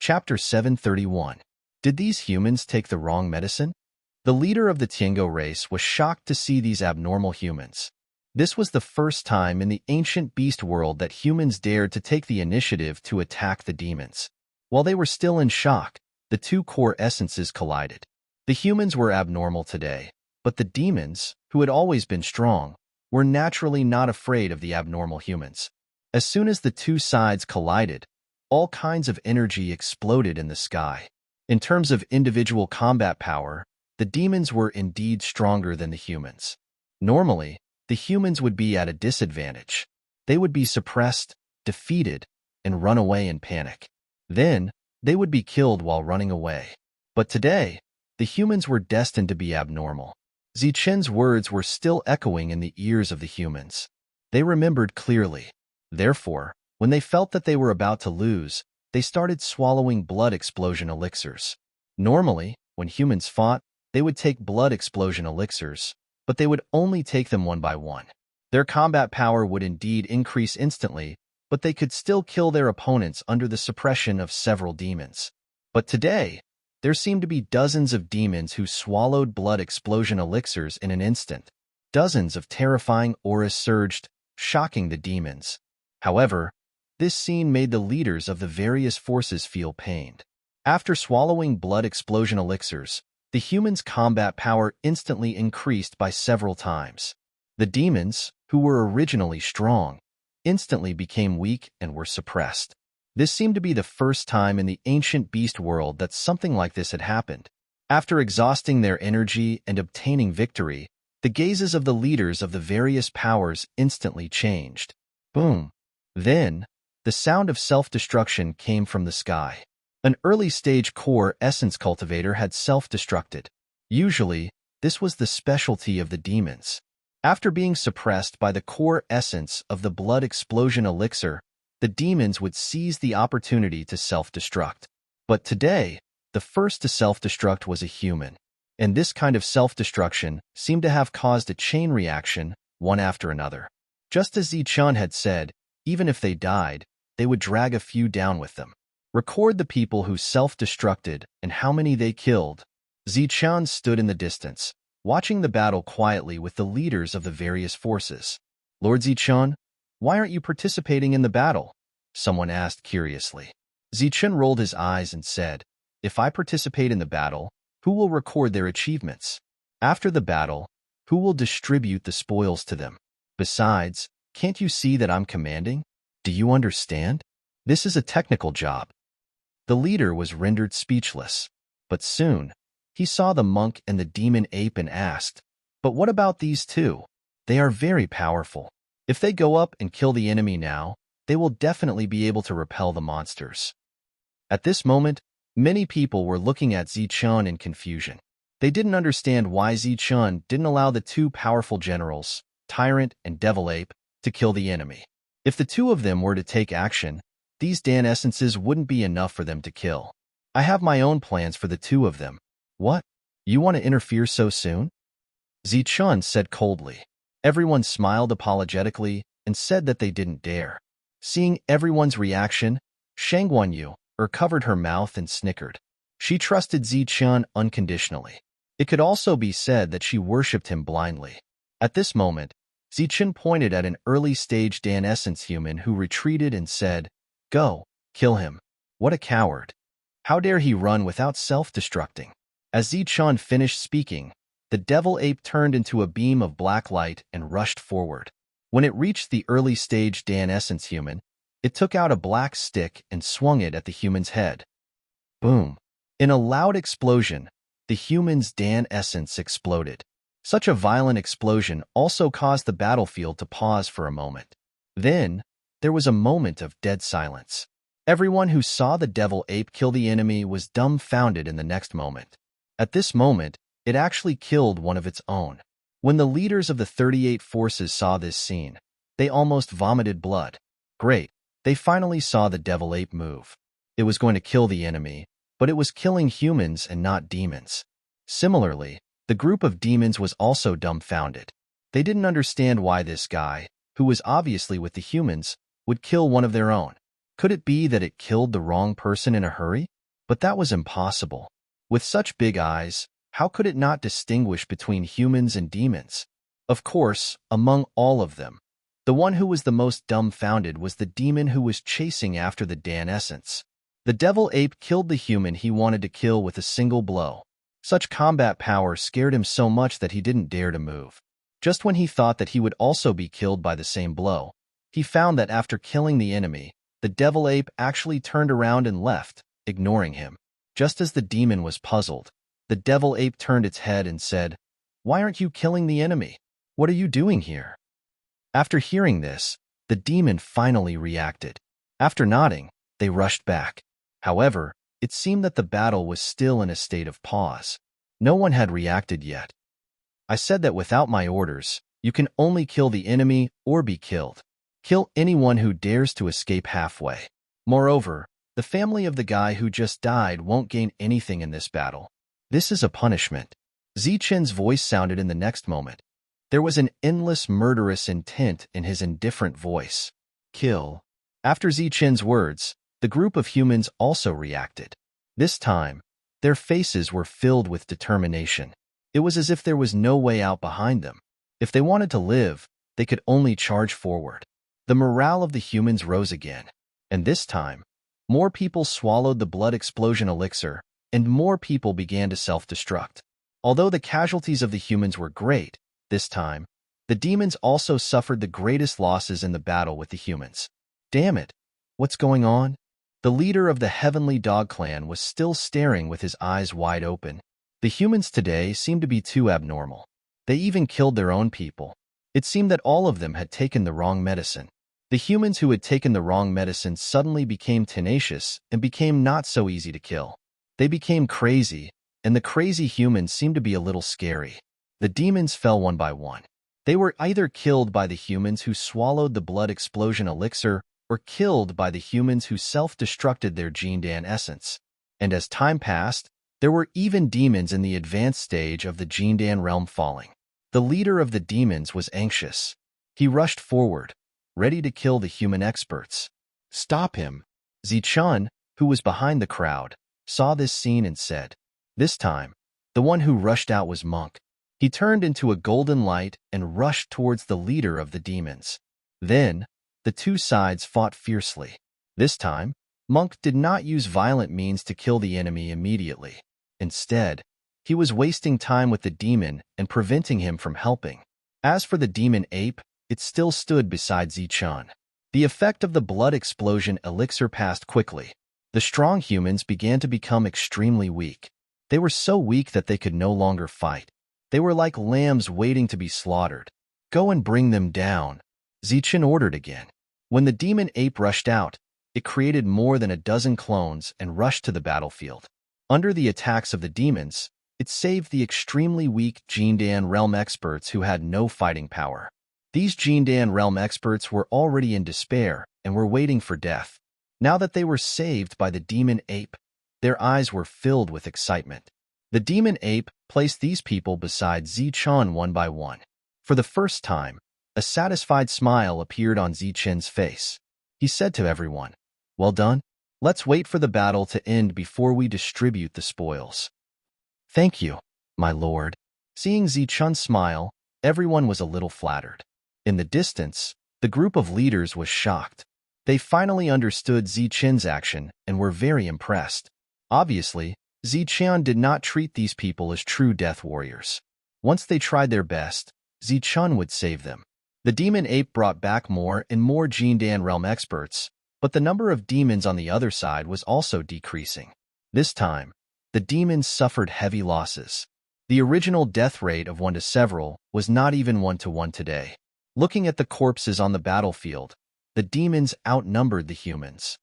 Chapter 731. Did these humans take the wrong medicine? The leader of the Tiango race was shocked to see these abnormal humans. This was the first time in the ancient beast world that humans dared to take the initiative to attack the demons. While they were still in shock, the two core essences collided. The humans were abnormal today, but the demons, who had always been strong, were naturally not afraid of the abnormal humans. As soon as the two sides collided, all kinds of energy exploded in the sky. In terms of individual combat power, the demons were indeed stronger than the humans. Normally, the humans would be at a disadvantage. They would be suppressed, defeated, and run away in panic. Then, they would be killed while running away. But today, the humans were destined to be abnormal. Zichen's words were still echoing in the ears of the humans. They remembered clearly. Therefore, when they felt that they were about to lose, they started swallowing blood explosion elixirs. Normally, when humans fought, they would take blood explosion elixirs, but they would only take them one by one. Their combat power would indeed increase instantly, but they could still kill their opponents under the suppression of several demons. But today, there seemed to be dozens of demons who swallowed blood explosion elixirs in an instant. Dozens of terrifying auras surged, shocking the demons. However, this scene made the leaders of the various forces feel pained. After swallowing blood explosion elixirs, the humans' combat power instantly increased by several times. The demons, who were originally strong, instantly became weak and were suppressed. This seemed to be the first time in the ancient beast world that something like this had happened. After exhausting their energy and obtaining victory, the gazes of the leaders of the various powers instantly changed. Boom! Then, the sound of self-destruction came from the sky. An early-stage core essence cultivator had self-destructed. Usually, this was the specialty of the demons. After being suppressed by the core essence of the blood explosion elixir, the demons would seize the opportunity to self-destruct. But today, the first to self-destruct was a human. And this kind of self-destruction seemed to have caused a chain reaction, one after another. Just as Zichun had said, even if they died, they would drag a few down with them. Record the people who self-destructed and how many they killed. Zichun stood in the distance, watching the battle quietly with the leaders of the various forces. Lord Zichun, why aren't you participating in the battle? Someone asked curiously. Zichun rolled his eyes and said, if I participate in the battle, who will record their achievements? After the battle, who will distribute the spoils to them? Besides, can't you see that I'm commanding? Do you understand? This is a technical job. The leader was rendered speechless. But soon, he saw the monk and the demon ape and asked, but what about these two? They are very powerful. If they go up and kill the enemy now, they will definitely be able to repel the monsters. At this moment, many people were looking at Zichun in confusion. They didn't understand why Zichun didn't allow the two powerful generals, Tyrant and Devil Ape, to kill the enemy. If the two of them were to take action, these Dan essences wouldn't be enough for them to kill. I have my own plans for the two of them. What? You want to interfere so soon? Zichun said coldly. Everyone smiled apologetically and said that they didn't dare. Seeing everyone's reaction, Shang Guanyu covered her mouth and snickered. She trusted Zichun unconditionally. It could also be said that she worshipped him blindly. At this moment, Zichun pointed at an early-stage Dan Essence human who retreated and said, go, kill him. What a coward. How dare he run without self-destructing? As Zichun finished speaking, the devil ape turned into a beam of black light and rushed forward. When it reached the early-stage Dan Essence human, it took out a black stick and swung it at the human's head. Boom! In a loud explosion, the human's Dan Essence exploded. Such a violent explosion also caused the battlefield to pause for a moment. Then, there was a moment of dead silence. Everyone who saw the devil ape kill the enemy was dumbfounded in the next moment. At this moment, it actually killed one of its own. When the leaders of the 38 forces saw this scene, they almost vomited blood. Great, they finally saw the devil ape move. It was going to kill the enemy, but it was killing humans and not demons. Similarly, the group of demons was also dumbfounded. They didn't understand why this guy, who was obviously with the humans, would kill one of their own. Could it be that it killed the wrong person in a hurry? But that was impossible. With such big eyes, how could it not distinguish between humans and demons? Of course, among all of them, the one who was the most dumbfounded was the demon who was chasing after the Dan essence. The devil ape killed the human he wanted to kill with a single blow. Such combat power scared him so much that he didn't dare to move. Just when he thought that he would also be killed by the same blow, he found that after killing the enemy, the devil ape actually turned around and left, ignoring him. Just as the demon was puzzled, the devil ape turned its head and said, "Why aren't you killing the enemy? What are you doing here?" After hearing this, the demon finally reacted. After nodding, they rushed back. However, it seemed that the battle was still in a state of pause. No one had reacted yet. "I said that without my orders, you can only kill the enemy or be killed. Kill anyone who dares to escape halfway. Moreover, the family of the guy who just died won't gain anything in this battle. This is a punishment." Zichen's voice sounded in the next moment. There was an endless murderous intent in his indifferent voice. "Kill." After Zichen's words, the group of humans also reacted. This time, their faces were filled with determination. It was as if there was no way out behind them. If they wanted to live, they could only charge forward. The morale of the humans rose again, and this time, more people swallowed the blood explosion elixir, and more people began to self-destruct. Although the casualties of the humans were great, this time, the demons also suffered the greatest losses in the battle with the humans. Damn it! What's going on? The leader of the Heavenly Dog Clan was still staring with his eyes wide open. The humans today seemed to be too abnormal. They even killed their own people. It seemed that all of them had taken the wrong medicine. The humans who had taken the wrong medicine suddenly became tenacious and became not so easy to kill. They became crazy, and the crazy humans seemed to be a little scary. The demons fell one by one. They were either killed by the humans who swallowed the blood explosion elixir or killed by the humans who self-destructed their Jindan essence. And as time passed, there were even demons in the advanced stage of the Jindan realm falling. The leader of the demons was anxious. He rushed forward, ready to kill the human experts. "Stop him!" Zichun, who was behind the crowd, saw this scene and said. This time, the one who rushed out was Monk. He turned into a golden light and rushed towards the leader of the demons. Then, the two sides fought fiercely. This time, Monk did not use violent means to kill the enemy immediately. Instead, he was wasting time with the demon and preventing him from helping. As for the demon ape, it still stood beside Zichun. The effect of the blood explosion elixir passed quickly. The strong humans began to become extremely weak. They were so weak that they could no longer fight. They were like lambs waiting to be slaughtered. "Go and bring them down," Zichun ordered again. When the demon ape rushed out, it created more than a dozen clones and rushed to the battlefield. Under the attacks of the demons, it saved the extremely weak Jindan realm experts who had no fighting power. These Jindan realm experts were already in despair and were waiting for death. Now that they were saved by the demon ape, their eyes were filled with excitement. The demon ape placed these people beside Zichun one by one. For the first time, a satisfied smile appeared on Zichen's face. He said to everyone, "Well done. Let's wait for the battle to end before we distribute the spoils." "Thank you, my lord." Seeing Zichun smile, everyone was a little flattered. In the distance, the group of leaders was shocked. They finally understood Zichen's action and were very impressed. Obviously, Zichun did not treat these people as true death warriors. Once they tried their best, Zichun would save them. The demon ape brought back more and more Jindan realm experts, but the number of demons on the other side was also decreasing. This time, the demons suffered heavy losses. The original death rate of 1 to several was not even 1 to 1 today. Looking at the corpses on the battlefield, the demons outnumbered the humans.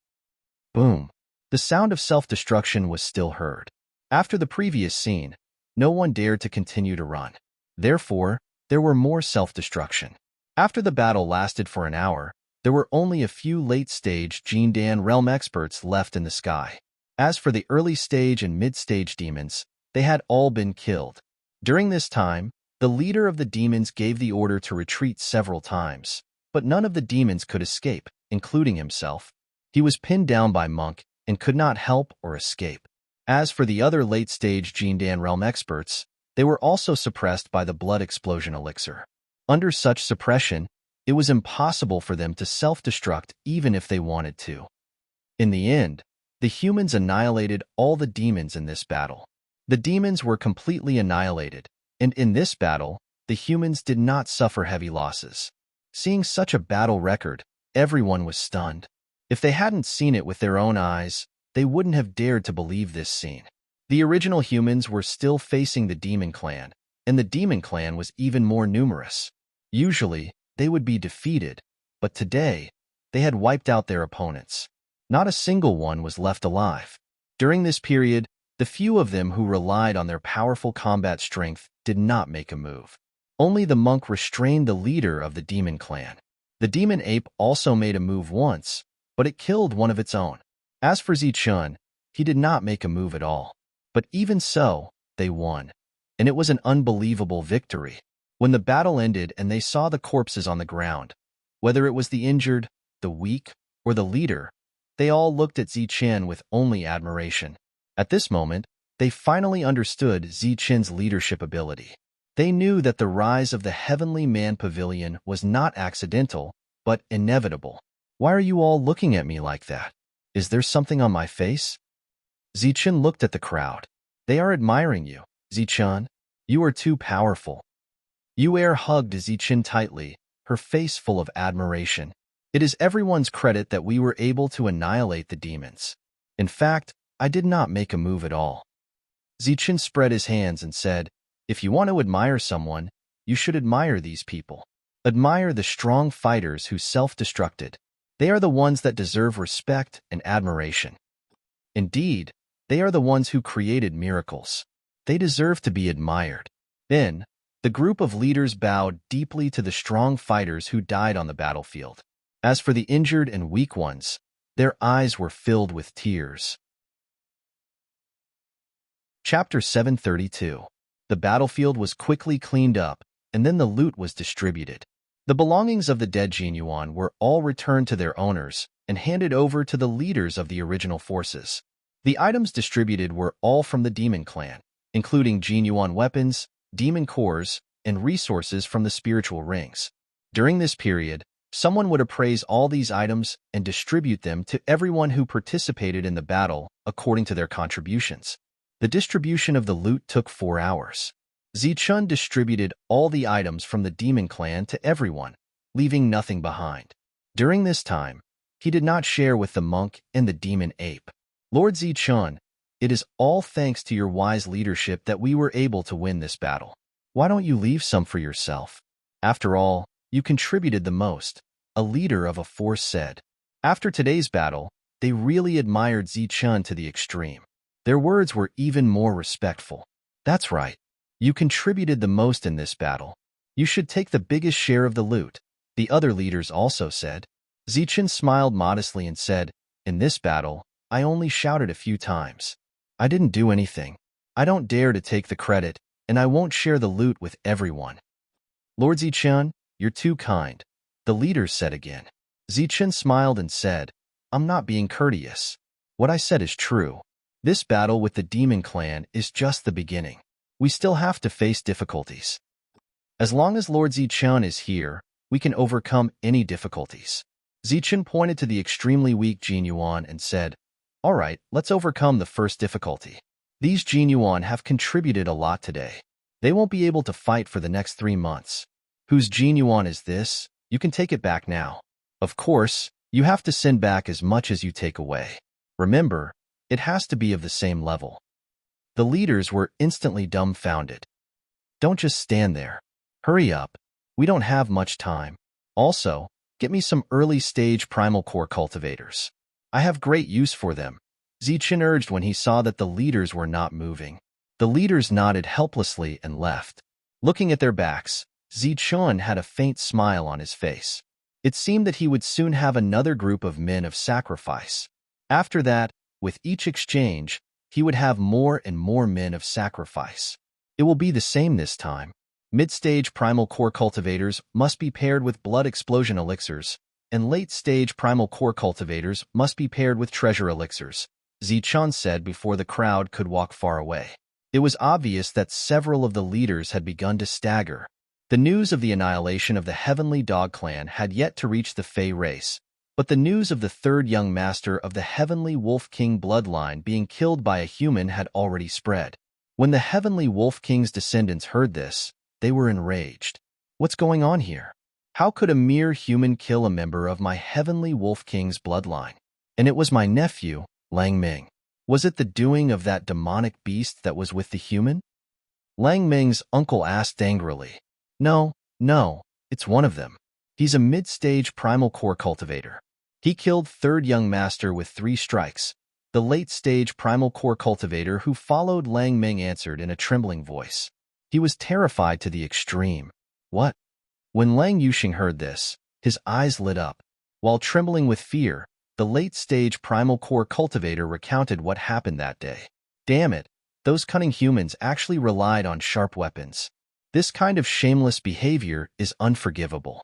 Boom! The sound of self-destruction was still heard. After the previous scene, no one dared to continue to run. Therefore, there were more self-destruction. After the battle lasted for an hour, there were only a few late-stage Jindan realm experts left in the sky. As for the early-stage and mid-stage demons, they had all been killed. During this time, the leader of the demons gave the order to retreat several times, but none of the demons could escape, including himself. He was pinned down by Monk and could not help or escape. As for the other late-stage Jindan realm experts, they were also suppressed by the blood explosion elixir. Under such suppression, it was impossible for them to self-destruct even if they wanted to. In the end, the humans annihilated all the demons in this battle. The demons were completely annihilated, and in this battle, the humans did not suffer heavy losses. Seeing such a battle record, everyone was stunned. If they hadn't seen it with their own eyes, they wouldn't have dared to believe this scene. The original humans were still facing the Demon Clan, and the Demon Clan was even more numerous. Usually, they would be defeated, but today, they had wiped out their opponents. Not a single one was left alive. During this period, the few of them who relied on their powerful combat strength did not make a move. Only the monk restrained the leader of the Demon Clan. The Demon Ape also made a move once, but it killed one of its own. As for Zichun, he did not make a move at all. But even so, they won. And it was an unbelievable victory. When the battle ended and they saw the corpses on the ground, whether it was the injured, the weak, or the leader, they all looked at Zichun with only admiration. At this moment, they finally understood Zichun's leadership ability. They knew that the rise of the Heavenly Man Pavilion was not accidental, but inevitable. Why are you all looking at me like that? Is there something on my face? Zichun looked at the crowd. They are admiring you, Zichun. You are too powerful. Yu'er hugged Zichun tightly, her face full of admiration. It is everyone's credit that we were able to annihilate the demons. In fact, I did not make a move at all. Zichun spread his hands and said, if you want to admire someone, you should admire these people. Admire the strong fighters who self-destructed. They are the ones that deserve respect and admiration. Indeed, they are the ones who created miracles. They deserve to be admired. Then, the group of leaders bowed deeply to the strong fighters who died on the battlefield. As for the injured and weak ones, their eyes were filled with tears. Chapter 732. The battlefield was quickly cleaned up, and then the loot was distributed. The belongings of the dead Jinyuan were all returned to their owners and handed over to the leaders of the original forces. The items distributed were all from the Demon Clan, including Jinyuan weapons, demon cores, and resources from the spiritual rings. During this period, someone would appraise all these items and distribute them to everyone who participated in the battle according to their contributions. The distribution of the loot took 4 hours. Zichun distributed all the items from the Demon Clan to everyone, leaving nothing behind. During this time, he did not share with the monk and the Demon Ape. Lord Zichun, it is all thanks to your wise leadership that we were able to win this battle. Why don't you leave some for yourself? After all, you contributed the most, a leader of a force said. After today's battle, they really admired Zichun to the extreme. Their words were even more respectful. That's right. You contributed the most in this battle. You should take the biggest share of the loot, the other leaders also said. Zichun smiled modestly and said, in this battle, I only shouted a few times. I didn't do anything. I don't dare to take the credit, and I won't share the loot with everyone. Lord Zichun, you're too kind, the leaders said again. Zichun smiled and said, I'm not being courteous. What I said is true. This battle with the Demon Clan is just the beginning. We still have to face difficulties. As long as Lord Zichun is here, we can overcome any difficulties. Zichun pointed to the extremely weak Jinyuan and said, all right, let's overcome the first difficulty. These Jinyuan have contributed a lot today. They won't be able to fight for the next 3 months. Whose Jinyuan is this? You can take it back now. Of course, you have to send back as much as you take away. Remember, it has to be of the same level. The leaders were instantly dumbfounded. Don't just stand there. Hurry up. We don't have much time. Also, get me some early-stage primal core cultivators. I have great use for them, Zichun urged when he saw that the leaders were not moving. The leaders nodded helplessly and left. Looking at their backs, Zichun had a faint smile on his face. It seemed that he would soon have another group of men of sacrifice. After that, with each exchange, he would have more and more men of sacrifice. It will be the same this time. Mid-stage primal core cultivators must be paired with blood explosion elixirs, and late-stage primal core cultivators must be paired with treasure elixirs, Zichun said before the crowd could walk far away. It was obvious that several of the leaders had begun to stagger. The news of the annihilation of the Heavenly Dog Clan had yet to reach the Fey race, but the news of the third young master of the Heavenly Wolf King bloodline being killed by a human had already spread. When the Heavenly Wolf King's descendants heard this, they were enraged. What's going on here? How could a mere human kill a member of my Heavenly Wolf King's bloodline? And it was my nephew, Lang Ming. Was it the doing of that demonic beast that was with the human? Lang Ming's uncle asked angrily. No, it's one of them. He's a mid-stage primal core cultivator. He killed third young master with 3 strikes. The late-stage primal core cultivator who followed Lang Ming answered in a trembling voice. He was terrified to the extreme. What? When Lang Yuxing heard this, his eyes lit up. While trembling with fear, the late-stage primal core cultivator recounted what happened that day. Damn it, those cunning humans actually relied on sharp weapons. This kind of shameless behavior is unforgivable.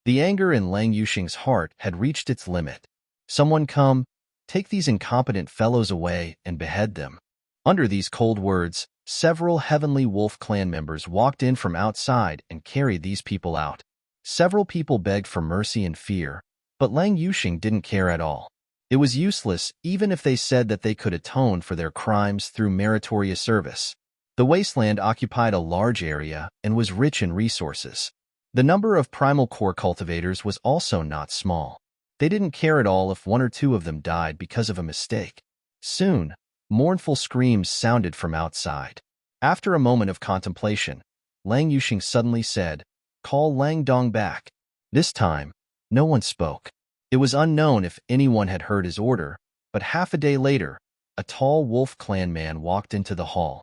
The anger in Lang Yuxing's heart had reached its limit. Someone come, take these incompetent fellows away and behead them. Under these cold words, several Heavenly Wolf clan members walked in from outside and carried these people out. Several people begged for mercy and fear, but Lang Yuxing didn't care at all. It was useless even if they said that they could atone for their crimes through meritorious service. The wasteland occupied a large area and was rich in resources. The number of primal core cultivators was also not small. They didn't care at all if 1 or 2 of them died because of a mistake. Soon, mournful screams sounded from outside. After a moment of contemplation, Lang Yuxing suddenly said, "Call Lang Dong back." This time, no one spoke. It was unknown if anyone had heard his order, but half a day later, a tall Wolf Clan man walked into the hall.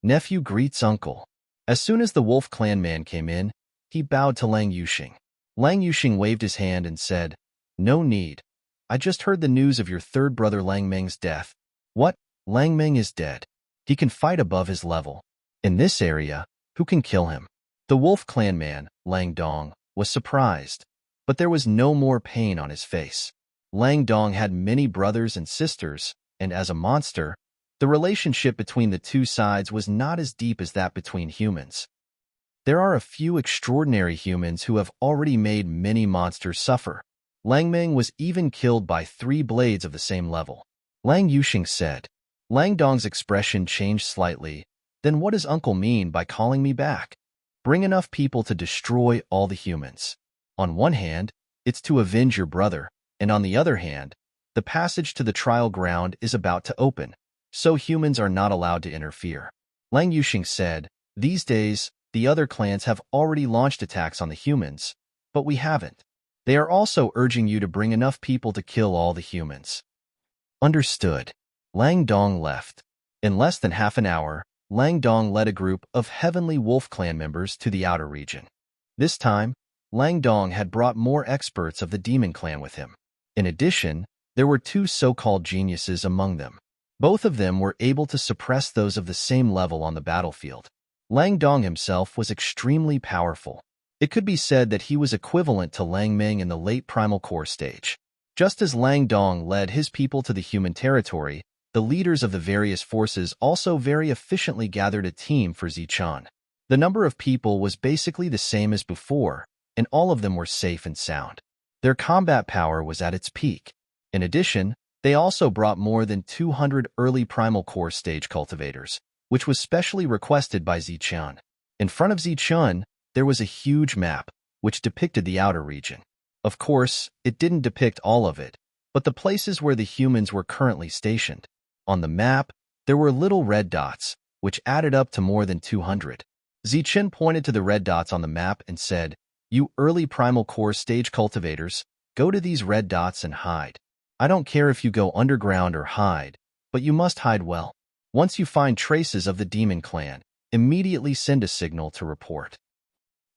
Nephew greets uncle. As soon as the Wolf Clan man came in, he bowed to Lang Yuxing. Lang Yuxing waved his hand and said, "No need. I just heard the news of your third brother Lang Ming's death." What? Lang Ming is dead. He can fight above his level. In this area, who can kill him? The Wolf Clan man, Lang Dong, was surprised, but there was no more pain on his face. Lang Dong had many brothers and sisters, and as a monster, the relationship between the two sides was not as deep as that between humans. There are a few extraordinary humans who have already made many monsters suffer. Lang Ming was even killed by 3 blades of the same level. Lang Yuxing said. Lang Dong's expression changed slightly. Then what does uncle mean by calling me back? Bring enough people to destroy all the humans. On one hand, it's to avenge your brother, and on the other hand, the passage to the trial ground is about to open, so humans are not allowed to interfere. Lang Yuxing said, these days, the other clans have already launched attacks on the humans, but we haven't. They are also urging you to bring enough people to kill all the humans. Understood. Lang Dong left. In less than half an hour, Lang Dong led a group of Heavenly Wolf Clan members to the outer region. This time, Lang Dong had brought more experts of the Demon Clan with him. In addition, there were 2 so-called geniuses among them. Both of them were able to suppress those of the same level on the battlefield. Lang Dong himself was extremely powerful. It could be said that he was equivalent to Lang Ming in the late Primal Core stage. Just as Lang Dong led his people to the human territory, the leaders of the various forces also very efficiently gathered a team for Zichun. The number of people was basically the same as before, and all of them were safe and sound. Their combat power was at its peak. In addition, they also brought more than 200 early Primal Core stage cultivators, which was specially requested by Zichun. In front of Zichun, there was a huge map, which depicted the outer region. Of course, it didn't depict all of it, but the places where the humans were currently stationed. On the map, there were little red dots, which added up to more than 200. Zichun pointed to the red dots on the map and said, "You early Primal Core stage cultivators, go to these red dots and hide. I don't care if you go underground or hide, but you must hide well. Once you find traces of the Demon Clan, immediately send a signal to report.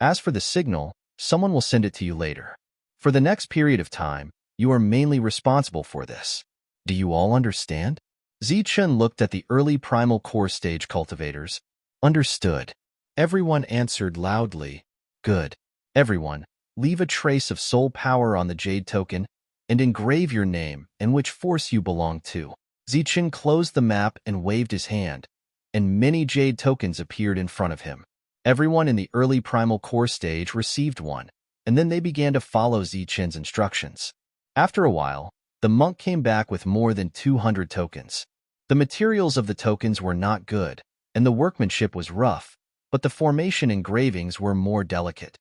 As for the signal, someone will send it to you later. For the next period of time, you are mainly responsible for this. Do you all understand?" Zichun looked at the early Primal Core stage cultivators. Understood. Everyone answered loudly. Good. Everyone, leave a trace of soul power on the jade token and engrave your name and which force you belong to. Zichen closed the map and waved his hand, and many jade tokens appeared in front of him. Everyone in the early primal core stage received one, and then they began to follow Zichen's instructions. After a while, the monk came back with more than 200 tokens. The materials of the tokens were not good, and the workmanship was rough, but the formation engravings were more delicate.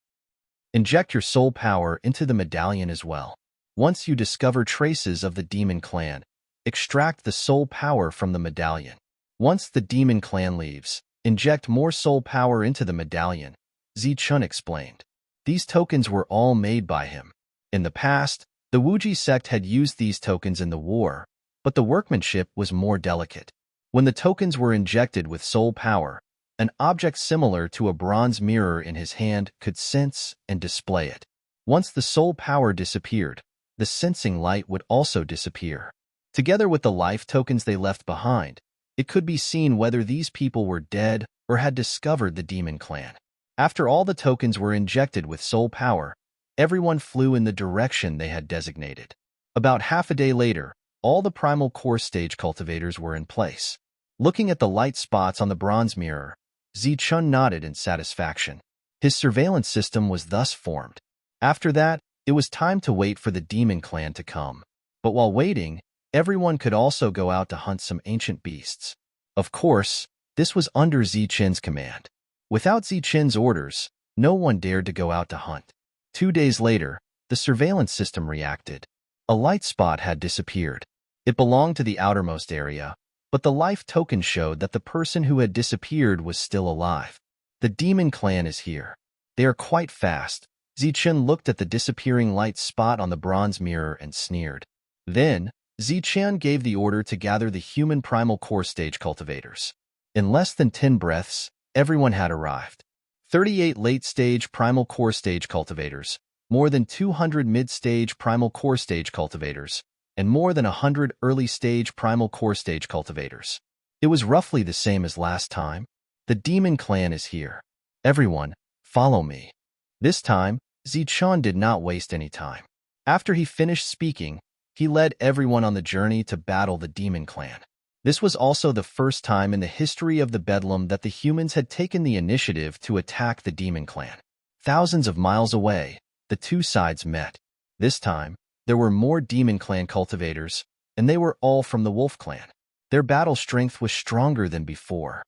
Inject your soul power into the medallion as well. Once you discover traces of the demon clan, extract the soul power from the medallion. Once the demon clan leaves, inject more soul power into the medallion, Zichen explained. These tokens were all made by him. In the past, the Wuji sect had used these tokens in the war, but the workmanship was more delicate. When the tokens were injected with soul power, an object similar to a bronze mirror in his hand could sense and display it. Once the soul power disappeared, the sensing light would also disappear. Together with the life tokens they left behind, it could be seen whether these people were dead or had discovered the demon clan. After all the tokens were injected with soul power, everyone flew in the direction they had designated. About half a day later, all the primal core stage cultivators were in place. Looking at the light spots on the bronze mirror, Zichen nodded in satisfaction. His surveillance system was thus formed. After that, it was time to wait for the demon clan to come. But while waiting, everyone could also go out to hunt some ancient beasts. Of course, this was under Zichen's command. Without Zichen's orders, no one dared to go out to hunt. 2 days later, the surveillance system reacted. A light spot had disappeared. It belonged to the outermost area, but the life token showed that the person who had disappeared was still alive. The demon clan is here. They are quite fast. Zichen looked at the disappearing light spot on the bronze mirror and sneered. Then, Zichen gave the order to gather the human primal core stage cultivators. In less than 10 breaths, everyone had arrived. 38 late-stage primal core stage cultivators, more than 200 mid-stage primal core stage cultivators, and more than 100 early-stage primal core stage cultivators. It was roughly the same as last time. The demon clan is here. Everyone, follow me. This time, Zichen did not waste any time. After he finished speaking, he led everyone on the journey to battle the demon clan. This was also the first time in the history of the Bedlam that the humans had taken the initiative to attack the demon clan. Thousands of miles away, the two sides met. This time, there were more demon clan cultivators, and they were all from the wolf clan. Their battle strength was stronger than before.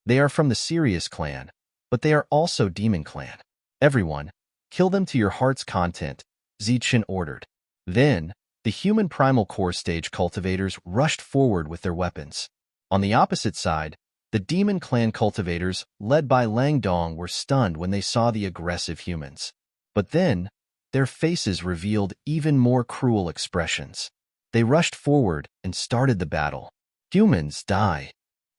They are from the Sirius clan, but they are also demon clan. Everyone, kill them to your heart's content, Zichen ordered. Then, the human primal core stage cultivators rushed forward with their weapons. On the opposite side, the demon clan cultivators, led by Lang Dong, were stunned when they saw the aggressive humans. But then, their faces revealed even more cruel expressions. They rushed forward and started the battle. Humans, die!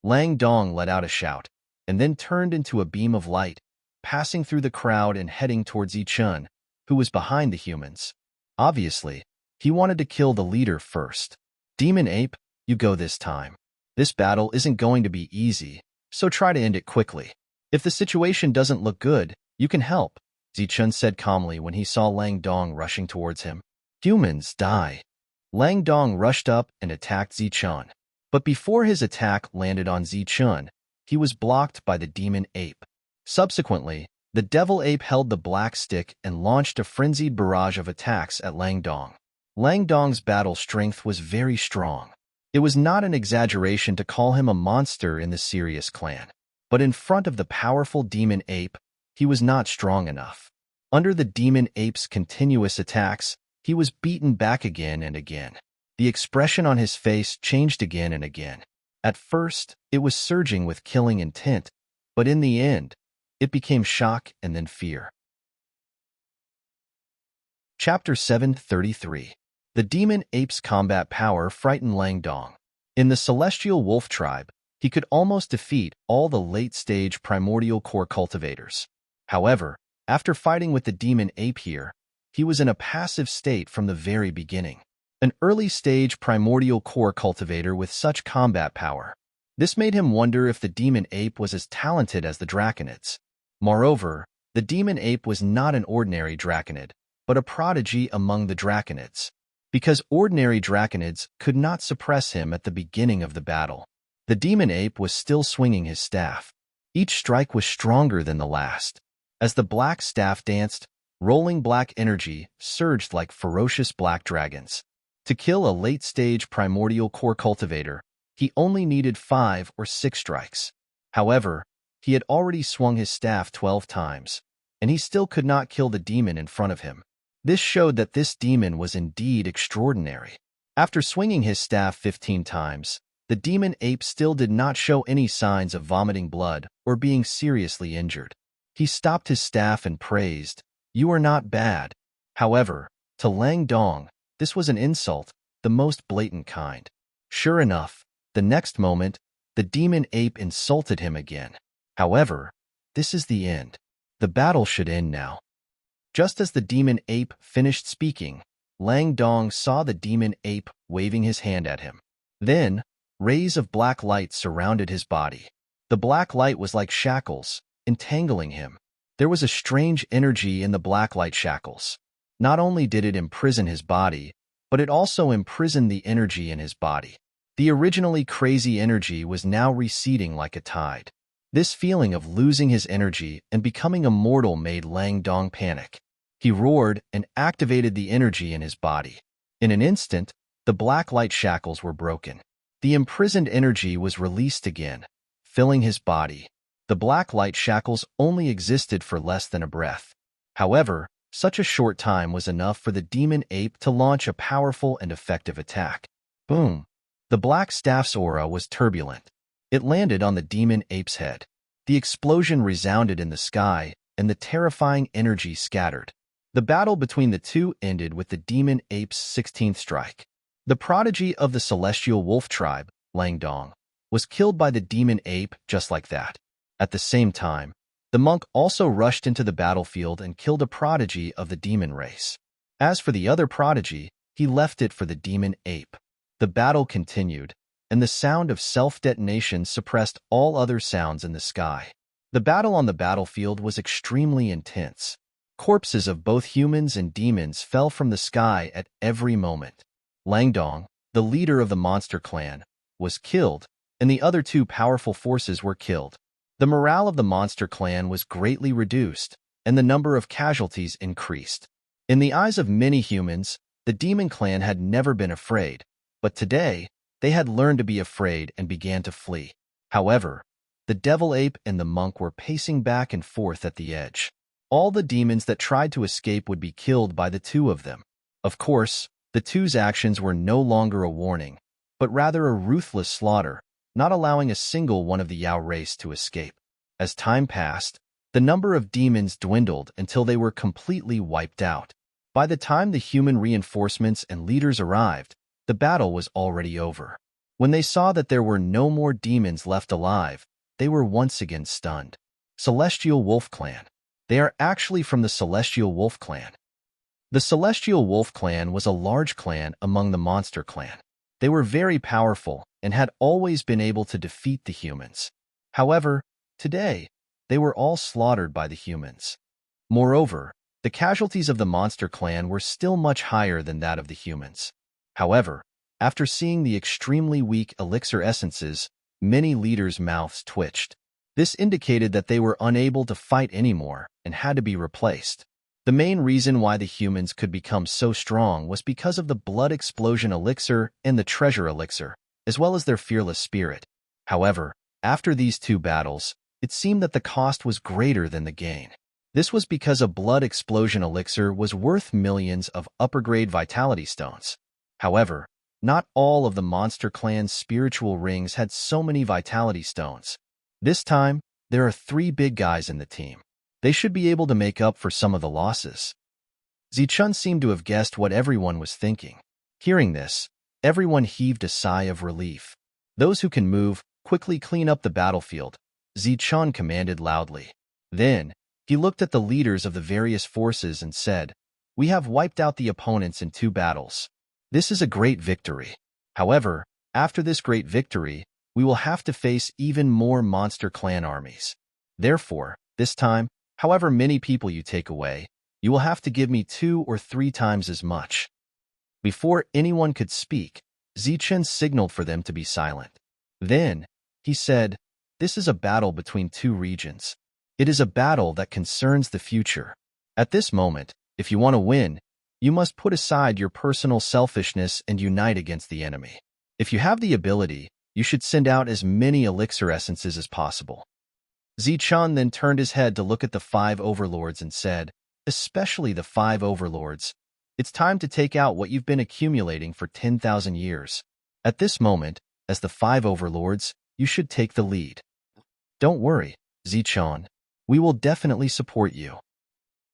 Lang Dong let out a shout, and then turned into a beam of light, passing through the crowd and heading towards Zichen, who was behind the humans. Obviously, he wanted to kill the leader first. Demon Ape, you go this time. This battle isn't going to be easy, so try to end it quickly. If the situation doesn't look good, you can help, Zichen said calmly when he saw Lang Dong rushing towards him. Humans, die! Lang Dong rushed up and attacked Zichen. But before his attack landed on Zichen, he was blocked by the demon ape. Subsequently, the devil ape held the black stick and launched a frenzied barrage of attacks at Lang Dong. Lang Dong's battle strength was very strong. It was not an exaggeration to call him a monster in the Sirius clan. But in front of the powerful demon ape, he was not strong enough. Under the demon ape's continuous attacks, he was beaten back again and again. The expression on his face changed again and again. At first, it was surging with killing intent, but in the end, it became shock and then fear. Chapter 733. The demon ape's combat power frightened Lang Dong. In the celestial wolf tribe, he could almost defeat all the late-stage primordial core cultivators. However, after fighting with the demon ape here, he was in a passive state from the very beginning. An early-stage primordial core cultivator with such combat power. This made him wonder if the demon ape was as talented as the draconids. Moreover, the demon ape was not an ordinary draconid, but a prodigy among the draconids. because ordinary draconids could not suppress him at the beginning of the battle. The demon ape was still swinging his staff. Each strike was stronger than the last. As the black staff danced, rolling black energy surged like ferocious black dragons. To kill a late-stage primordial core cultivator, he only needed 5 or 6 strikes. However, he had already swung his staff 12 times, and he still could not kill the demon in front of him. This showed that this demon was indeed extraordinary. After swinging his staff 15 times, the demon ape still did not show any signs of vomiting blood or being seriously injured. He stopped his staff and praised, "You are not bad." However, to Lang Dong, this was an insult, the most blatant kind. Sure enough, the next moment, the demon ape insulted him again. However, this is the end. The battle should end now. Just as the demon ape finished speaking, Lang Dong saw the demon ape waving his hand at him. Then, rays of black light surrounded his body. The black light was like shackles, entangling him. There was a strange energy in the blacklight shackles. Not only did it imprison his body, but it also imprisoned the energy in his body. The originally crazy energy was now receding like a tide. This feeling of losing his energy and becoming immortal made Lang Dong panic. He roared and activated the energy in his body. In an instant, the blacklight shackles were broken. The imprisoned energy was released again, filling his body. The blacklight shackles only existed for less than a breath. However, such a short time was enough for the demon ape to launch a powerful and effective attack. Boom! The black staff's aura was turbulent. It landed on the demon ape's head. The explosion resounded in the sky, and the terrifying energy scattered. The battle between the two ended with the demon ape's 16th strike. The prodigy of the celestial wolf tribe, Lang Dong, was killed by the demon ape just like that. At the same time, the monk also rushed into the battlefield and killed a prodigy of the demon race. As for the other prodigy, he left it for the demon ape. The battle continued, and the sound of self-detonation suppressed all other sounds in the sky. The battle on the battlefield was extremely intense. Corpses of both humans and demons fell from the sky at every moment. Lang Dong, the leader of the monster clan, was killed, and the other two powerful forces were killed. The morale of the monster clan was greatly reduced, and the number of casualties increased. In the eyes of many humans, the demon clan had never been afraid, but today, they had learned to be afraid and began to flee. However, the devil ape and the monk were pacing back and forth at the edge. All the demons that tried to escape would be killed by the two of them. Of course, the two's actions were no longer a warning, but rather a ruthless slaughter, not allowing a single one of the Yao race to escape. As time passed, the number of demons dwindled until they were completely wiped out. By the time the human reinforcements and leaders arrived, the battle was already over. When they saw that there were no more demons left alive, they were once again stunned. Celestial Wolf Clan. They are actually from the Celestial Wolf Clan. The Celestial Wolf Clan was a large clan among the Monster Clan. They were very powerful and had always been able to defeat the humans. However, today, they were all slaughtered by the humans. Moreover, the casualties of the Monster Clan were still much higher than that of the humans. However, after seeing the extremely weak elixir essences, many leaders' mouths twitched. This indicated that they were unable to fight anymore and had to be replaced. The main reason why the humans could become so strong was because of the blood explosion elixir and the treasure elixir, as well as their fearless spirit. However, after these two battles, it seemed that the cost was greater than the gain. This was because a blood explosion elixir was worth millions of upper-grade vitality stones. However, not all of the Monster Clan's spiritual rings had so many vitality stones. This time, there are 3 big guys in the team. They should be able to make up for some of the losses. Zichun seemed to have guessed what everyone was thinking. Hearing this, everyone heaved a sigh of relief. Those who can move, quickly clean up the battlefield, Zichun commanded loudly. Then, he looked at the leaders of the various forces and said, "We have wiped out the opponents in 2 battles. This is a great victory. However, after this great victory, we will have to face even more Monster Clan armies. Therefore, this time, however many people you take away, you will have to give me 2 or 3 times as much." Before anyone could speak, Zichen signaled for them to be silent. Then, he said, "This is a battle between two regions. It is a battle that concerns the future. At this moment, if you want to win, you must put aside your personal selfishness and unite against the enemy. If you have the ability, you should send out as many elixir essences as possible." Zichen then turned his head to look at the 5 overlords and said, "Especially the 5 overlords, it's time to take out what you've been accumulating for 10,000 years. At this moment, as the 5 overlords, you should take the lead. Don't worry, Zichen. We will definitely support you."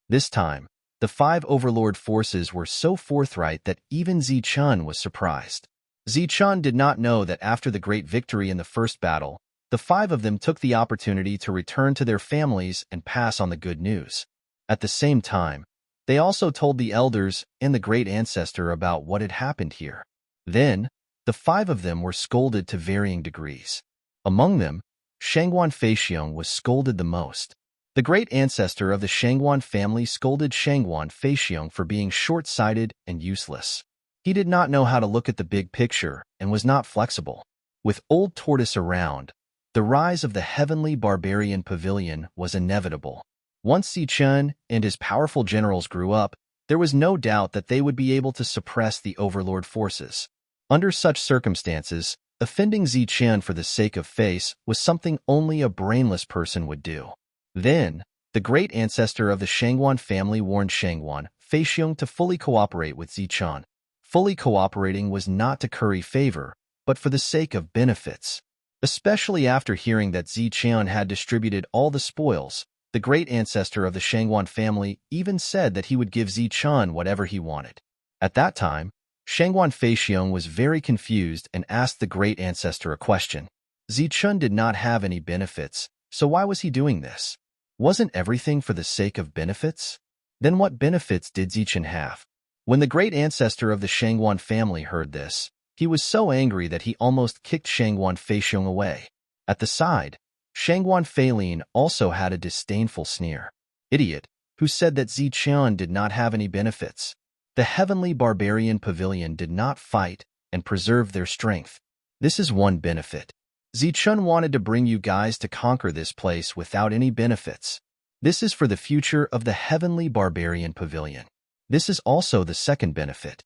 This time, the 5 overlord forces were so forthright that even Zichen was surprised. Zichen did not know that after the great victory in the first battle, the 5 of them took the opportunity to return to their families and pass on the good news. At the same time, they also told the elders and the great ancestor about what had happened here. Then, the 5 of them were scolded to varying degrees. Among them, Shangguan Feixiong was scolded the most. The great ancestor of the Shangguan family scolded Shangguan Feixiong for being short-sighted and useless. He did not know how to look at the big picture and was not flexible. With Old Tortoise around, the rise of the heavenly barbarian pavilion was inevitable. Once Zichen and his powerful generals grew up, there was no doubt that they would be able to suppress the overlord forces. Under such circumstances, offending Zichen for the sake of face was something only a brainless person would do. Then, the great ancestor of the Shangguan family warned Shangguan Feixiong to fully cooperate with Zichen. Fully cooperating was not to curry favor, but for the sake of benefits. Especially after hearing that Zichen had distributed all the spoils, the great ancestor of the Shangguan family even said that he would give Zichen whatever he wanted. At that time, Shangguan Feixiong was very confused and asked the great ancestor a question. Zichen did not have any benefits, so why was he doing this? Wasn't everything for the sake of benefits? Then what benefits did Zichen have? When the great ancestor of the Shangguan family heard this, he was so angry that he almost kicked Shangguan Feixiong away. At the side, Shangguan Feilin also had a disdainful sneer. "Idiot, who said that Zichen did not have any benefits? The heavenly barbarian pavilion did not fight and preserve their strength. This is one benefit. Zichen wanted to bring you guys to conquer this place without any benefits. This is for the future of the heavenly barbarian pavilion. This is also the second benefit.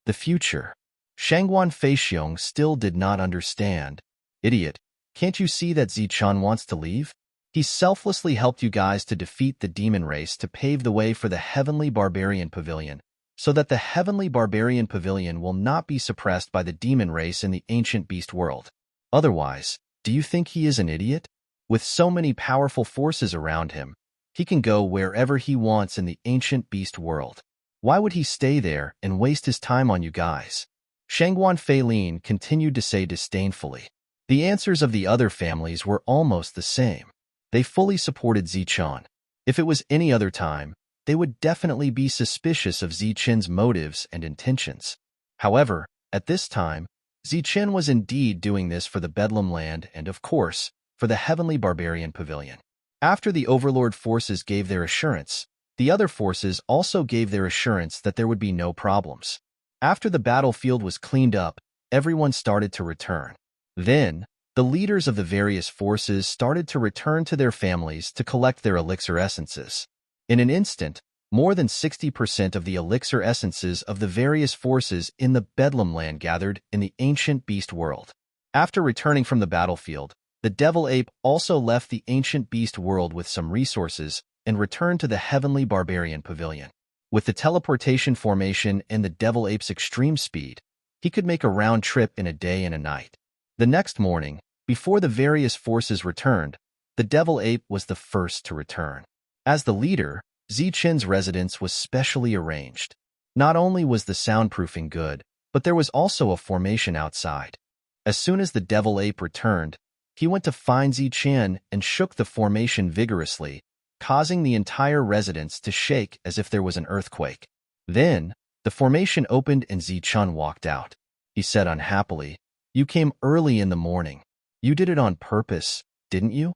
The future." Shangguan Feixiong still did not understand. "Idiot, can't you see that Zichen wants to leave? He selflessly helped you guys to defeat the demon race to pave the way for the heavenly barbarian pavilion, so that the heavenly barbarian pavilion will not be suppressed by the demon race in the ancient beast world. Otherwise, do you think he is an idiot? With so many powerful forces around him, he can go wherever he wants in the ancient beast world. Why would he stay there and waste his time on you guys?" Shangguan Feilin continued to say disdainfully. The answers of the other families were almost the same. They fully supported Zichen. If it was any other time, they would definitely be suspicious of Zichen's motives and intentions. However, at this time, Zichen was indeed doing this for the Bedlam land and, of course, for the heavenly barbarian pavilion. After the overlord forces gave their assurance, the other forces also gave their assurance that there would be no problems. After the battlefield was cleaned up, everyone started to return. Then, the leaders of the various forces started to return to their families to collect their elixir essences. In an instant, more than 60% of the elixir essences of the various forces in the Bedlam land gathered in the ancient beast world. After returning from the battlefield, the devil ape also left the ancient beast world with some resources and returned to the heavenly barbarian pavilion. With the teleportation formation and the devil ape's extreme speed, he could make a round trip in a day and a night. The next morning, before the various forces returned, the devil ape was the first to return. As the leader, Zichen's residence was specially arranged. Not only was the soundproofing good, but there was also a formation outside. As soon as the devil ape returned, he went to find Zichen and shook the formation vigorously, causing the entire residence to shake as if there was an earthquake. Then, the formation opened and Zichen walked out. He said unhappily, "You came early in the morning. You did it on purpose, didn't you?"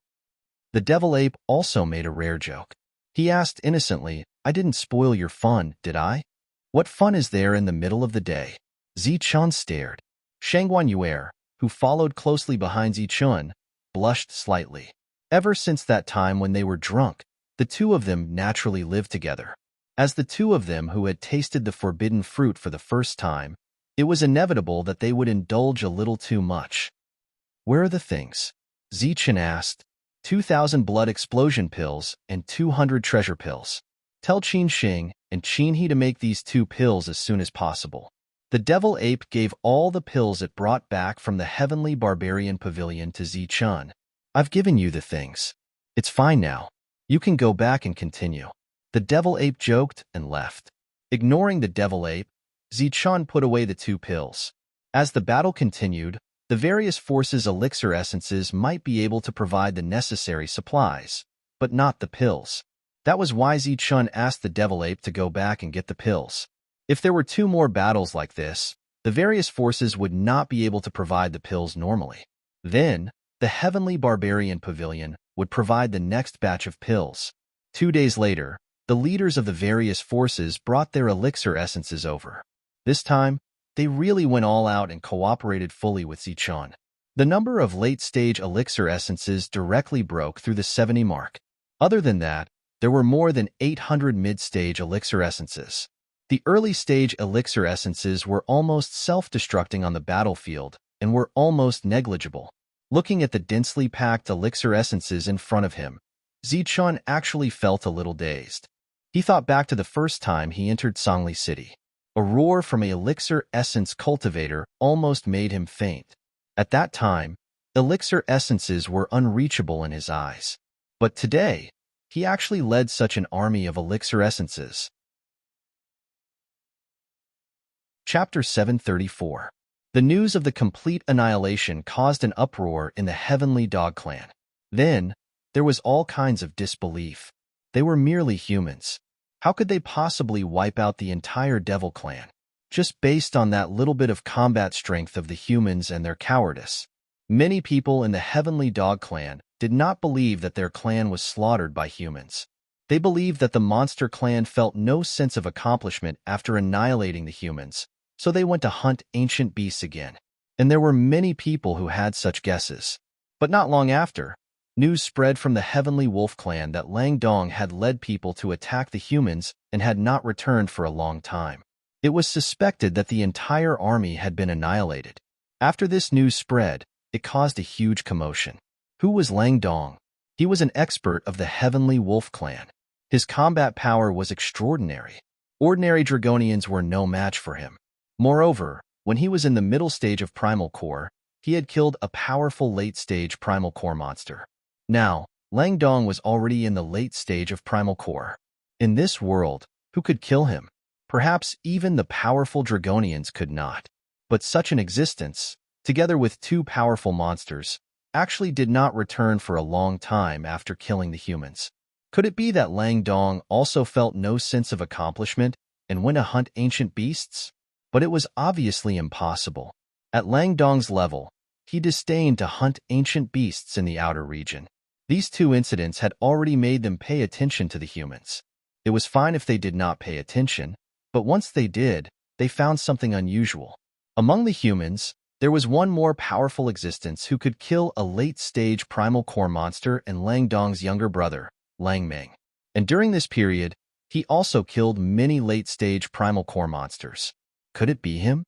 The devil ape also made a rare joke. He asked innocently, "I didn't spoil your fun, did I?" What fun is there in the middle of the day? Zichun stared. Shangguan Yuer, who followed closely behind Zichun, blushed slightly. Ever since that time when they were drunk, the two of them naturally lived together. As the two of them who had tasted the forbidden fruit for the first time, it was inevitable that they would indulge a little too much. Where are the things? Zichun asked. 2,000 blood explosion pills and 200 treasure pills. Tell Qin Xing and Qin He to make these 2 pills as soon as possible. The devil ape gave all the pills it brought back from the heavenly barbarian pavilion to Zichun. I've given you the things. It's fine now. You can go back and continue. The devil ape joked and left. Ignoring the devil ape, Zichun put away the 2 pills. As the battle continued, the various forces' elixir essences might be able to provide the necessary supplies, but not the pills. That was why Zichun asked the devil ape to go back and get the pills. If there were 2 more battles like this, the various forces would not be able to provide the pills normally. Then, the heavenly barbarian pavilion would provide the next batch of pills. 2 days later, the leaders of the various forces brought their elixir essences over. This time, they really went all out and cooperated fully with Zichun. The number of late-stage elixir essences directly broke through the 70 mark. Other than that, there were more than 800 mid-stage elixir essences. The early-stage elixir essences were almost self-destructing on the battlefield and were almost negligible. Looking at the densely packed elixir essences in front of him, Zichun actually felt a little dazed. He thought back to the first time he entered Songli City. A roar from an elixir essence cultivator almost made him faint. At that time, elixir essences were unreachable in his eyes. But today, he actually led such an army of elixir essences. Chapter 734. The news of the complete annihilation caused an uproar in the Heavenly Dog Clan. Then, there was all kinds of disbelief. They were merely humans. How could they possibly wipe out the entire Devil Clan? Just based on that little bit of combat strength of the humans and their cowardice. Many people in the Heavenly Dog Clan did not believe that their clan was slaughtered by humans. They believed that the Monster Clan felt no sense of accomplishment after annihilating the humans, so they went to hunt ancient beasts again. And there were many people who had such guesses. But not long after, news spread from the Heavenly Wolf Clan that Lang Dong had led people to attack the humans and had not returned for a long time. It was suspected that the entire army had been annihilated. After this news spread, it caused a huge commotion. Who was Lang Dong? He was an expert of the Heavenly Wolf Clan. His combat power was extraordinary. Ordinary Dragonians were no match for him. Moreover, when he was in the middle stage of Primal Core, he had killed a powerful late-stage Primal Core monster. Now, Lang Dong was already in the late stage of Primal Core. In this world, who could kill him? Perhaps even the powerful Dragonians could not. But such an existence, together with 2 powerful monsters, actually did not return for a long time after killing the humans. Could it be that Lang Dong also felt no sense of accomplishment and went to hunt ancient beasts? But it was obviously impossible. At Lang Dong's level, he disdained to hunt ancient beasts in the outer region. These 2 incidents had already made them pay attention to the humans. It was fine if they did not pay attention, but once they did, they found something unusual. Among the humans, there was one more powerful existence who could kill a late-stage Primal Core monster and Lang Dong's younger brother, Lang Meng. And during this period, he also killed many late-stage Primal Core monsters. Could it be him?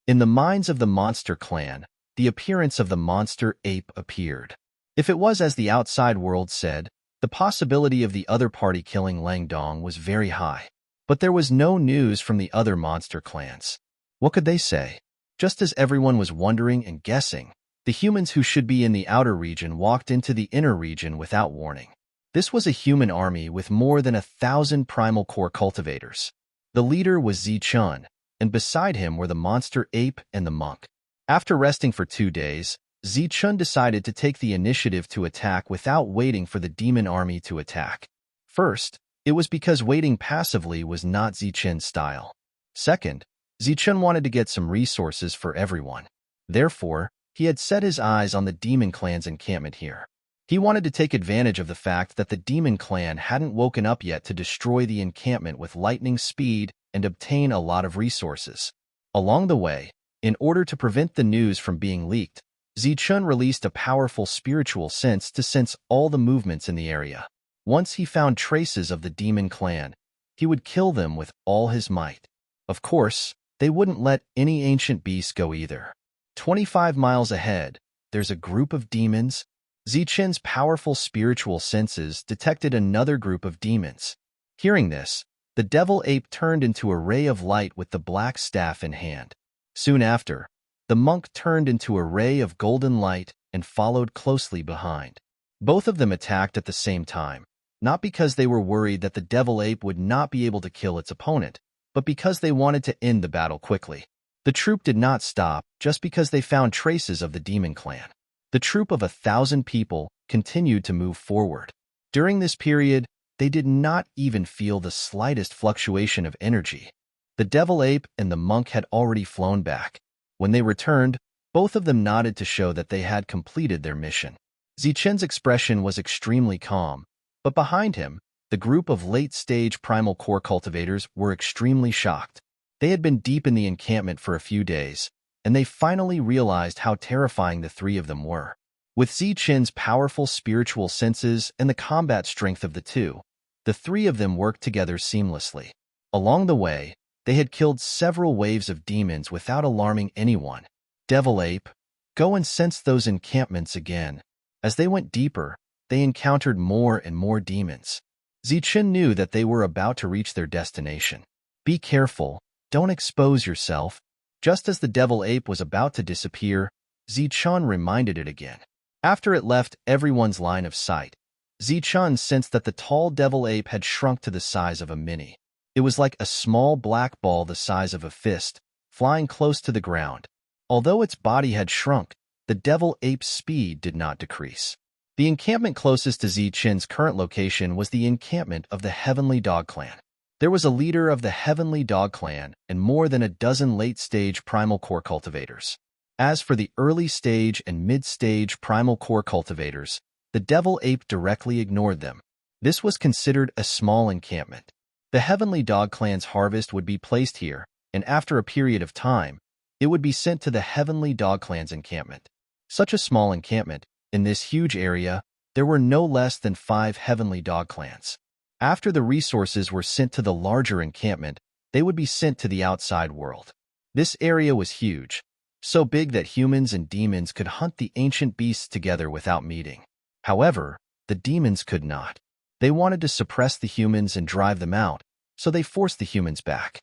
In the minds of the Monster Clan, the appearance of the monster ape appeared. If it was as the outside world said, the possibility of the other party killing Lang Dong was very high. But there was no news from the other monster clans. What could they say? Just as everyone was wondering and guessing, the humans who should be in the outer region walked into the inner region without warning. This was a human army with more than 1,000 Primal Core cultivators. The leader was Zichun, and beside him were the monster ape and the monk. After resting for 2 days, Zichun decided to take the initiative to attack without waiting for the demon army to attack. First, it was because waiting passively was not Zichun's style. Second, Zichun wanted to get some resources for everyone. Therefore, he had set his eyes on the demon clan's encampment here. He wanted to take advantage of the fact that the demon clan hadn't woken up yet to destroy the encampment with lightning speed and obtain a lot of resources. Along the way, in order to prevent the news from being leaked, Zichun released a powerful spiritual sense to sense all the movements in the area. Once he found traces of the demon clan, he would kill them with all his might. Of course, they wouldn't let any ancient beasts go either. 25 miles ahead, there's a group of demons. Zichun's powerful spiritual senses detected another group of demons. Hearing this, the devil ape turned into a ray of light with the black staff in hand. Soon after, the monk turned into a ray of golden light and followed closely behind. Both of them attacked at the same time, not because they were worried that the devil ape would not be able to kill its opponent, but because they wanted to end the battle quickly. The troop did not stop just because they found traces of the demon clan. The troop of 1,000 people continued to move forward. During this period, they did not even feel the slightest fluctuation of energy. The devil ape and the monk had already flown back. When they returned, both of them nodded to show that they had completed their mission. Zichun's expression was extremely calm, but behind him, the group of late-stage primal core cultivators were extremely shocked. They had been deep in the encampment for a few days, and they finally realized how terrifying the three of them were. With Zichun's powerful spiritual senses and the combat strength of the two, the three of them worked together seamlessly. Along the way, they had killed several waves of demons without alarming anyone. Devil ape, go and sense those encampments again. As they went deeper, they encountered more and more demons. Zichun knew that they were about to reach their destination. Be careful, don't expose yourself. Just as the devil ape was about to disappear, Zichun reminded it again. After it left everyone's line of sight, Zichun sensed that the tall devil ape had shrunk to the size of a mini. It was like a small black ball the size of a fist, flying close to the ground. Although its body had shrunk, the devil ape's speed did not decrease. The encampment closest to Zichun's current location was the encampment of the Heavenly Dog Clan. There was a leader of the Heavenly Dog Clan and more than a dozen late-stage primal core cultivators. As for the early-stage and mid-stage primal core cultivators, the devil ape directly ignored them. This was considered a small encampment. The Heavenly Dog Clan's harvest would be placed here, and after a period of time, it would be sent to the Heavenly Dog Clan's encampment. Such a small encampment, in this huge area, there were no less than 5 Heavenly Dog Clans. After the resources were sent to the larger encampment, they would be sent to the outside world. This area was huge, so big that humans and demons could hunt the ancient beasts together without meeting. However, the demons could not. They wanted to suppress the humans and drive them out, so they forced the humans back.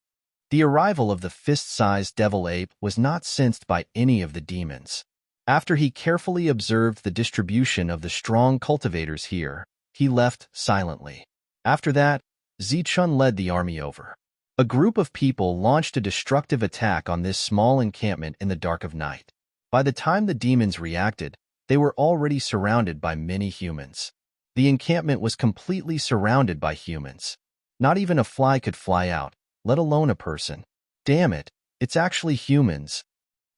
The arrival of the fist-sized devil ape was not sensed by any of the demons. After he carefully observed the distribution of the strong cultivators here, he left silently. After that, Zichun led the army over. A group of people launched a destructive attack on this small encampment in the dark of night. By the time the demons reacted, they were already surrounded by many humans. The encampment was completely surrounded by humans. Not even a fly could fly out, let alone a person. Damn it, it's actually humans.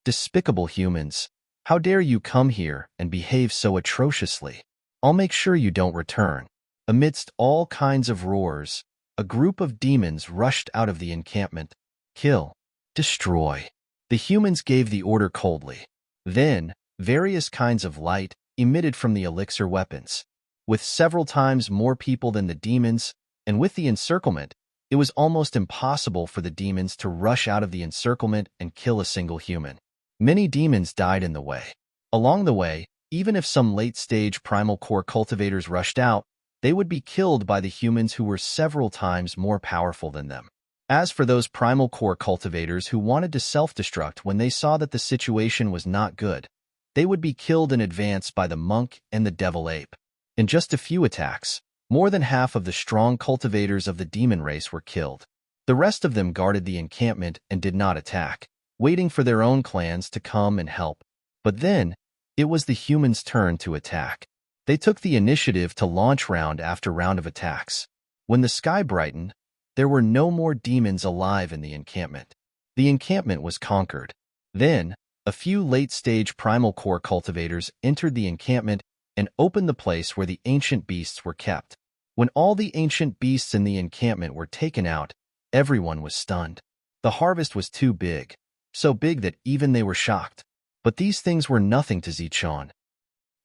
Despicable humans. How dare you come here and behave so atrociously? I'll make sure you don't return. Amidst all kinds of roars, a group of demons rushed out of the encampment. Kill. Destroy. The humans gave the order coldly. Then, various kinds of light emitted from the elixir weapons. With several times more people than the demons, and with the encirclement, it was almost impossible for the demons to rush out of the encirclement and kill a single human. Many demons died in the way. Along the way, even if some late-stage primal core cultivators rushed out, they would be killed by the humans who were several times more powerful than them. As for those primal core cultivators who wanted to self-destruct when they saw that the situation was not good, they would be killed in advance by the monk and the devil ape. In just a few attacks, more than half of the strong cultivators of the demon race were killed. The rest of them guarded the encampment and did not attack, waiting for their own clans to come and help. But then, it was the humans' turn to attack. They took the initiative to launch round after round of attacks. When the sky brightened, there were no more demons alive in the encampment. The encampment was conquered. Then, a few late-stage primal core cultivators entered the encampment and opened the place where the ancient beasts were kept. When all the ancient beasts in the encampment were taken out, everyone was stunned. The harvest was too big, so big that even they were shocked. But these things were nothing to Zichun.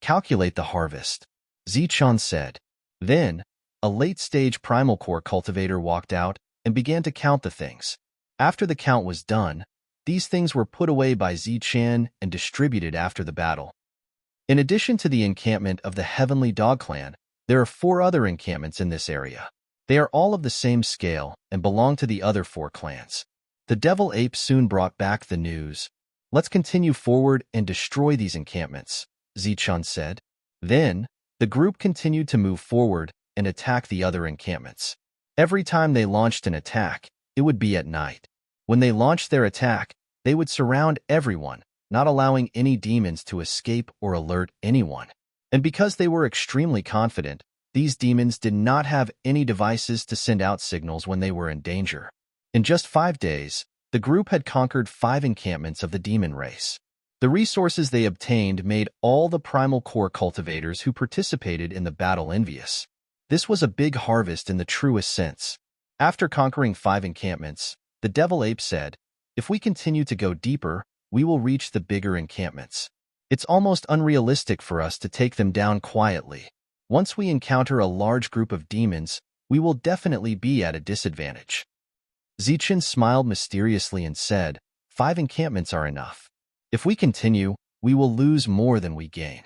Calculate the harvest, Zichun said. Then, a late-stage primal core cultivator walked out and began to count the things. After the count was done, these things were put away by Zichun and distributed after the battle. In addition to the encampment of the Heavenly Dog Clan, there are 4 other encampments in this area. They are all of the same scale and belong to the other 4 clans. The Devil Ape soon brought back the news. Let's continue forward and destroy these encampments, Zichun said. Then, the group continued to move forward and attack the other encampments. Every time they launched an attack, it would be at night. When they launched their attack, they would surround everyone, not allowing any demons to escape or alert anyone. And because they were extremely confident, these demons did not have any devices to send out signals when they were in danger. In just 5 days, the group had conquered 5 encampments of the demon race. The resources they obtained made all the primal core cultivators who participated in the battle envious. This was a big harvest in the truest sense. After conquering 5 encampments, the Devil Ape said, "If we continue to go deeper, we will reach the bigger encampments. It's almost unrealistic for us to take them down quietly. Once we encounter a large group of demons, we will definitely be at a disadvantage." Zichun smiled mysteriously and said, 5 encampments are enough. If we continue, we will lose more than we gain.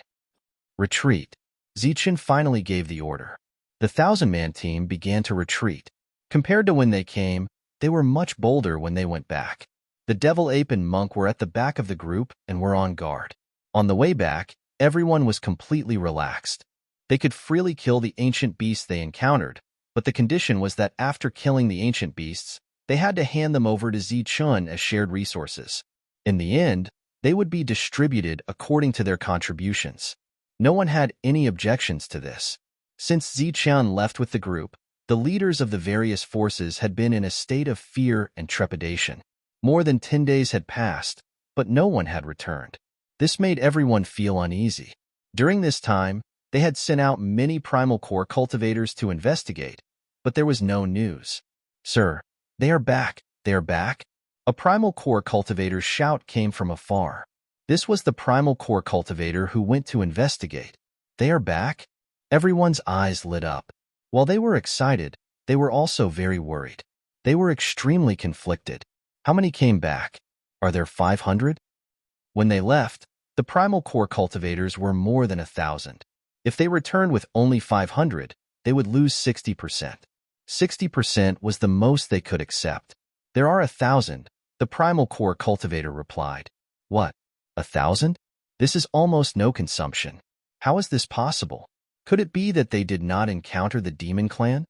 Retreat. Zichun finally gave the order. The 1,000-man team began to retreat. Compared to when they came, they were much bolder when they went back. The Devil Ape and Monk were at the back of the group and were on guard. On the way back, everyone was completely relaxed. They could freely kill the ancient beasts they encountered, but the condition was that after killing the ancient beasts, they had to hand them over to Zichun as shared resources. In the end, they would be distributed according to their contributions. No one had any objections to this. Since Zichun left with the group, the leaders of the various forces had been in a state of fear and trepidation. More than 10 days had passed, but no one had returned. This made everyone feel uneasy. During this time, they had sent out many primal core cultivators to investigate, but there was no news. "Sir, they are back, they are back." A primal core cultivator's shout came from afar. This was the primal core cultivator who went to investigate. "They are back?" Everyone's eyes lit up. While they were excited, they were also very worried. They were extremely conflicted. How many came back? Are there 500? When they left, the primal core cultivators were more than 1,000. If they returned with only 500, they would lose 60%. 60% was the most they could accept. "There are 1,000, the primal core cultivator replied. "What? 1,000? This is almost no consumption. How is this possible? Could it be that they did not encounter the demon clan?"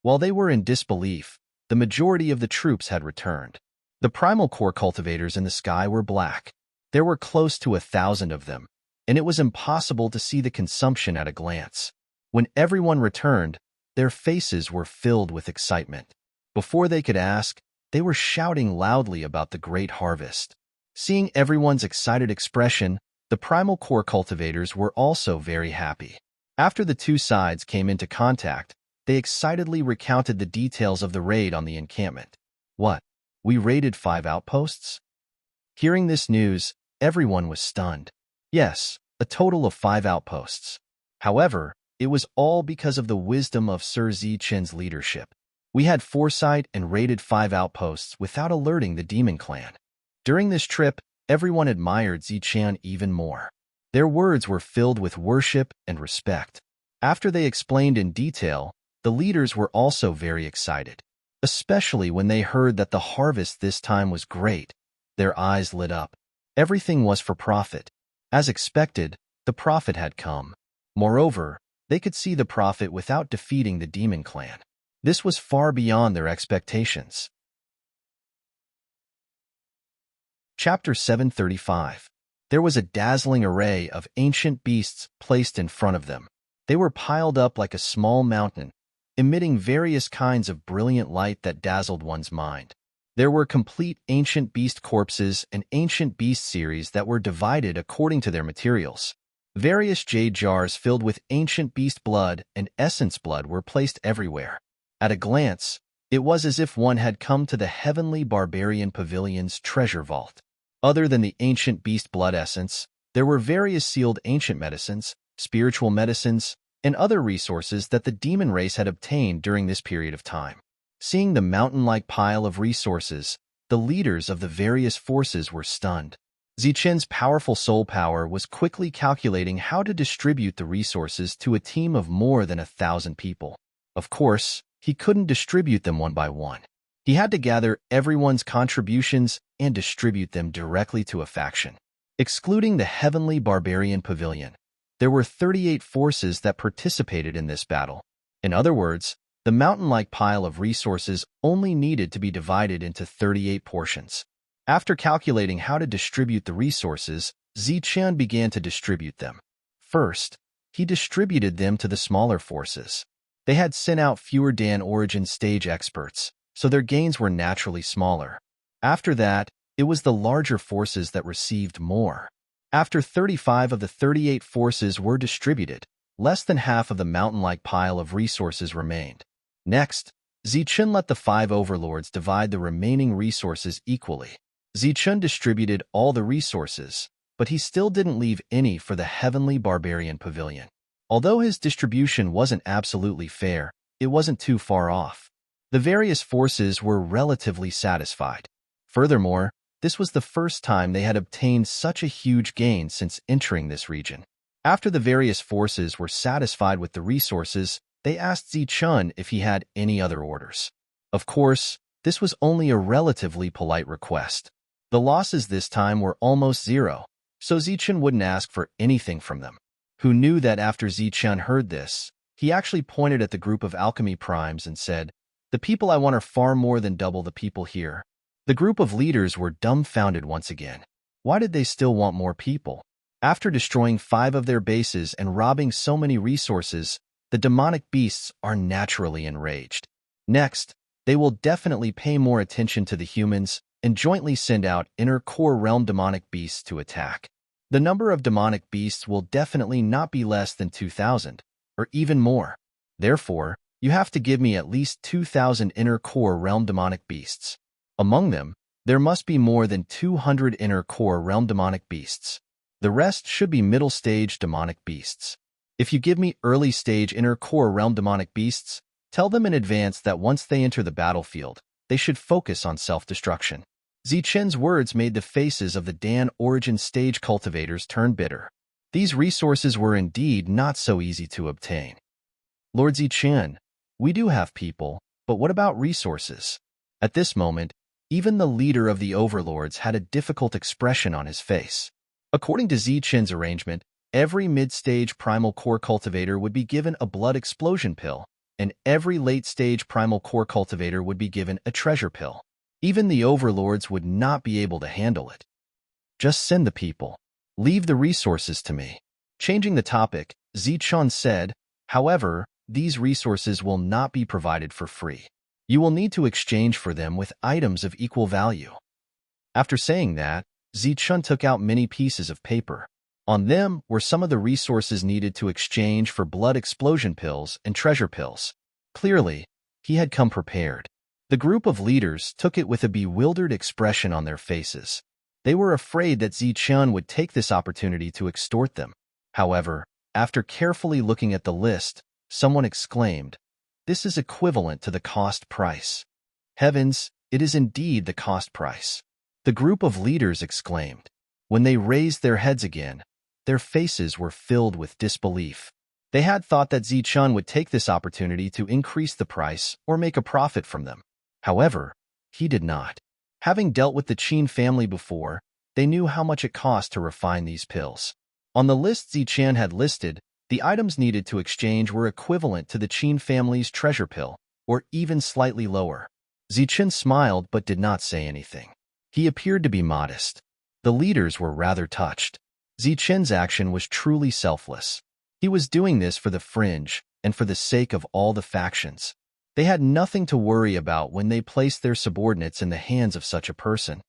While they were in disbelief, the majority of the troops had returned. The primal core cultivators in the sky were black. There were close to 1,000 of them, and it was impossible to see the consumption at a glance. When everyone returned, their faces were filled with excitement. Before they could ask, they were shouting loudly about the great harvest. Seeing everyone's excited expression, the primal core cultivators were also very happy. After the 2 sides came into contact, they excitedly recounted the details of the raid on the encampment. "What? We raided 5 outposts?" Hearing this news, everyone was stunned. Yes, a total of 5 outposts. However, it was all because of the wisdom of Sir Zichun's leadership. "We had foresight and raided 5 outposts without alerting the demon clan." During this trip, everyone admired Zichun even more. Their words were filled with worship and respect. After they explained in detail, the leaders were also very excited. Especially when they heard that the harvest this time was great, their eyes lit up. Everything was for profit. As expected, the profit had come. Moreover, they could see the profit without defeating the demon clan. This was far beyond their expectations. Chapter 735. There was a dazzling array of ancient beasts placed in front of them. They were piled up like a small mountain, emitting various kinds of brilliant light that dazzled one's mind. There were complete ancient beast corpses and ancient beast series that were divided according to their materials. Various jade jars filled with ancient beast blood and essence blood were placed everywhere. At a glance, It was as if one had come to the heavenly barbarian pavilion's treasure vault. Other than the ancient beast blood essence, there were various sealed ancient medicines, spiritual medicines, and other resources that the demon race had obtained during this period of time. Seeing the mountain-like pile of resources, the leaders of the various forces were stunned. Zichen's powerful soul power was quickly calculating how to distribute the resources to a team of more than 1,000 people. Of course, he couldn't distribute them one by one. He had to gather everyone's contributions and distribute them directly to a faction. Excluding the Heavenly Barbarian Pavilion, there were 38 forces that participated in this battle. In other words, the mountain-like pile of resources only needed to be divided into 38 portions. After calculating how to distribute the resources, Zichen began to distribute them. First, he distributed them to the smaller forces. They had sent out fewer Dan Origin stage experts, so their gains were naturally smaller. After that, it was the larger forces that received more. After 35 of the 38 forces were distributed, less than half of the mountain-like pile of resources remained. Next, Zichen let the 5 overlords divide the remaining resources equally. Zichen distributed all the resources, but he still didn't leave any for the Heavenly Barbarian Pavilion. Although his distribution wasn't absolutely fair, it wasn't too far off. The various forces were relatively satisfied. Furthermore, this was the first time they had obtained such a huge gain since entering this region. After the various forces were satisfied with the resources, they asked Zichen if he had any other orders. Of course, this was only a relatively polite request. The losses this time were almost zero, so Zichen wouldn't ask for anything from them. Who knew that after Zichen heard this, he actually pointed at the group of alchemy primes and said, "The people I want are far more than double the people here." The group of leaders were dumbfounded once again. Why did they still want more people? After destroying 5 of their bases and robbing so many resources, the demonic beasts are naturally enraged. Next, they will definitely pay more attention to the humans and jointly send out inner core realm demonic beasts to attack. The number of demonic beasts will definitely not be less than 2,000, or even more. Therefore, you have to give me at least 2,000 inner core realm demonic beasts. Among them, there must be more than 200 inner core realm demonic beasts. The rest should be middle stage demonic beasts. If you give me early stage inner core realm demonic beasts, tell them in advance that once they enter the battlefield, they should focus on self-destruction. Zichen's words made the faces of the Dan Origin stage cultivators turn bitter. These resources were indeed not so easy to obtain. Lord Zichen, we do have people, but what about resources? At this moment, even the leader of the overlords had a difficult expression on his face. According to Zichen's arrangement, every mid-stage primal core cultivator would be given a blood explosion pill, and every late-stage primal core cultivator would be given a treasure pill. Even the overlords would not be able to handle it. Just send the people. Leave the resources to me. Changing the topic, Zichen said, however, these resources will not be provided for free. You will need to exchange for them with items of equal value. After saying that, Zichen took out many pieces of paper. On them were some of the resources needed to exchange for blood explosion pills and treasure pills. Clearly, he had come prepared. The group of leaders took it with a bewildered expression on their faces. They were afraid that Zichen would take this opportunity to extort them. However, after carefully looking at the list, someone exclaimed, "This is equivalent to the cost price." Heavens, it is indeed the cost price. The group of leaders exclaimed. When they raised their heads again, their faces were filled with disbelief. They had thought that Zichen would take this opportunity to increase the price or make a profit from them. However, he did not. Having dealt with the Qin family before, they knew how much it cost to refine these pills. On the list Zichen had listed, the items needed to exchange were equivalent to the Qin family's treasure pill, or even slightly lower. Zichen smiled but did not say anything. He appeared to be modest. The leaders were rather touched. Zichen's action was truly selfless. He was doing this for the fringe and for the sake of all the factions. They had nothing to worry about when they placed their subordinates in the hands of such a person.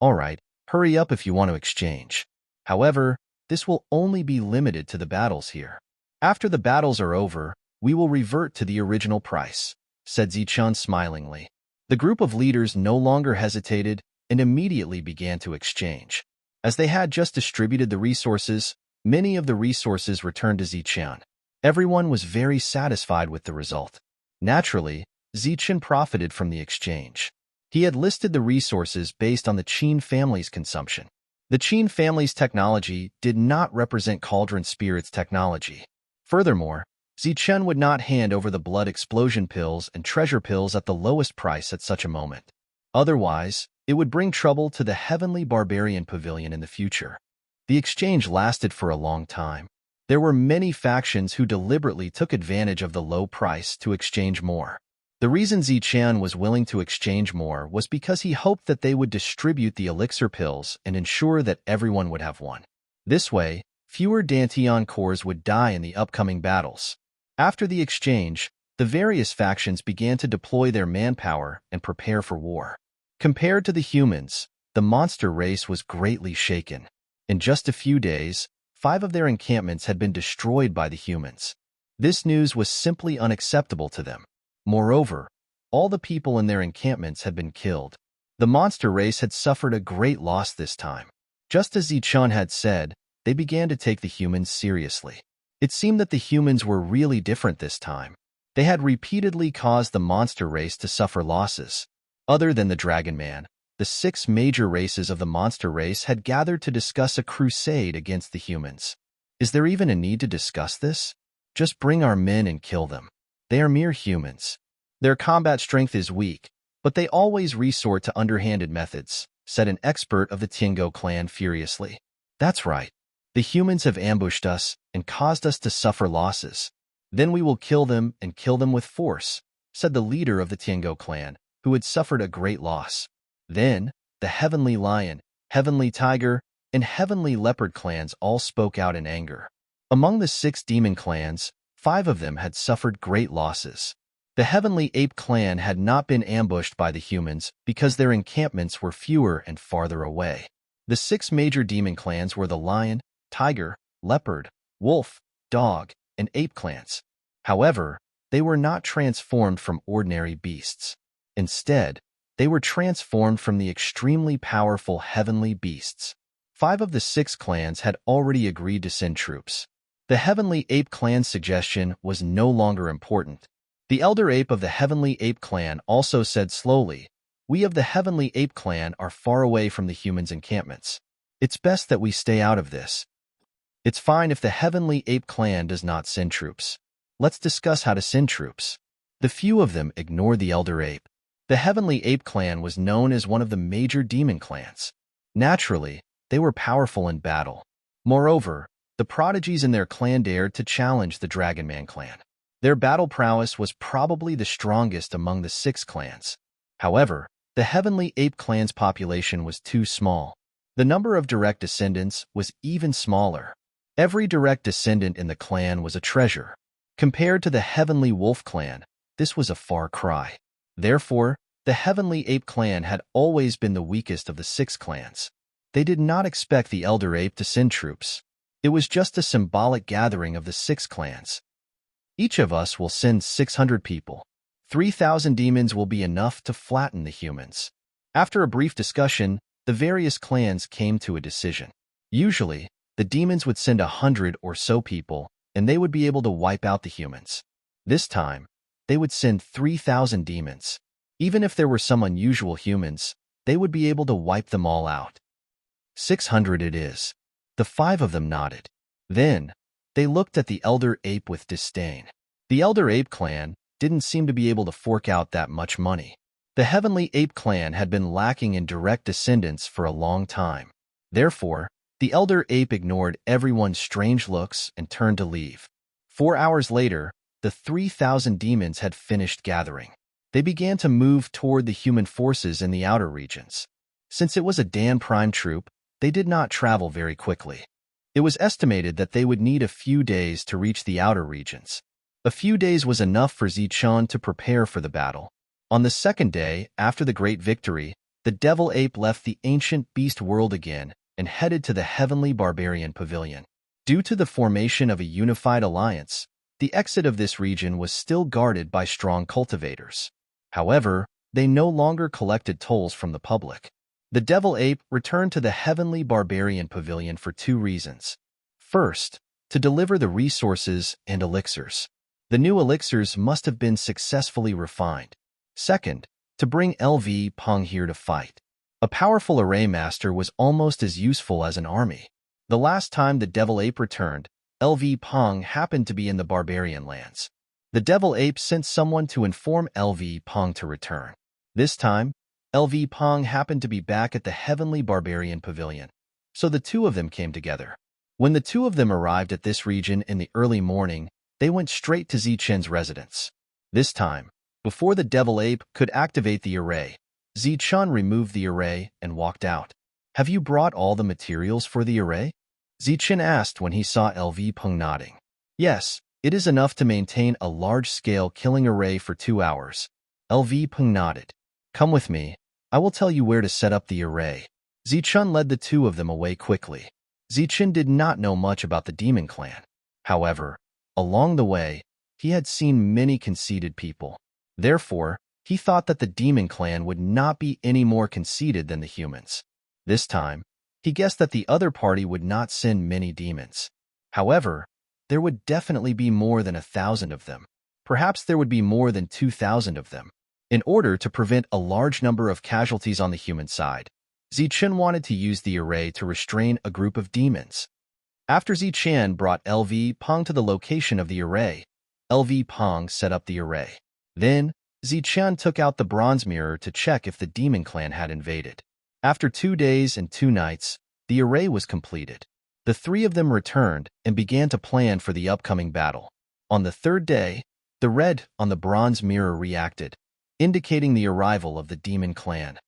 All right, hurry up if you want to exchange. However, this will only be limited to the battles here. After the battles are over, we will revert to the original price. said Zichun smilingly. The group of leaders no longer hesitated and immediately began to exchange. As they had just distributed the resources, many of the resources returned to Zichun. Everyone was very satisfied with the result. Naturally, Zichun profited from the exchange. He had listed the resources based on the Qin family's consumption. The Qin family's technology did not represent Cauldron Spirit's technology. Furthermore, Zichun would not hand over the blood explosion pills and treasure pills at the lowest price at such a moment. Otherwise, it would bring trouble to the Heavenly Barbarian Pavilion in the future. The exchange lasted for a long time. There were many factions who deliberately took advantage of the low price to exchange more. The reason Zichun was willing to exchange more was because he hoped that they would distribute the elixir pills and ensure that everyone would have one. This way, fewer Dantian cores would die in the upcoming battles. After the exchange, the various factions began to deploy their manpower and prepare for war. Compared to the humans, the monster race was greatly shaken. In just a few days, 5 of their encampments had been destroyed by the humans. This news was simply unacceptable to them. Moreover, all the people in their encampments had been killed. The monster race had suffered a great loss this time. Just as Zichun had said, they began to take the humans seriously. It seemed that the humans were really different this time. They had repeatedly caused the monster race to suffer losses. Other than the Dragon Man, the 6 major races of the monster race had gathered to discuss a crusade against the humans. Is there even a need to discuss this? Just bring our men and kill them. They are mere humans. Their combat strength is weak, but they always resort to underhanded methods, said an expert of the Tiango clan furiously. That's right. The humans have ambushed us and caused us to suffer losses. Then we will kill them and kill them with force, said the leader of the Tiango clan, who had suffered a great loss. Then, the Heavenly Lion, Heavenly Tiger, and Heavenly Leopard clans all spoke out in anger. Among the 6 demon clans, 5 of them had suffered great losses. The Heavenly Ape clan had not been ambushed by the humans because their encampments were fewer and farther away. The 6 major demon clans were the Lion, Tiger, Leopard, Wolf, Dog, and Ape clans. However, they were not transformed from ordinary beasts. Instead, they were transformed from the extremely powerful heavenly beasts. 5 of the 6 clans had already agreed to send troops. The Heavenly Ape clan's suggestion was no longer important. The elder ape of the Heavenly Ape clan also said slowly, "We of the Heavenly Ape clan are far away from the humans' encampments. It's best that we stay out of this. It's fine if the Heavenly Ape clan does not send troops. Let's discuss how to send troops." The few of them ignored the elder ape. The Heavenly Ape clan was known as one of the major demon clans. Naturally, they were powerful in battle. Moreover, the prodigies in their clan dared to challenge the Dragon Man clan. Their battle prowess was probably the strongest among the 6 clans. However, the Heavenly Ape clan's population was too small. The number of direct descendants was even smaller. Every direct descendant in the clan was a treasure. Compared to the Heavenly Wolf clan, this was a far cry. Therefore, the Heavenly Ape clan had always been the weakest of the 6 clans. They did not expect the Elder Ape to send troops. It was just a symbolic gathering of the 6 clans. Each of us will send 600 people. 3,000 demons will be enough to flatten the humans. After a brief discussion, the various clans came to a decision. Usually, the demons would send 100 or so people, and they would be able to wipe out the humans. This time, they would send 3,000 demons. Even if there were some unusual humans, they would be able to wipe them all out. 600 it is. The 5 of them nodded. Then, they looked at the Elder Ape with disdain. The Elder Ape clan didn't seem to be able to fork out that much money. The Heavenly Ape clan had been lacking in direct descendants for a long time. Therefore, the Elder Ape ignored everyone's strange looks and turned to leave. 4 hours later, the 3,000 demons had finished gathering. They began to move toward the human forces in the outer regions. Since it was a Dan Prime troop, they did not travel very quickly. It was estimated that they would need a few days to reach the outer regions. A few days was enough for Zichun to prepare for the battle. On the 2nd day, after the great victory, the Devil Ape left the ancient beast world again and headed to the Heavenly Barbarian Pavilion. Due to the formation of a unified alliance, The exit of this region was still guarded by strong cultivators. However, they no longer collected tolls from the public. The devil ape returned to the heavenly barbarian pavilion for two reasons. First, to deliver the resources and elixirs. The new elixirs must have been successfully refined. Second, to bring LV Peng here to fight. A powerful array master was almost as useful as an army. The last time the devil ape returned, LV Peng happened to be in the barbarian lands. The devil ape sent someone to inform LV Peng to return. This time, LV Peng happened to be back at the heavenly barbarian pavilion, so the two of them came together. When the two of them arrived at this region in the early morning, they went straight to Zichen's residence. This time, before the devil ape could activate the array, Zichen removed the array and walked out. "Have you brought all the materials for the array?" Zichen asked when he saw LV Peng nodding. "Yes, it is enough to maintain a large-scale killing array for 2 hours." LV Peng nodded. "Come with me. I will tell you where to set up the array." Zichen led the two of them away quickly. Zichen did not know much about the demon clan. However, along the way, he had seen many conceited people. Therefore, he thought that the demon clan would not be any more conceited than the humans. This time, he guessed that the other party would not send many demons. However, there would definitely be more than 1,000 of them. Perhaps there would be more than 2,000 of them. In order to prevent a large number of casualties on the human side, Zichen wanted to use the array to restrain a group of demons. After Zichen brought LV Peng to the location of the array, LV Peng set up the array. Then, Zichen took out the bronze mirror to check if the demon clan had invaded. After 2 days and 2 nights, the array was completed. The three of them returned and began to plan for the upcoming battle. On the 3rd day, the red on the bronze mirror reacted, indicating the arrival of the demon clan.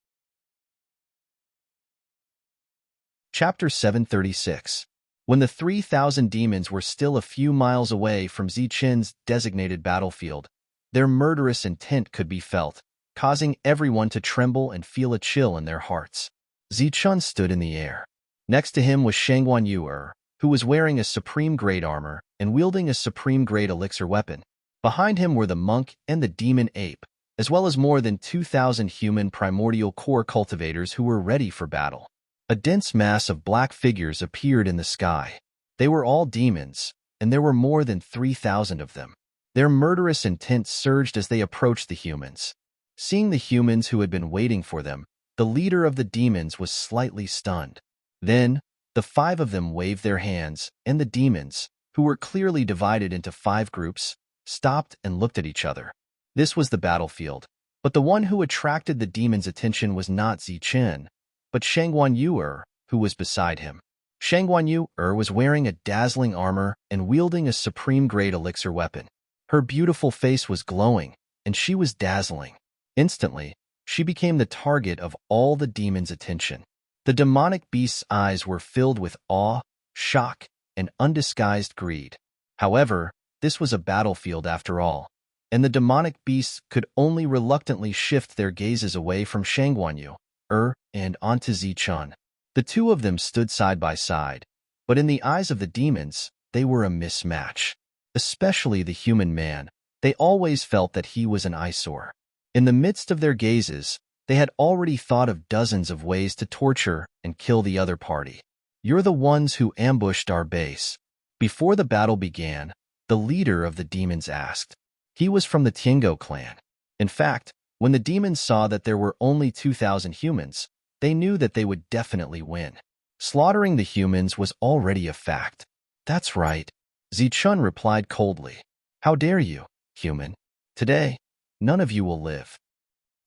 Chapter 736. When the 3,000 demons were still a few miles away from Zichen's designated battlefield, their murderous intent could be felt, causing everyone to tremble and feel a chill in their hearts. Zichen stood in the air. Next to him was Shangguan Yu'er, who was wearing a supreme-grade armor and wielding a supreme-grade elixir weapon. Behind him were the monk and the demon ape, as well as more than 2,000 human primordial core cultivators who were ready for battle. A dense mass of black figures appeared in the sky. They were all demons, and there were more than 3,000 of them. Their murderous intent surged as they approached the humans. Seeing the humans who had been waiting for them, the leader of the demons was slightly stunned. Then, the 5 of them waved their hands, and the demons, who were clearly divided into 5 groups, stopped and looked at each other. This was the battlefield, but the one who attracted the demons' attention was not Zichen, but Shangguan Yu'er, who was beside him. Shangguan Yu'er was wearing a dazzling armor and wielding a supreme-grade elixir weapon. Her beautiful face was glowing, and she was dazzling. Instantly, she became the target of all the demons' attention. The demonic beast's eyes were filled with awe, shock, and undisguised greed. However, this was a battlefield after all, and the demonic beasts could only reluctantly shift their gazes away from Shangguan Yu'er and onto Zichen. The two of them stood side by side, but in the eyes of the demons, they were a mismatch. Especially the human man, they always felt that he was an eyesore. In the midst of their gazes, they had already thought of dozens of ways to torture and kill the other party. "You're the ones who ambushed our base." Before the battle began, the leader of the demons asked. He was from the Tiango clan. In fact, when the demons saw that there were only 2,000 humans, they knew that they would definitely win. Slaughtering the humans was already a fact. "That's right," Zichen replied coldly. "How dare you, human? Today, none of you will live."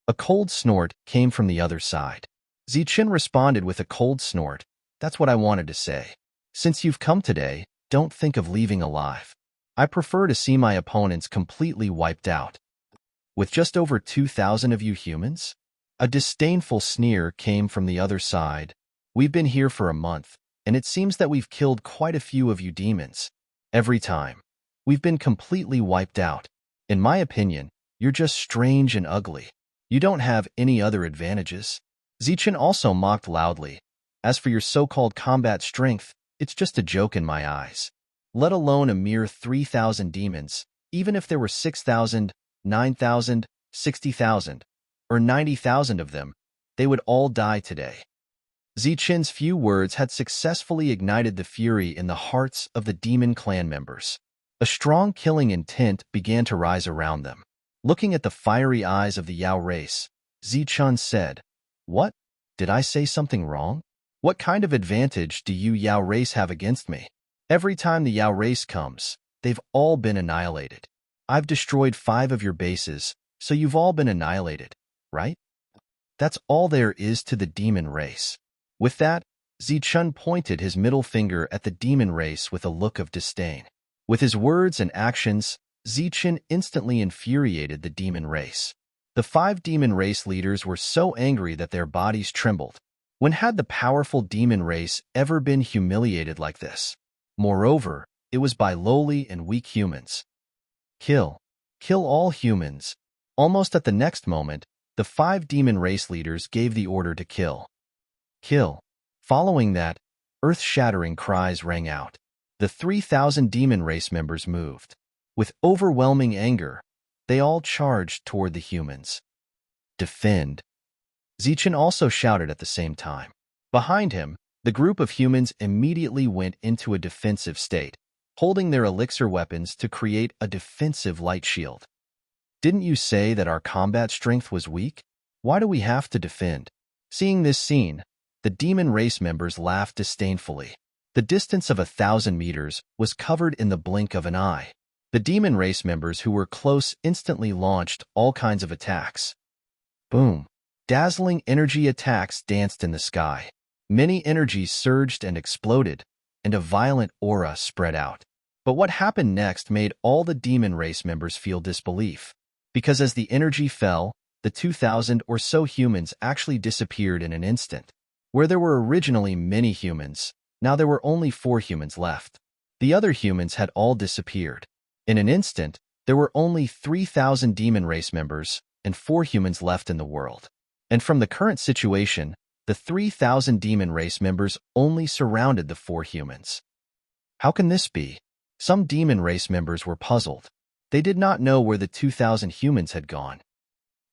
A cold snort came from the other side. Zichen responded with a cold snort. "That's what I wanted to say. Since you've come today, don't think of leaving alive. I prefer to see my opponents completely wiped out." "With just over 2,000 of you humans?" A disdainful sneer came from the other side. "We've been here for a month, and it seems that we've killed quite a few of you demons. Every time, we've been completely wiped out. In my opinion, you're just strange and ugly. You don't have any other advantages." Zichen also mocked loudly. "As for your so-called combat strength, it's just a joke in my eyes. let alone a mere 3,000 demons. Even if there were 6,000, 9,000, 60,000, or 90,000 of them, they would all die today. Zichen's few words had successfully ignited the fury in the hearts of the demon clan members. A strong killing intent began to rise around them. Looking at the fiery eyes of the Yao race, Zichen said, "What? Did I say something wrong? What kind of advantage do you Yao race have against me? Every time the Yao race comes, they've all been annihilated. I've destroyed 5 of your bases, so you've all been annihilated, right? That's all there is to the demon race." With that, Zichen pointed his middle finger at the demon race with a look of disdain. With his words and actions, Zichen instantly infuriated the demon race. The 5 demon race leaders were so angry that their bodies trembled. When had the powerful demon race ever been humiliated like this? Moreover, it was by lowly and weak humans. Kill. Kill all humans. Almost at the next moment, the 5 demon race leaders gave the order to kill. Kill. Following that, earth-shattering cries rang out. The 3,000 demon race members moved. With overwhelming anger, they all charged toward the humans. Defend. Zichen also shouted at the same time. Behind him, the group of humans immediately went into a defensive state, holding their elixir weapons to create a defensive light shield. Didn't you say that our combat strength was weak? Why do we have to defend? Seeing this scene, the demon race members laughed disdainfully. The distance of 1,000 meters was covered in the blink of an eye. The demon race members who were close instantly launched all kinds of attacks. Boom! Dazzling energy attacks danced in the sky. Many energies surged and exploded, and a violent aura spread out. But what happened next made all the demon race members feel disbelief. Because as the energy fell, the 2,000 or so humans actually disappeared in an instant. Where there were originally many humans, now there were only 4 humans left. The other humans had all disappeared. In an instant, there were only 3,000 demon race members and 4 humans left in the world. And from the current situation, the 3,000 demon race members only surrounded the 4 humans. How can this be? Some demon race members were puzzled. They did not know where the 2,000 humans had gone.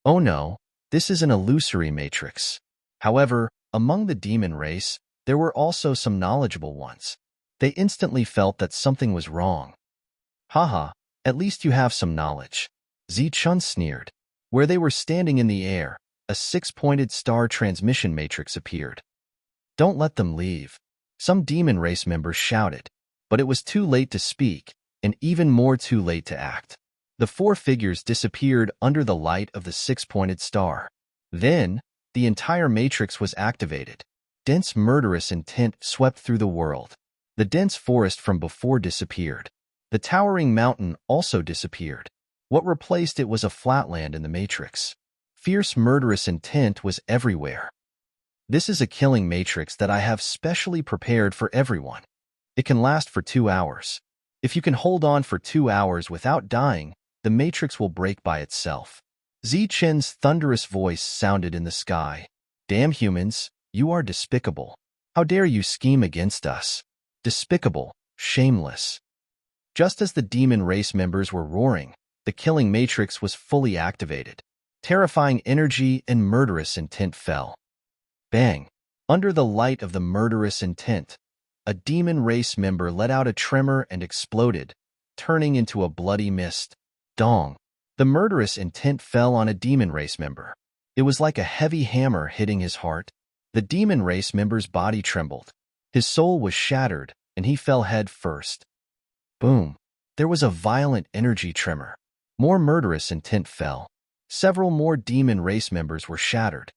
Oh no, this is an illusory matrix. However, among the demon race, there were also some knowledgeable ones. They instantly felt that something was wrong. Haha, at least you have some knowledge. Zichen sneered. Where they were standing in the air, a 6-pointed star transmission matrix appeared. Don't let them leave. Some demon race members shouted, but it was too late to speak, and even more too late to act. The 4 figures disappeared under the light of the 6-pointed star. Then, the entire matrix was activated. Dense murderous intent swept through the world. The dense forest from before disappeared. The towering mountain also disappeared. What replaced it was a flatland in the matrix. Fierce murderous intent was everywhere. This is a killing matrix that I have specially prepared for everyone. It can last for 2 hours. If you can hold on for 2 hours without dying, the matrix will break by itself. Zichen's thunderous voice sounded in the sky. Damn humans, you are despicable. How dare you scheme against us? Despicable, shameless. Just as the demon race members were roaring, the killing matrix was fully activated. Terrifying energy and murderous intent fell. Bang! Under the light of the murderous intent, a demon race member let out a tremor and exploded, turning into a bloody mist. Dong! The murderous intent fell on a demon race member. It was like a heavy hammer hitting his heart. The demon race member's body trembled. His soul was shattered, and he fell head first. Boom! There was a violent energy tremor. More murderous intent fell. Several more demon race members were shattered.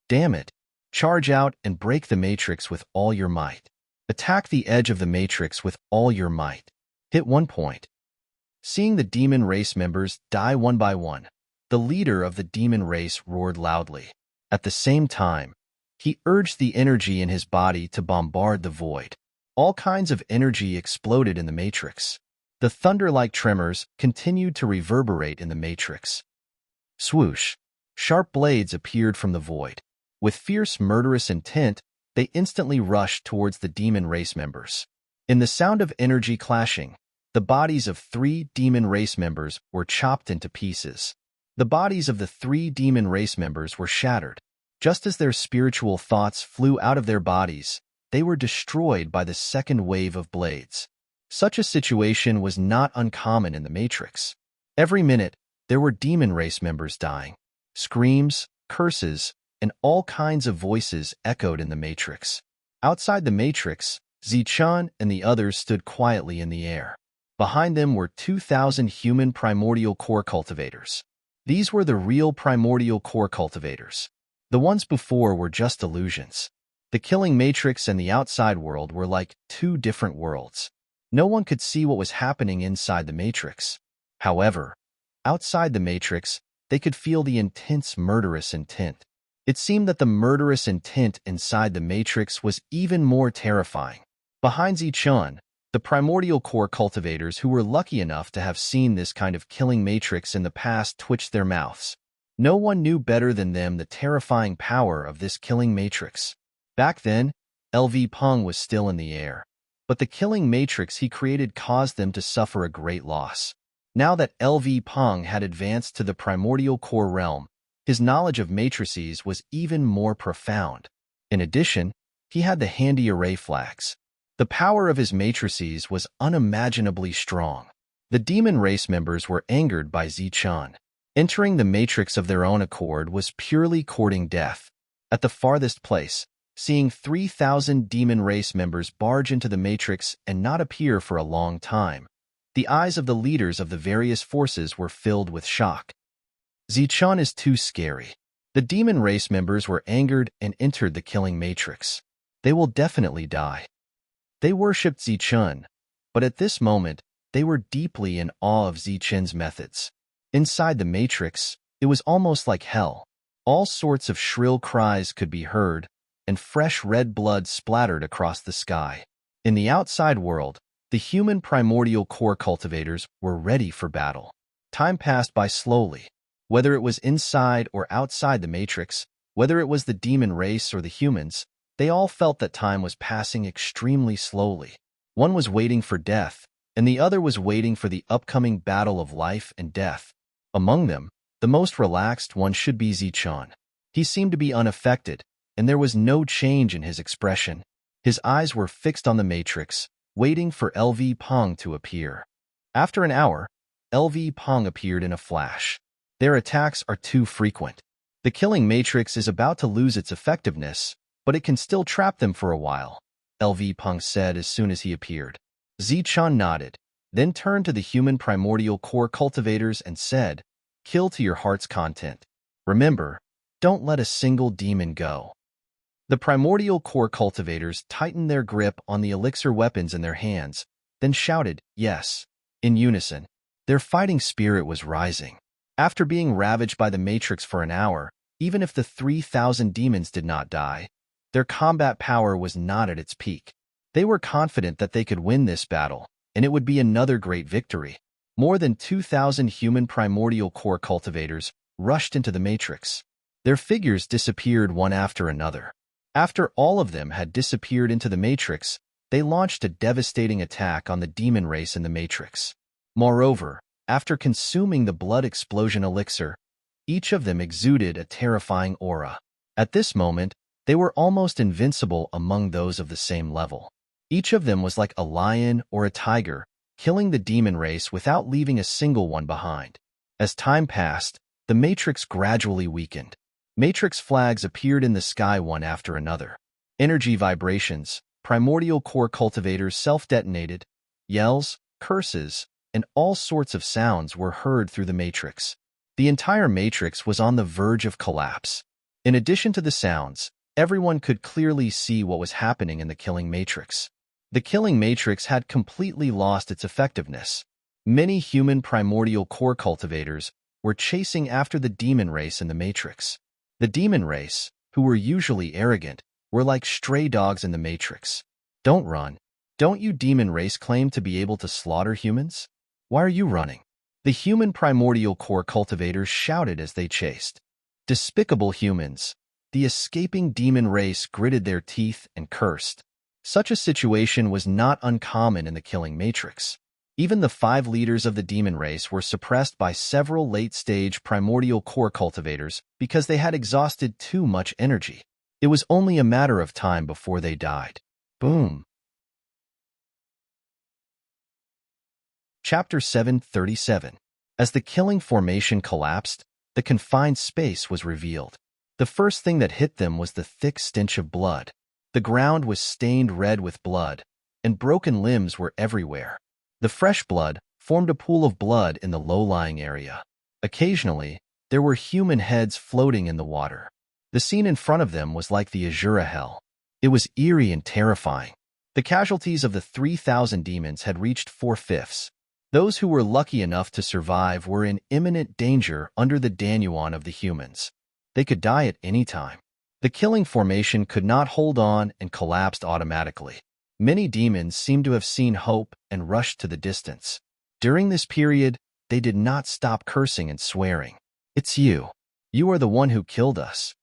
Damn it! Charge out and break the matrix with all your might. Attack the edge of the matrix with all your might. Hit 1 point. Seeing the demon race members die one by one, the leader of the demon race roared loudly. At the same time, he urged the energy in his body to bombard the void. All kinds of energy exploded in the matrix. The thunder-like tremors continued to reverberate in the matrix. Swoosh! Sharp blades appeared from the void. With fierce, murderous intent, they instantly rushed towards the demon race members. In the sound of energy clashing, the bodies of 3 demon race members were chopped into pieces. The bodies of the 3 demon race members were shattered. Just as their spiritual thoughts flew out of their bodies, they were destroyed by the second wave of blades. Such a situation was not uncommon in the Matrix. Every minute, there were demon race members dying. Screams, curses, and all kinds of voices echoed in the Matrix. Outside the Matrix, Zichun and the others stood quietly in the air. Behind them were 2,000 human primordial core cultivators. These were the real primordial core cultivators. The ones before were just illusions. The killing Matrix and the outside world were like 2 different worlds. No one could see what was happening inside the Matrix. However, outside the Matrix, they could feel the intense murderous intent. It seemed that the murderous intent inside the Matrix was even more terrifying. Behind Zichun, the primordial core cultivators who were lucky enough to have seen this kind of killing Matrix in the past twitched their mouths. No one knew better than them the terrifying power of this killing Matrix. Back then, LV Peng was still in the air, but the killing Matrix he created caused them to suffer a great loss. Now that LV Peng had advanced to the primordial core realm, his knowledge of matrices was even more profound. In addition, he had the handy array flags. The power of his matrices was unimaginably strong. The demon race members were angered by Zichun. Entering the matrix of their own accord was purely courting death. At the farthest place, seeing 3,000 demon race members barge into the matrix and not appear for a long time, the eyes of the leaders of the various forces were filled with shock. Zichun is too scary. The demon race members were angered and entered the killing matrix. They will definitely die. They worshipped Zichun, but at this moment, they were deeply in awe of Zichun's methods. Inside the matrix, it was almost like hell. All sorts of shrill cries could be heard, and fresh red blood splattered across the sky. In the outside world, the human primordial core cultivators were ready for battle. Time passed by slowly. Whether it was inside or outside the matrix, whether it was the demon race or the humans, they all felt that time was passing extremely slowly. One was waiting for death, and the other was waiting for the upcoming battle of life and death. Among them, the most relaxed one should be Zichun. He seemed to be unaffected, and there was no change in his expression. His eyes were fixed on the matrix, waiting for LV Peng to appear. After an hour, LV Peng appeared in a flash. Their attacks are too frequent. The killing matrix is about to lose its effectiveness, but it can still trap them for a while, LV Peng said as soon as he appeared. Zichun nodded, then turned to the human primordial core cultivators and said, "Kill to your heart's content. Remember, don't let a single demon go." The primordial core cultivators tightened their grip on the elixir weapons in their hands, then shouted, "Yes," in unison. Their fighting spirit was rising. After being ravaged by the Matrix for an hour, even if the 3,000 demons did not die, their combat power was not at its peak. They were confident that they could win this battle, and it would be another great victory. More than 2,000 human primordial core cultivators rushed into the Matrix. Their figures disappeared one after another. After all of them had disappeared into the Matrix, they launched a devastating attack on the demon race in the Matrix. Moreover, after consuming the blood explosion elixir, each of them exuded a terrifying aura. At this moment, they were almost invincible among those of the same level. Each of them was like a lion or a tiger, killing the demon race without leaving a single one behind. As time passed, the Matrix gradually weakened. Matrix flags appeared in the sky one after another. Energy vibrations, primordial core cultivators self-detonated, yells, curses, and all sorts of sounds were heard through the Matrix. The entire Matrix was on the verge of collapse. In addition to the sounds, everyone could clearly see what was happening in the killing Matrix. The killing Matrix had completely lost its effectiveness. Many human primordial core cultivators were chasing after the demon race in the Matrix. The demon race, who were usually arrogant, were like stray dogs in the Matrix. "Don't run. Don't you demon race claim to be able to slaughter humans? Why are you running?" The human primordial core cultivators shouted as they chased. Despicable humans. The escaping demon race gritted their teeth and cursed. Such a situation was not uncommon in the killing matrix. Even the 5 leaders of the demon race were suppressed by several late-stage primordial core cultivators because they had exhausted too much energy. It was only a matter of time before they died. Boom. Chapter 737. As the killing formation collapsed, the confined space was revealed. The first thing that hit them was the thick stench of blood. The ground was stained red with blood, and broken limbs were everywhere. The fresh blood formed a pool of blood in the low-lying area. Occasionally, there were human heads floating in the water. The scene in front of them was like the Azura Hell. It was eerie and terrifying. The casualties of the 3,000 demons had reached 4/5. Those who were lucky enough to survive were in imminent danger under the Danyuan of the humans. They could die at any time. The killing formation could not hold on and collapsed automatically. Many demons seemed to have seen hope and rushed to the distance. During this period, they did not stop cursing and swearing. "It's you. You are the one who killed us."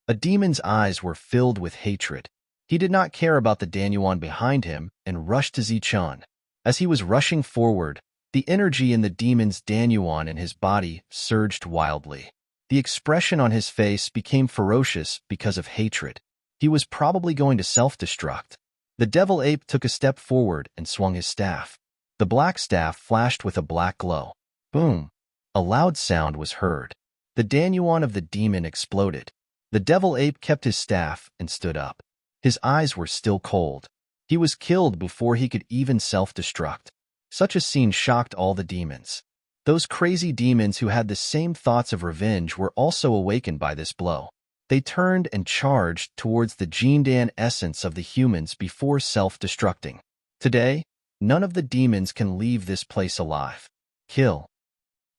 A demon's eyes were filled with hatred. He did not care about the Danyuan behind him and rushed to Zichun. As he was rushing forward, the energy in the demon's Danyuan in his body surged wildly. The expression on his face became ferocious because of hatred. He was probably going to self-destruct. The devil ape took a step forward and swung his staff. The black staff flashed with a black glow. Boom! A loud sound was heard. The Danyuan of the demon exploded. The devil ape kept his staff and stood up. His eyes were still cold. He was killed before he could even self-destruct. Such a scene shocked all the demons. Those crazy demons who had the same thoughts of revenge were also awakened by this blow. They turned and charged towards the Jindan essence of the humans before self-destructing. Today, none of the demons can leave this place alive. Kill.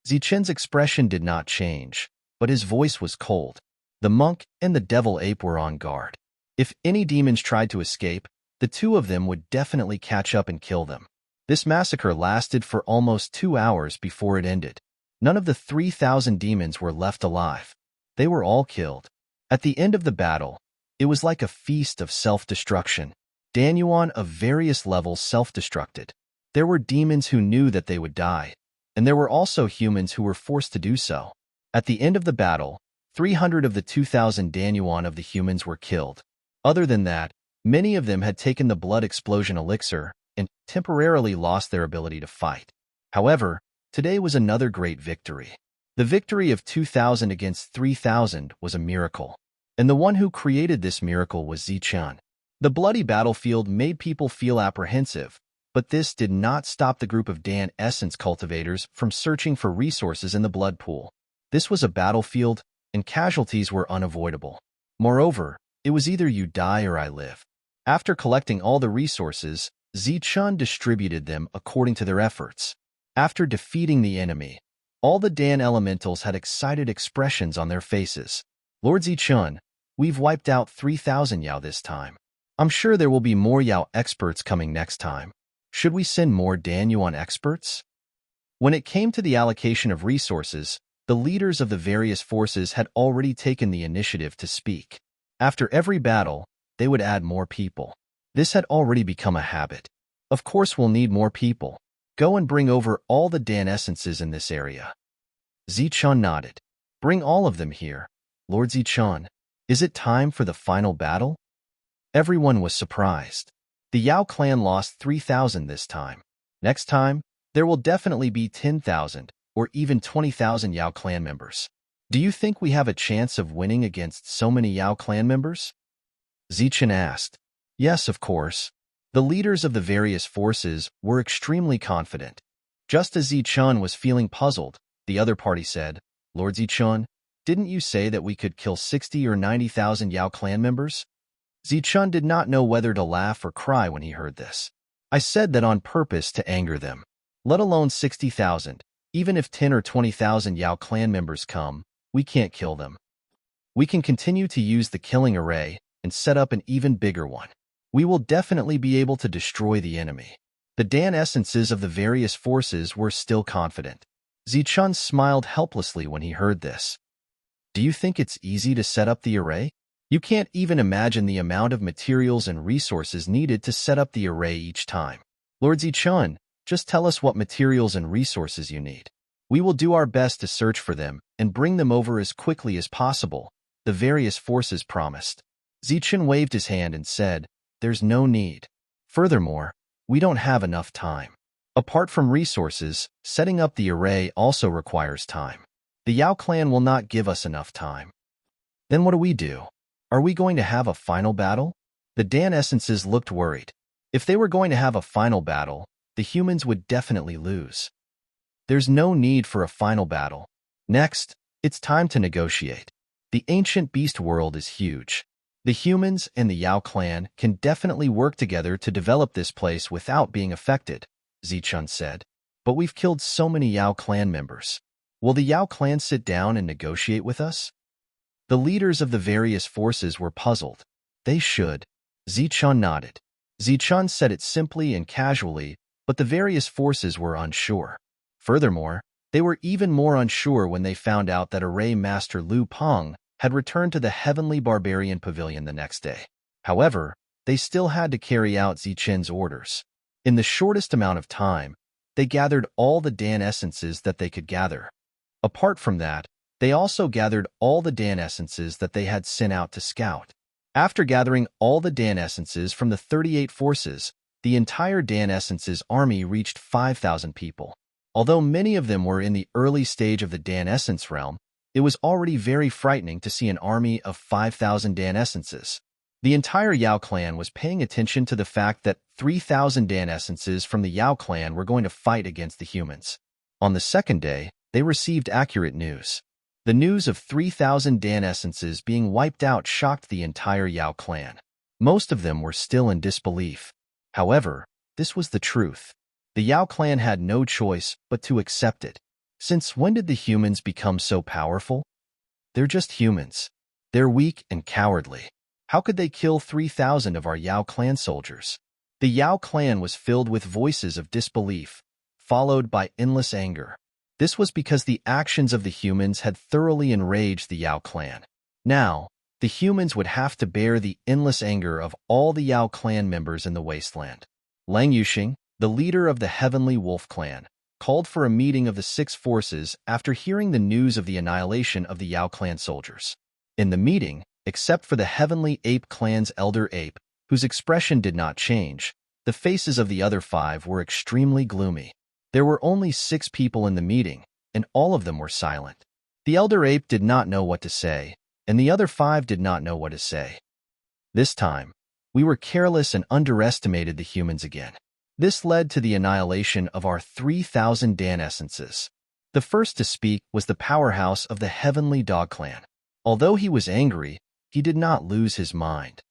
Zichun's expression did not change, but his voice was cold. The monk and the devil ape were on guard. If any demons tried to escape, the two of them would definitely catch up and kill them. This massacre lasted for almost 2 hours before it ended. None of the 3,000 demons were left alive. They were all killed. At the end of the battle, it was like a feast of self-destruction. Danyuan of various levels self-destructed. There were demons who knew that they would die, and there were also humans who were forced to do so. At the end of the battle, 300 of the 2,000 Danyuan of the humans were killed. Other than that, many of them had taken the blood explosion elixir and temporarily lost their ability to fight. However, today was another great victory. The victory of 2,000 against 3,000 was a miracle, and the one who created this miracle was Zichun. The bloody battlefield made people feel apprehensive, but this did not stop the group of Dan essence cultivators from searching for resources in the blood pool. This was a battlefield, and casualties were unavoidable. Moreover, it was either you die or I live. After collecting all the resources, Zichun distributed them according to their efforts. After defeating the enemy, all the Dan elementals had excited expressions on their faces. "Lord Zichun, we've wiped out 3,000 Yao this time. I'm sure there will be more Yao experts coming next time. Should we send more Danyuan experts?" When it came to the allocation of resources, the leaders of the various forces had already taken the initiative to speak. After every battle, they would add more people. This had already become a habit. "Of course we'll need more people. Go and bring over all the Dan essences in this area." Zichun nodded. "Bring all of them here. Lord Zichun, is it time for the final battle?" Everyone was surprised. The Yao clan lost 3,000 this time. Next time, there will definitely be 10,000 or even 20,000 Yao clan members. "Do you think we have a chance of winning against so many Yao clan members?" Zichun asked. Yes, of course. The leaders of the various forces were extremely confident. Just as Zichun was feeling puzzled, the other party said, "Lord Zichun, didn't you say that we could kill 60 or 90,000 Yao clan members?" Zichun did not know whether to laugh or cry when he heard this. "I said that on purpose to anger them. Let alone 60,000. Even if 10 or 20,000 Yao clan members come, we can't kill them. We can continue to use the killing array and set up an even bigger one. We will definitely be able to destroy the enemy." The Dan essences of the various forces were still confident. Zichun smiled helplessly when he heard this. "Do you think it's easy to set up the array?" You can't even imagine the amount of materials and resources needed to set up the array each time. Lord Zichun, just tell us what materials and resources you need. We will do our best to search for them and bring them over as quickly as possible, the various forces promised. Zichun waved his hand and said, "There's no need. Furthermore, we don't have enough time. Apart from resources, setting up the array also requires time. The Yao clan will not give us enough time." Then what do we do? Are we going to have a final battle? The Dan essences looked worried. If they were going to have a final battle, the humans would definitely lose. There's no need for a final battle. Next, it's time to negotiate. The ancient beast world is huge. The humans and the Yao clan can definitely work together to develop this place without being affected, Zichun said. But we've killed so many Yao clan members. Will the Yao clan sit down and negotiate with us? The leaders of the various forces were puzzled. They should. Zichun nodded. Zichun said it simply and casually, but the various forces were unsure. Furthermore, they were even more unsure when they found out that Array Master Lu Peng had returned to the Heavenly Barbarian Pavilion the next day. However, they still had to carry out Zichun's orders. In the shortest amount of time, they gathered all the Dan essences that they could gather. Apart from that, they also gathered all the Dan essences that they had sent out to scout. After gathering all the Dan essences from the 38 forces, the entire Dan essences army reached 5,000 people. Although many of them were in the early stage of the Dan essence realm, it was already very frightening to see an army of 5,000 Dan essences. The entire Yao clan was paying attention to the fact that 3,000 Dan essences from the Yao clan were going to fight against the humans. On the second day, they received accurate news. The news of 3,000 Dan essences being wiped out shocked the entire Yao clan. Most of them were still in disbelief. However, this was the truth. The Yao clan had no choice but to accept it. Since when did the humans become so powerful? They're just humans. They're weak and cowardly. How could they kill 3,000 of our Yao clan soldiers? The Yao clan was filled with voices of disbelief, followed by endless anger. This was because the actions of the humans had thoroughly enraged the Yao clan. Now, the humans would have to bear the endless anger of all the Yao clan members in the wasteland. Lang Yuxing, the leader of the Heavenly Wolf clan, called for a meeting of the 6 forces after hearing the news of the annihilation of the Yao clan soldiers. In the meeting, except for the Heavenly Ape clan's elder ape, whose expression did not change, the faces of the other 5 were extremely gloomy. There were only 6 people in the meeting, and all of them were silent. The elder ape did not know what to say, and the other 5 did not know what to say. This time, we were careless and underestimated the humans again. This led to the annihilation of our 3,000 Dan essences. The first to speak was the powerhouse of the Heavenly Dog clan. Although he was angry, he did not lose his mind.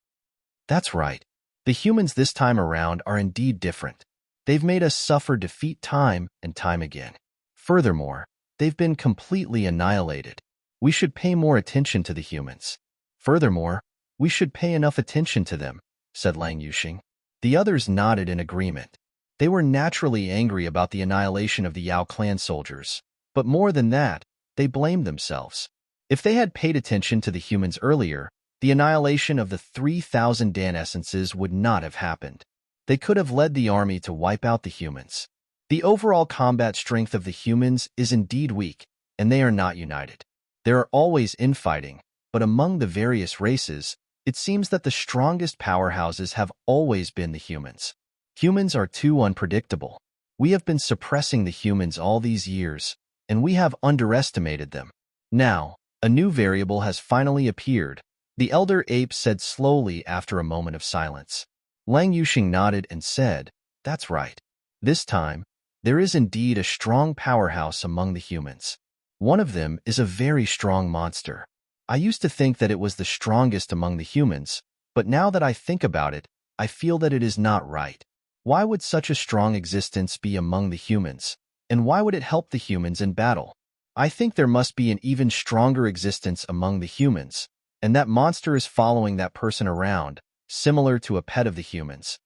That's right. The humans this time around are indeed different. They've made us suffer defeat time and time again. Furthermore, they've been completely annihilated. We should pay more attention to the humans. Furthermore, we should pay enough attention to them, said Lang Yuxing. The others nodded in agreement. They were naturally angry about the annihilation of the Yao clan soldiers, but more than that, they blamed themselves. If they had paid attention to the humans earlier, the annihilation of the 3,000 Dan essences would not have happened. They could have led the army to wipe out the humans. The overall combat strength of the humans is indeed weak, and they are not united. There are always infighting, but among the various races, it seems that the strongest powerhouses have always been the humans. Humans are too unpredictable. We have been suppressing the humans all these years, and we have underestimated them. Now, a new variable has finally appeared, the elder ape said slowly after a moment of silence. Lang Yuxing nodded and said, "That's right. This time, there is indeed a strong powerhouse among the humans. One of them is a very strong monster. I used to think that it was the strongest among the humans, but now that I think about it, I feel that it is not right. Why would such a strong existence be among the humans, and why would it help the humans in battle? I think there must be an even stronger existence among the humans, and that monster is following that person around, similar to a pet of the humans.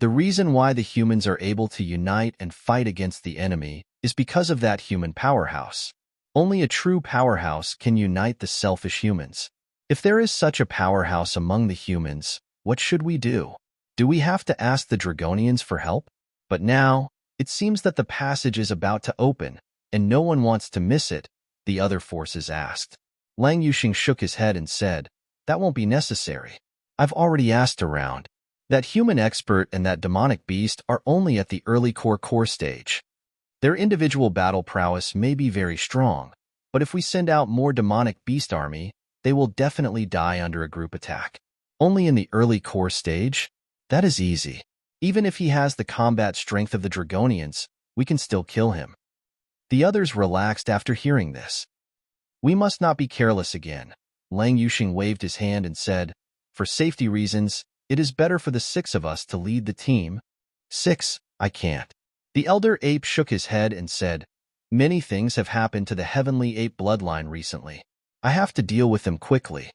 The reason why the humans are able to unite and fight against the enemy is because of that human powerhouse. Only a true powerhouse can unite the selfish humans. If there is such a powerhouse among the humans, what should we do? Do we have to ask the Dragonians for help? But now, it seems that the passage is about to open, and no one wants to miss it, the other forces asked. Lang Yuxing shook his head and said, that won't be necessary. I've already asked around. That human expert and that demonic beast are only at the early core stage. Their individual battle prowess may be very strong, but if we send out more demonic beast army, they will definitely die under a group attack. Only in the early core stage? That is easy. Even if he has the combat strength of the Dragonians, we can still kill him. The others relaxed after hearing this. We must not be careless again. Lang Yuxing waved his hand and said, for safety reasons, it is better for the 6 of us to lead the team. 6, I can't. The elder ape shook his head and said, many things have happened to the heavenly ape bloodline recently. I have to deal with them quickly.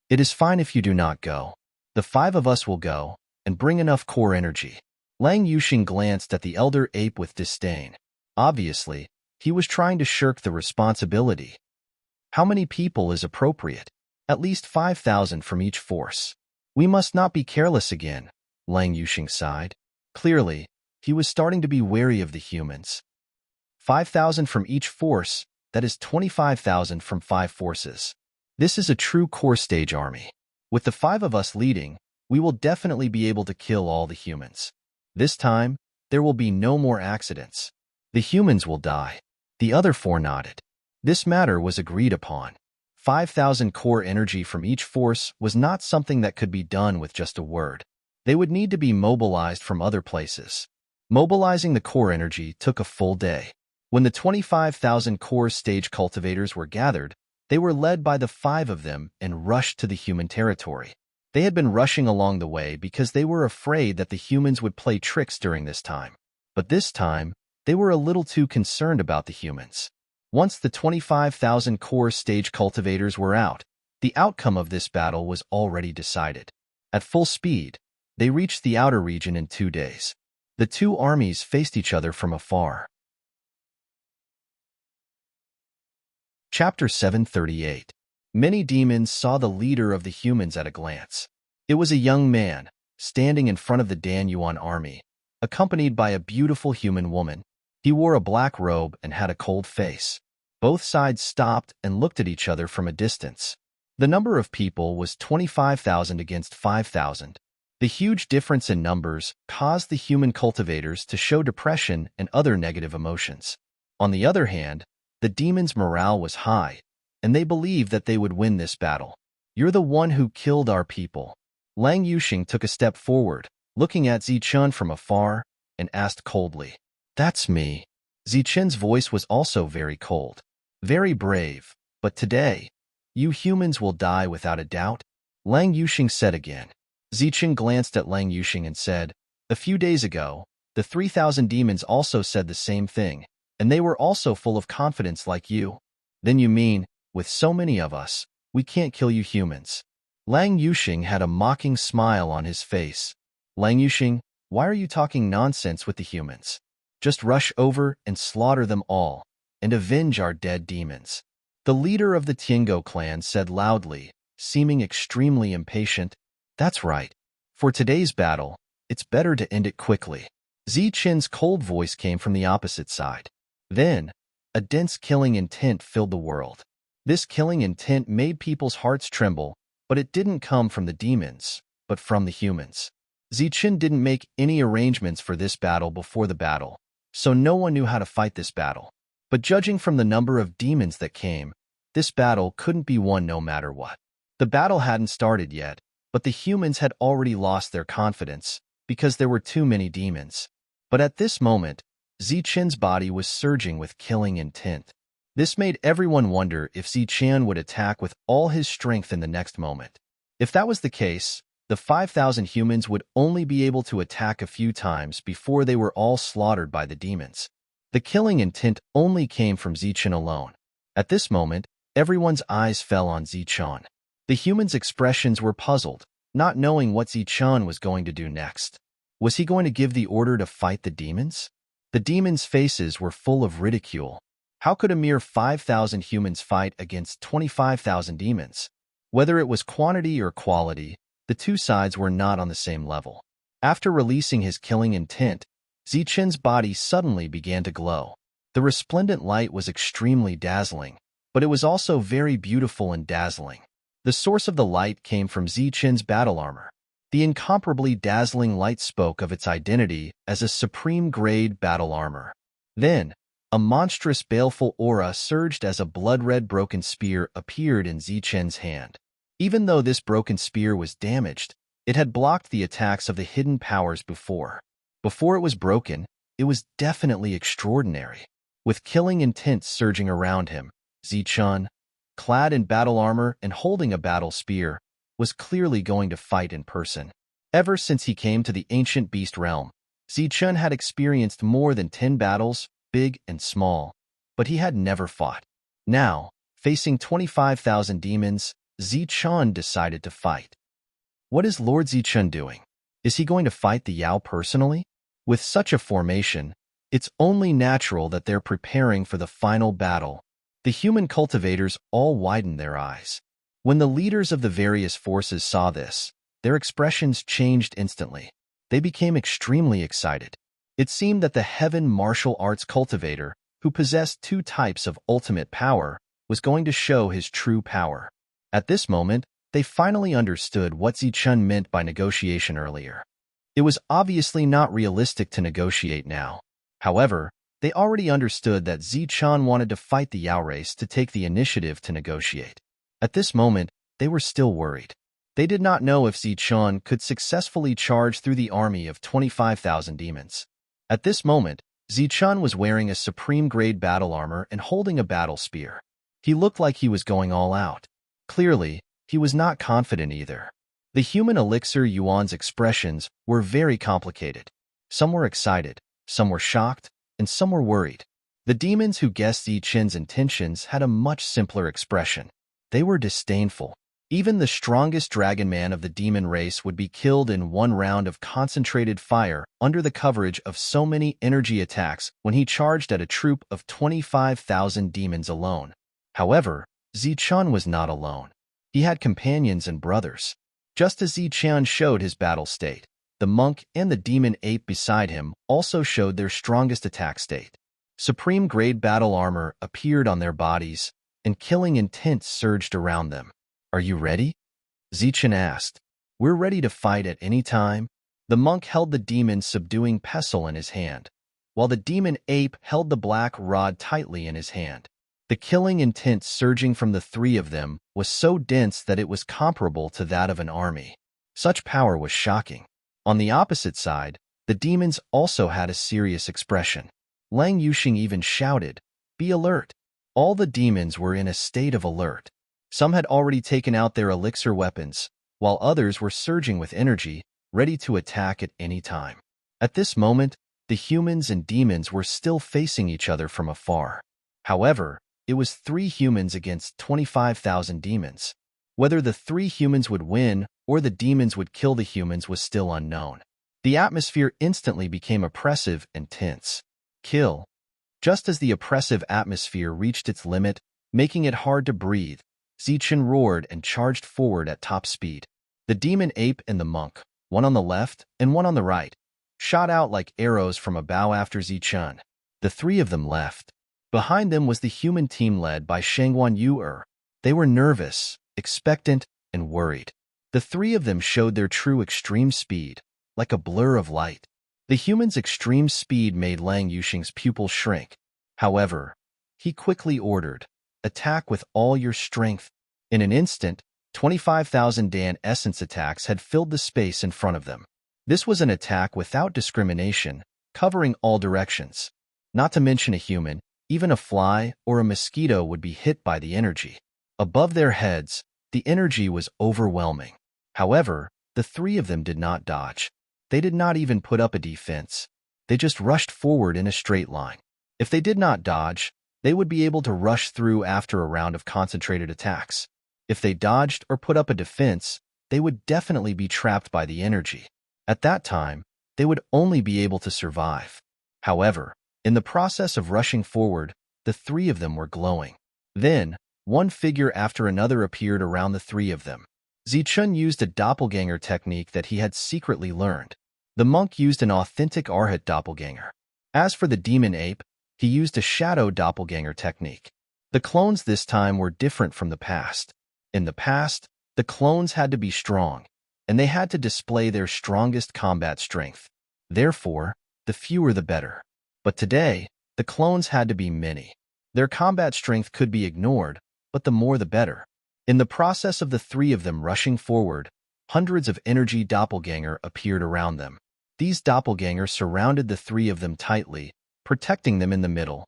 It is fine if you do not go. The 5 of us will go, and bring enough core energy. Lang Yuxing glanced at the elder ape with disdain. Obviously, he was trying to shirk the responsibility. How many people is appropriate? At least 5,000 from each force. We must not be careless again, Lang Yuxing sighed. Clearly, he was starting to be wary of the humans. 5,000 from each force, that is 25,000 from 5 forces. This is a true core stage army. With the 5 of us leading, we will definitely be able to kill all the humans. This time, there will be no more accidents. The humans will die. The other 4 nodded. This matter was agreed upon. 5,000 core energy from each force was not something that could be done with just a word. They would need to be mobilized from other places. Mobilizing the core energy took a full day. When the 25,000 core stage cultivators were gathered, they were led by the 5 of them and rushed to the human territory. They had been rushing along the way because they were afraid that the humans would play tricks during this time. But this time, they were a little too concerned about the humans. Once the 25,000 core stage cultivators were out, the outcome of this battle was already decided. At full speed, they reached the outer region in 2 days. The 2 armies faced each other from afar. Chapter 738. Many demons saw the leader of the humans at a glance. It was a young man, standing in front of the Dan Yuan army, accompanied by a beautiful human woman. He wore a black robe and had a cold face. Both sides stopped and looked at each other from a distance. The number of people was 25,000 against 5,000. The huge difference in numbers caused the human cultivators to show depression and other negative emotions. On the other hand, the demons' morale was high, and they believed that they would win this battle. You're the one who killed our people. Lang Yuxing took a step forward, looking at Zichen from afar, and asked coldly, That's me. Zichen's voice was also very cold. Very brave, but today, you humans will die without a doubt, Lang Yuxing said again. Zichen glanced at Lang Yuxing and said, A few days ago, the 3,000 demons also said the same thing, and they were also full of confidence like you. Then you mean, with so many of us, we can't kill you humans. Lang Yuxing had a mocking smile on his face. Lang Yuxing, why are you talking nonsense with the humans? Just rush over and slaughter them all, and avenge our dead demons. The leader of the Tiango clan said loudly, seeming extremely impatient. That's right. For today's battle, it's better to end it quickly. Zichen's cold voice came from the opposite side. Then, a dense killing intent filled the world. This killing intent made people's hearts tremble, but it didn't come from the demons, but from the humans. Zichen didn't make any arrangements for this battle before the battle, so no one knew how to fight this battle. But judging from the number of demons that came, this battle couldn't be won no matter what. The battle hadn't started yet, but the humans had already lost their confidence because there were too many demons. But at this moment, Zichen's body was surging with killing intent. This made everyone wonder if Zichen would attack with all his strength in the next moment. If that was the case, the 5,000 humans would only be able to attack a few times before they were all slaughtered by the demons. The killing intent only came from Zichen alone. At this moment, everyone's eyes fell on Zichen. The humans' expressions were puzzled, not knowing what Zichen was going to do next. Was he going to give the order to fight the demons? The demons' faces were full of ridicule. How could a mere 5,000 humans fight against 25,000 demons? Whether it was quantity or quality, the two sides were not on the same level. After releasing his killing intent, Zichen's body suddenly began to glow. The resplendent light was extremely dazzling, but it was also very beautiful and dazzling. The source of the light came from Zichen's battle armor. The incomparably dazzling light spoke of its identity as a supreme-grade battle armor. Then, a monstrous baleful aura surged as a blood-red broken spear appeared in Zichen's hand. Even though this broken spear was damaged, it had blocked the attacks of the hidden powers before. Before it was broken, it was definitely extraordinary. With killing intent surging around him, Zichen, clad in battle armor and holding a battle spear, was clearly going to fight in person. Ever since he came to the ancient beast realm, Zichen had experienced more than 10 battles, big and small, but he had never fought. Now, facing 25,000 demons, Zichen decided to fight. What is Lord Zichen doing? Is he going to fight the Yao personally? With such a formation, it's only natural that they're preparing for the final battle. The human cultivators all widened their eyes. When the leaders of the various forces saw this, their expressions changed instantly. They became extremely excited. It seemed that the heaven martial arts cultivator, who possessed 2 types of ultimate power, was going to show his true power. At this moment, they finally understood what Zichen meant by negotiation earlier. It was obviously not realistic to negotiate now. However, they already understood that Zichen wanted to fight the Yao race to take the initiative to negotiate. At this moment, they were still worried. They did not know if Zichen could successfully charge through the army of 25,000 demons. At this moment, Zichen was wearing a supreme-grade battle armor and holding a battle spear. He looked like he was going all out. Clearly, he was not confident either. The human elixir Yuan's expressions were very complicated. Some were excited, some were shocked, and some were worried. The demons who guessed Zichen's intentions had a much simpler expression. They were disdainful. Even the strongest dragon man of the demon race would be killed in 1 round of concentrated fire under the coverage of so many energy attacks when he charged at a troop of 25,000 demons alone. However, Zichen was not alone. He had companions and brothers. Just as Zichen showed his battle state, the monk and the demon ape beside him also showed their strongest attack state. Supreme-grade battle armor appeared on their bodies, and killing intent surged around them. "Are you ready?" Zichen asked. "We're ready to fight at any time." The monk held the demon subduing pestle in his hand, while the demon ape held the black rod tightly in his hand. The killing intent surging from the 3 of them was so dense that it was comparable to that of an army. Such power was shocking. On the opposite side, the demons also had a serious expression. Lang Yuxing even shouted, "Be alert!" All the demons were in a state of alert. Some had already taken out their elixir weapons, while others were surging with energy, ready to attack at any time. At this moment, the humans and demons were still facing each other from afar. However, it was 3 humans against 25,000 demons. Whether the 3 humans would win or the demons would kill the humans was still unknown. The atmosphere instantly became oppressive and tense. Kill. Just as the oppressive atmosphere reached its limit, making it hard to breathe, Zichen roared and charged forward at top speed. The demon ape and the monk, one on the left and one on the right, shot out like arrows from a bow after Zichen. The 3 of them left. Behind them was the human team led by Shangguan Yu. They were nervous, expectant, and worried. The 3 of them showed their true extreme speed, like a blur of light. The human's extreme speed made Lang Yuxing's pupils shrink. However, he quickly ordered, "Attack with all your strength." In an instant, 25,000 Dan essence attacks had filled the space in front of them. This was an attack without discrimination, covering all directions. Not to mention a human, even a fly or a mosquito would be hit by the energy. Above their heads, the energy was overwhelming. However, the 3 of them did not dodge. They did not even put up a defense. They just rushed forward in a straight line. If they did not dodge, they would be able to rush through after a round of concentrated attacks. If they dodged or put up a defense, they would definitely be trapped by the energy. At that time, they would only be able to survive. However, in the process of rushing forward, the 3 of them were glowing. Then, one figure after another appeared around the three of them. Zichun used a doppelganger technique that he had secretly learned. The monk used an authentic Arhat doppelganger. As for the demon ape, he used a shadow doppelganger technique. The clones this time were different from the past. In the past, the clones had to be strong, and they had to display their strongest combat strength. Therefore, the fewer the better. But today, the clones had to be many. Their combat strength could be ignored, but the more the better. In the process of the three of them rushing forward, hundreds of energy doppelganger appeared around them. These doppelgangers surrounded the three of them tightly, protecting them in the middle.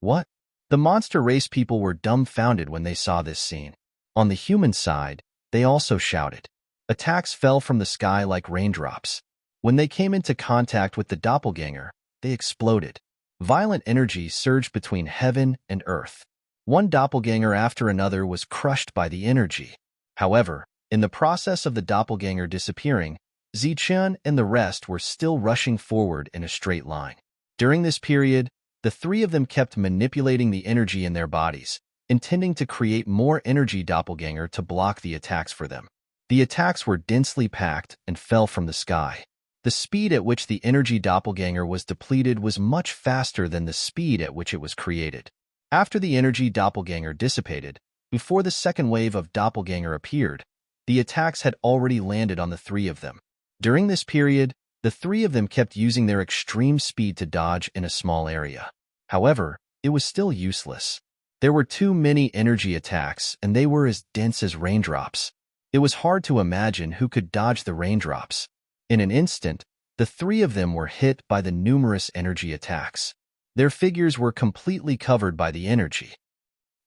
What? The monster race people were dumbfounded when they saw this scene. On the human side, they also shouted. Attacks fell from the sky like raindrops. When they came into contact with the doppelganger, they exploded. Violent energy surged between heaven and earth. One doppelganger after another was crushed by the energy. However, in the process of the doppelganger disappearing, Zichun and the rest were still rushing forward in a straight line. During this period, the three of them kept manipulating the energy in their bodies, intending to create more energy doppelganger to block the attacks for them. The attacks were densely packed and fell from the sky. The speed at which the energy doppelganger was depleted was much faster than the speed at which it was created. After the energy doppelganger dissipated, before the second wave of doppelganger appeared, the attacks had already landed on the three of them. During this period, the three of them kept using their extreme speed to dodge in a small area. However, it was still useless. There were too many energy attacks, and they were as dense as raindrops. It was hard to imagine who could dodge the raindrops. In an instant, the three of them were hit by the numerous energy attacks. Their figures were completely covered by the energy.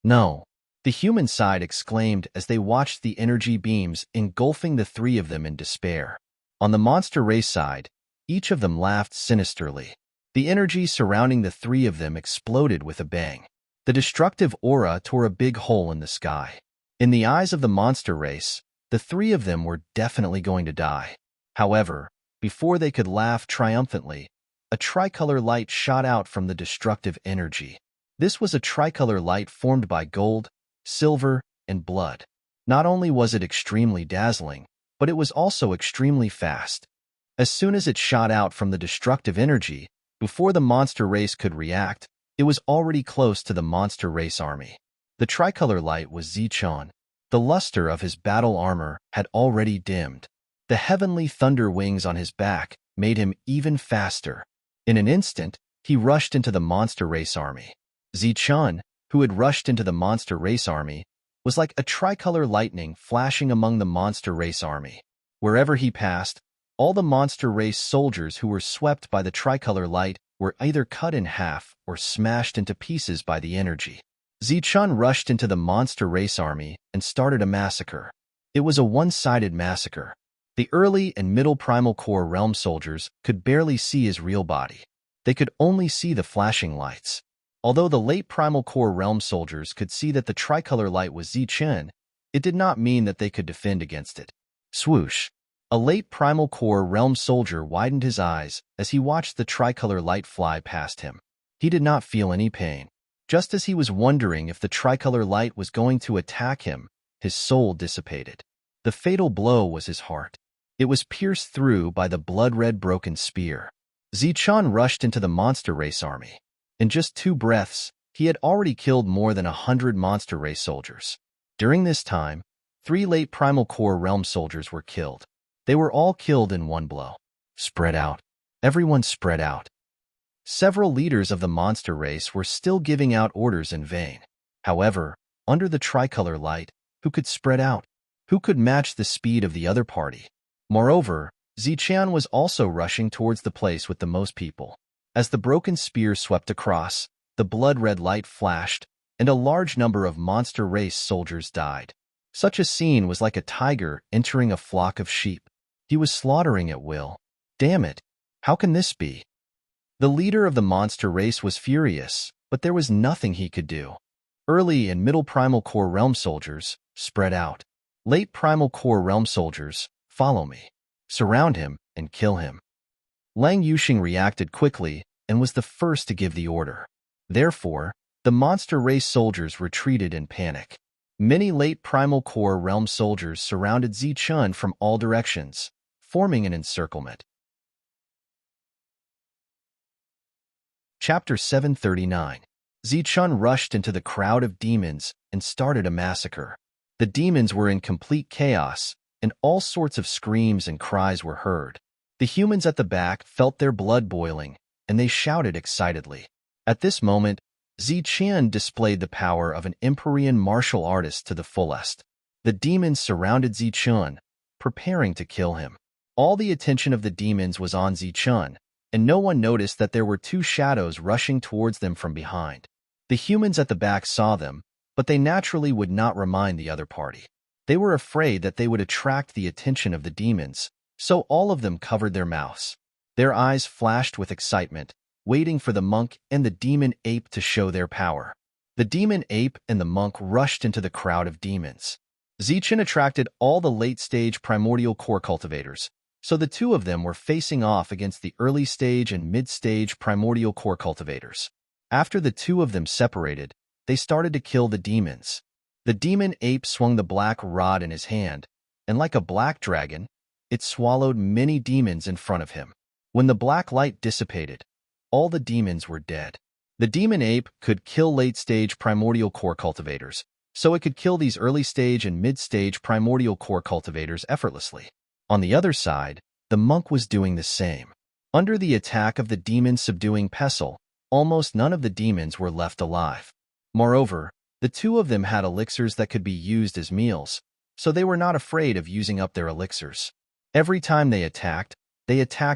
No, the human side exclaimed as they watched the energy beams engulfing the three of them in despair. On the monster race side, each of them laughed sinisterly. The energy surrounding the three of them exploded with a bang. The destructive aura tore a big hole in the sky. In the eyes of the monster race, the three of them were definitely going to die. However, before they could laugh triumphantly, a tricolor light shot out from the destructive energy. This was a tricolor light formed by gold, silver, and blood. Not only was it extremely dazzling, but it was also extremely fast. As soon as it shot out from the destructive energy, before the monster race could react, it was already close to the monster race army. The tricolor light was Zichun. The luster of his battle armor had already dimmed. The heavenly thunder wings on his back made him even faster. In an instant, he rushed into the monster race army. Zichun, who had rushed into the monster race army, was like a tricolor lightning flashing among the monster race army. Wherever he passed, all the monster race soldiers who were swept by the tricolor light were either cut in half or smashed into pieces by the energy. Zichun rushed into the monster race army and started a massacre. It was a one-sided massacre. The early and middle primal core realm soldiers could barely see his real body. They could only see the flashing lights. Although the late primal core realm soldiers could see that the tricolor light was Zichun, it did not mean that they could defend against it. Swoosh! A late primal core realm soldier widened his eyes as he watched the tricolor light fly past him. He did not feel any pain. Just as he was wondering if the tricolor light was going to attack him, his soul dissipated. The fatal blow was his heart. It was pierced through by the blood-red broken spear. Zichun rushed into the monster race army. In just 2 breaths, he had already killed more than 100 monster race soldiers. During this time, 3 late primal core realm soldiers were killed. They were all killed in one blow. Spread out. Everyone spread out. Several leaders of the monster race were still giving out orders in vain. However, under the tricolor light, who could spread out? Who could match the speed of the other party? Moreover, Zichun was also rushing towards the place with the most people. As the broken spear swept across, the blood-red light flashed, and a large number of monster race soldiers died. Such a scene was like a tiger entering a flock of sheep. He was slaughtering at will. Damn it! How can this be? The leader of the monster race was furious, but there was nothing he could do. Early and middle primal core realm soldiers, spread out. Late primal core realm soldiers, follow me. Surround him and kill him. Lang Yuxing reacted quickly and was the first to give the order. Therefore, The monster race soldiers retreated in panic. Many late Primal Core realm soldiers surrounded Zichun from all directions, forming an encirclement. Chapter 739. Zichun rushed into the crowd of demons and started a massacre. The demons were in complete chaos, and all sorts of screams and cries were heard. The humans at the back felt their blood boiling, and they shouted excitedly. At this moment, Zichun displayed the power of an Empyrean martial artist to the fullest. The demons surrounded Zichun, preparing to kill him. All the attention of the demons was on Zichun, and no one noticed that there were two shadows rushing towards them from behind. The humans at the back saw them, but they naturally would not remind the other party. They were afraid that they would attract the attention of the demons, so all of them covered their mouths. Their eyes flashed with excitement, waiting for the monk and the demon ape to show their power. The demon ape and the monk rushed into the crowd of demons. Zichun attracted all the late-stage primordial core cultivators, so the two of them were facing off against the early-stage and mid-stage primordial core cultivators. After the two of them separated, they started to kill the demons. The demon ape swung the black rod in his hand, and like a black dragon, it swallowed many demons in front of him. When the black light dissipated, all the demons were dead. The demon ape could kill late-stage primordial core cultivators, so it could kill these early-stage and mid-stage primordial core cultivators effortlessly. On the other side, the monk was doing the same. Under the attack of the demon subduing pestle, almost none of the demons were left alive. Moreover, the two of them had elixirs that could be used as meals, so they were not afraid of using up their elixirs. Every time they attacked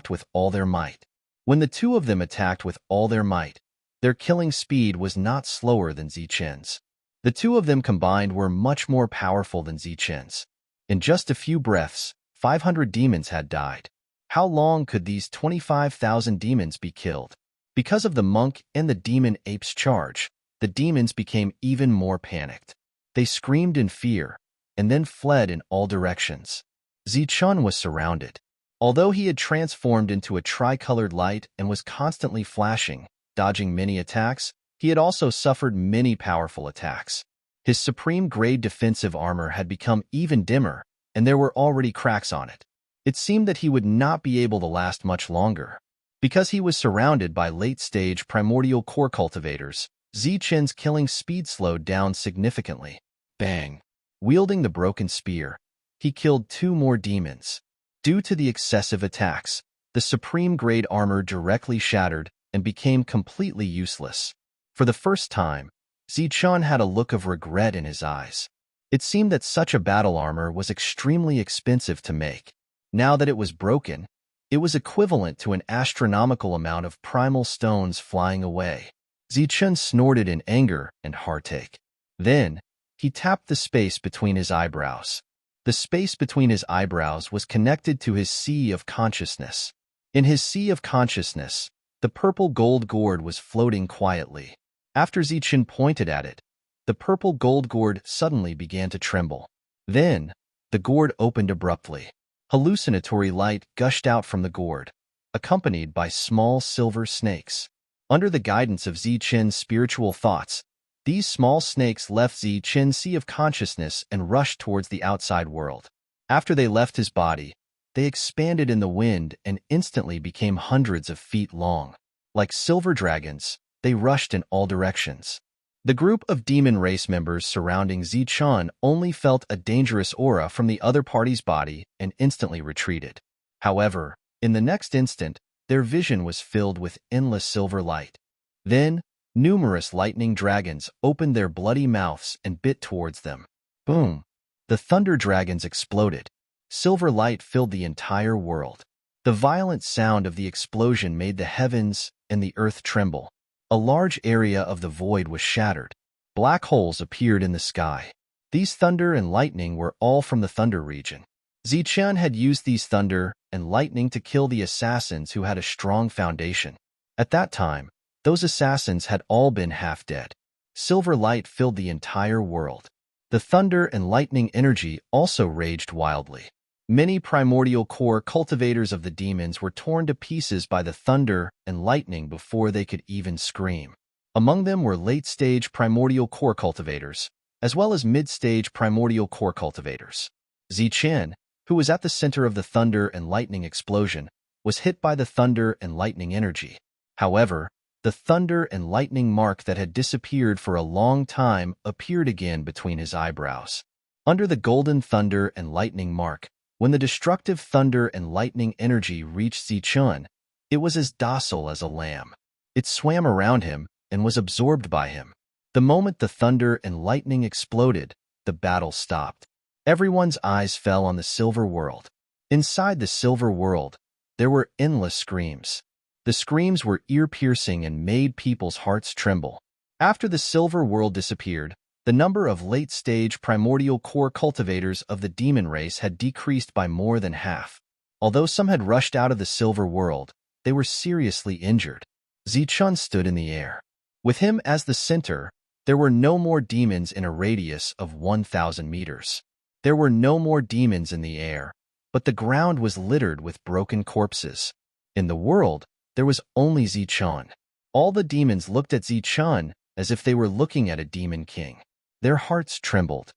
with all their might. When the two of them attacked with all their might, their killing speed was not slower than Zichun's. The two of them combined were much more powerful than Zichun's. In just a few breaths, 500 demons had died. How long could these 25,000 demons be killed? Because of the monk and the demon ape's charge, the demons became even more panicked. They screamed in fear, and then fled in all directions. Zichun was surrounded. Although he had transformed into a tricolored light and was constantly flashing, dodging many attacks, he had also suffered many powerful attacks. His supreme-grade defensive armor had become even dimmer, and there were already cracks on it. It seemed that he would not be able to last much longer. Because he was surrounded by late-stage primordial core cultivators, Zichun's killing speed slowed down significantly. Bang! Wielding the broken spear, he killed two more demons. Due to the excessive attacks, the supreme-grade armor directly shattered and became completely useless. For the first time, Zichun had a look of regret in his eyes. It seemed that such a battle armor was extremely expensive to make. Now that it was broken, it was equivalent to an astronomical amount of primal stones flying away. Zichun snorted in anger and heartache. Then, he tapped the space between his eyebrows. The space between his eyebrows was connected to his sea of consciousness. In his sea of consciousness, the purple gold gourd was floating quietly. After Zichun pointed at it, the purple gold gourd suddenly began to tremble. Then, the gourd opened abruptly. Hallucinatory light gushed out from the gourd, accompanied by small silver snakes. Under the guidance of Zichun's spiritual thoughts, these small snakes left Zichun's sea of consciousness and rushed towards the outside world. After they left his body, they expanded in the wind and instantly became hundreds of feet long. Like silver dragons, they rushed in all directions. The group of demon race members surrounding Zichun only felt a dangerous aura from the other party's body and instantly retreated. However, in the next instant, their vision was filled with endless silver light. Then, numerous lightning dragons opened their bloody mouths and bit towards them. Boom! The thunder dragons exploded. Silver light filled the entire world. The violent sound of the explosion made the heavens and the earth tremble. A large area of the void was shattered. Black holes appeared in the sky. These thunder and lightning were all from the thunder region. Zichun had used these thunder and lightning to kill the assassins who had a strong foundation. At that time, those assassins had all been half dead. Silver light filled the entire world. The thunder and lightning energy also raged wildly. Many primordial core cultivators of the demons were torn to pieces by the thunder and lightning before they could even scream. Among them were late-stage primordial core cultivators, as well as mid-stage primordial core cultivators. Zichen, who was at the center of the thunder and lightning explosion, was hit by the thunder and lightning energy. However, the thunder and lightning mark that had disappeared for a long time appeared again between his eyebrows. Under the golden thunder and lightning mark, when the destructive thunder and lightning energy reached Zichun, it was as docile as a lamb. It swam around him and was absorbed by him. The moment the thunder and lightning exploded, the battle stopped. Everyone's eyes fell on the silver world. Inside the silver world, there were endless screams. The screams were ear-piercing and made people's hearts tremble. After the silver world disappeared, the number of late-stage primordial core cultivators of the demon race had decreased by more than half. Although some had rushed out of the silver world, they were seriously injured. Zichun stood in the air. With him as the center, there were no more demons in a radius of 1,000 meters. There were no more demons in the air, but the ground was littered with broken corpses. In the world, there was only Zichun. All the demons looked at Zichun as if they were looking at a demon king. Their hearts trembled.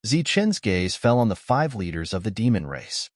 Zichun's gaze fell on the 5 leaders of the demon race.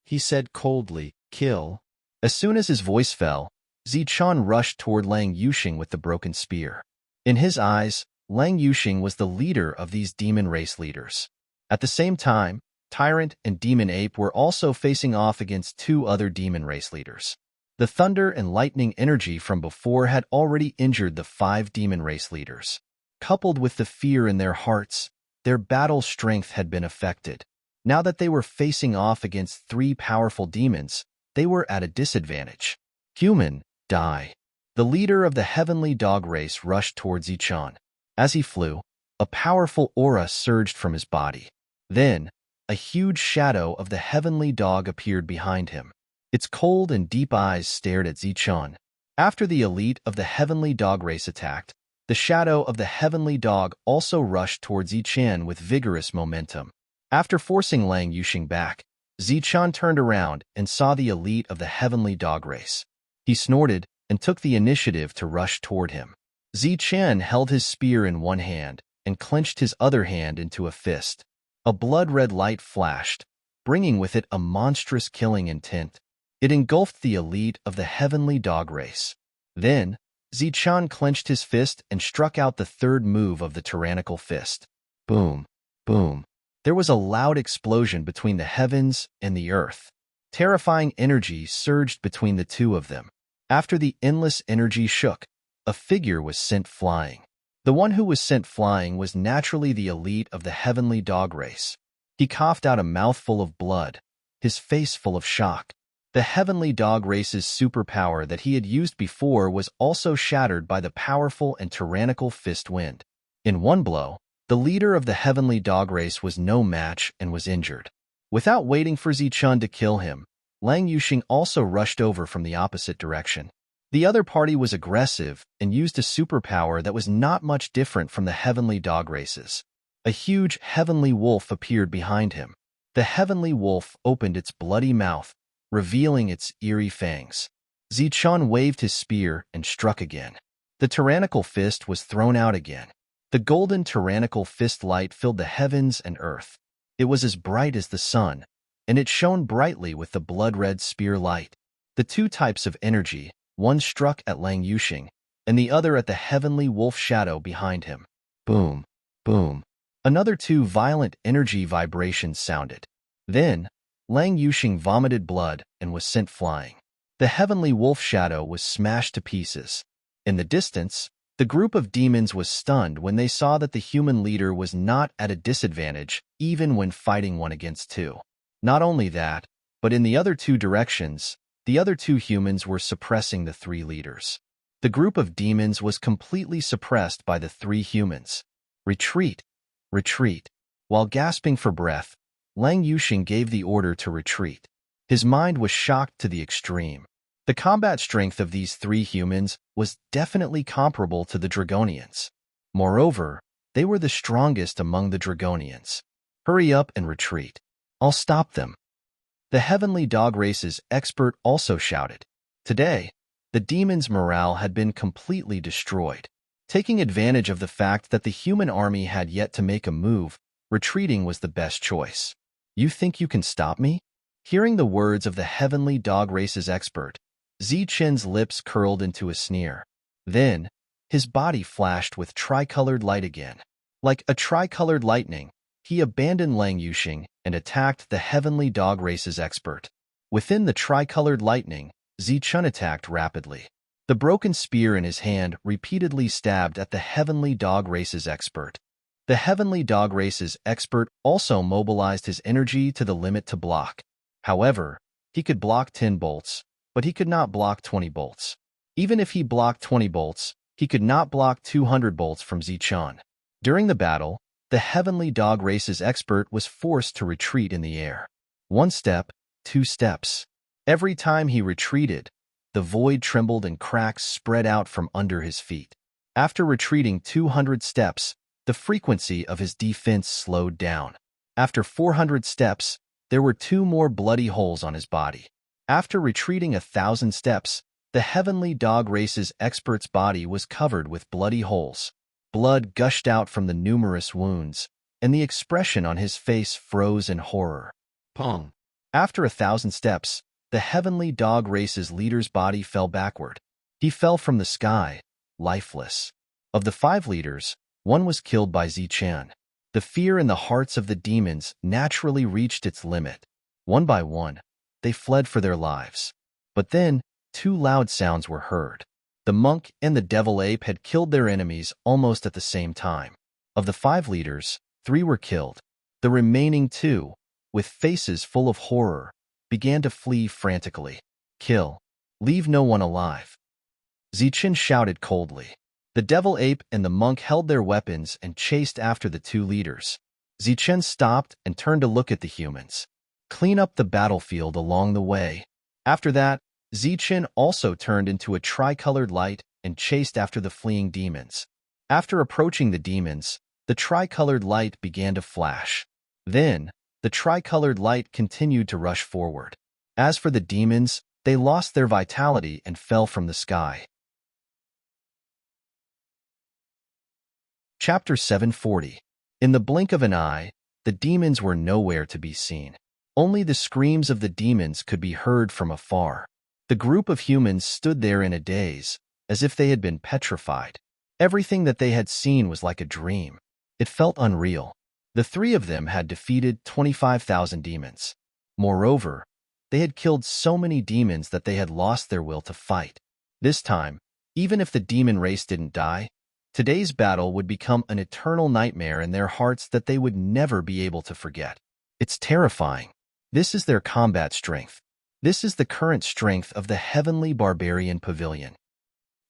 He said coldly, "Kill." As soon as his voice fell, Zichun rushed toward Lang Yuxing with the broken spear. In his eyes, Lang Yuxing was the leader of these demon race leaders. At the same time, Tyrant and Demon Ape were also facing off against 2 other demon race leaders. The thunder and lightning energy from before had already injured the 5 demon race leaders. Coupled with the fear in their hearts, their battle strength had been affected. Now that they were facing off against 3 powerful demons, they were at a disadvantage. Human, die. The leader of the heavenly dog race rushed towards Zichun. As he flew, a powerful aura surged from his body. Then, a huge shadow of the heavenly dog appeared behind him. Its cold and deep eyes stared at Zichun. After the elite of the heavenly dog race attacked, the shadow of the heavenly dog also rushed towards Zichun with vigorous momentum. After forcing Lang Yuxing back, Zichun turned around and saw the elite of the heavenly dog race. He snorted and took the initiative to rush toward him. Zichun held his spear in one hand and clenched his other hand into a fist. A blood-red light flashed, bringing with it a monstrous killing intent. It engulfed the elite of the heavenly dog race. Then, Zichun clenched his fist and struck out the 3rd move of the tyrannical fist. Boom, boom. There was a loud explosion between the heavens and the earth. Terrifying energy surged between the 2 of them. After the endless energy shook, a figure was sent flying. The one who was sent flying was naturally the elite of the heavenly dog race. He coughed out a mouthful of blood, his face full of shock. The heavenly dog race's superpower that he had used before was also shattered by the powerful and tyrannical fist wind. In one blow, the leader of the heavenly dog race was no match and was injured. Without waiting for Zichun to kill him, Lang Yuxing also rushed over from the opposite direction. The other party was aggressive and used a superpower that was not much different from the heavenly dog races. A huge heavenly wolf appeared behind him. The heavenly wolf opened its bloody mouth, revealing its eerie fangs. Zichun waved his spear and struck again. The tyrannical fist was thrown out again. The golden tyrannical fist light filled the heavens and earth. It was as bright as the sun, and it shone brightly with the blood-red spear light. The 2 types of energy, one struck at Lang Yuxing, and the other at the heavenly wolf shadow behind him. Boom, boom. Another 2 violent energy vibrations sounded. Then, Lang Yuxing vomited blood and was sent flying. The heavenly wolf shadow was smashed to pieces. In the distance, the group of demons was stunned when they saw that the human leader was not at a disadvantage even when fighting 1 against 2. Not only that, but in the other 2 directions, the other 2 humans were suppressing the 3 leaders. The group of demons was completely suppressed by the 3 humans. Retreat, retreat. While gasping for breath, Lang Yuxing gave the order to retreat. His mind was shocked to the extreme. The combat strength of these 3 humans was definitely comparable to the Dragonians. Moreover, they were the strongest among the Dragonians. Hurry up and retreat. I'll stop them. The heavenly dog race's expert also shouted. Today, the demons' morale had been completely destroyed. Taking advantage of the fact that the human army had yet to make a move, retreating was the best choice. You think you can stop me? Hearing the words of the heavenly dog races expert, Zichen's lips curled into a sneer. Then, his body flashed with tricolored light again. Like a tricolored lightning, he abandoned Lang Yuxing and attacked the heavenly dog races expert. Within the tricolored lightning, Zichen attacked rapidly. The broken spear in his hand repeatedly stabbed at the heavenly dog races expert. The heavenly dog races expert also mobilized his energy to the limit to block. However, he could block 10 bolts, but he could not block 20 bolts. Even if he blocked 20 bolts, he could not block 200 bolts from Zichen. During the battle, the heavenly dog races expert was forced to retreat in the air. 1 step, 2 steps. Every time he retreated, the void trembled and cracks spread out from under his feet. After retreating 200 steps, the frequency of his defense slowed down. After 400 steps, there were 2 more bloody holes on his body. After retreating 1,000 steps, the heavenly dog races expert's body was covered with bloody holes. Blood gushed out from the numerous wounds, and the expression on his face froze in horror. Pong. After 1,000 steps, the heavenly dog race's leader's body fell backward. He fell from the sky, lifeless. Of the 5 leaders, 1 was killed by Zichen. The fear in the hearts of the demons naturally reached its limit. One by one, they fled for their lives. But then, 2 loud sounds were heard. The monk and the devil ape had killed their enemies almost at the same time. Of the 5 leaders, 3 were killed. The remaining 2, with faces full of horror, began to flee frantically. Kill. Leave no one alive. Zichen shouted coldly. The devil ape and the monk held their weapons and chased after the 2 leaders. Zichen stopped and turned to look at the humans. Clean up the battlefield along the way. After that, Zichen also turned into a tricolored light and chased after the fleeing demons. After approaching the demons, the tricolored light began to flash. Then, the tricolored light continued to rush forward. As for the demons, they lost their vitality and fell from the sky. Chapter 740. In the blink of an eye, the demons were nowhere to be seen. Only the screams of the demons could be heard from afar. The group of humans stood there in a daze, as if they had been petrified. Everything that they had seen was like a dream. It felt unreal. The 3 of them had defeated 25,000 demons. Moreover, they had killed so many demons that they had lost their will to fight. This time, even if the demon race didn't die, today's battle would become an eternal nightmare in their hearts that they would never be able to forget. It's terrifying. This is their combat strength. This is the current strength of the heavenly barbarian pavilion.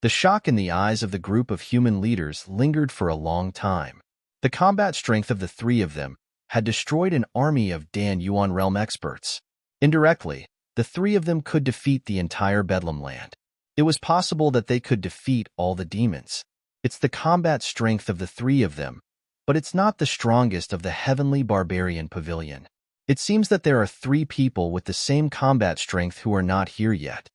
The shock in the eyes of the group of human leaders lingered for a long time. The combat strength of the 3 of them had destroyed an army of Dan Yuan realm experts. Indirectly, the 3 of them could defeat the entire Bedlam land. It was possible that they could defeat all the demons. It's the combat strength of the 3 of them, but it's not the strongest of the heavenly barbarian pavilion. It seems that there are 3 people with the same combat strength who are not here yet.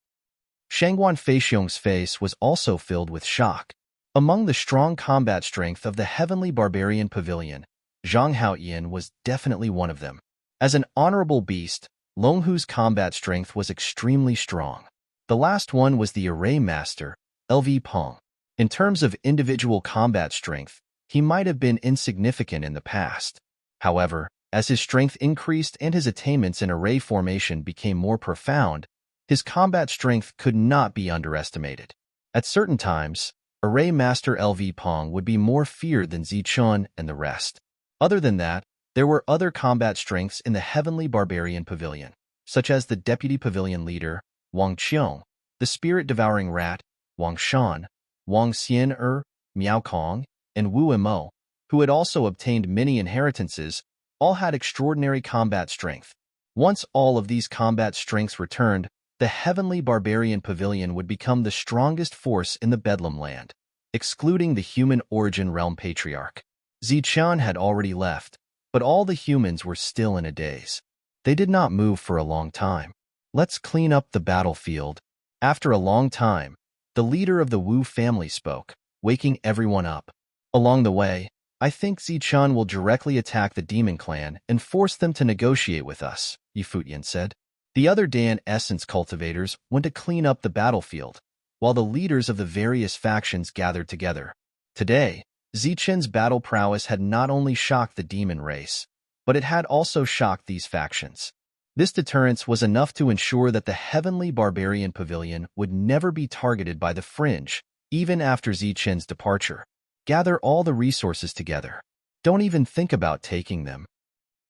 Shangguan Feixiong's face was also filled with shock. Among the strong combat strength of the heavenly barbarian pavilion, Zhang Haoyan was definitely one of them. As an honorable beast, Long Hu's combat strength was extremely strong. The last one was the array master, LV Peng. In terms of individual combat strength, he might have been insignificant in the past. However, as his strength increased and his attainments in array formation became more profound, his combat strength could not be underestimated. At certain times, Array Master LV Peng would be more feared than Zichen and the rest. Other than that, there were other combat strengths in the Heavenly Barbarian Pavilion, such as the Deputy Pavilion Leader, Wang Qiong, the Spirit-Devouring Rat, Wang Shan, Wang Xian Miao Kong, and Wu Mo, who had also obtained many inheritances, all had extraordinary combat strength. Once all of these combat strengths returned, the Heavenly Barbarian Pavilion would become the strongest force in the Bedlam land, excluding the human origin realm patriarch. Zichen had already left, but all the humans were still in a daze. They did not move for a long time. Let's clean up the battlefield. After a long time, the leader of the Wu family spoke. waking everyone up. Along the way, I think Zichun will directly attack the demon clan and force them to negotiate with us, Yifutian said. The other Dan essence cultivators went to clean up the battlefield, while the leaders of the various factions gathered together. Today, Zichun's battle prowess had not only shocked the demon race, but it had also shocked these factions. This deterrence was enough to ensure that the Heavenly Barbarian Pavilion would never be targeted by the Fringe, even after Zichun's departure. Gather all the resources together. Don't even think about taking them.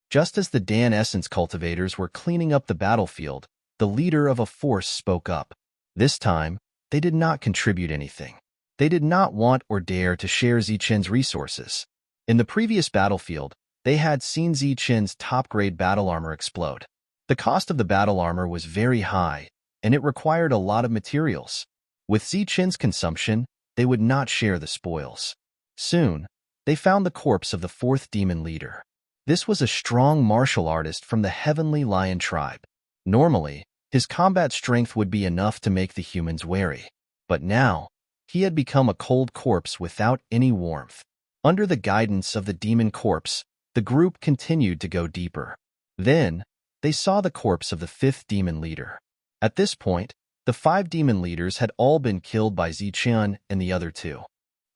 Just as the Dan Essence cultivators were cleaning up the battlefield, the leader of a force spoke up. This time, they did not contribute anything. They did not want or dare to share Zichun's resources. In the previous battlefield, they had seen Zichun's top-grade battle armor explode. The cost of the battle armor was very high, and it required a lot of materials. With Zichun's consumption, they would not share the spoils. Soon, they found the corpse of the fourth demon leader. This was a strong martial artist from the Heavenly Lion tribe. Normally, his combat strength would be enough to make the humans wary. But now, he had become a cold corpse without any warmth. Under the guidance of the demon corpse, the group continued to go deeper. Then, they saw the corpse of the fifth demon leader. At this point, the 5 demon leaders had all been killed by Zichun and the other 2.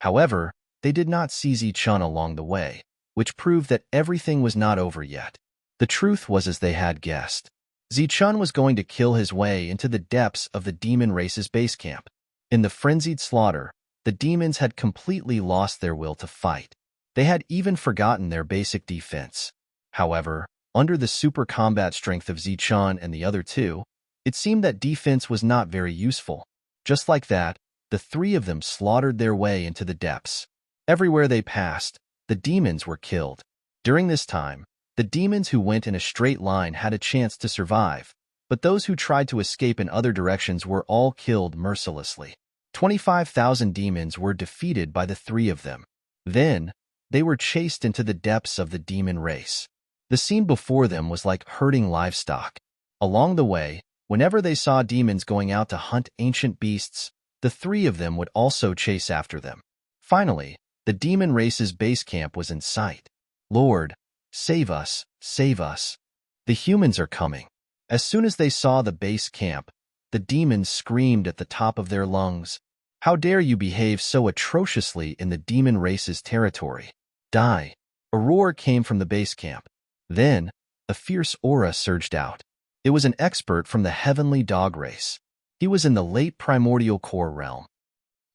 However, they did not see Zichun along the way, which proved that everything was not over yet. The truth was as they had guessed. Zichun was going to kill his way into the depths of the demon race's base camp. In the frenzied slaughter, the demons had completely lost their will to fight. They had even forgotten their basic defense. However, under the super combat strength of Zichun and the other 2, it seemed that defense was not very useful. Just like that, the 3 of them slaughtered their way into the depths. Everywhere they passed, the demons were killed. During this time, the demons who went in a straight line had a chance to survive, but those who tried to escape in other directions were all killed mercilessly. 25,000 demons were defeated by the 3 of them. Then, they were chased into the depths of the demon race. The scene before them was like herding livestock. Along the way, whenever they saw demons going out to hunt ancient beasts, the 3 of them would also chase after them. Finally, the demon race's base camp was in sight. Lord, save us, save us. The humans are coming. As soon as they saw the base camp, the demons screamed at the top of their lungs. How dare you behave so atrociously in the demon race's territory? Die. A roar came from the base camp. Then, a fierce aura surged out. It was an expert from the heavenly dog race. He was in the late primordial core realm.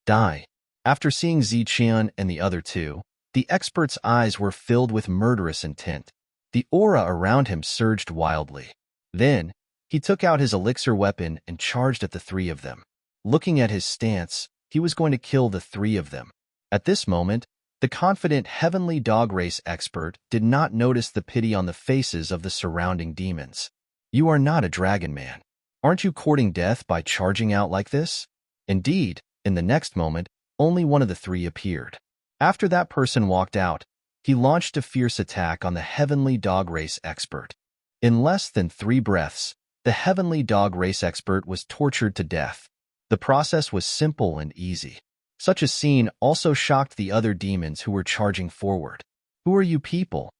Die. After seeing Zichun and the other 2, the expert's eyes were filled with murderous intent. The aura around him surged wildly. Then, he took out his elixir weapon and charged at the 3 of them. Looking at his stance, he was going to kill the 3 of them. At this moment, the confident heavenly dog race expert did not notice the pity on the faces of the surrounding demons. You are not a dragon man. Aren't you courting death by charging out like this? Indeed, in the next moment, only one of the 3 appeared. After that person walked out, he launched a fierce attack on the heavenly dog race expert. In less than 3 breaths, the heavenly dog race expert was tortured to death. The process was simple and easy. Such a scene also shocked the other demons who were charging forward. Who are you people?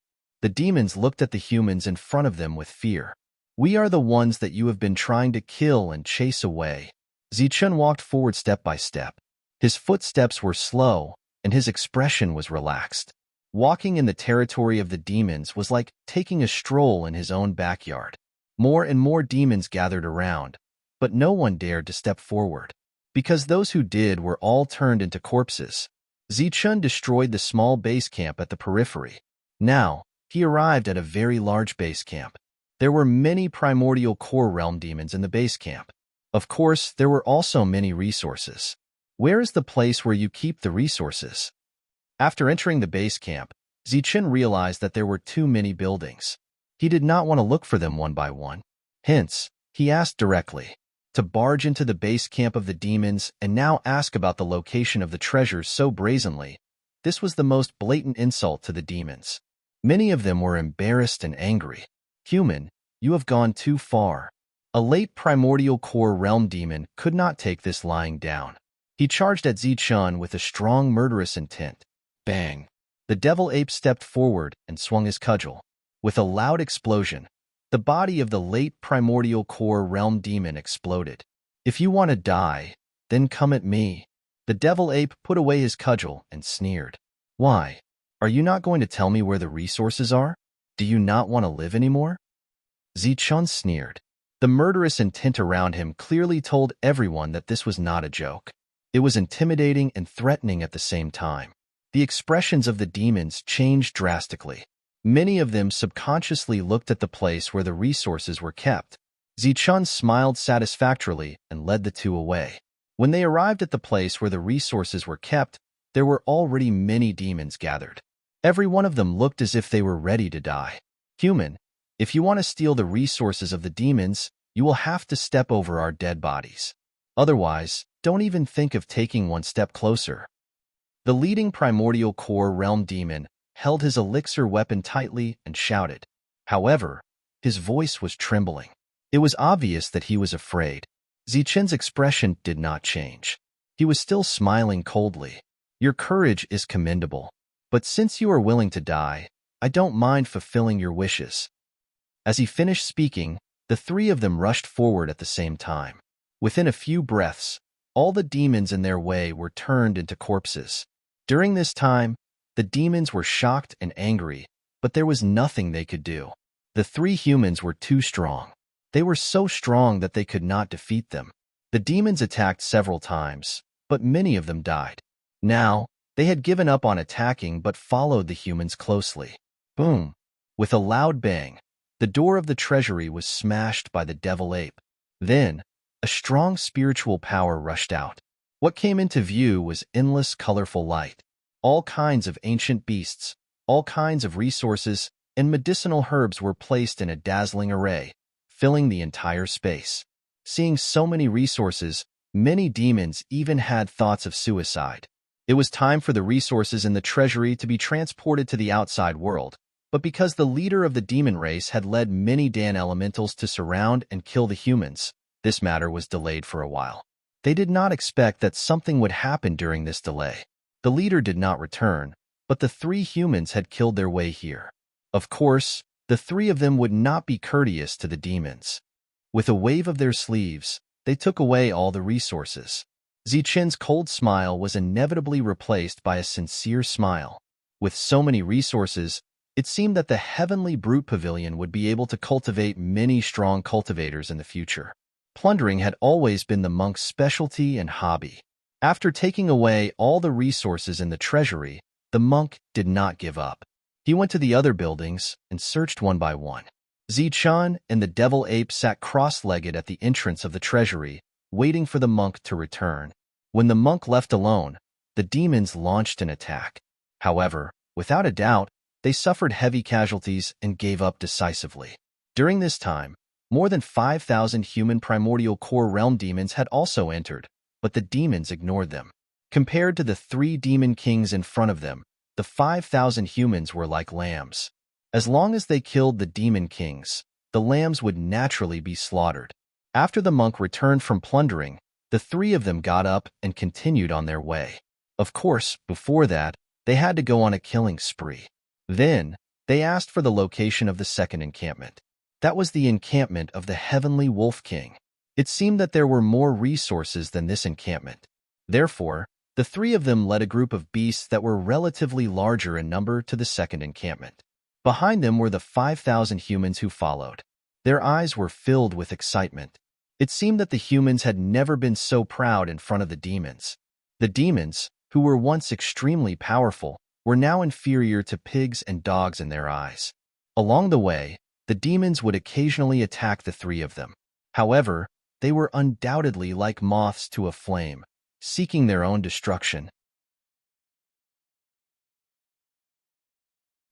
The demons looked at the humans in front of them with fear. We are the ones that you have been trying to kill and chase away. Zichun walked forward step by step. His footsteps were slow, and his expression was relaxed. Walking in the territory of the demons was like taking a stroll in his own backyard. More and more demons gathered around, but no one dared to step forward. Because those who did were all turned into corpses. Zichun destroyed the small base camp at the periphery. Now, he arrived at a very large base camp. There were many primordial core realm demons in the base camp. Of course, there were also many resources. Where is the place where you keep the resources? After entering the base camp, Zichun realized that there were too many buildings. He did not want to look for them one by one. Hence, he asked directly. To barge into the base camp of the demons and now ask about the location of the treasures so brazenly, this was the most blatant insult to the demons. Many of them were embarrassed and angry. Human, you have gone too far. A late primordial core realm demon could not take this lying down. He charged at Zichun with a strong murderous intent. Bang! The devil ape stepped forward and swung his cudgel. With a loud explosion, the body of the late primordial core realm demon exploded. If you want to die, then come at me. The devil ape put away his cudgel and sneered. Why? Are you not going to tell me where the resources are? Do you not want to live anymore? Zichun sneered. The murderous intent around him clearly told everyone that this was not a joke. It was intimidating and threatening at the same time. The expressions of the demons changed drastically. Many of them subconsciously looked at the place where the resources were kept. Zichun smiled satisfactorily and led the two away. When they arrived at the place where the resources were kept, there were already many demons gathered. Every one of them looked as if they were ready to die. Human, if you want to steal the resources of the demons, you will have to step over our dead bodies. Otherwise, don't even think of taking one step closer. The leading primordial core realm demon held his elixir weapon tightly and shouted. However, his voice was trembling. It was obvious that he was afraid. Zichun's expression did not change. He was still smiling coldly. Your courage is commendable, but since you are willing to die, I don't mind fulfilling your wishes. As he finished speaking, the three of them rushed forward at the same time. Within a few breaths, all the demons in their way were turned into corpses. During this time, the demons were shocked and angry, but there was nothing they could do. The three humans were too strong. They were so strong that they could not defeat them. The demons attacked several times, but many of them died. Now, they had given up on attacking but followed the humans closely. Boom! With a loud bang, the door of the treasury was smashed by the devil ape. Then, a strong spiritual power rushed out. What came into view was endless colorful light. All kinds of ancient beasts, all kinds of resources, and medicinal herbs were placed in a dazzling array, filling the entire space. Seeing so many resources, many demons even had thoughts of suicide. It was time for the resources in the treasury to be transported to the outside world, but because the leader of the demon race had led many Dan elementals to surround and kill the humans, this matter was delayed for a while. They did not expect that something would happen during this delay. The leader did not return, but the three humans had killed their way here. Of course, the three of them would not be courteous to the demons. With a wave of their sleeves, they took away all the resources. Zichun's cold smile was inevitably replaced by a sincere smile. With so many resources, it seemed that the Heavenly Brute Pavilion would be able to cultivate many strong cultivators in the future. Plundering had always been the monk's specialty and hobby. After taking away all the resources in the treasury, the monk did not give up. He went to the other buildings and searched one by one. Zichun and the devil ape sat cross-legged at the entrance of the treasury, waiting for the monk to return. When the monk left alone, the demons launched an attack. However, without a doubt, they suffered heavy casualties and gave up decisively. During this time, more than 5,000 human primordial core realm demons had also entered, but the demons ignored them. Compared to the 3 demon kings in front of them, the 5,000 humans were like lambs. As long as they killed the demon kings, the lambs would naturally be slaughtered. After the monk returned from plundering, the 3 of them got up and continued on their way. Of course, before that, they had to go on a killing spree. Then, they asked for the location of the second encampment. That was the encampment of the Heavenly Wolf King. It seemed that there were more resources than this encampment. Therefore, the 3 of them led a group of beasts that were relatively larger in number to the second encampment. Behind them were the 5,000 humans who followed. Their eyes were filled with excitement. It seemed that the humans had never been so proud in front of the demons. The demons, who were once extremely powerful, were now inferior to pigs and dogs in their eyes. Along the way, the demons would occasionally attack the 3 of them. However, they were undoubtedly like moths to a flame, seeking their own destruction.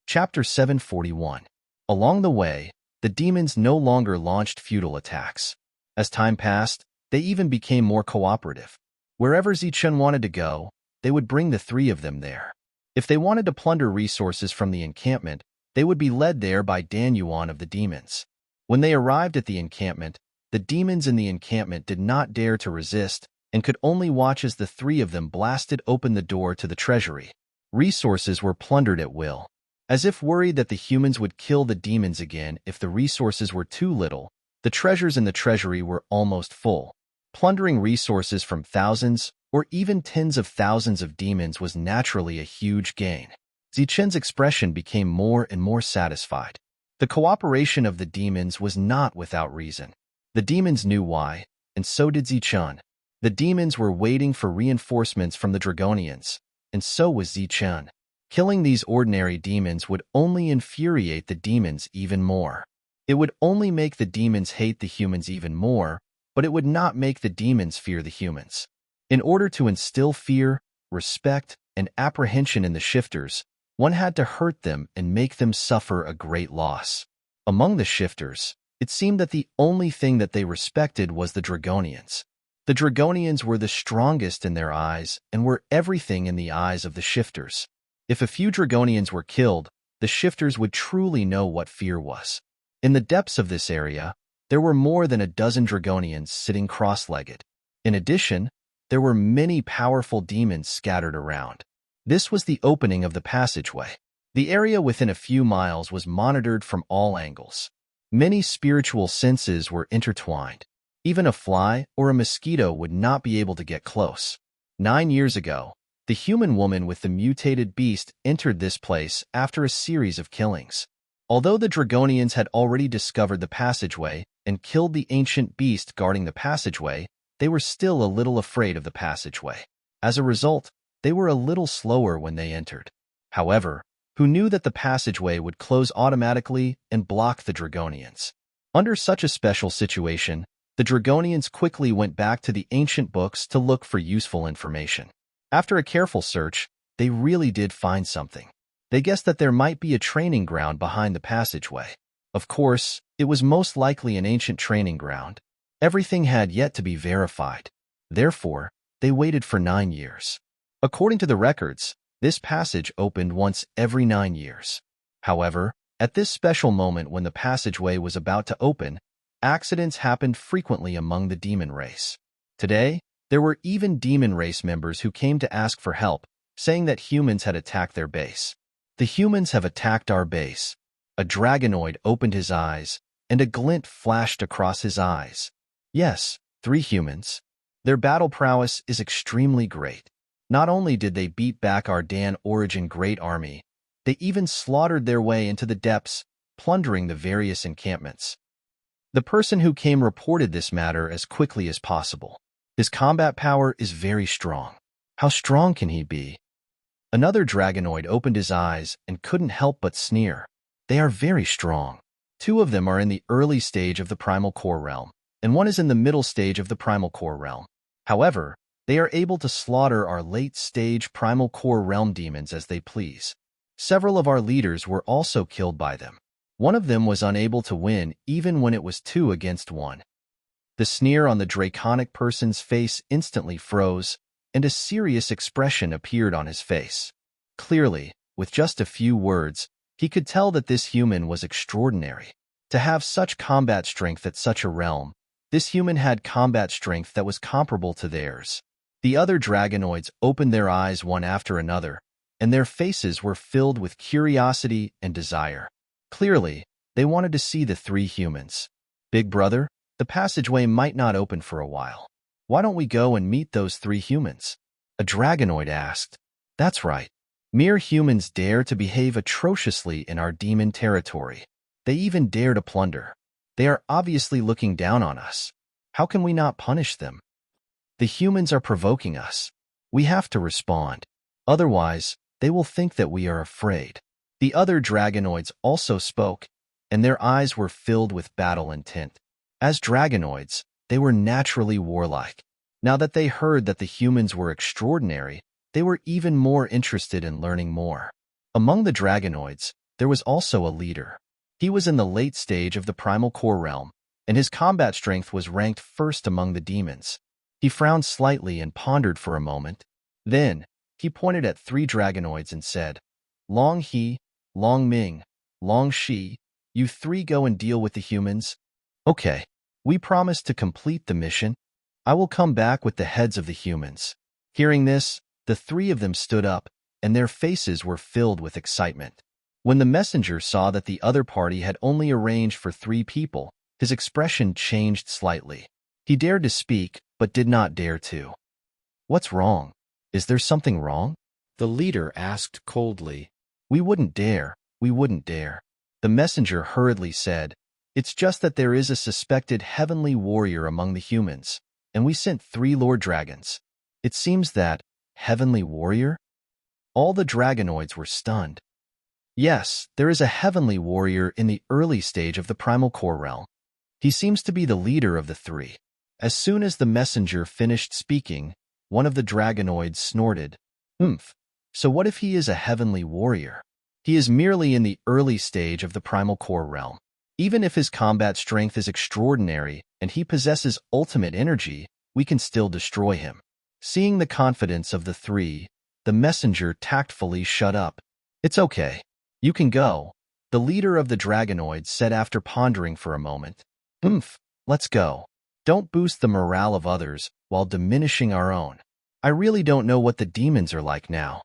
Chapter 741. Along the way, the demons no longer launched futile attacks. As time passed, they even became more cooperative. Wherever Zichun wanted to go, they would bring the 3 of them there. If they wanted to plunder resources from the encampment, they would be led there by Dan Yuan of the demons. When they arrived at the encampment, the demons in the encampment did not dare to resist, and could only watch as the three of them blasted open the door to the treasury. Resources were plundered at will. As if worried that the humans would kill the demons again if the resources were too little, the treasures in the treasury were almost full. Plundering resources from thousands or even tens of thousands of demons was naturally a huge gain. Zichen's expression became more and more satisfied. The cooperation of the demons was not without reason. The demons knew why, and so did Zichen. The demons were waiting for reinforcements from the Dragonians, and so was Zichen. Killing these ordinary demons would only infuriate the demons even more. It would only make the demons hate the humans even more, but it would not make the demons fear the humans. In order to instill fear, respect, and apprehension in the shifters, one had to hurt them and make them suffer a great loss. Among the shifters, it seemed that the only thing that they respected was the Dragonians. The Dragonians were the strongest in their eyes and were everything in the eyes of the shifters. If a few Dragonians were killed, the shifters would truly know what fear was. In the depths of this area, there were more than a dozen Dragonians sitting cross-legged. In addition, there were many powerful demons scattered around. This was the opening of the passageway. The area within a few miles was monitored from all angles. Many spiritual senses were intertwined. Even a fly or a mosquito would not be able to get close. 9 years ago, the human woman with the mutated beast entered this place after a series of killings. Although the Dragonians had already discovered the passageway and killed the ancient beast guarding the passageway, they were still a little afraid of the passageway. As a result, they were a little slower when they entered. However, who knew that the passageway would close automatically and block the Dragonians? Under such a special situation, the Dragonians quickly went back to the ancient books to look for useful information. After a careful search, they really did find something. They guessed that there might be a training ground behind the passageway. Of course, it was most likely an ancient training ground. Everything had yet to be verified. Therefore, they waited for 9 years. According to the records, this passage opened once every 9 years. However, at this special moment when the passageway was about to open, accidents happened frequently among the demon race. Today, there were even demon race members who came to ask for help, saying that humans had attacked their base. The humans have attacked our base. A dragonoid opened his eyes, and a glint flashed across his eyes. Yes, 3 humans. Their battle prowess is extremely great. Not only did they beat back our Dan Origin great army, they even slaughtered their way into the depths, plundering the various encampments. The person who came reported this matter as quickly as possible. His combat power is very strong. How strong can he be? Another dragonoid opened his eyes and couldn't help but sneer. They are very strong. 2 of them are in the early stage of the primal core realm, and 1 is in the middle stage of the primal core realm. However, they are able to slaughter our late-stage primal core realm demons as they please. Several of our leaders were also killed by them. 1 of them was unable to win even when it was 2 against 1. The sneer on the draconic person's face instantly froze, and a serious expression appeared on his face. Clearly, with just a few words, he could tell that this human was extraordinary. To have such combat strength at such a realm, this human had combat strength that was comparable to theirs. The other dragonoids opened their eyes one after another, and their faces were filled with curiosity and desire. Clearly, they wanted to see the 3 humans. Big brother, the passageway might not open for a while. Why don't we go and meet those 3 humans? A dragonoid asked. That's right. Mere humans dare to behave atrociously in our demon territory. They even dare to plunder. They are obviously looking down on us. How can we not punish them? The humans are provoking us. We have to respond. Otherwise, they will think that we are afraid. The other dragonoids also spoke, and their eyes were filled with battle intent. As dragonoids, they were naturally warlike. Now that they heard that the humans were extraordinary, they were even more interested in learning more. Among the dragonoids, there was also a leader. He was in the late stage of the primal core realm, and his combat strength was ranked first among the demons. He frowned slightly and pondered for a moment. Then, he pointed at 3 dragonoids and said, Long He, Long Ming, Long Shi, you 3 go and deal with the humans. Okay, we promise to complete the mission. I will come back with the heads of the humans." Hearing this, the three of them stood up, and their faces were filled with excitement. When the messenger saw that the other party had only arranged for 3 people, his expression changed slightly. He dared to speak, but did not dare to. "What's wrong? Is there something wrong?" the leader asked coldly. We wouldn't dare. The messenger hurriedly said, "It's just that there is a suspected heavenly warrior among the humans, and we sent 3 lord dragons." It seems that heavenly warrior? All the dragonoids were stunned. Yes, there is a heavenly warrior in the early stage of the primal core realm. He seems to be the leader of the 3. As soon as the messenger finished speaking, one of the dragonoids snorted. So what if he is a heavenly warrior? He is merely in the early stage of the primal core realm. Even if his combat strength is extraordinary and he possesses ultimate energy, we can still destroy him. Seeing the confidence of the 3, the messenger tactfully shut up. "It's okay. You can go," the leader of the dragonoids said after pondering for a moment. Let's go. Don't boost the morale of others while diminishing our own. I really don't know what the demons are like now."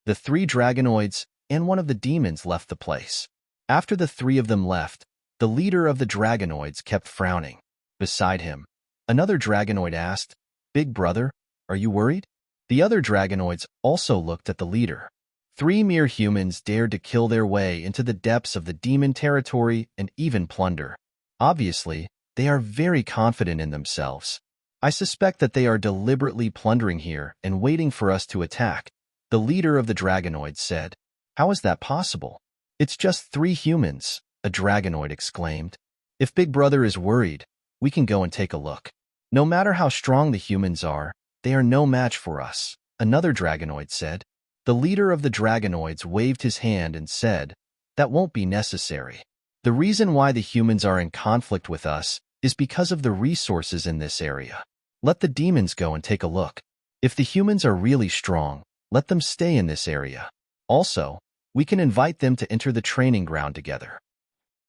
The 3 dragonoids and one of the demons left the place. After the 3 of them left, the leader of the dragonoids kept frowning. Beside him, another dragonoid asked, "Big brother, are you worried?" The other dragonoids also looked at the leader. 3 mere humans dared to kill their way into the depths of the demon territory and even plunder. Obviously, they are very confident in themselves. I suspect that they are deliberately plundering here and waiting for us to attack, the leader of the dragonoids said. "How is that possible?" "It's just 3 humans," a dragonoid exclaimed. "If Big Brother is worried, we can go and take a look. No matter how strong the humans are, they are no match for us," another dragonoid said. The leader of the dragonoids waved his hand and said, "That won't be necessary. The reason why the humans are in conflict with us is because of the resources in this area. Let the demons go and take a look. If the humans are really strong, let them stay in this area. Also, we can invite them to enter the training ground together."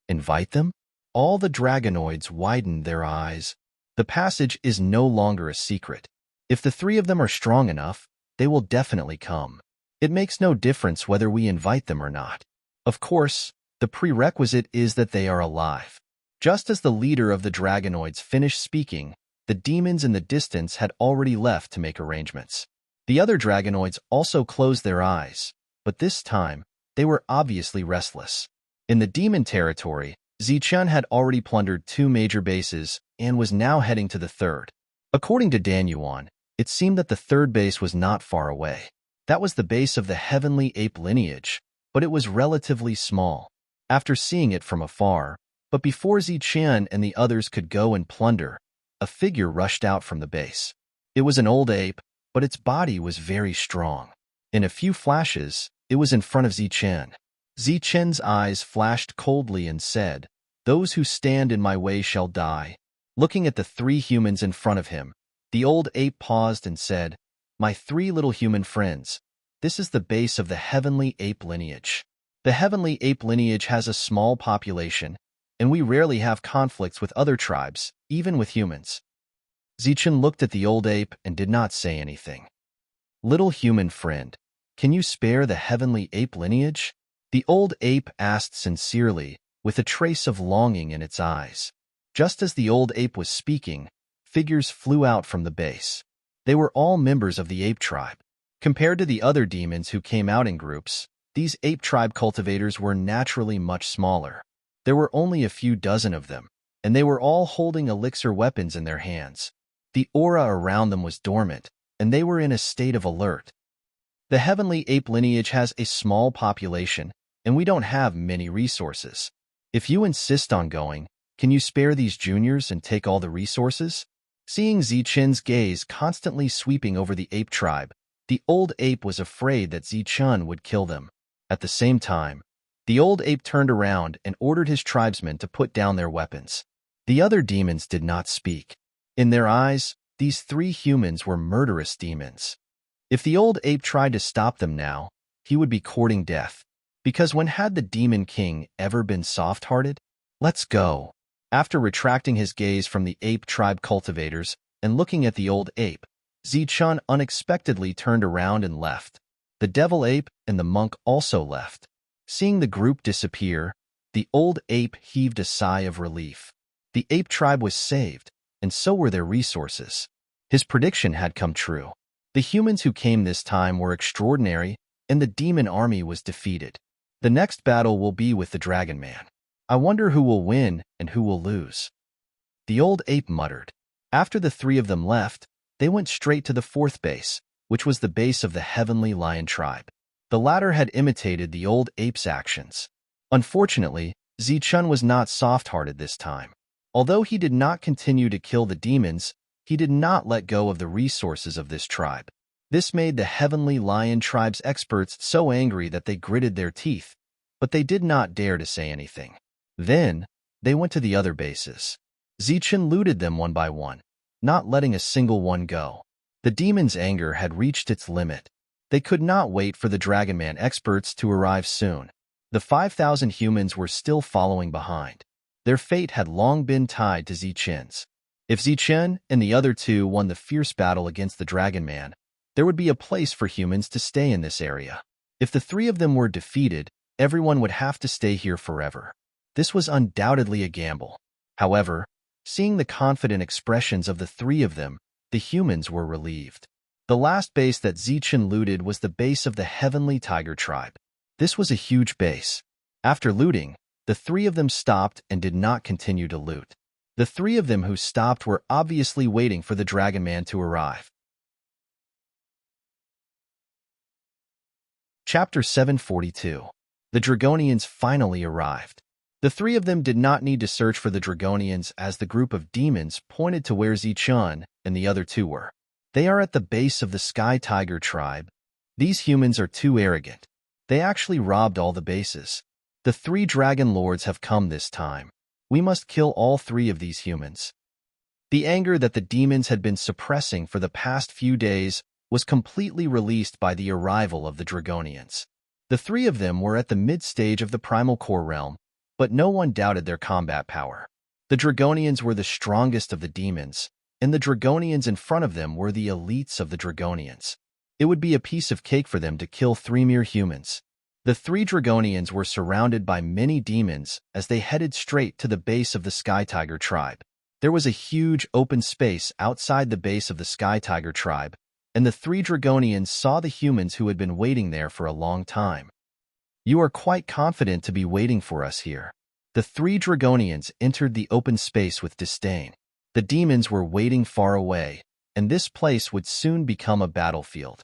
Invite them? All the dragonoids widened their eyes. The passage is no longer a secret. If the 3 of them are strong enough, they will definitely come. It makes no difference whether we invite them or not. Of course, the prerequisite is that they are alive. Just as the leader of the dragonoids finished speaking, the demons in the distance had already left to make arrangements. The other dragonoids also closed their eyes, but this time, they were obviously restless. In the demon territory, Zichun had already plundered 2 major bases and was now heading to the 3rd. According to Danyuan, it seemed that the 3rd base was not far away. That was the base of the heavenly ape lineage, but it was relatively small. After seeing it from afar, but before Zichun and the others could go and plunder, a figure rushed out from the base. It was an old ape, but its body was very strong. In a few flashes, it was in front of Zichun. Zichun's eyes flashed coldly and said, "Those who stand in my way shall die." Looking at the 3 humans in front of him, the old ape paused and said, "My 3 little human friends, this is the base of the heavenly ape lineage. The heavenly ape lineage has a small population, and we rarely have conflicts with other tribes, even with humans." Zichun looked at the old ape and did not say anything. "Little human friend, can you spare the heavenly ape lineage?" The old ape asked sincerely, with a trace of longing in its eyes. Just as the old ape was speaking, figures flew out from the base. They were all members of the ape tribe. Compared to the other demons who came out in groups, these ape tribe cultivators were naturally much smaller. There were only a few dozen of them, and they were all holding elixir weapons in their hands. The aura around them was dormant, and they were in a state of alert. The heavenly ape lineage has a small population, and we don't have many resources. If you insist on going, can you spare these juniors and take all the resources? Seeing Zichun's gaze constantly sweeping over the ape tribe, the old ape was afraid that Zichun would kill them. At the same time, the old ape turned around and ordered his tribesmen to put down their weapons. The other demons did not speak. In their eyes, these 3 humans were murderous demons. If the old ape tried to stop them now, he would be courting death. Because when had the Demon King ever been soft-hearted? "Let's go." After retracting his gaze from the ape tribe cultivators, and looking at the old ape, Zichun unexpectedly turned around and left. The devil ape and the monk also left. Seeing the group disappear, the old ape heaved a sigh of relief. The ape tribe was saved, and so were their resources. His prediction had come true. The humans who came this time were extraordinary, and the demon army was defeated. The next battle will be with the Dragon Man. I wonder who will win and who will lose. The old ape muttered. After the three of them left, they went straight to the fourth base, which was the base of the Heavenly Lion tribe. The latter had imitated the old ape's actions. Unfortunately, Zichun was not soft-hearted this time. Although he did not continue to kill the demons, he did not let go of the resources of this tribe. This made the Heavenly Lion tribe's experts so angry that they gritted their teeth, but they did not dare to say anything. Then, they went to the other bases. Zichun looted them one by one, not letting a single one go. The demons' anger had reached its limit. They could not wait for the Dragon Man experts to arrive soon. The 5,000 humans were still following behind. Their fate had long been tied to Zichun's. If Zichun and the other two won the fierce battle against the Dragon Man, there would be a place for humans to stay in this area. If the three of them were defeated, everyone would have to stay here forever. This was undoubtedly a gamble. However, seeing the confident expressions of the three of them, the humans were relieved. The last base that Zichun looted was the base of the Heavenly Tiger tribe. This was a huge base. After looting, the three of them stopped and did not continue to loot. The three of them who stopped were obviously waiting for the Dragon Man to arrive. Chapter 742. The Dragonians finally arrived. The three of them did not need to search for the Dragonians as the group of demons pointed to where Zichun and the other two were. They are at the base of the Sky Tiger tribe. These humans are too arrogant. They actually robbed all the bases. The three Dragon Lords have come this time. We must kill all three of these humans. The anger that the demons had been suppressing for the past few days was completely released by the arrival of the Dragonians. The three of them were at the mid-stage of the Primal Core realm, but no one doubted their combat power. The Dragonians were the strongest of the demons, and the Dragonians in front of them were the elites of the Dragonians. It would be a piece of cake for them to kill three mere humans. The three Dragonians were surrounded by many demons as they headed straight to the base of the Sky Tiger tribe. There was a huge open space outside the base of the Sky Tiger tribe, and the three Dragonians saw the humans who had been waiting there for a long time. You are quite confident to be waiting for us here. The three Dragonians entered the open space with disdain. The demons were waiting far away, and this place would soon become a battlefield.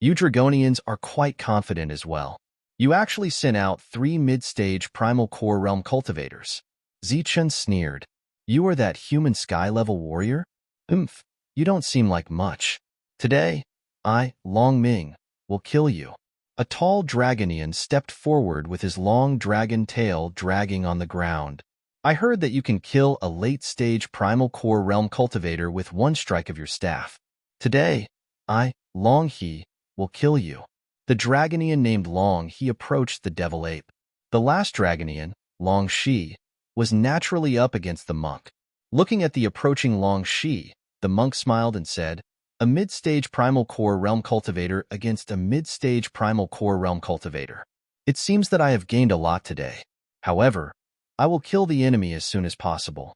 You Dragonians are quite confident as well. You actually sent out 3 mid-stage Primal Core Realm cultivators. Zichun sneered. You are that human sky-level warrior? You don't seem like much. Today, I, Long Ming, will kill you. A tall Dragonian stepped forward with his long dragon tail dragging on the ground. I heard that you can kill a late-stage Primal Core Realm cultivator with one strike of your staff. Today, I, Long He, will kill you. The Dragonian named Long He approached the Devil Ape. The last Dragonian, Long Shi, was naturally up against the monk. Looking at the approaching Long Shi, the monk smiled and said, a mid-stage Primal Core Realm cultivator against a mid-stage Primal Core Realm cultivator. It seems that I have gained a lot today. However, I will kill the enemy as soon as possible.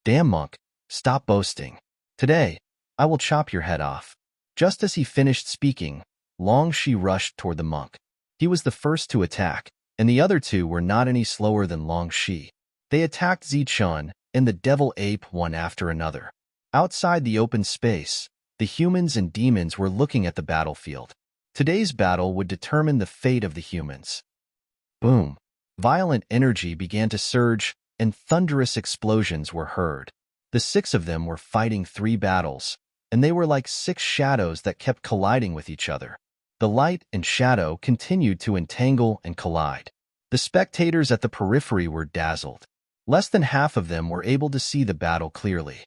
Damn monk, stop boasting. Today, I will chop your head off. Just as he finished speaking, Long Shi rushed toward the monk. He was the first to attack, and the other two were not any slower than Long Shi. They attacked Zichun and the Devil Ape one after another. Outside the open space, the humans and demons were looking at the battlefield. Today's battle would determine the fate of the humans. Boom! Violent energy began to surge, and thunderous explosions were heard. The 6 of them were fighting 3 battles, and they were like 6 shadows that kept colliding with each other. The light and shadow continued to entangle and collide. The spectators at the periphery were dazzled. Less than half of them were able to see the battle clearly.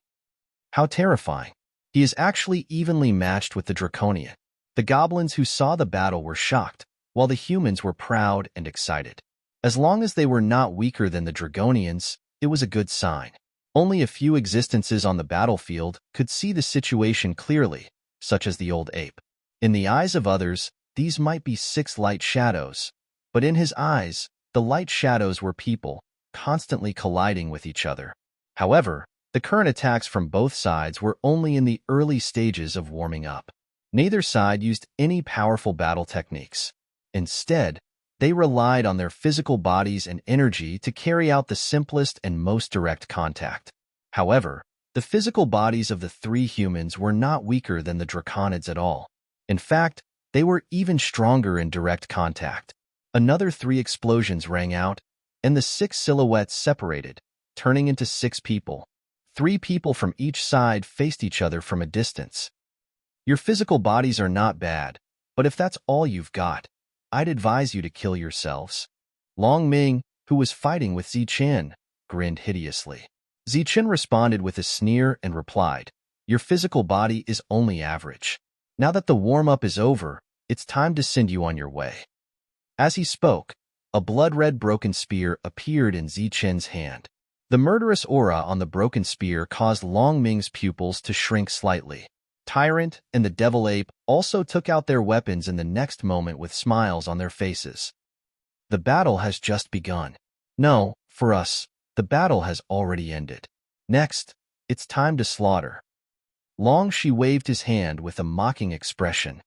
How terrifying! He is actually evenly matched with the Draconian. The goblins who saw the battle were shocked, while the humans were proud and excited. As long as they were not weaker than the Dragonians, it was a good sign. Only a few existences on the battlefield could see the situation clearly, such as the old ape. In the eyes of others, these might be 6 light shadows, but in his eyes, the light shadows were people, constantly colliding with each other. However, the current attacks from both sides were only in the early stages of warming up. Neither side used any powerful battle techniques. Instead, they relied on their physical bodies and energy to carry out the simplest and most direct contact. However, the physical bodies of the 3 humans were not weaker than the draconids at all. In fact, they were even stronger in direct contact. Another 3 explosions rang out, and the 6 silhouettes separated, turning into 6 people. 3 people from each side faced each other from a distance. Your physical bodies are not bad, but if that's all you've got, I'd advise you to kill yourselves. Long Ming, who was fighting with Zichen, grinned hideously. Zichen responded with a sneer and replied, "Your physical body is only average. Now that the warm-up is over, it's time to send you on your way." As he spoke, a blood-red broken spear appeared in Zichen's hand. The murderous aura on the broken spear caused Long Ming's pupils to shrink slightly. Tyrant and the Devil Ape also took out their weapons in the next moment with smiles on their faces. The battle has just begun. No, for us, the battle has already ended. Next, it's time to slaughter. Long Shi waved his hand with a mocking expression.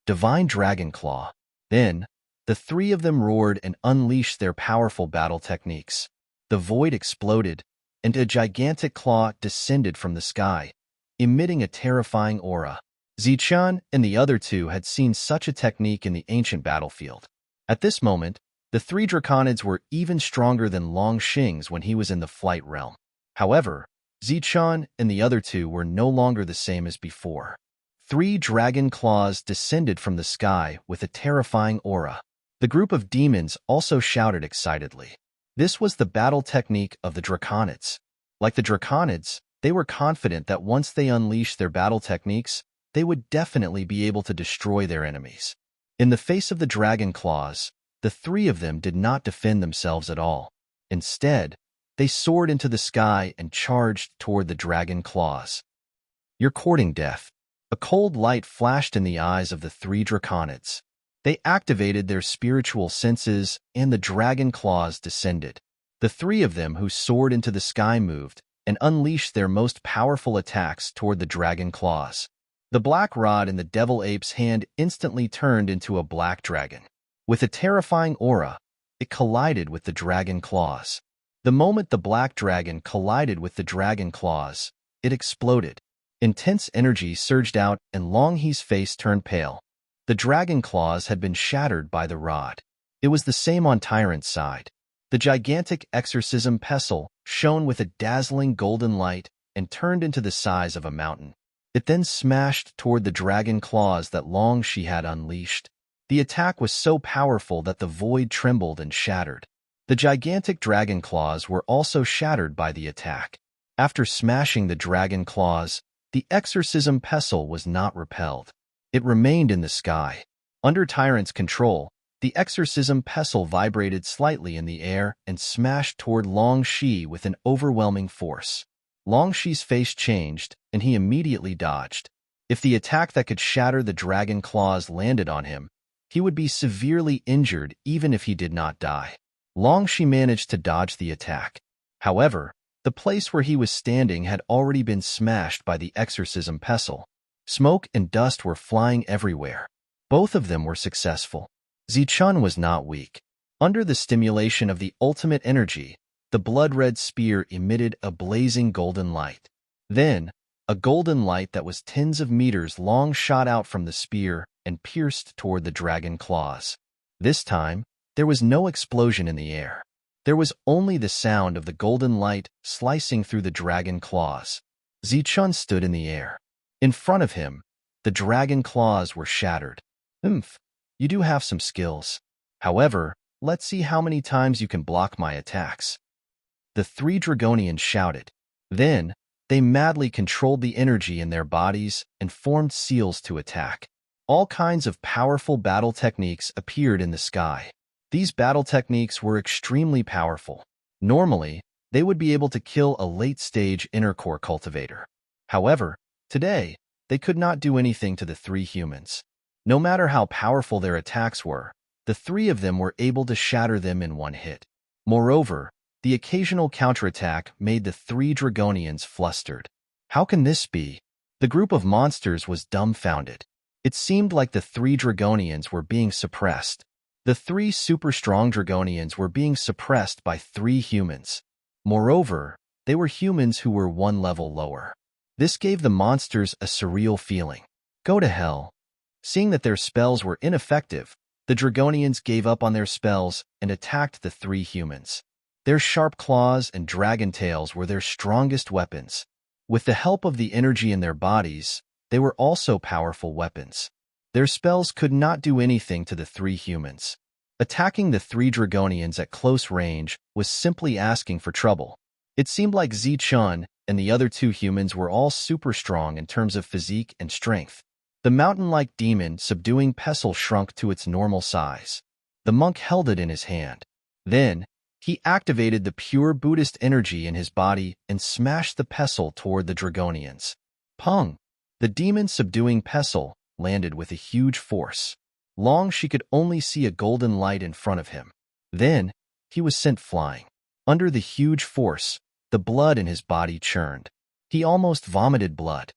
Divine Dragon Claw. Then, the 3 of them roared and unleashed their powerful battle techniques. The void exploded, and a gigantic claw descended from the sky, emitting a terrifying aura. Zichen and the other 2 had seen such a technique in the ancient battlefield. At this moment, the 3 draconids were even stronger than Long Xing's when he was in the flight realm. However, Zichen and the other 2 were no longer the same as before. 3 dragon claws descended from the sky with a terrifying aura. The group of demons also shouted excitedly. This was the battle technique of the draconids. Like the draconids, they were confident that once they unleashed their battle techniques, they would definitely be able to destroy their enemies. In the face of the dragon claws, the 3 of them did not defend themselves at all. Instead, they soared into the sky and charged toward the dragon claws. "You're courting death." A cold light flashed in the eyes of the 3 draconids. They activated their spiritual senses, and the dragon claws descended. The 3 of them who soared into the sky moved and unleashed their most powerful attacks toward the dragon claws. The black rod in the devil ape's hand instantly turned into a black dragon. With a terrifying aura, it collided with the dragon claws. The moment the black dragon collided with the dragon claws, it exploded. Intense energy surged out and Long He's face turned pale. The dragon claws had been shattered by the rod. It was the same on Tyrant's side. The gigantic exorcism pestle shone with a dazzling golden light and turned into the size of a mountain. It then smashed toward the dragon claws that Long Shi had unleashed. The attack was so powerful that the void trembled and shattered. The gigantic dragon claws were also shattered by the attack. After smashing the dragon claws, the exorcism pestle was not repelled. It remained in the sky. Under Tyrant's control, the exorcism pestle vibrated slightly in the air and smashed toward Long Shi with an overwhelming force. Long Shi's face changed, and he immediately dodged. If the attack that could shatter the dragon claws landed on him, he would be severely injured even if he did not die. Long Shi managed to dodge the attack. However, the place where he was standing had already been smashed by the exorcism pestle. Smoke and dust were flying everywhere. Both of them were successful. Zichen was not weak. Under the stimulation of the ultimate energy, the blood-red spear emitted a blazing golden light. Then, a golden light that was tens of meters long shot out from the spear and pierced toward the dragon claws. This time, there was no explosion in the air. There was only the sound of the golden light slicing through the dragon claws. Zichen stood in the air. In front of him, the dragon claws were shattered. You do have some skills. However, let's see how many times you can block my attacks." The 3 Dragonians shouted. Then, they madly controlled the energy in their bodies and formed seals to attack. All kinds of powerful battle techniques appeared in the sky. These battle techniques were extremely powerful. Normally, they would be able to kill a late-stage inner core cultivator. However, today, they could not do anything to the three humans. No matter how powerful their attacks were, the three of them were able to shatter them in one hit. Moreover, the occasional counterattack made the three Dragonians flustered. How can this be? The group of monsters was dumbfounded. It seemed like the three Dragonians were being suppressed. The three super-strong Dragonians were being suppressed by three humans. Moreover, they were humans who were one level lower. This gave the monsters a surreal feeling. Go to hell. Seeing that their spells were ineffective, the Dragonians gave up on their spells and attacked the three humans. Their sharp claws and dragon tails were their strongest weapons. With the help of the energy in their bodies, they were also powerful weapons. Their spells could not do anything to the three humans. Attacking the three Dragonians at close range was simply asking for trouble. It seemed like Zichun and the other two humans were all super strong in terms of physique and strength. The mountain-like demon subduing pestle shrunk to its normal size. The monk held it in his hand. Then, he activated the pure Buddhist energy in his body and smashed the pestle toward the Dragonians. Pung! The demon subduing pestle landed with a huge force. Long she could only see a golden light in front of him. Then, he was sent flying. Under the huge force, the blood in his body churned. He almost vomited blood.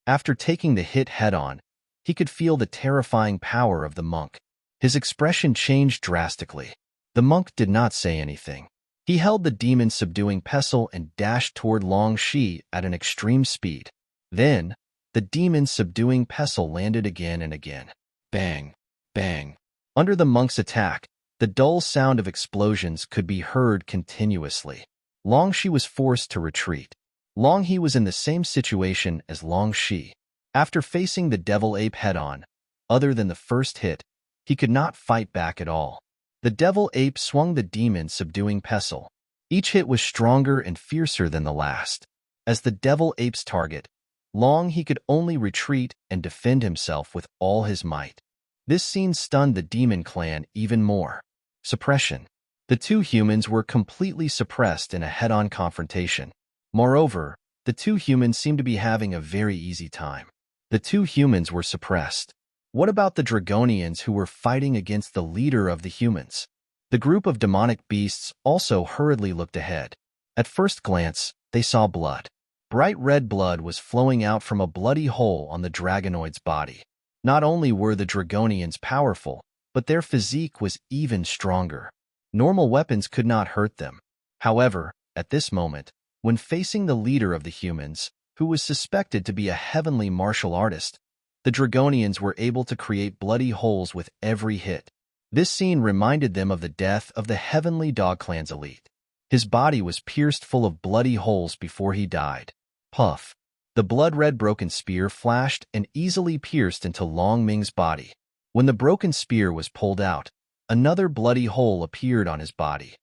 After taking the hit head-on, he could feel the terrifying power of the monk. His expression changed drastically. The monk did not say anything. He held the demon-subduing pestle and dashed toward Long Shi at an extreme speed. Then, the demon-subduing pestle landed again and again. Bang! Bang! Under the monk's attack, the dull sound of explosions could be heard continuously. Long Shi was forced to retreat. Long He was in the same situation as Long Shi. After facing the devil ape head-on, other than the first hit, he could not fight back at all. The devil ape swung the demon-subduing pestle. Each hit was stronger and fiercer than the last. As the devil ape's target, Long He could only retreat and defend himself with all his might. This scene stunned the demon clan even more. Suppression. The two humans were completely suppressed in a head-on confrontation. Moreover, the two humans seemed to be having a very easy time. The two humans were suppressed. What about the Dragonians who were fighting against the leader of the humans? The group of demonic beasts also hurriedly looked ahead. At first glance, they saw blood. Bright red blood was flowing out from a bloody hole on the Dragonoid's body. Not only were the Dragonians powerful, but their physique was even stronger. Normal weapons could not hurt them. However, at this moment, when facing the leader of the humans, who was suspected to be a heavenly martial artist, the Dragonians were able to create bloody holes with every hit. This scene reminded them of the death of the heavenly dog clan's elite. His body was pierced full of bloody holes before he died. Puff! The blood-red broken spear flashed and easily pierced into Long Ming's body. When the broken spear was pulled out, another bloody hole appeared on his body.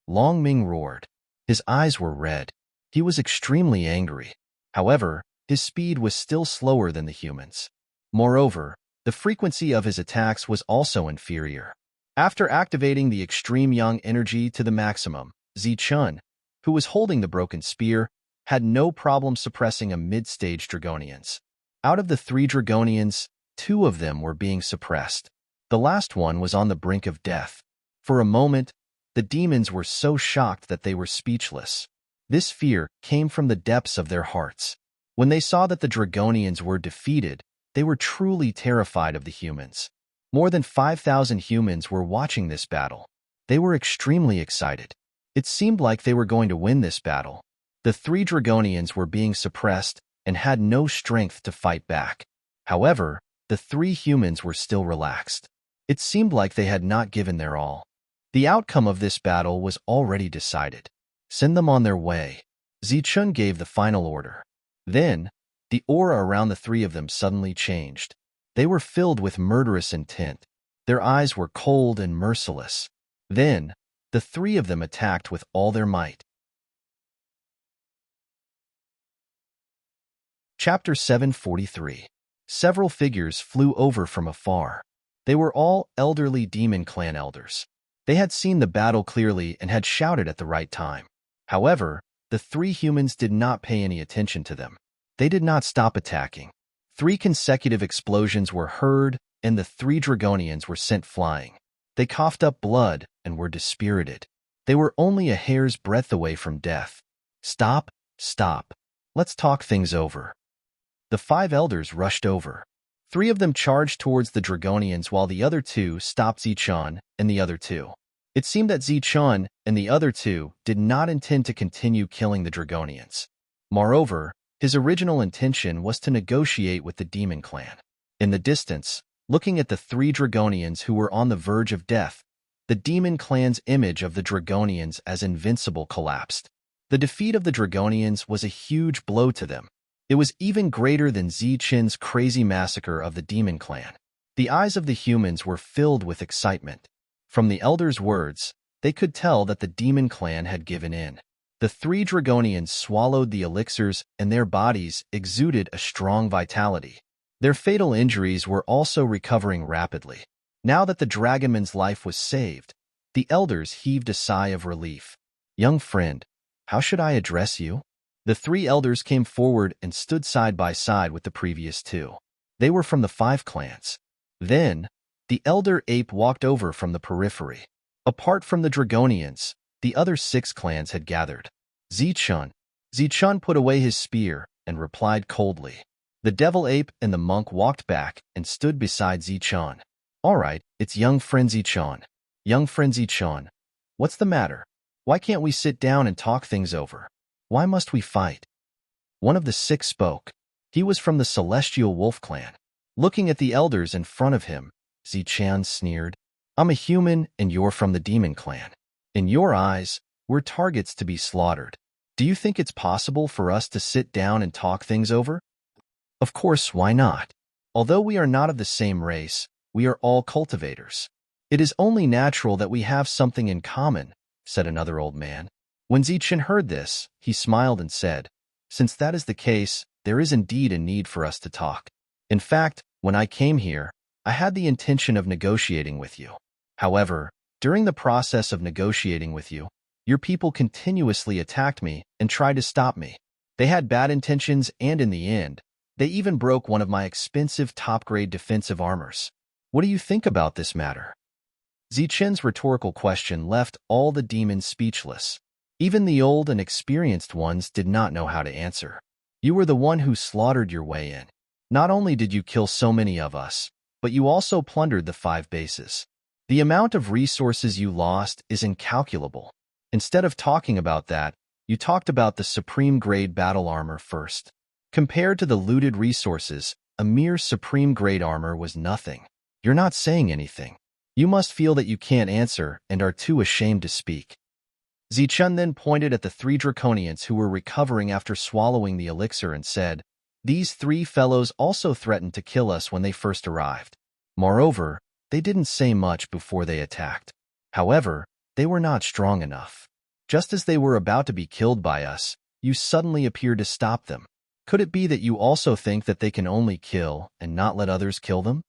Long Ming roared. His eyes were red. He was extremely angry. However, his speed was still slower than the humans. Moreover, the frequency of his attacks was also inferior. After activating the extreme yang energy to the maximum, Zichun, who was holding the broken spear, had no problem suppressing a mid-stage Dragonians. Out of the three Dragonians, two of them were being suppressed. The last one was on the brink of death. For a moment, the demons were so shocked that they were speechless. This fear came from the depths of their hearts. When they saw that the Dragonians were defeated, they were truly terrified of the humans. More than 5,000 humans were watching this battle. They were extremely excited. It seemed like they were going to win this battle. The three Dragonians were being suppressed and had no strength to fight back. However, the three humans were still relaxed. It seemed like they had not given their all. The outcome of this battle was already decided. Send them on their way. Zichun gave the final order. Then, the aura around the three of them suddenly changed. They were filled with murderous intent. Their eyes were cold and merciless. Then, the three of them attacked with all their might. Chapter 743. Several figures flew over from afar. They were all elderly demon clan elders. They had seen the battle clearly and had shouted at the right time. However, the three humans did not pay any attention to them. They did not stop attacking. 3 consecutive explosions were heard, and the 3 Dragonians were sent flying. They coughed up blood and were dispirited. They were only a hair's breadth away from death. Stop, stop. Let's talk things over. The 5 elders rushed over. 3 of them charged towards the Dragonians while the other 2 stopped Zichun and the other 2. It seemed that Zichun and the other 2 did not intend to continue killing the Dragonians. Moreover, his original intention was to negotiate with the Demon Clan. In the distance, looking at the 3 Dragonians who were on the verge of death, the Demon Clan's image of the Dragonians as invincible collapsed. The defeat of the Dragonians was a huge blow to them. It was even greater than Zichun's crazy massacre of the Demon Clan. The eyes of the humans were filled with excitement. From the elders' words, they could tell that the Demon Clan had given in. The 3 Dragonians swallowed the elixirs and their bodies exuded a strong vitality. Their fatal injuries were also recovering rapidly. Now that the Dragonman's life was saved, the elders heaved a sigh of relief. "Young friend, how should I address you?" The 3 elders came forward and stood side by side with the previous 2. They were from the 5 clans. Then, the elder ape walked over from the periphery. Apart from the Dragonians, the other 6 clans had gathered. Zichun. Zichun put away his spear and replied coldly. The devil ape and the monk walked back and stood beside Zichun. "All right, it's young friend Zichun. Young friend Zichun, what's the matter? Why can't we sit down and talk things over? Why must we fight?" One of the 6 spoke. He was from the Celestial Wolf clan. Looking at the elders in front of him, Zichun sneered. "I'm a human and you're from the Demon Clan. In your eyes, we're targets to be slaughtered. Do you think it's possible for us to sit down and talk things over?" "Of course, why not? Although we are not of the same race, we are all cultivators. It is only natural that we have something in common," said another old man. When Zichun heard this, he smiled and said, "Since that is the case, there is indeed a need for us to talk. In fact, when I came here, I had the intention of negotiating with you. However, during the process of negotiating with you, your people continuously attacked me and tried to stop me. They had bad intentions and in the end, they even broke one of my expensive top-grade defensive armors. What do you think about this matter?" Zichun's rhetorical question left all the demons speechless. Even the old and experienced ones did not know how to answer. "You were the one who slaughtered your way in. Not only did you kill so many of us, but you also plundered the 5 bases. The amount of resources you lost is incalculable. Instead of talking about that, you talked about the supreme grade battle armor first. Compared to the looted resources, a mere supreme grade armor was nothing. You're not saying anything. You must feel that you can't answer and are too ashamed to speak." Zichun then pointed at the 3 Draconians who were recovering after swallowing the elixir and said, "These 3 fellows also threatened to kill us when they first arrived. Moreover, they didn't say much before they attacked. However, they were not strong enough. Just as they were about to be killed by us, you suddenly appeared to stop them. Could it be that you also think that they can only kill and not let others kill them?"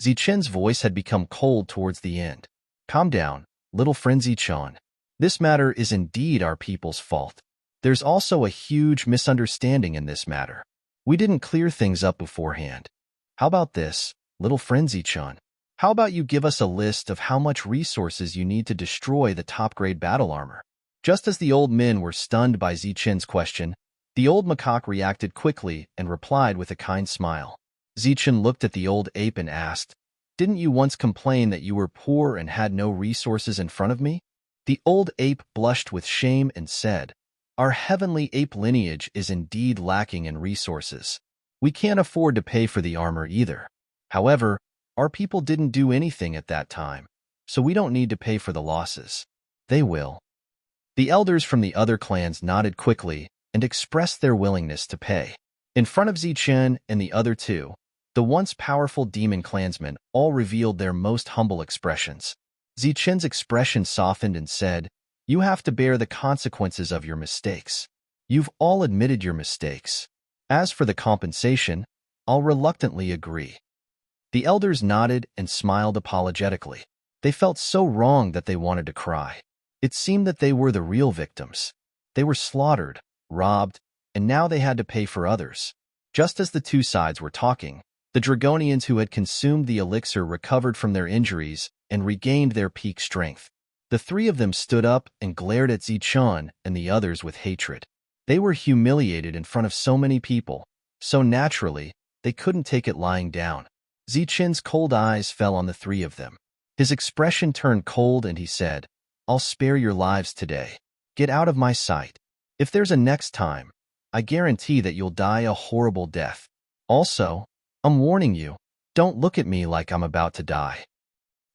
Zichun's voice had become cold towards the end. "Calm down, little friend Zichun. This matter is indeed our people's fault. There's also a huge misunderstanding in this matter. We didn't clear things up beforehand. How about this, little friend Zichun? How about you give us a list of how much resources you need to destroy the top-grade battle armor?" Just as the old men were stunned by Zichun's question, the old macaque reacted quickly and replied with a kind smile. Zichun looked at the old ape and asked, "Didn't you once complain that you were poor and had no resources in front of me?" The old ape blushed with shame and said, "Our heavenly ape lineage is indeed lacking in resources. We can't afford to pay for the armor either. However, our people didn't do anything at that time, so we don't need to pay for the losses. They will." The elders from the other clans nodded quickly and expressed their willingness to pay. In front of Zichun and the other 2, the once powerful demon clansmen all revealed their most humble expressions. Zichun's expression softened and said, "You have to bear the consequences of your mistakes. You've all admitted your mistakes. As for the compensation, I'll reluctantly agree." The elders nodded and smiled apologetically. They felt so wrong that they wanted to cry. It seemed that they were the real victims. They were slaughtered, robbed, and now they had to pay for others. Just as the two sides were talking, the Dragonians who had consumed the elixir recovered from their injuries and regained their peak strength. The three of them stood up and glared at Zichun and the others with hatred. They were humiliated in front of so many people, so naturally, they couldn't take it lying down. Zichun's cold eyes fell on the three of them. His expression turned cold and he said, "I'll spare your lives today. Get out of my sight. If there's a next time, I guarantee that you'll die a horrible death. Also, I'm warning you, don't look at me like I'm about to die."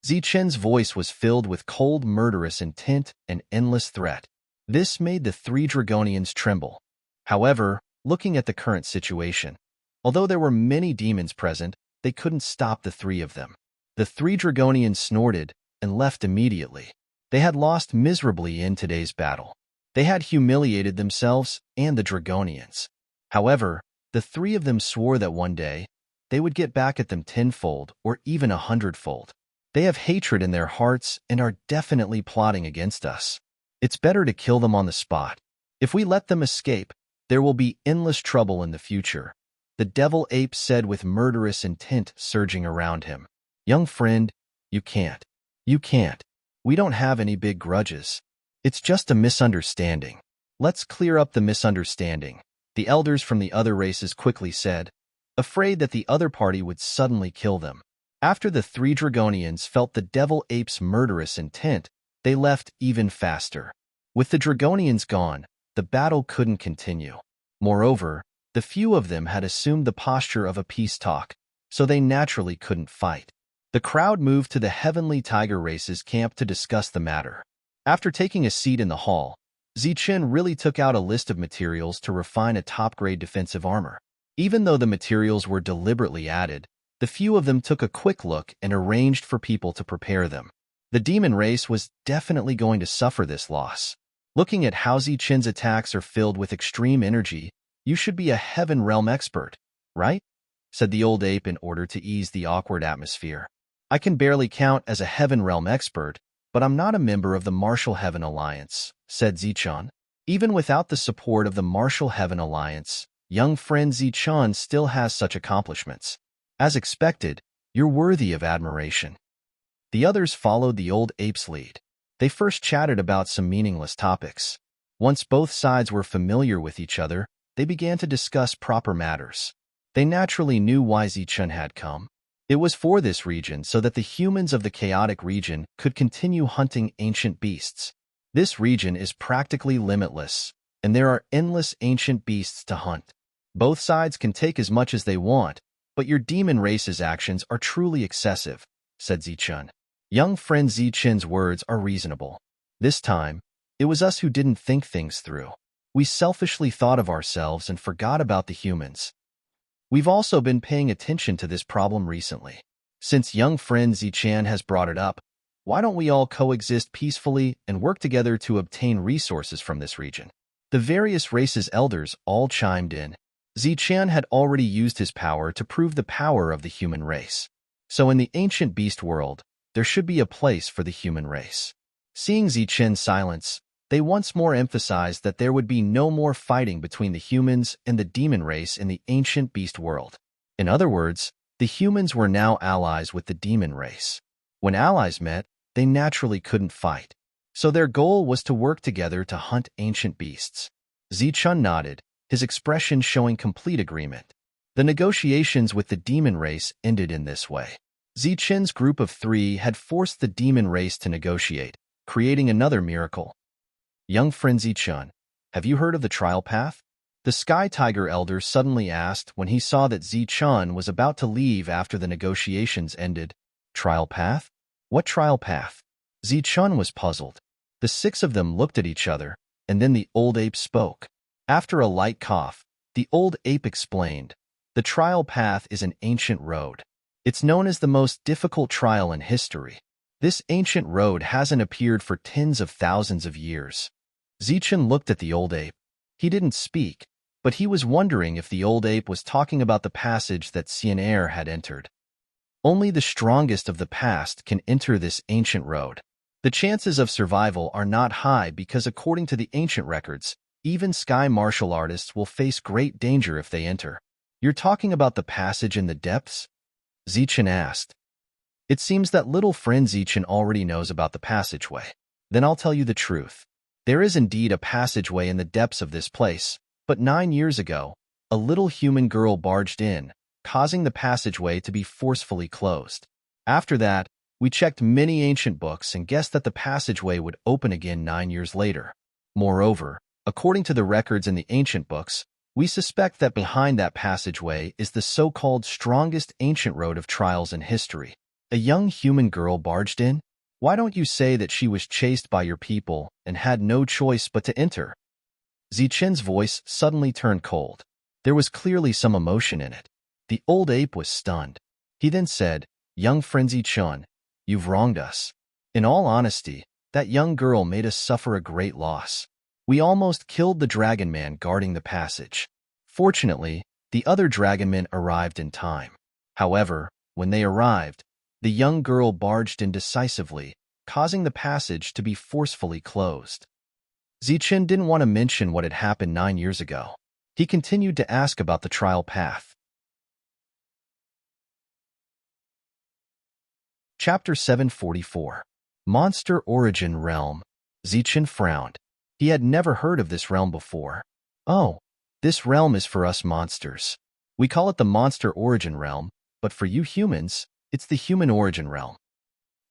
Zichun's voice was filled with cold, murderous intent and endless threat. This made the three Dragonians tremble. However, looking at the current situation, although there were many demons present, they couldn't stop the three of them. The three Dragonians snorted and left immediately. They had lost miserably in today's battle. They had humiliated themselves and the Dragonians. However, the three of them swore that one day, they would get back at them tenfold or even 100-fold. They have hatred in their hearts and are definitely plotting against us. It's better to kill them on the spot. If we let them escape, there will be endless trouble in the future, the devil ape said with murderous intent surging around him. Young friend, you can't. You can't. We don't have any big grudges. It's just a misunderstanding. Let's clear up the misunderstanding, the elders from the other races quickly said, afraid that the other party would suddenly kill them. After the three Dragonians felt the devil ape's murderous intent, they left even faster. With the Dragonians gone, the battle couldn't continue. Moreover, the few of them had assumed the posture of a peace talk, so they naturally couldn't fight. The crowd moved to the Heavenly Tiger Race's camp to discuss the matter. After taking a seat in the hall, Zichun really took out a list of materials to refine a top-grade defensive armor. Even though the materials were deliberately added, the few of them took a quick look and arranged for people to prepare them. The demon race was definitely going to suffer this loss. Looking at how Zichun's attacks are filled with extreme energy, you should be a Heaven Realm expert, right? Said the old ape in order to ease the awkward atmosphere. I can barely count as a Heaven Realm expert, but I'm not a member of the Martial Heaven Alliance, said Zichun. Even without the support of the Martial Heaven Alliance, young friend Zichun still has such accomplishments. As expected, you're worthy of admiration. The others followed the old ape's lead. They first chatted about some meaningless topics. Once both sides were familiar with each other, they began to discuss proper matters. They naturally knew why Zichun had come. It was for this region so that the humans of the chaotic region could continue hunting ancient beasts. This region is practically limitless, and there are endless ancient beasts to hunt. Both sides can take as much as they want, but your demon race's actions are truly excessive, said Zichun. Young friend Zichun's words are reasonable. This time, it was us who didn't think things through. We selfishly thought of ourselves and forgot about the humans. We've also been paying attention to this problem recently. Since young friend Zichun has brought it up, why don't we all coexist peacefully and work together to obtain resources from this region? The various races' elders all chimed in. Zichun had already used his power to prove the power of the human race. So in the ancient beast world, there should be a place for the human race. Seeing Zichun's silence, they once more emphasized that there would be no more fighting between the humans and the demon race in the ancient beast world. In other words, the humans were now allies with the demon race. When allies met, they naturally couldn't fight. So their goal was to work together to hunt ancient beasts. Zichun nodded, his expression showing complete agreement. The negotiations with the demon race ended in this way. Zichun's group of three had forced the demon race to negotiate, creating another miracle. Young friend Zichun, have you heard of the trial path? The Sky Tiger Elder suddenly asked when he saw that Zichun was about to leave after the negotiations ended. Trial path? What trial path? Zichun was puzzled. The six of them looked at each other, and then the old ape spoke. After a light cough, the old ape explained, the trial path is an ancient road. It's known as the most difficult trial in history. This ancient road hasn't appeared for tens of thousands of years. Zichun looked at the old ape. He didn't speak, but he was wondering if the old ape was talking about the passage that Cienair had entered. Only the strongest of the past can enter this ancient road. The chances of survival are not high because according to the ancient records, even sky martial artists will face great danger if they enter. You're talking about the passage in the depths? Zichen asked. It seems that little friend Zichen already knows about the passageway. Then I'll tell you the truth. There is indeed a passageway in the depths of this place, but 9 years ago, a little human girl barged in, causing the passageway to be forcefully closed. After that, we checked many ancient books and guessed that the passageway would open again 9 years later. Moreover, according to the records in the ancient books, we suspect that behind that passageway is the so-called strongest ancient road of trials in history. A young human girl barged in? Why don't you say that she was chased by your people and had no choice but to enter? Zichen's voice suddenly turned cold. There was clearly some emotion in it. The old ape was stunned. He then said, "Young friend Zichen, you've wronged us. In all honesty, that young girl made us suffer a great loss. We almost killed the dragon man guarding the passage. Fortunately, the other dragon men arrived in time. However, when they arrived, the young girl barged in decisively, causing the passage to be forcefully closed." Zichen didn't want to mention what had happened 9 years ago. He continued to ask about the trial path. Chapter 744. Monster Origin Realm. Zichen frowned. He had never heard of this realm before. Oh, this realm is for us monsters. We call it the Monster Origin Realm, but for you humans, it's the Human Origin Realm.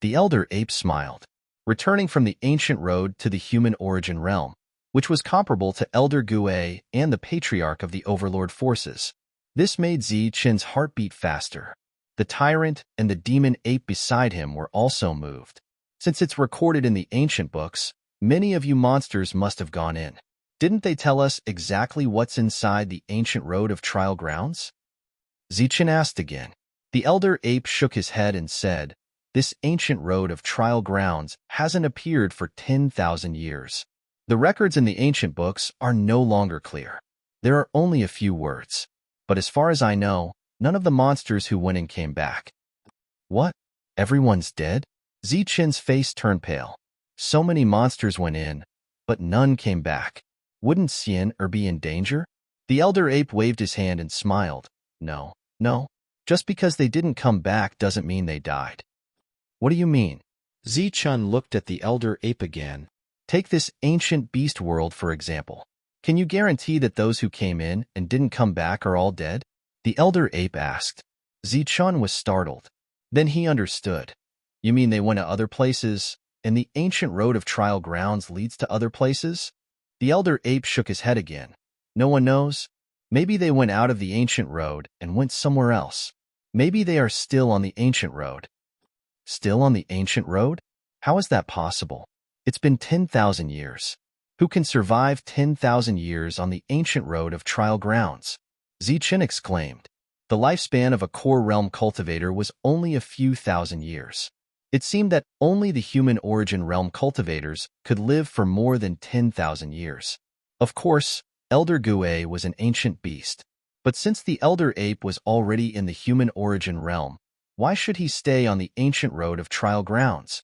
The elder ape smiled, returning from the ancient road to the Human Origin Realm, which was comparable to Elder Gue and the Patriarch of the Overlord Forces. This made Zichen's heart beat faster. The tyrant and the demon ape beside him were also moved. Since it's recorded in the ancient books, many of you monsters must have gone in. Didn't they tell us exactly what's inside the ancient road of trial grounds? Zichen asked again. The elder ape shook his head and said, "This ancient road of trial grounds hasn't appeared for 10,000 years. The records in the ancient books are no longer clear. There are only a few words. But as far as I know, none of the monsters who went in came back." What? Everyone's dead? Zichen's face turned pale. So many monsters went in, but none came back. Wouldn't Xian be in danger? The elder ape waved his hand and smiled. No. Just because they didn't come back doesn't mean they died. What do you mean? Zichen looked at the elder ape again. Take this ancient beast world, for example. Can you guarantee that those who came in and didn't come back are all dead? The elder ape asked. Zichen was startled. Then he understood. You mean they went to other places, and the ancient road of trial grounds leads to other places? The elder ape shook his head again. No one knows. Maybe they went out of the ancient road and went somewhere else. Maybe they are still on the ancient road. Still on the ancient road? How is that possible? It's been 10,000 years. Who can survive 10,000 years on the ancient road of trial grounds? Zichen exclaimed. The lifespan of a core realm cultivator was only a few thousand years. It seemed that only the human origin realm cultivators could live for more than 10,000 years. Of course, Elder Gue was an ancient beast. But since the elder ape was already in the human origin realm, why should he stay on the ancient road of trial grounds?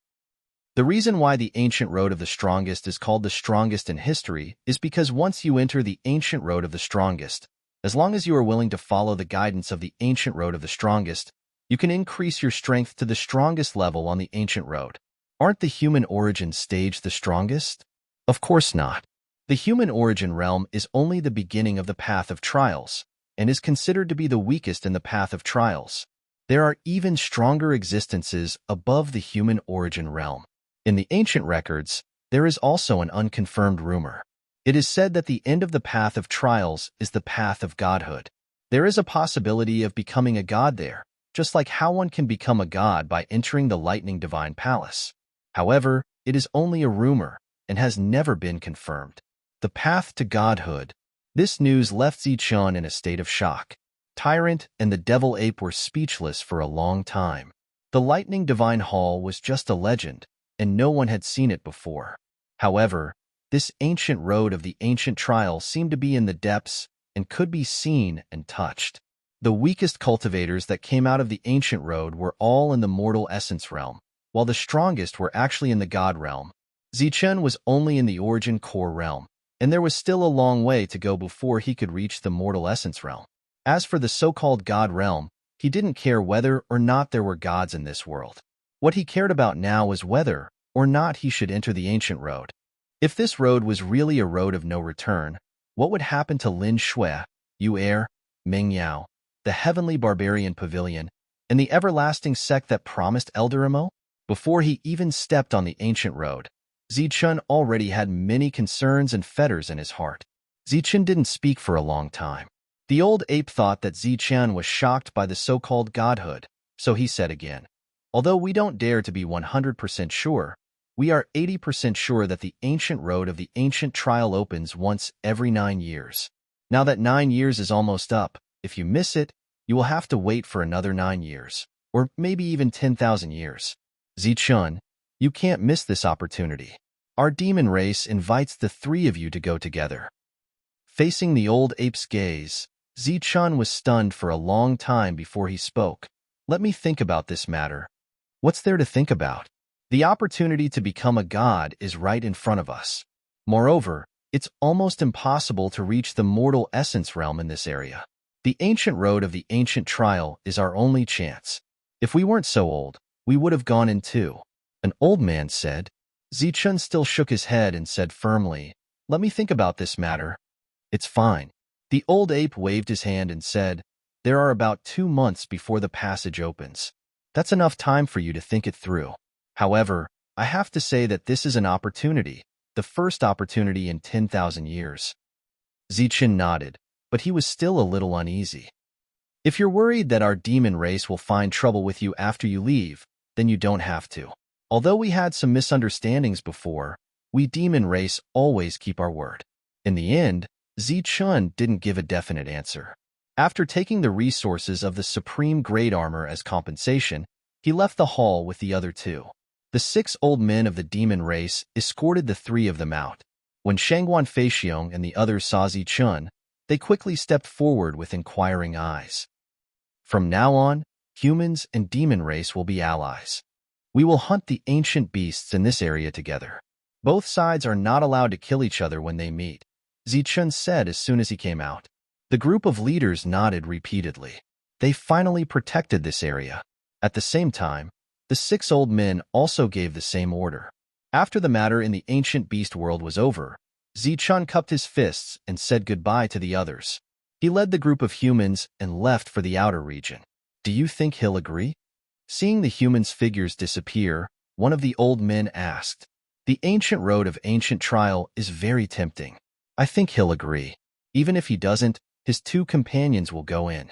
The reason why the ancient road of the strongest is called the strongest in history is because once you enter the ancient road of the strongest, as long as you are willing to follow the guidance of the ancient road of the strongest, you can increase your strength to the strongest level on the ancient road. Aren't the human origin stage the strongest? Of course not. The human origin realm is only the beginning of the path of trials, and is considered to be the weakest in the path of trials. There are even stronger existences above the human origin realm. In the ancient records, there is also an unconfirmed rumor. It is said that the end of the path of trials is the path of godhood. There is a possibility of becoming a god there, just like how one can become a god by entering the lightning divine palace. However, it is only a rumor and has never been confirmed. The path to godhood. This news left Zichen in a state of shock. Tyrant and the devil ape were speechless for a long time. The lightning divine hall was just a legend, and no one had seen it before. However, this ancient road of the ancient trial seemed to be in the depths and could be seen and touched. The weakest cultivators that came out of the ancient road were all in the mortal essence realm, while the strongest were actually in the god realm. Zichun was only in the origin core realm, and there was still a long way to go before he could reach the mortal essence realm. As for the so-called god realm, he didn't care whether or not there were gods in this world. What he cared about now was whether or not he should enter the ancient road. If this road was really a road of no return, what would happen to Lin Shui, Yu Er, Ming Yao, the heavenly barbarian pavilion, and the everlasting sect that promised Elderimo? Before he even stepped on the ancient road, Zichun already had many concerns and fetters in his heart. Zichun didn't speak for a long time. The old ape thought that Zichun was shocked by the so-called godhood, so he said again, "Although we don't dare to be 100% sure, we are 80% sure that the ancient road of the ancient trial opens once every 9 years. Now that 9 years is almost up, if you miss it, you will have to wait for another 9 years, or maybe even 10,000 years. Zichun, you can't miss this opportunity. Our demon race invites the three of you to go together." Facing the old ape's gaze, Zichun was stunned for a long time before he spoke. "Let me think about this matter." "What's there to think about? The opportunity to become a god is right in front of us. Moreover, it's almost impossible to reach the mortal essence realm in this area. The ancient road of the ancient trial is our only chance. If we weren't so old, we would have gone in too," an old man said. Zichun still shook his head and said firmly, "Let me think about this matter." "It's fine." The old ape waved his hand and said, "There are about 2 months before the passage opens. That's enough time for you to think it through. However, I have to say that this is an opportunity, the first opportunity in 10,000 years." Zichun nodded, but he was still a little uneasy. "If you're worried that our demon race will find trouble with you after you leave, then you don't have to. Although we had some misunderstandings before, we demon race always keep our word." In the end, Zichun didn't give a definite answer. After taking the resources of the supreme grade armor as compensation, he left the hall with the other two. The 6 old men of the demon race escorted the 3 of them out. When Shangguan Feixiong and the others saw Zichun, they quickly stepped forward with inquiring eyes. "From now on, humans and demon race will be allies. We will hunt the ancient beasts in this area together. Both sides are not allowed to kill each other when they meet," Zichun said as soon as he came out. The group of leaders nodded repeatedly. They finally protected this area. At the same time, the 6 old men also gave the same order. After the matter in the ancient beast world was over, Zichun cupped his fists and said goodbye to the others. He led the group of humans and left for the outer region. "Do you think he'll agree?" Seeing the humans' figures disappear, one of the old men asked. "The ancient road of ancient trial is very tempting. I think he'll agree. Even if he doesn't, his 2 companions will go in."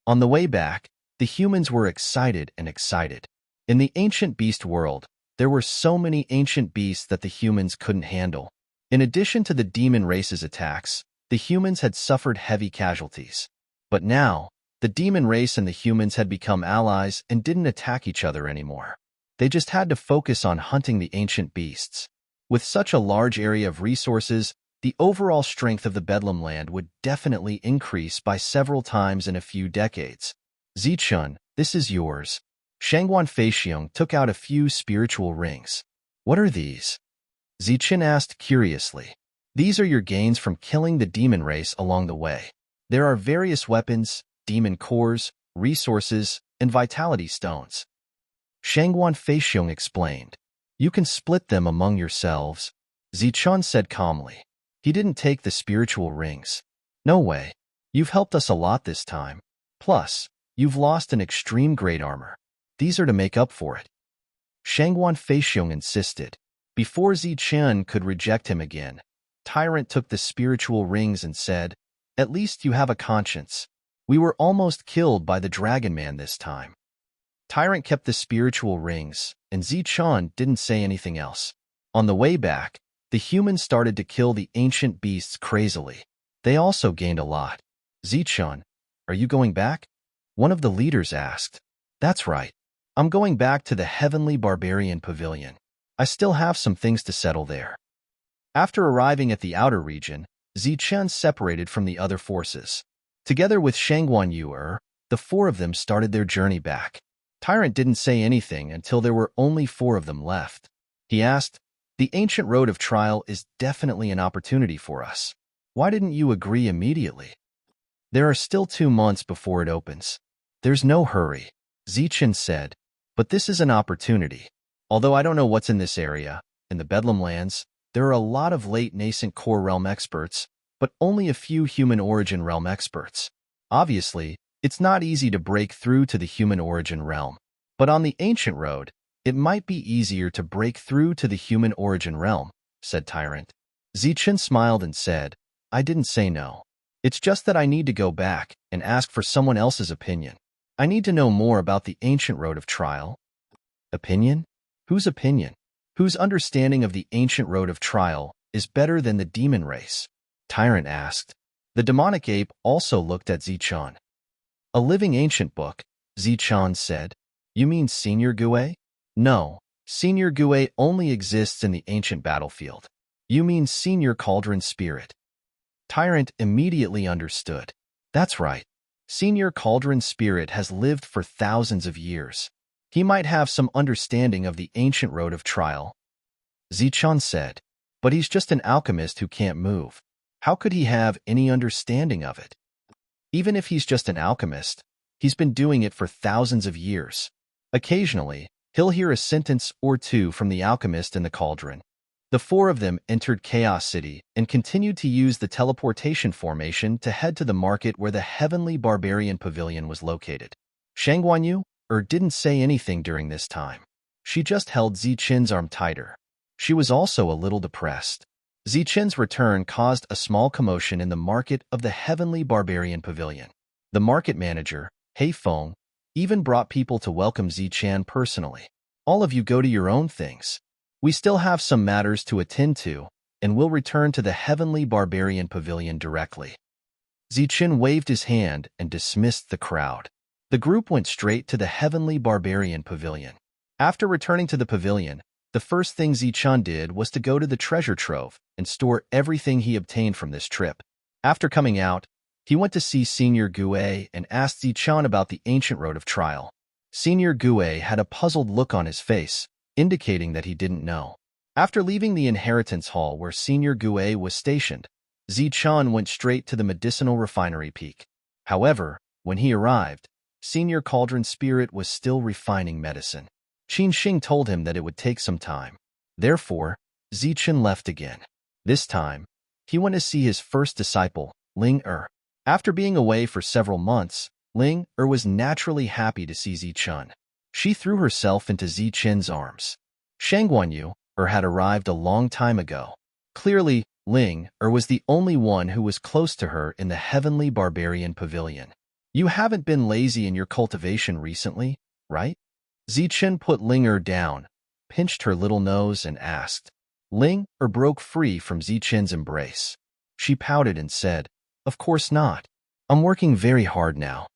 On the way back, the humans were excited and excited. In the ancient beast world, there were so many ancient beasts that the humans couldn't handle. In addition to the demon race's attacks, the humans had suffered heavy casualties. But now, the demon race and the humans had become allies and didn't attack each other anymore. They just had to focus on hunting the ancient beasts. With such a large area of resources, the overall strength of the Bedlam land would definitely increase by several times in a few decades. "Zichun, this is yours." Shangguan Feixiong took out a few spiritual rings. "What are these?" Zichun asked curiously. "These are your gains from killing the demon race along the way. There are various weapons, demon cores, resources, and vitality stones." Shangguan Feixiong explained. "You can split them among yourselves," Zichun said calmly. He didn't take the spiritual rings. "No way. You've helped us a lot this time. Plus, you've lost an extreme grade armor. These are to make up for it." Shangguan Feixiong insisted. Before Zichun could reject him again, Tyrant took the spiritual rings and said, "At least you have a conscience. We were almost killed by the Dragon Man this time." Tyrant kept the spiritual rings, and Zichun didn't say anything else. On the way back, the humans started to kill the ancient beasts crazily. They also gained a lot. "Zichun, are you going back?" one of the leaders asked. "That's right. I'm going back to the heavenly barbarian pavilion. I still have some things to settle there." After arriving at the outer region, Zichun separated from the other forces. Together with Shangguan Yu, the four of them started their journey back. Tyrant didn't say anything until there were only four of them left. He asked, "The ancient road of trial is definitely an opportunity for us. Why didn't you agree immediately?" "There are still 2 months before it opens. There's no hurry," Zichen said, "but this is an opportunity. Although I don't know what's in this area, in the Bedlam lands, there are a lot of late nascent core realm experts, but only a few human origin realm experts. Obviously, it's not easy to break through to the human origin realm, but on the ancient road, it might be easier to break through to the human origin realm," said Tyrant. Zichen smiled and said, "I didn't say no. It's just that I need to go back and ask for someone else's opinion. I need to know more about the ancient road of trial." "Opinion? Whose opinion? Whose understanding of the ancient road of trial is better than the demon race?" Tyrant asked. The demonic ape also looked at Zichen. "A living ancient book," Zichen said. "You mean Senior Gue?" "No, Senior Gue only exists in the ancient battlefield. You mean Senior Cauldron Spirit." Tyrant immediately understood. "That's right. Senior Cauldron Spirit has lived for thousands of years. He might have some understanding of the ancient road of trial." Zichen said, "But he's just an alchemist who can't move. How could he have any understanding of it? Even if he's just an alchemist, he's been doing it for thousands of years. Occasionally, he'll hear a sentence or two from the alchemist in the cauldron." The four of them entered Chaos City and continued to use the teleportation formation to head to the market where the Heavenly Barbarian Pavilion was located. Shangguan Yu didn't say anything during this time. She just held Zichen's arm tighter. She was also a little depressed. Zichen's return caused a small commotion in the market of the Heavenly Barbarian Pavilion. The market manager, Hei Feng, even brought people to welcome Zichen personally. "All of you go to your own things. We still have some matters to attend to, and we'll return to the Heavenly Barbarian Pavilion directly." Zichen waved his hand and dismissed the crowd. The group went straight to the Heavenly Barbarian Pavilion. After returning to the pavilion, the first thing Zichen did was to go to the treasure trove and store everything he obtained from this trip. After coming out, he went to see Senior Gue and asked Zichen about the ancient road of trial. Senior Gue had a puzzled look on his face, indicating that he didn't know. After leaving the inheritance hall where Senior Gue was stationed, Zichen went straight to the medicinal refinery peak. However, when he arrived, Senior Cauldron Spirit was still refining medicine. Qin Xing told him that it would take some time. Therefore, Zichen left again. This time, he went to see his first disciple, Ling Er. After being away for several months, Ling Er was naturally happy to see Zichen. She threw herself into Zichen's arms. Shangguan Yu had arrived a long time ago. Clearly, Ling Er was the only one who was close to her in the Heavenly Barbarian Pavilion. "You haven't been lazy in your cultivation recently, right?" Zichen put Ling Er down, pinched her little nose, and asked. Ling Er broke free from Zichen's embrace. She pouted and said, "Of course not. I'm working very hard now."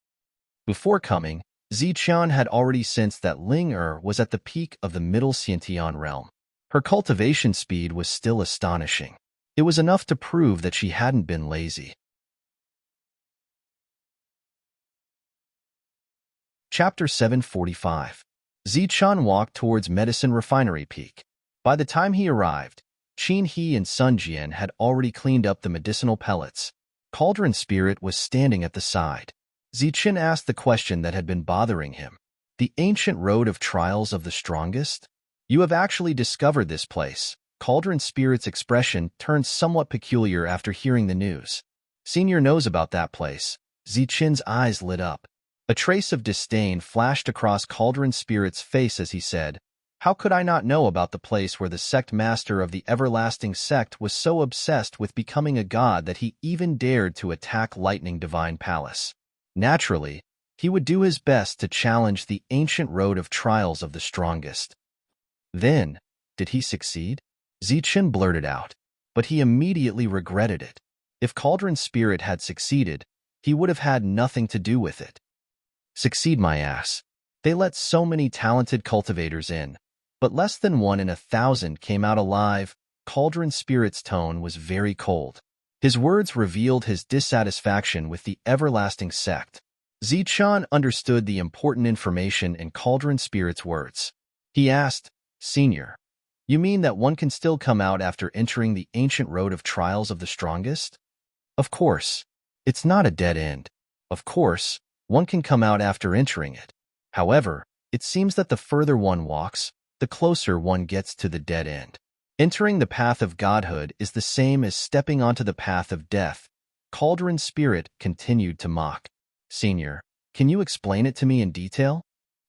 Before coming, Zichen had already sensed that Ling Er was at the peak of the Middle Xiantian realm. Her cultivation speed was still astonishing. It was enough to prove that she hadn't been lazy. Chapter 745. Zichen walked towards Medicine Refinery Peak. By the time he arrived, Qin He and Sun Jian had already cleaned up the medicinal pellets. Cauldron Spirit was standing at the side. Zichen asked the question that had been bothering him. "The ancient road of trials of the strongest? You have actually discovered this place." Cauldron Spirit's expression turned somewhat peculiar after hearing the news. "Senior knows about that place." Zichen's eyes lit up. A trace of disdain flashed across Cauldron Spirit's face as he said, "How could I not know about the place where the sect master of the everlasting sect was so obsessed with becoming a god that he even dared to attack Lightning Divine Palace? Naturally, he would do his best to challenge the ancient road of trials of the strongest." Then, did he succeed? Zichen blurted out, but he immediately regretted it. If Cauldron Spirit had succeeded, he would have had nothing to do with it. "Succeed my ass. They let so many talented cultivators in, but less than 1 in 1,000 came out alive." Cauldron Spirit's tone was very cold. His words revealed his dissatisfaction with the everlasting sect. Zichun understood the important information in Cauldron Spirit's words. He asked, Senior, you mean that one can still come out after entering the ancient road of trials of the strongest? Of course. It's not a dead end. Of course, one can come out after entering it. However, it seems that the further one walks, the closer one gets to the dead end. Entering the path of godhood is the same as stepping onto the path of death. Cauldron Spirit continued to mock. Senior, can you explain it to me in detail?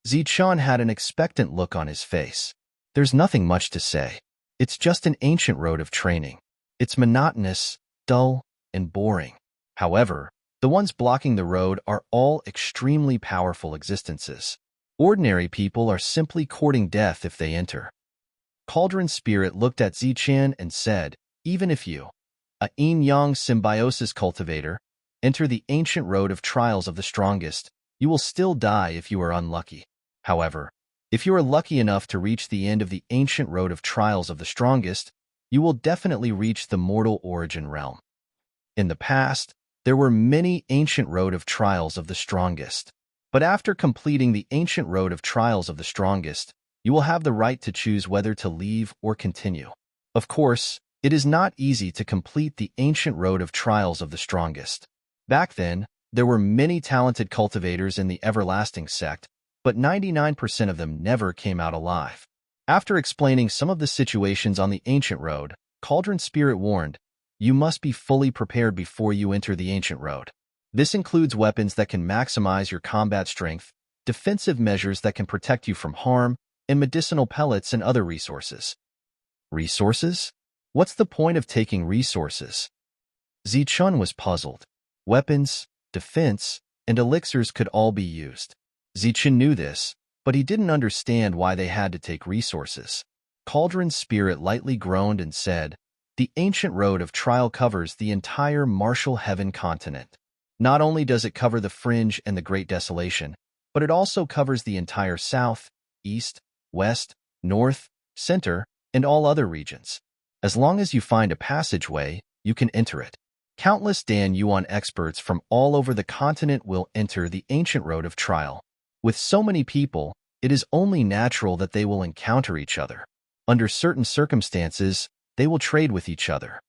Zichun had an expectant look on his face. There's nothing much to say. It's just an ancient road of training. It's monotonous, dull, and boring. However, the ones blocking the road are all extremely powerful existences. Ordinary people are simply courting death if they enter. Cauldron Spirit looked at Zichun and said, even if you, a yin-yang symbiosis cultivator, enter the ancient road of trials of the strongest, you will still die if you are unlucky. However, if you are lucky enough to reach the end of the ancient road of trials of the strongest, you will definitely reach the mortal origin realm. In the past, there were many ancient road of trials of the strongest. But after completing the ancient road of trials of the strongest, you will have the right to choose whether to leave or continue. Of course, it is not easy to complete the ancient road of trials of the strongest. Back then, there were many talented cultivators in the everlasting sect, but 99% of them never came out alive. After explaining some of the situations on the ancient road, Cauldron Spirit warned, you must be fully prepared before you enter the ancient road. This includes weapons that can maximize your combat strength, defensive measures that can protect you from harm, and medicinal pellets and other resources. Resources? What's the point of taking resources? Zichun was puzzled. Weapons, defense, and elixirs could all be used. Zichun knew this, but he didn't understand why they had to take resources. Cauldron Spirit lightly groaned and said, the ancient road of trial covers the entire martial heaven continent. Not only does it cover the fringe and the Great Desolation, but it also covers the entire south, east, west, north, center, and all other regions. As long as you find a passageway, you can enter it. Countless Dan Yuan experts from all over the continent will enter the ancient road of trial. With so many people, it is only natural that they will encounter each other. Under certain circumstances, they will trade with each other.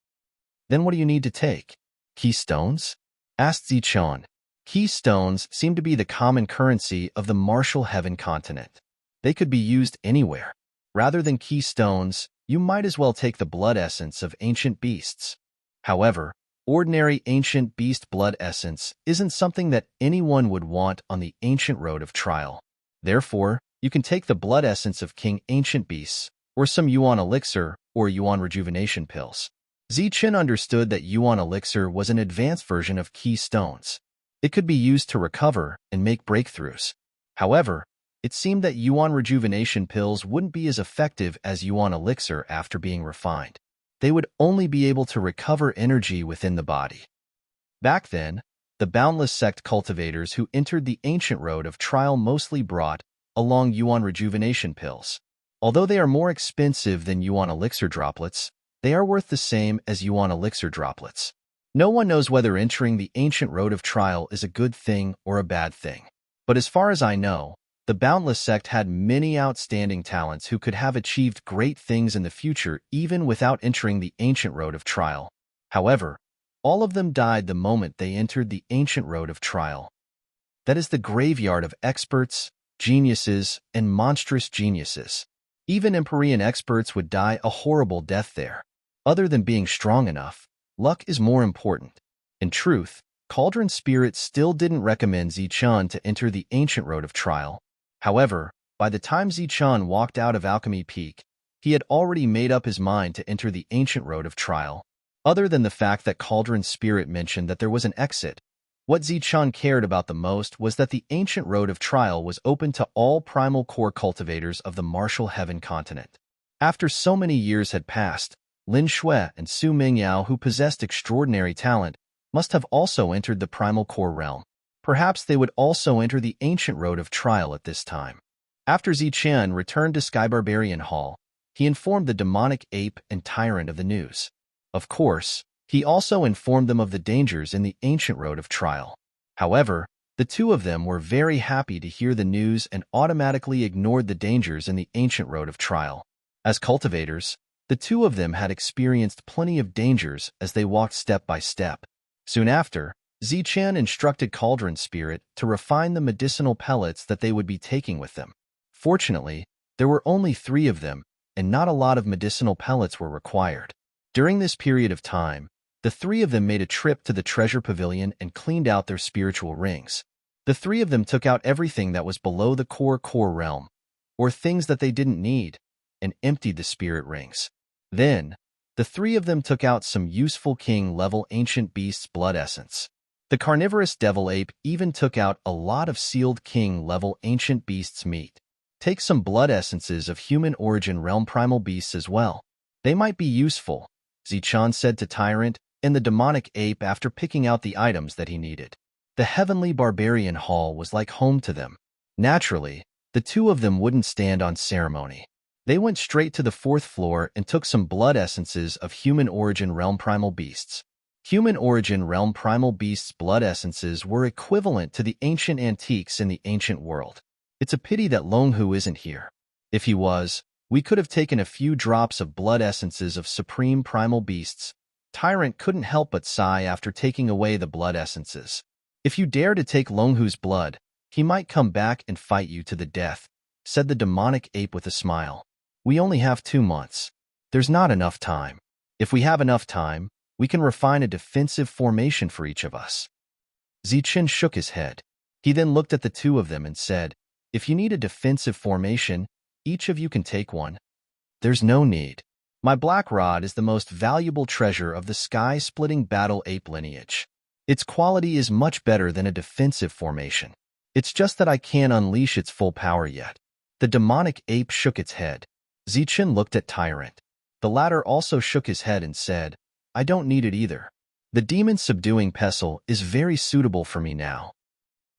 Then what do you need to take? Keystones? Asked Zichun. Keystones seem to be the common currency of the martial heaven continent. They could be used anywhere. Rather than keystones, you might as well take the blood essence of ancient beasts. However, ordinary ancient beast blood essence isn't something that anyone would want on the ancient road of trial. Therefore, you can take the blood essence of King Ancient Beasts, or some Yuan elixir or Yuan rejuvenation pills. Zichun understood that Yuan elixir was an advanced version of keystones. It could be used to recover and make breakthroughs. However, it seemed that Yuan rejuvenation pills wouldn't be as effective as Yuan elixir after being refined. They would only be able to recover energy within the body. Back then, the boundless sect cultivators who entered the ancient road of trial mostly brought along Yuan rejuvenation pills. Although they are more expensive than Yuan elixir droplets, they are worth the same as Yuan elixir droplets. No one knows whether entering the ancient road of trial is a good thing or a bad thing. But as far as I know, the boundless sect had many outstanding talents who could have achieved great things in the future even without entering the ancient road of trial. However, all of them died the moment they entered the ancient road of trial. That is the graveyard of experts, geniuses, and monstrous geniuses. Even Empyrean experts would die a horrible death there. Other than being strong enough, luck is more important. In truth, Cauldron Spirit still didn't recommend Zichun to enter the ancient road of trial. However, by the time Zichun walked out of Alchemy Peak, he had already made up his mind to enter the ancient road of trial. Other than the fact that Cauldron Spirit mentioned that there was an exit, what Zichun cared about the most was that the ancient road of trial was open to all primal core cultivators of the martial heaven continent. After so many years had passed, Lin Shui and Su Mingyao, who possessed extraordinary talent, must have also entered the primal core realm. Perhaps they would also enter the ancient road of trial at this time. After Zichun returned to Sky Barbarian Hall, he informed the demonic ape and tyrant of the news. Of course, He also informed them of the dangers in the ancient road of trial. However, the two of them were very happy to hear the news and automatically ignored the dangers in the ancient road of trial. As cultivators, the two of them had experienced plenty of dangers as they walked step by step. Soon after, Zichen instructed Cauldron Spirit to refine the medicinal pellets that they would be taking with them. Fortunately, there were only 3 of them, and not a lot of medicinal pellets were required. During this period of time, the 3 of them made a trip to the treasure pavilion and cleaned out their spiritual rings. The 3 of them took out everything that was below the core realm, or things that they didn't need, and emptied the spirit rings. Then, the 3 of them took out some useful king-level ancient beast's blood essence. The carnivorous devil ape even took out a lot of sealed king-level ancient beast's meat. Take some blood essences of human origin realm primal beasts as well. They might be useful, Zichen said to Tyrant and the demonic ape after picking out the items that he needed. The heavenly barbarian hall was like home to them. Naturally, the 2 of them wouldn't stand on ceremony. They went straight to the 4th floor and took some blood essences of human origin realm primal beasts. Human origin realm primal beasts' blood essences were equivalent to the ancient antiques in the ancient world. It's a pity that Longhu isn't here. If he was, we could have taken a few drops of blood essences of supreme primal beasts. Tyrant couldn't help but sigh after taking away the blood essences. If you dare to take Longhu's blood, he might come back and fight you to the death, said the demonic ape with a smile. We only have 2 months. There's not enough time. If we have enough time, we can refine a defensive formation for each of us. Zichen shook his head. He then looked at the 2 of them and said, if you need a defensive formation, each of you can take one. There's no need. My black rod is the most valuable treasure of the sky-splitting battle ape lineage. Its quality is much better than a defensive formation. It's just that I can't unleash its full power yet. The demonic ape shook its head. Zichen looked at Tyrant. The latter also shook his head and said, I don't need it either. The demon-subduing pestle is very suitable for me now.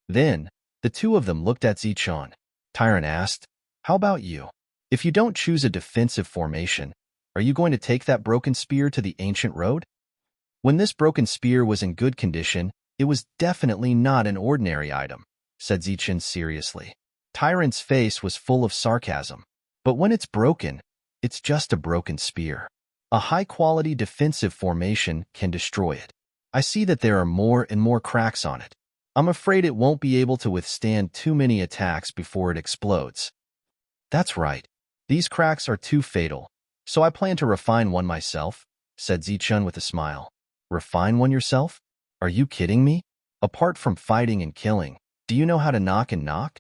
Then, the 2 of them looked at Zichen. Tyrant asked, how about you? If you don't choose a defensive formation, are you going to take that broken spear to the ancient road? When this broken spear was in good condition, it was definitely not an ordinary item, said Zichen seriously. Tyrant's face was full of sarcasm. But when it's broken, it's just a broken spear. A high-quality defensive formation can destroy it. I see that there are more and more cracks on it. I'm afraid it won't be able to withstand too many attacks before it explodes. That's right. These cracks are too fatal, so I plan to refine one myself, said Zichen with a smile. Refine one yourself? Are you kidding me? Apart from fighting and killing, do you know how to knock and knock?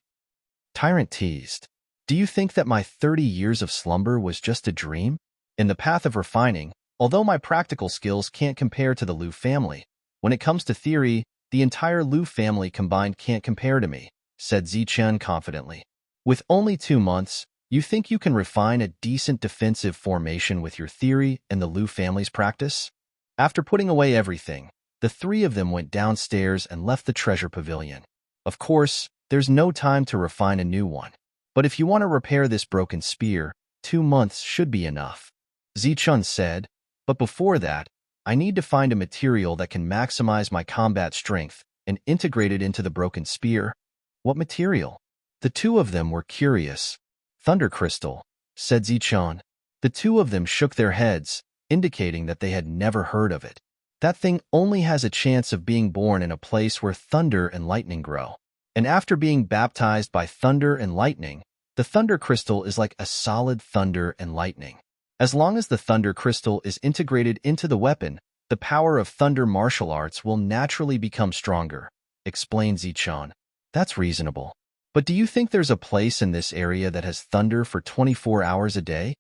Tyrant teased. Do you think that my 30 years of slumber was just a dream? In the path of refining, although my practical skills can't compare to the Liu family, when it comes to theory, the entire Liu family combined can't compare to me, said Zichen confidently. With only 2 months, you think you can refine a decent defensive formation with your theory and the Liu family's practice? After putting away everything, the 3 of them went downstairs and left the treasure pavilion. Of course, there's no time to refine a new one. But if you want to repair this broken spear, 2 months should be enough. Zichen said, but before that, I need to find a material that can maximize my combat strength and integrate it into the broken spear. What material? The 2 of them were curious. Thunder crystal, said Zichen. The 2 of them shook their heads, indicating that they had never heard of it. That thing only has a chance of being born in a place where thunder and lightning grow. And after being baptized by thunder and lightning, the thunder crystal is like a solid thunder and lightning. As long as the thunder crystal is integrated into the weapon, the power of thunder martial arts will naturally become stronger, explained Zichen. That's reasonable. But do you think there's a place in this area that has thunder for 24 hours a day?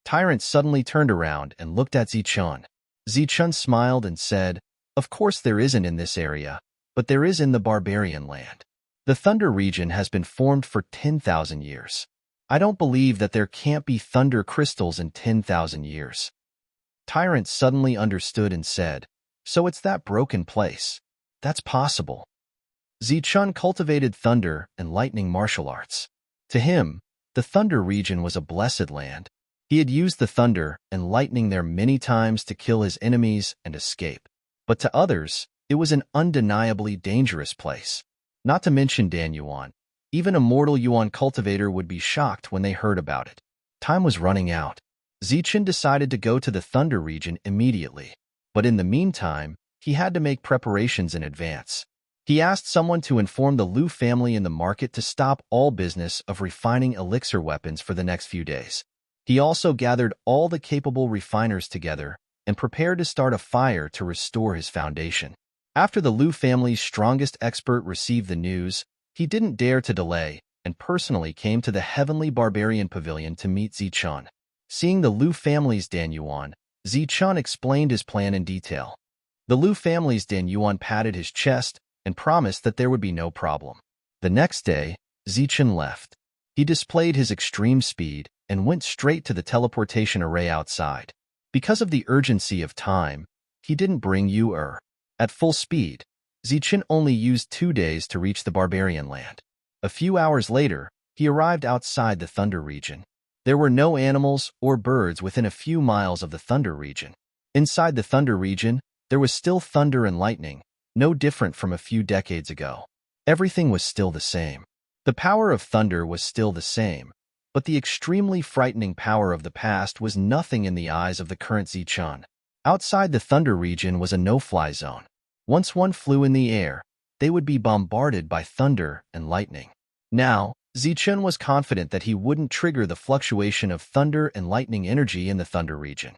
Tyrant suddenly turned around and looked at Zichen. Zichen smiled and said, of course there isn't in this area, but there is in the barbarian land. The Thunder region has been formed for 10,000 years. I don't believe that there can't be thunder crystals in 10,000 years. Tyrant suddenly understood and said, so it's that broken place. That's possible. Zichen cultivated thunder and lightning martial arts. To him, the Thunder region was a blessed land. He had used the thunder and lightning there many times to kill his enemies and escape. But to others, it was an undeniably dangerous place. Not to mention Dan Yuan. Even a mortal Yuan cultivator would be shocked when they heard about it. Time was running out. Zichen decided to go to the Thunder region immediately. But in the meantime, he had to make preparations in advance. He asked someone to inform the Liu family in the market to stop all business of refining elixir weapons for the next few days. He also gathered all the capable refiners together and prepared to start a fire to restore his foundation. After the Liu family's strongest expert received the news, he didn't dare to delay and personally came to the Heavenly Barbarian Pavilion to meet Zichen. Seeing the Liu family's Dan Yuan, Zichen explained his plan in detail. The Liu family's Dan Yuan patted his chest and promised that there would be no problem. The next day, Zichen left. He displayed his extreme speed and went straight to the teleportation array outside. Because of the urgency of time, he didn't bring Yu-Er. At full speed, Zichen only used 2 days to reach the barbarian land. A few hours later, he arrived outside the Thunder region. There were no animals or birds within a few miles of the Thunder region. Inside the Thunder region, there was still thunder and lightning, no different from a few decades ago. Everything was still the same. The power of thunder was still the same, but the extremely frightening power of the past was nothing in the eyes of the current Zichen. Outside the Thunder region was a no-fly zone. Once one flew in the air, they would be bombarded by thunder and lightning. Now, Zichen was confident that he wouldn't trigger the fluctuation of thunder and lightning energy in the Thunder region.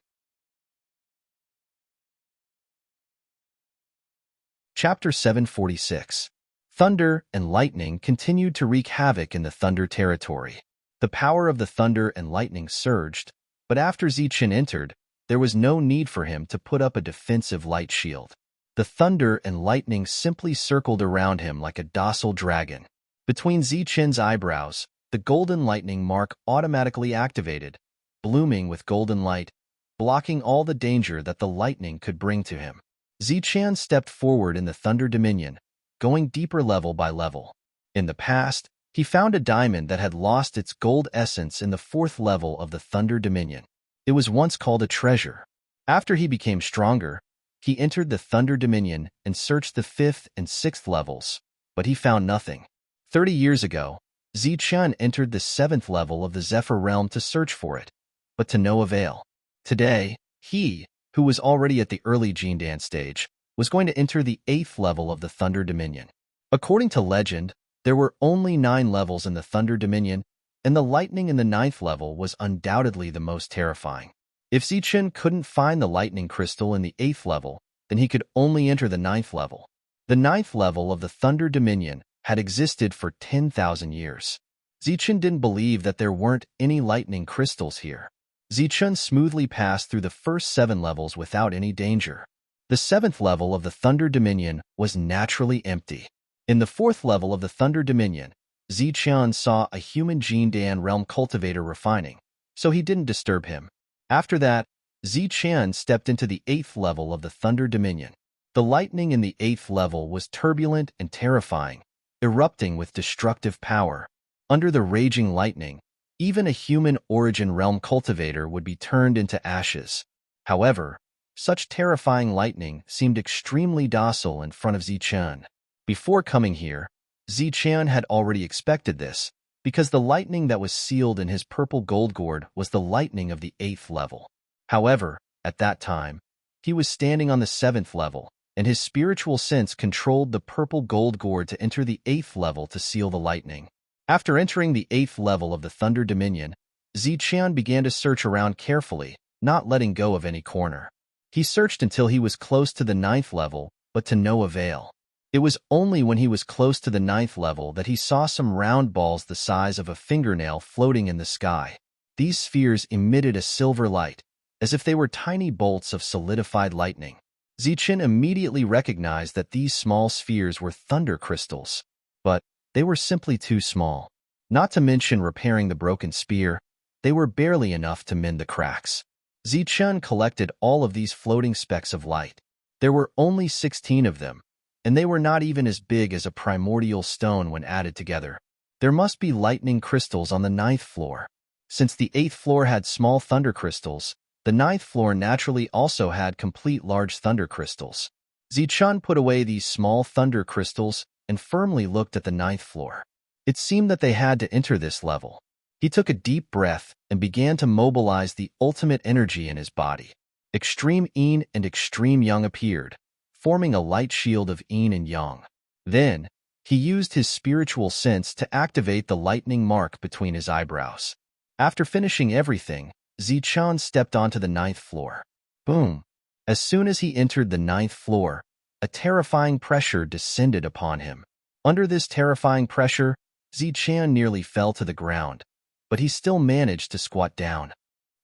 Chapter 746. Thunder and lightning continued to wreak havoc in the Thunder territory. The power of the thunder and lightning surged, but after Zichen entered, there was no need for him to put up a defensive light shield. The thunder and lightning simply circled around him like a docile dragon. Between Zichen's eyebrows, the golden lightning mark automatically activated, blooming with golden light, blocking all the danger that the lightning could bring to him. Zichen stepped forward in the Thunder Dominion, going deeper level by level. In the past, he found a diamond that had lost its gold essence in the 4th level of the Thunder Dominion. It was once called a treasure. After he became stronger, he entered the Thunder Dominion and searched the 5th and 6th levels, but he found nothing. 30 years ago, Zichen entered the 7th level of the Zephyr realm to search for it, but to no avail. Today, he, who was already at the early Jindan stage, was going to enter the 8th level of the Thunder Dominion. According to legend, there were only 9 levels in the Thunder Dominion, and the lightning in the 9th level was undoubtedly the most terrifying. If Zichen couldn't find the lightning crystal in the 8th level, then he could only enter the 9th level. The 9th level of the Thunder Dominion had existed for 10,000 years. Zichen didn't believe that there weren't any lightning crystals here. Zichen smoothly passed through the first 7 levels without any danger. The 7th level of the Thunder Dominion was naturally empty. In the 4th level of the Thunder Dominion, Zichen saw a human Jindan realm cultivator refining, so he didn't disturb him. After that, Zichen stepped into the 8th level of the Thunder Dominion. The lightning in the 8th level was turbulent and terrifying, erupting with destructive power. Under the raging lightning, even a human origin realm cultivator would be turned into ashes. However, such terrifying lightning seemed extremely docile in front of Zichen. Before coming here, Zichen had already expected this, because the lightning that was sealed in his purple gold gourd was the lightning of the 8th level. However, at that time, he was standing on the 7th level, and his spiritual sense controlled the purple gold gourd to enter the 8th level to seal the lightning. After entering the 8th level of the Thunder Dominion, Zichen began to search around carefully, not letting go of any corner. He searched until he was close to the 9th level, but to no avail. It was only when he was close to the 9th level that he saw some round balls the size of a fingernail floating in the sky. These spheres emitted a silver light, as if they were tiny bolts of solidified lightning. Zichen immediately recognized that these small spheres were thunder crystals, but they were simply too small. Not to mention repairing the broken spear, they were barely enough to mend the cracks. Zichen collected all of these floating specks of light. There were only 16 of them, and they were not even as big as a primordial stone when added together. There must be lightning crystals on the 9th floor. Since the 8th floor had small thunder crystals, the 9th floor naturally also had complete large thunder crystals. Zichun put away these small thunder crystals and firmly looked at the 9th floor. It seemed that they had to enter this level. He took a deep breath and began to mobilize the ultimate energy in his body. Extreme Yin and Extreme Yang appeared, forming a light shield of Yin and Yang. Then, he used his spiritual sense to activate the lightning mark between his eyebrows. After finishing everything, Zichun stepped onto the 9th floor. Boom! As soon as he entered the 9th floor, a terrifying pressure descended upon him. Under this terrifying pressure, Zichun nearly fell to the ground, but he still managed to squat down.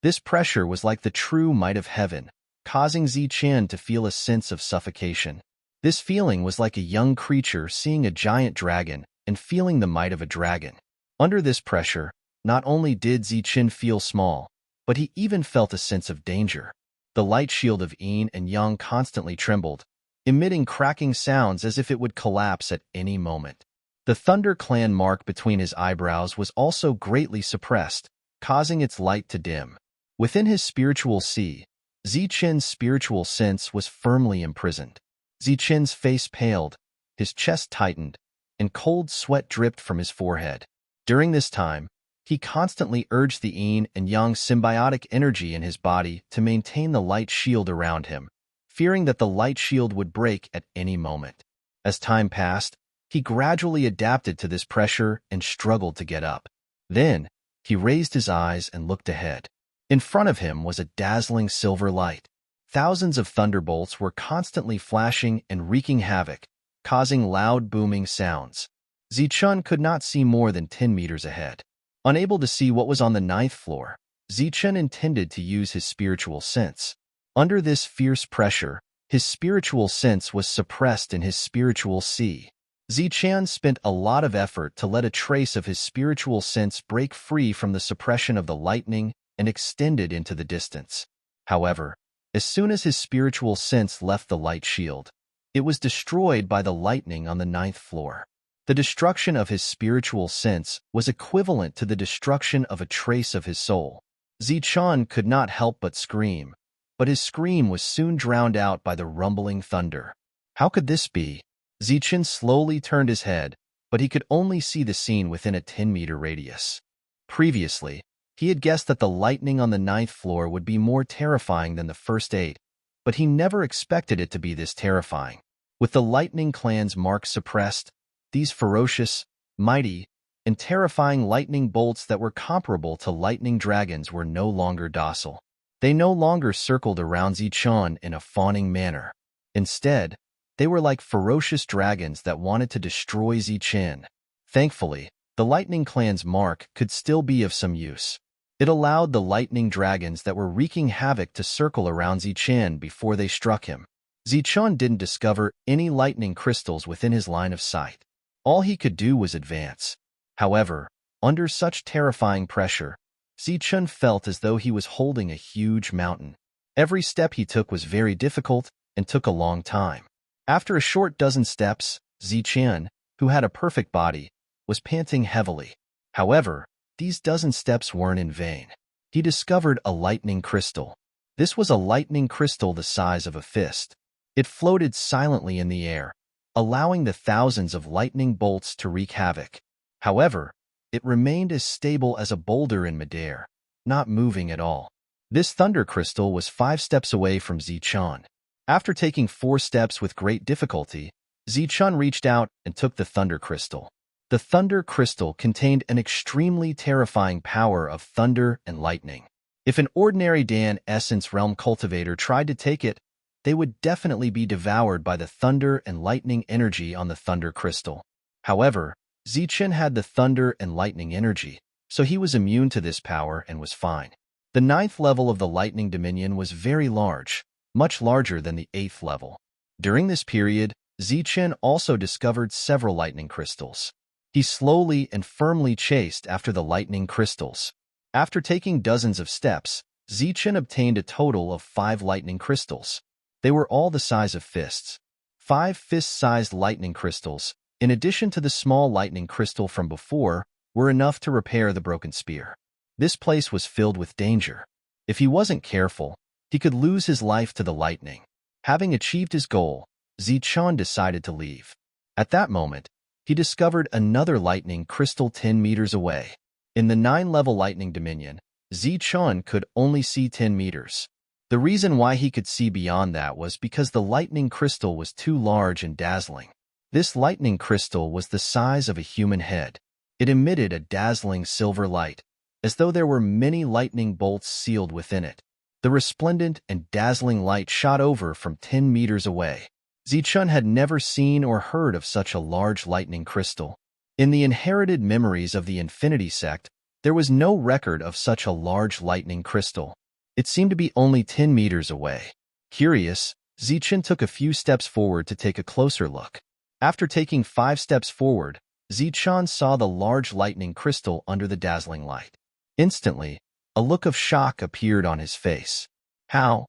This pressure was like the true might of heaven, causing Zichun to feel a sense of suffocation. This feeling was like a young creature seeing a giant dragon and feeling the might of a dragon. Under this pressure, not only did Zichun feel small, but he even felt a sense of danger. The light shield of Yin and Yang constantly trembled, emitting cracking sounds as if it would collapse at any moment. The Thunder Clan mark between his eyebrows was also greatly suppressed, causing its light to dim. Within his spiritual sea, Zichun's spiritual sense was firmly imprisoned. Zichun's face paled, his chest tightened, and cold sweat dripped from his forehead. During this time, he constantly urged the Yin and Yang symbiotic energy in his body to maintain the light shield around him, fearing that the light shield would break at any moment. As time passed, he gradually adapted to this pressure and struggled to get up. Then, he raised his eyes and looked ahead. In front of him was a dazzling silver light. Thousands of thunderbolts were constantly flashing and wreaking havoc, causing loud booming sounds. Zichun could not see more than 10 meters ahead. Unable to see what was on the 9th floor, Zichun intended to use his spiritual sense. Under this fierce pressure, his spiritual sense was suppressed in his spiritual sea. Zichun spent a lot of effort to let a trace of his spiritual sense break free from the suppression of the lightning and extended into the distance. However, as soon as his spiritual sense left the light shield, it was destroyed by the lightning on the 9th floor. The destruction of his spiritual sense was equivalent to the destruction of a trace of his soul. Zichun could not help but scream, but his scream was soon drowned out by the rumbling thunder. How could this be? Zichun slowly turned his head, but he could only see the scene within a 10-meter radius. Previously, he had guessed that the lightning on the 9th floor would be more terrifying than the first 8, but he never expected it to be this terrifying. With the Lightning Clan's mark suppressed, these ferocious, mighty, and terrifying lightning bolts that were comparable to lightning dragons were no longer docile. They no longer circled around Zichun in a fawning manner. Instead, they were like ferocious dragons that wanted to destroy Zichun. Thankfully, the Lightning Clan's mark could still be of some use. It allowed the lightning dragons that were wreaking havoc to circle around Zichun before they struck him. Zichun didn't discover any lightning crystals within his line of sight. All he could do was advance. However, under such terrifying pressure, Zichun felt as though he was holding a huge mountain. Every step he took was very difficult and took a long time. After a short dozen steps, Zichun, who had a perfect body, was panting heavily. However, these dozen steps weren't in vain. He discovered a lightning crystal. This was a lightning crystal the size of a fist. It floated silently in the air, allowing the thousands of lightning bolts to wreak havoc. However, it remained as stable as a boulder in midair, not moving at all. This thunder crystal was 5 steps away from Zichun. After taking 4 steps with great difficulty, Zichun reached out and took the thunder crystal. The thunder crystal contained an extremely terrifying power of thunder and lightning. If an ordinary Dan Essence Realm cultivator tried to take it, they would definitely be devoured by the thunder and lightning energy on the thunder crystal. However, Zichun had the thunder and lightning energy, so he was immune to this power and was fine. The 9th level of the lightning dominion was very large, much larger than the 8th level. During this period, Zichun also discovered several lightning crystals. He slowly and firmly chased after the lightning crystals. After taking dozens of steps, Zichun obtained a total of 5 lightning crystals. They were all the size of fists. 5 fist-sized lightning crystals, in addition to the small lightning crystal from before, were enough to repair the broken spear. This place was filled with danger. If he wasn't careful, he could lose his life to the lightning. Having achieved his goal, Zichun decided to leave. At that moment, he discovered another lightning crystal 10 meters away. In the 9-level lightning dominion, Zichun could only see 10 meters. The reason why he could see beyond that was because the lightning crystal was too large and dazzling. This lightning crystal was the size of a human head. It emitted a dazzling silver light, as though there were many lightning bolts sealed within it. The resplendent and dazzling light shot over from 10 meters away. Zichun had never seen or heard of such a large lightning crystal. In the inherited memories of the Infinity Sect, there was no record of such a large lightning crystal. It seemed to be only 10 meters away. Curious, Zichun took a few steps forward to take a closer look. After taking 5 steps forward, Zichun saw the large lightning crystal under the dazzling light. Instantly, a look of shock appeared on his face. How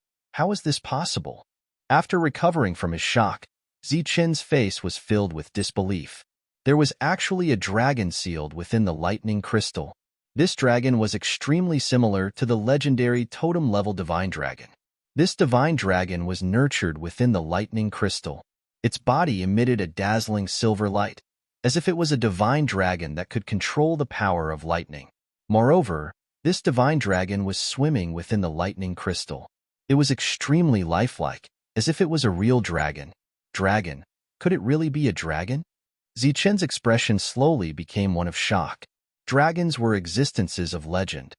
is this possible? After recovering from his shock, Zichun's face was filled with disbelief. There was actually a dragon sealed within the lightning crystal. This dragon was extremely similar to the legendary totem-level divine dragon. This divine dragon was nurtured within the lightning crystal. Its body emitted a dazzling silver light, as if it was a divine dragon that could control the power of lightning. Moreover, this divine dragon was swimming within the lightning crystal. It was extremely lifelike, as if it was a real dragon. Dragon? Could it really be a dragon? Zichun's expression slowly became one of shock. Dragons were existences of legend.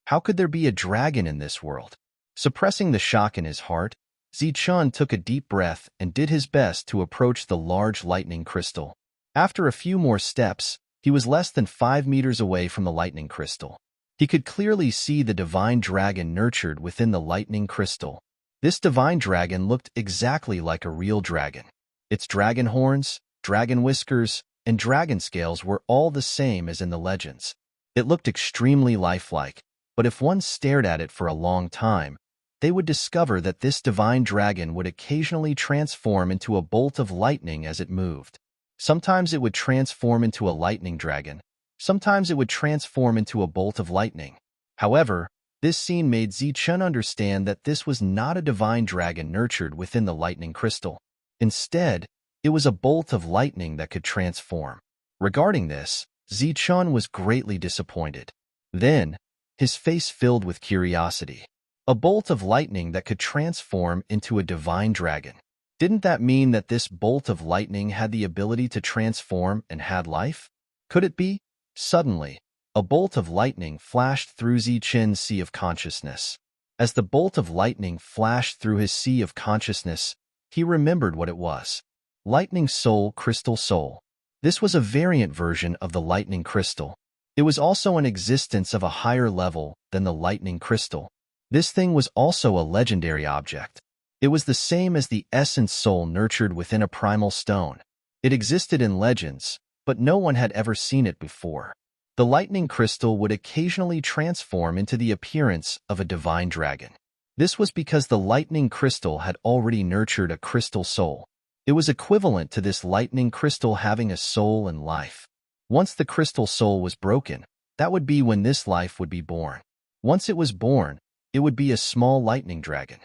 How could there be a dragon in this world? Suppressing the shock in his heart, Zichun took a deep breath and did his best to approach the large lightning crystal. After a few more steps, he was less than 5 meters away from the lightning crystal. He could clearly see the divine dragon nurtured within the lightning crystal. This divine dragon looked exactly like a real dragon. Its dragon horns, dragon whiskers, and dragon scales were all the same as in the legends. It looked extremely lifelike, but if one stared at it for a long time, they would discover that this divine dragon would occasionally transform into a bolt of lightning as it moved. Sometimes it would transform into a lightning dragon. Sometimes it would transform into a bolt of lightning. However, this scene made Zichun understand that this was not a divine dragon nurtured within the lightning crystal. Instead, it was a bolt of lightning that could transform. Regarding this, Zichun was greatly disappointed. Then, his face filled with curiosity. A bolt of lightning that could transform into a divine dragon. Didn't that mean that this bolt of lightning had the ability to transform and had life? Could it be? Suddenly, a bolt of lightning flashed through Zichun's sea of consciousness. As the bolt of lightning flashed through his sea of consciousness, he remembered what it was. Lightning Soul Crystal Soul. This was a variant version of the lightning crystal. It was also an existence of a higher level than the lightning crystal. This thing was also a legendary object. It was the same as the essence soul nurtured within a primal stone. It existed in legends, but no one had ever seen it before. The lightning crystal would occasionally transform into the appearance of a divine dragon. This was because the lightning crystal had already nurtured a crystal soul. It was equivalent to this lightning crystal having a soul and life. Once the crystal soul was broken, that would be when this life would be born. Once it was born, it would be a small lightning dragon.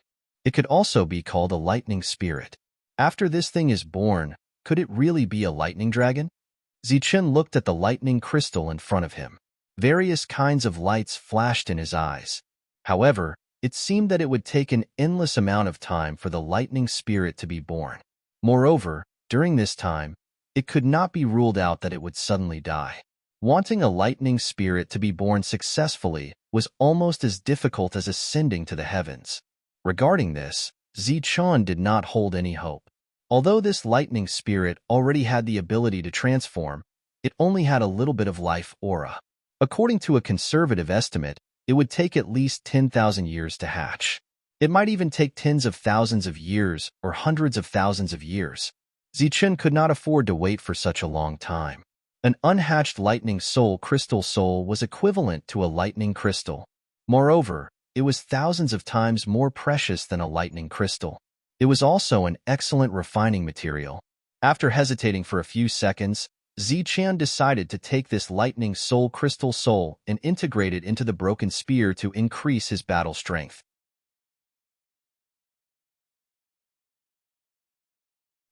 It could also be called a lightning spirit. After this thing is born, could it really be a lightning dragon? Zichun looked at the lightning crystal in front of him. Various kinds of lights flashed in his eyes. However, it seemed that it would take an endless amount of time for the lightning spirit to be born. Moreover, during this time, it could not be ruled out that it would suddenly die. Wanting a lightning spirit to be born successfully was almost as difficult as ascending to the heavens. Regarding this, Zichun did not hold any hope. Although this lightning spirit already had the ability to transform, it only had a little bit of life aura. According to a conservative estimate, it would take at least 10,000 years to hatch. It might even take tens of thousands of years or hundreds of thousands of years. Zichun could not afford to wait for such a long time. An unhatched lightning soul crystal soul was equivalent to a lightning crystal. Moreover, it was thousands of times more precious than a lightning crystal. It was also an excellent refining material. After hesitating for a few seconds, Ziqian decided to take this lightning soul crystal soul and integrate it into the broken spear to increase his battle strength.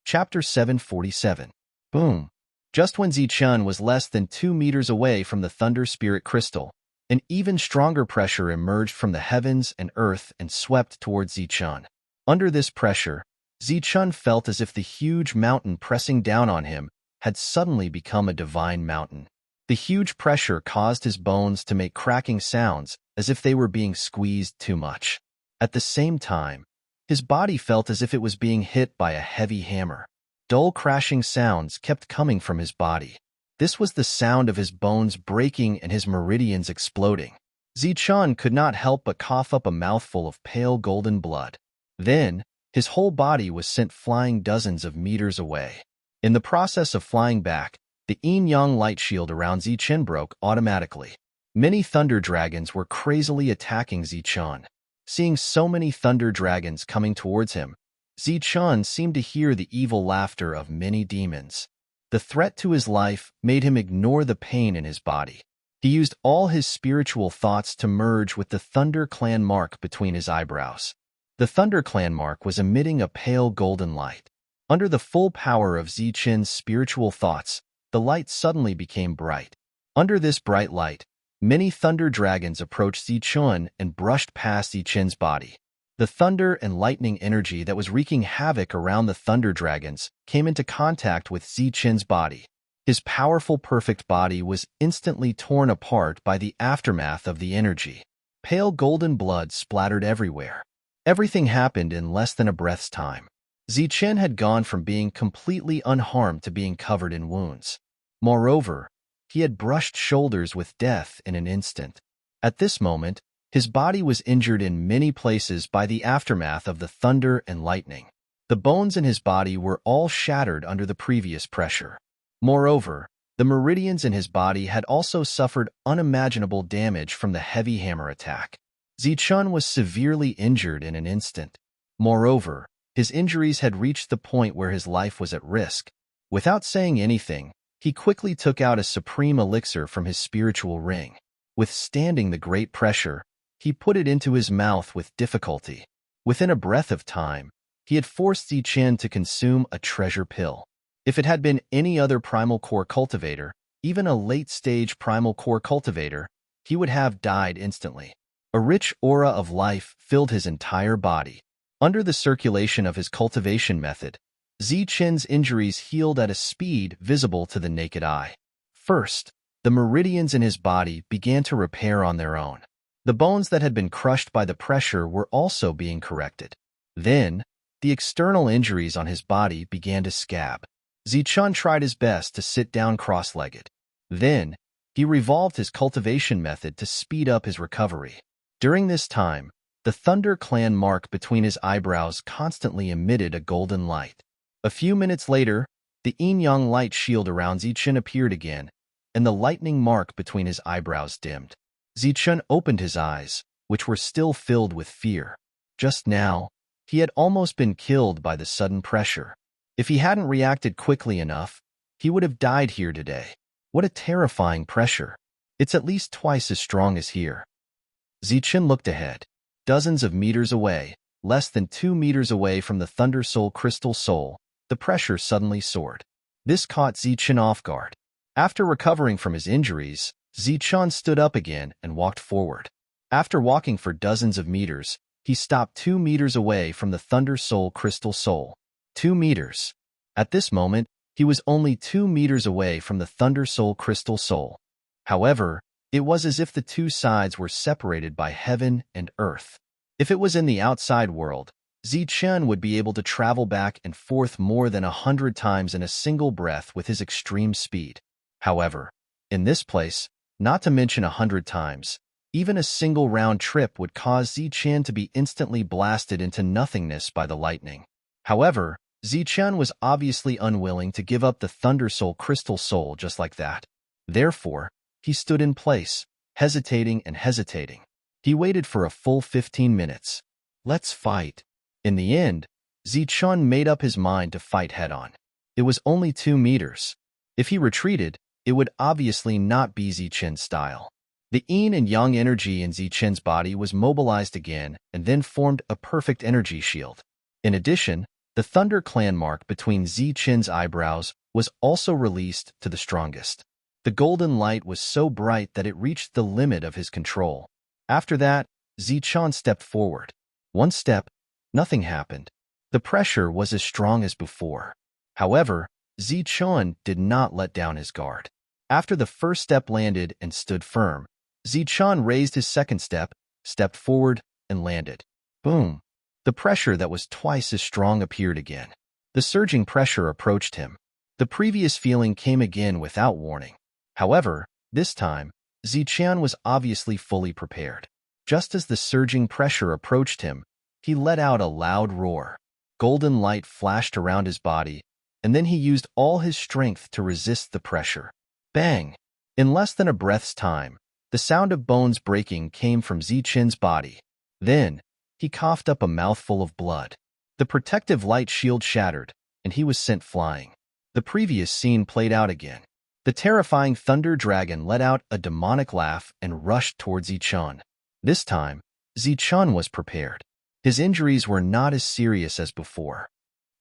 Chapter 747. Boom. Just when Ziqian was less than 2 meters away from the Thunder Spirit Crystal, an even stronger pressure emerged from the heavens and earth and swept towards Ziqian. Under this pressure, Ziqian felt as if the huge mountain pressing down on him had suddenly become a divine mountain. The huge pressure caused his bones to make cracking sounds as if they were being squeezed too much. At the same time, his body felt as if it was being hit by a heavy hammer. Dull crashing sounds kept coming from his body. This was the sound of his bones breaking and his meridians exploding. Ziqian could not help but cough up a mouthful of pale golden blood. Then, his whole body was sent flying dozens of meters away. In the process of flying back, the yin-yang light shield around Ziqian broke automatically. Many thunder dragons were crazily attacking Ziqian. Seeing so many thunder dragons coming towards him, Ziqian seemed to hear the evil laughter of many demons. The threat to his life made him ignore the pain in his body. He used all his spiritual thoughts to merge with the Thunder Clan mark between his eyebrows. The Thunder Clan mark was emitting a pale golden light. Under the full power of Ziqian's spiritual thoughts, the light suddenly became bright. Under this bright light, many thunder dragons approached Ziqian and brushed past Ziqian's body. The thunder and lightning energy that was wreaking havoc around the thunder dragons came into contact with Ziqian's body. His powerful perfect body was instantly torn apart by the aftermath of the energy. Pale golden blood splattered everywhere. Everything happened in less than a breath's time. Ziqian had gone from being completely unharmed to being covered in wounds. Moreover, he had brushed shoulders with death in an instant. At this moment, his body was injured in many places by the aftermath of the thunder and lightning. The bones in his body were all shattered under the previous pressure. Moreover, the meridians in his body had also suffered unimaginable damage from the heavy hammer attack. Ziqian was severely injured in an instant. Moreover, his injuries had reached the point where his life was at risk. Without saying anything, he quickly took out a supreme elixir from his spiritual ring. Withstanding the great pressure, he put it into his mouth with difficulty. Within a breath of time, he had forced Ziqian to consume a treasure pill. If it had been any other primal core cultivator, even a late-stage primal core cultivator, he would have died instantly. A rich aura of life filled his entire body. Under the circulation of his cultivation method, Ziqian's injuries healed at a speed visible to the naked eye. First, the meridians in his body began to repair on their own. The bones that had been crushed by the pressure were also being corrected. Then, the external injuries on his body began to scab. Ziqian tried his best to sit down cross-legged. Then, he revolved his cultivation method to speed up his recovery. During this time, the Thunder Clan mark between his eyebrows constantly emitted a golden light. A few minutes later, the yin-yang light shield around Ziqian appeared again, and the lightning mark between his eyebrows dimmed. Ziqian opened his eyes, which were still filled with fear. Just now, he had almost been killed by the sudden pressure. If he hadn't reacted quickly enough, he would have died here today. What a terrifying pressure. It's at least twice as strong as here. Ziqian looked ahead. Dozens of meters away, less than 2 meters away from the Thunder Soul Crystal Soul, the pressure suddenly soared. This caught Ziqian off guard. After recovering from his injuries, Ziqian stood up again and walked forward. After walking for dozens of meters, he stopped 2 meters away from the Thunder Soul Crystal Soul. 2 meters. At this moment, he was only 2 meters away from the Thunder Soul Crystal Soul. However, it was as if the two sides were separated by heaven and earth. If it was in the outside world, Ziqian would be able to travel back and forth more than 100 times in a single breath with his extreme speed. However, in this place, not to mention 100 times, even a single round trip would cause Ziqian to be instantly blasted into nothingness by the lightning. However, Ziqian was obviously unwilling to give up the Thunder Soul Crystal Soul just like that. Therefore, he stood in place, hesitating and hesitating. He waited for a full 15 minutes. Let's fight. In the end, Ziqian made up his mind to fight head-on. It was only 2 meters. If he retreated, it would obviously not be Zichen's style. The yin and yang energy in Zichen's body was mobilized again and then formed a perfect energy shield. In addition, the Thunder Clan mark between Zichen's eyebrows was also released to the strongest. The golden light was so bright that it reached the limit of his control. After that, Zichen stepped forward. One step, nothing happened. The pressure was as strong as before. However, Zichen did not let down his guard. After the first step landed and stood firm, Zichen raised his second step, stepped forward, and landed. Boom! The pressure that was twice as strong appeared again. The surging pressure approached him. The previous feeling came again without warning. However, this time, Zichen was obviously fully prepared. Just as the surging pressure approached him, he let out a loud roar. Golden light flashed around his body, and then he used all his strength to resist the pressure. Bang! In less than a breath's time, the sound of bones breaking came from Zichen's body. Then, he coughed up a mouthful of blood. The protective light shield shattered, and he was sent flying. The previous scene played out again. The terrifying Thunder Dragon let out a demonic laugh and rushed towards Zichen. This time, Zichen was prepared. His injuries were not as serious as before.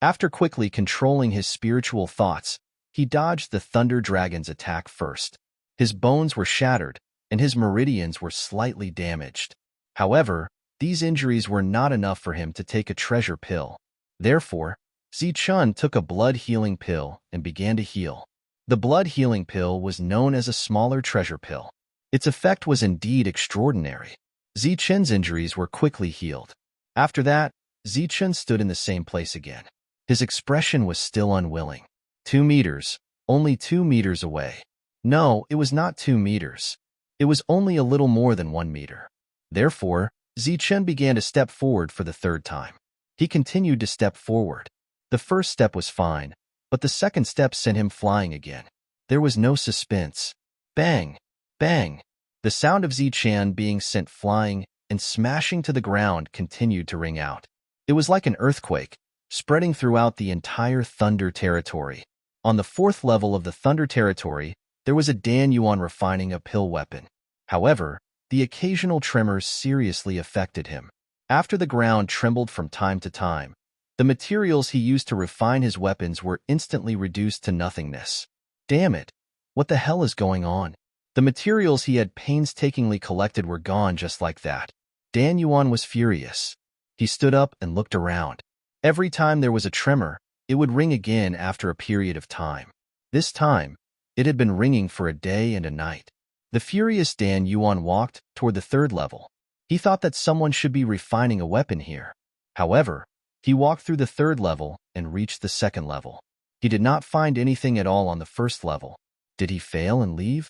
After quickly controlling his spiritual thoughts, he dodged the Thunder Dragon's attack first. His bones were shattered, and his meridians were slightly damaged. However, these injuries were not enough for him to take a treasure pill. Therefore, Zichen took a blood-healing pill and began to heal. The blood-healing pill was known as a smaller treasure pill. Its effect was indeed extraordinary. Zichen's injuries were quickly healed. After that, Zichen stood in the same place again. His expression was still unwilling. 2 meters, only 2 meters away. No, it was not 2 meters. It was only a little more than 1 meter. Therefore, Zichen began to step forward for the third time. He continued to step forward. The first step was fine, but the second step sent him flying again. There was no suspense. Bang! Bang! The sound of Zichen being sent flying and smashing to the ground continued to ring out. It was like an earthquake, spreading throughout the entire Thunder territory. On the 4th level of the Thunder territory, there was a Dan Yuan refining a pill weapon. However, the occasional tremors seriously affected him. After the ground trembled from time to time, the materials he used to refine his weapons were instantly reduced to nothingness. Damn it! What the hell is going on? The materials he had painstakingly collected were gone just like that. Dan Yuan was furious. He stood up and looked around. Every time there was a tremor, it would ring again after a period of time. This time, it had been ringing for a day and a night. The furious Dan Yuan walked toward the 3rd level. He thought that someone should be refining a weapon here. However, he walked through the 3rd level and reached the 2nd level. He did not find anything at all on the 1st level. Did he fail and leave?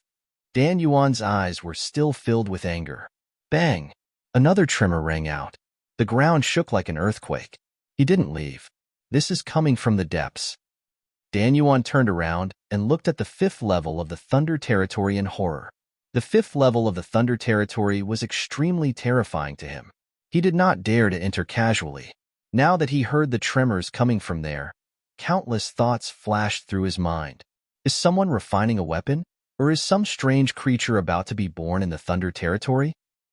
Dan Yuan's eyes were still filled with anger. Bang! Another tremor rang out. The ground shook like an earthquake. He didn't leave. This is coming from the depths. Dan Yuan turned around and looked at the 5th level of the Thunder territory in horror. The 5th level of the Thunder territory was extremely terrifying to him. He did not dare to enter casually. Now that he heard the tremors coming from there, countless thoughts flashed through his mind. Is someone refining a weapon? Or is some strange creature about to be born in the Thunder territory?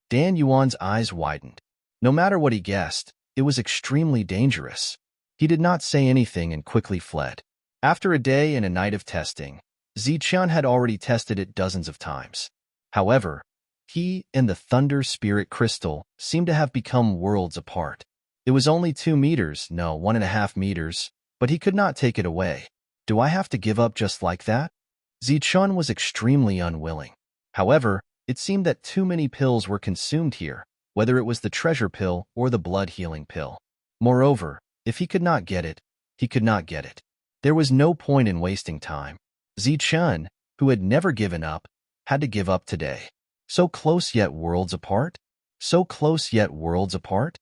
Dan Yuan's eyes widened. No matter what he guessed, it was extremely dangerous. He did not say anything and quickly fled. After a day and a night of testing, Zichen had already tested it dozens of times. However, he and the Thunder Spirit Crystal seemed to have become worlds apart. It was only 2 meters, no, 1.5 meters, but he could not take it away. Do I have to give up just like that? Zichen was extremely unwilling. However, it seemed that too many pills were consumed here, whether it was the treasure pill or the blood-healing pill. Moreover, if he could not get it, he could not get it. There was no point in wasting time. Zichen, who had never given up, had to give up today. So close yet worlds apart? So close yet worlds apart?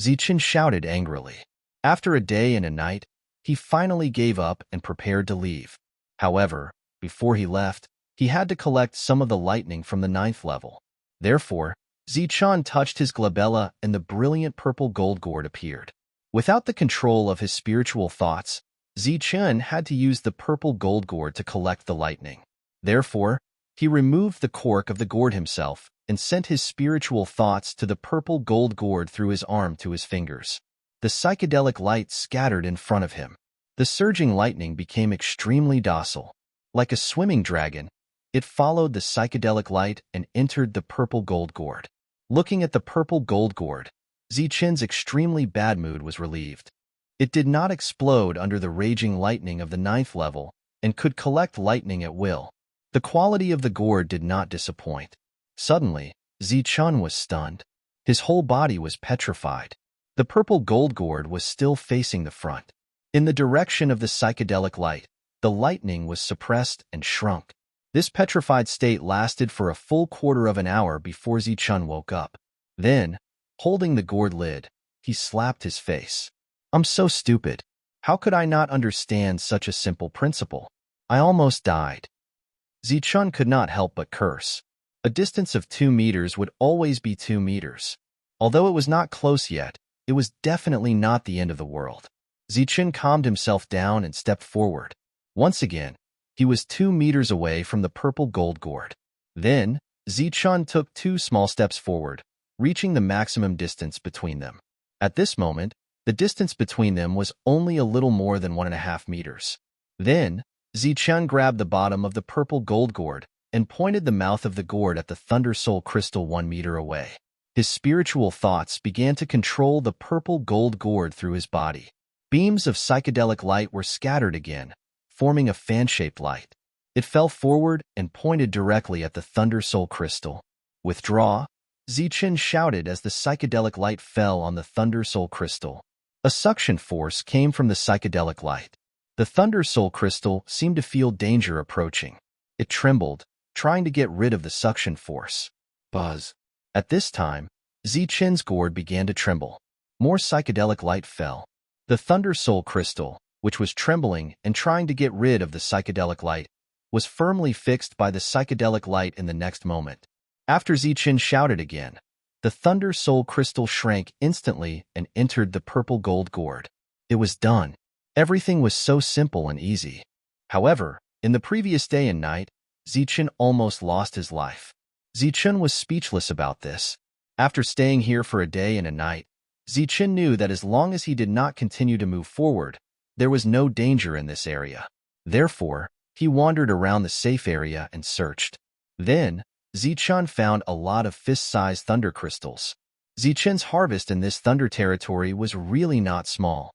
Zichen shouted angrily. After a day and a night, he finally gave up and prepared to leave. However, before he left, he had to collect some of the lightning from the 9th level. Therefore, Zichen touched his glabella and the brilliant purple gold gourd appeared. Without the control of his spiritual thoughts, Zichun had to use the purple gold gourd to collect the lightning. Therefore, he removed the cork of the gourd himself and sent his spiritual thoughts to the purple gold gourd through his arm to his fingers. The psychedelic light scattered in front of him. The surging lightning became extremely docile. Like a swimming dragon, it followed the psychedelic light and entered the purple gold gourd. Looking at the purple gold gourd, Zichun's extremely bad mood was relieved. It did not explode under the raging lightning of the 9th level and could collect lightning at will. The quality of the gourd did not disappoint. Suddenly, Zichun was stunned. His whole body was petrified. The purple gold gourd was still facing the front. In the direction of the psychedelic light, the lightning was suppressed and shrunk. This petrified state lasted for a full quarter of an hour before Zichun woke up. Then, holding the gourd lid, he slapped his face. I'm so stupid. How could I not understand such a simple principle? I almost died. Zichun could not help but curse. A distance of 2 meters would always be 2 meters. Although it was not close yet, it was definitely not the end of the world. Zichun calmed himself down and stepped forward. Once again, he was 2 meters away from the purple gold gourd. Then, Zichun took 2 small steps forward, reaching the maximum distance between them. At this moment, the distance between them was only a little more than 1.5 meters. Then, Zichun grabbed the bottom of the purple gold gourd and pointed the mouth of the gourd at the Thunder Soul crystal 1 meter away. His spiritual thoughts began to control the purple gold gourd through his body. Beams of psychedelic light were scattered again, forming a fan-shaped light. It fell forward and pointed directly at the Thunder Soul crystal. Withdraw, Zichun shouted as the psychedelic light fell on the Thunder Soul crystal. A suction force came from the psychedelic light. The Thunder Soul crystal seemed to feel danger approaching. It trembled, trying to get rid of the suction force. Buzz. At this time, Zichun's gourd began to tremble. More psychedelic light fell. The Thunder Soul crystal, which was trembling and trying to get rid of the psychedelic light, was firmly fixed by the psychedelic light in the next moment. After Zichun shouted again, the Thunder Soul crystal shrank instantly and entered the purple gold gourd. It was done. Everything was so simple and easy. However, in the previous day and night, Zichun almost lost his life. Zichun was speechless about this. After staying here for a day and a night, Zichun knew that as long as he did not continue to move forward, there was no danger in this area. Therefore, he wandered around the safe area and searched. Then, Zichun found a lot of fist-sized thunder crystals. Zichun's harvest in this thunder territory was really not small.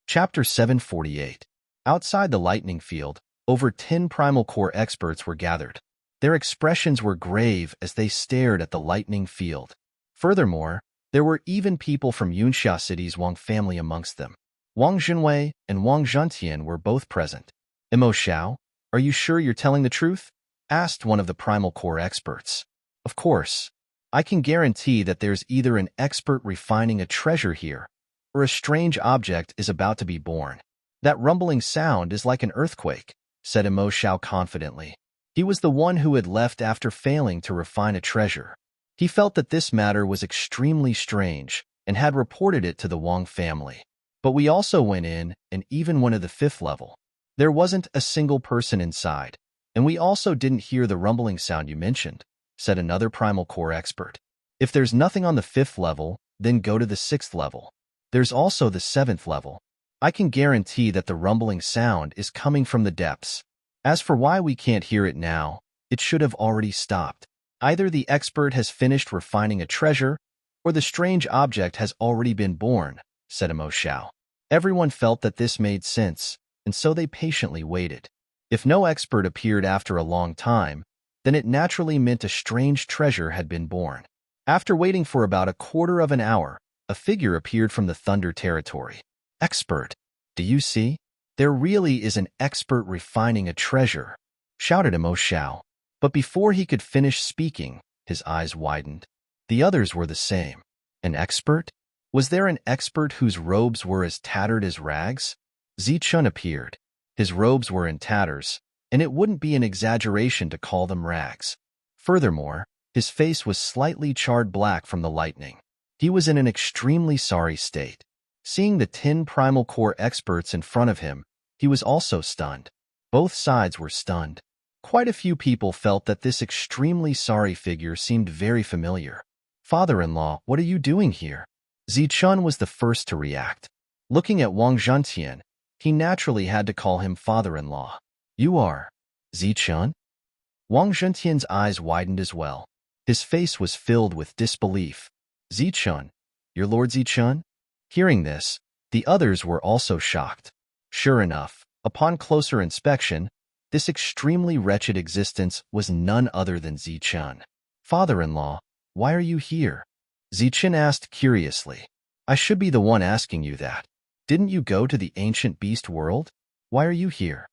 Chapter 748. Outside the lightning field, over 10 primal core experts were gathered. Their expressions were grave as they stared at the lightning field. Furthermore, there were even people from Yunxia City's Wang family amongst them. Wang Junwei and Wang Zhentian were both present. Emo Xiao, are you sure you're telling the truth? Asked one of the primal core experts. Of course. I can guarantee that there's either an expert refining a treasure here, or a strange object is about to be born. That rumbling sound is like an earthquake, said Emo Xiao confidently. He was the one who had left after failing to refine a treasure. He felt that this matter was extremely strange and had reported it to the Wang family. But we also went in and even went to the 5th level. There wasn't a single person inside, and we also didn't hear the rumbling sound you mentioned, said another primal core expert. If there's nothing on the 5th level, then go to the 6th level. There's also the 7th level. I can guarantee that the rumbling sound is coming from the depths. As for why we can't hear it now, it should have already stopped. Either the expert has finished refining a treasure, or the strange object has already been born, said Emo Xiao. Everyone felt that this made sense, and so they patiently waited. If no expert appeared after a long time, then it naturally meant a strange treasure had been born. After waiting for about a quarter of an hour, a figure appeared from the Thunder territory. Expert, do you see? There really is an expert refining a treasure, shouted Emo Xiao. But before he could finish speaking, his eyes widened. The others were the same. An expert? Was there an expert whose robes were as tattered as rags? Zichun appeared. His robes were in tatters, and it wouldn't be an exaggeration to call them rags. Furthermore, his face was slightly charred black from the lightning. He was in an extremely sorry state. Seeing the 10 primal core experts in front of him, he was also stunned. Both sides were stunned. Quite a few people felt that this extremely sorry figure seemed very familiar. Father-in-law, what are you doing here? Zichun was the first to react. Looking at Wang Zhentian, he naturally had to call him father-in-law. You are Zichun? Wang Zhentian's eyes widened as well. His face was filled with disbelief. Zichun, your Lord Zichun? Hearing this, the others were also shocked. Sure enough, upon closer inspection, this extremely wretched existence was none other than Zichun. Father-in-law, why are you here? Zichun asked curiously. I should be the one asking you that. Didn't you go to the ancient beast world? Why are you here?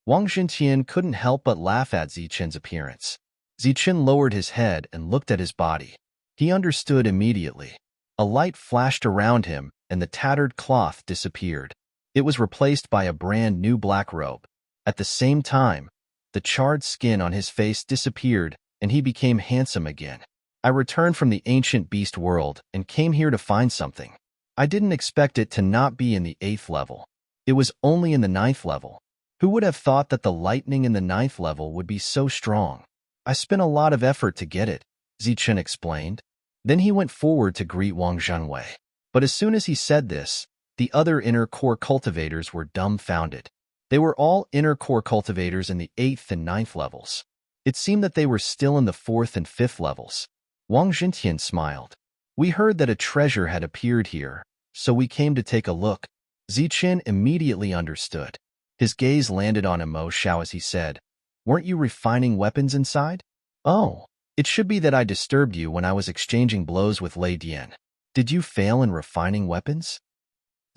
Wang Zhentian couldn't help but laugh at Zichun's appearance. Zichun lowered his head and looked at his body. He understood immediately. A light flashed around him, and the tattered cloth disappeared. It was replaced by a brand new black robe. At the same time, the charred skin on his face disappeared, and he became handsome again. I returned from the ancient beast world and came here to find something. I didn't expect it to not be in the 8th level. It was only in the 9th level. Who would have thought that the lightning in the 9th level would be so strong? I spent a lot of effort to get it, Zichun explained. Then he went forward to greet Wang Zhenwei. But as soon as he said this, the other inner core cultivators were dumbfounded. They were all inner core cultivators in the 8th and 9th levels. It seemed that they were still in the 4th and 5th levels. Wang Zhentian smiled. We heard that a treasure had appeared here, so we came to take a look. Zichun immediately understood. His gaze landed on Mo Xiao as he said, Weren't you refining weapons inside? Oh, it should be that I disturbed you when I was exchanging blows with Lei Dian. Did you fail in refining weapons?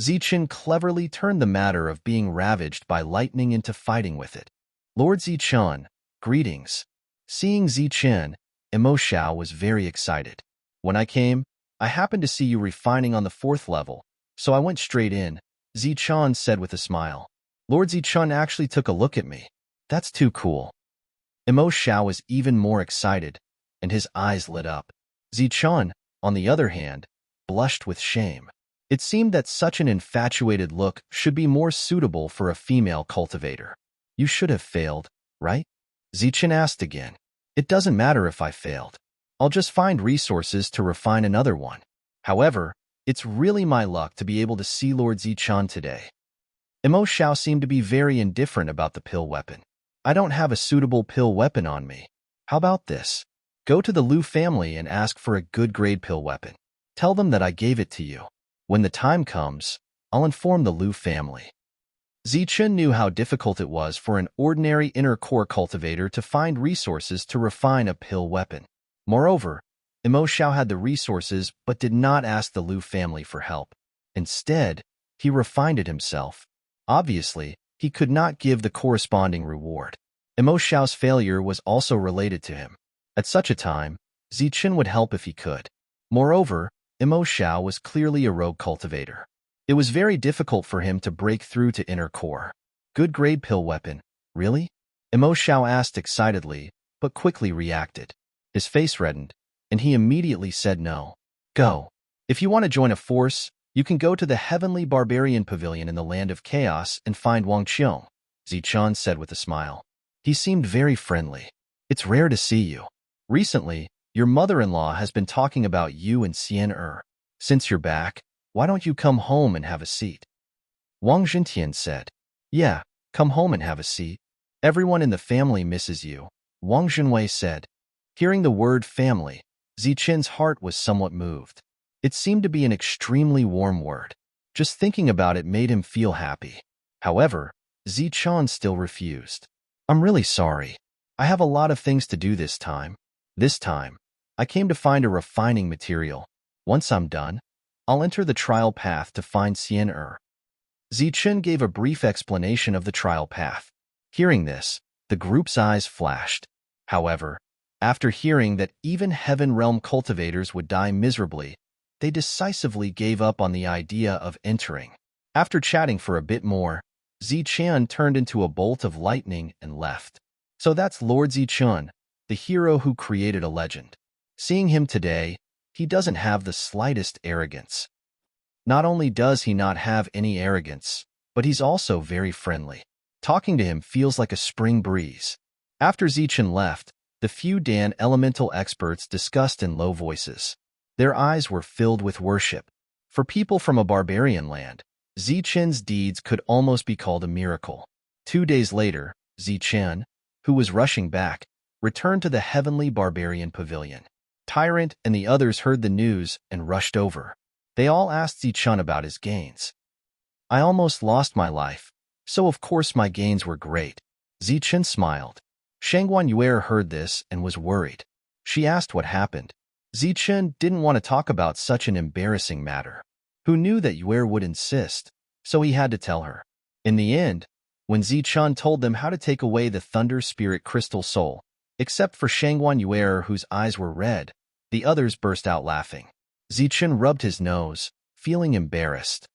Zichun cleverly turned the matter of being ravaged by lightning into fighting with it. Lord Zichun, greetings. Seeing Zichun, Mo Xiao was very excited. When I came, I happened to see you refining on the 4th level, so I went straight in, Zichun said with a smile. Lord Zichun actually took a look at me. That's too cool. Mo Xiao was even more excited, and his eyes lit up. Zichun, on the other hand, blushed with shame. It seemed that such an infatuated look should be more suitable for a female cultivator. You should have failed, right? Zichun asked again. It doesn't matter if I failed. I'll just find resources to refine another one. However, it's really my luck to be able to see Lord Zichun today. Mo Xiao seemed to be very indifferent about the pill weapon. I don't have a suitable pill weapon on me. How about this? Go to the Liu family and ask for a good grade pill weapon. Tell them that I gave it to you. When the time comes, I'll inform the Liu family. Zichun knew how difficult it was for an ordinary inner core cultivator to find resources to refine a pill weapon. Moreover, Mo Xiao had the resources but did not ask the Liu family for help. Instead, he refined it himself. Obviously, he could not give the corresponding reward. Mo Xiao's failure was also related to him. At such a time, Zichun would help if he could. Moreover, Mo Xiao was clearly a rogue cultivator. It was very difficult for him to break through to inner core. Good grade pill weapon, really? Mo Xiao asked excitedly, but quickly reacted. His face reddened, and he immediately said no. Go. If you want to join a force, you can go to the Heavenly Barbarian Pavilion in the Land of Chaos and find Wang Qiong, Zichun said with a smile. He seemed very friendly. It's rare to see you. Recently, your mother-in-law has been talking about you and Xian. Since you're back, why don't you come home and have a seat? Wang Zhentian said. Yeah, come home and have a seat. Everyone in the family misses you, Wang Zhenwei said. Hearing the word family, Zichun's heart was somewhat moved. It seemed to be an extremely warm word. Just thinking about it made him feel happy. However, Zichun still refused. I'm really sorry. I have a lot of things to do this time. This time, I came to find a refining material. Once I'm done, I'll enter the trial path to find Xian. Zichun gave a brief explanation of the trial path. Hearing this, the group's eyes flashed. However, after hearing that even Heaven Realm cultivators would die miserably, they decisively gave up on the idea of entering. After chatting for a bit more, Zichun turned into a bolt of lightning and left. So that's Lord Zichun, the hero who created a legend. Seeing him today, he doesn't have the slightest arrogance. Not only does he not have any arrogance, but he's also very friendly. Talking to him feels like a spring breeze. After Zichen left, the few Dan elemental experts discussed in low voices. Their eyes were filled with worship. For people from a barbarian land, Zichen's deeds could almost be called a miracle. 2 days later, Zichen, who was rushing back, returned to the heavenly barbarian pavilion. Tyrant and the others heard the news and rushed over. They all asked Zichen about his gains. I almost lost my life, so of course my gains were great. Zichen smiled. Shangguan Yuer heard this and was worried. She asked what happened. Zichen didn't want to talk about such an embarrassing matter. Who knew that Yuer would insist, so he had to tell her. In the end, when Zichen told them how to take away the Thunder Spirit Crystal Soul, except for Shangguan Yuer whose eyes were red, the others burst out laughing. Zichen rubbed his nose, feeling embarrassed.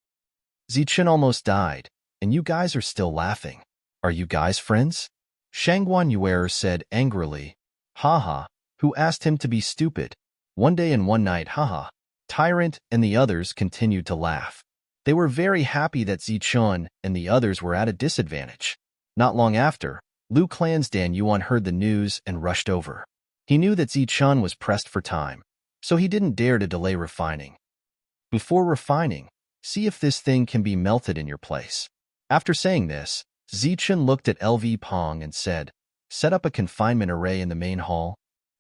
Zichen almost died, and you guys are still laughing. Are you guys friends? Shangguan Yuer said angrily. Haha, who asked him to be stupid? One day and one night, haha. Tyrant and the others continued to laugh. They were very happy that Zichen and the others were at a disadvantage. Not long after, Liu Clan's Dan Yuan heard the news and rushed over. He knew that Zichen was pressed for time, so he didn't dare to delay refining. Before refining, see if this thing can be melted in your place. After saying this, Zichen looked at LV Pong and said, set up a confinement array in the main hall.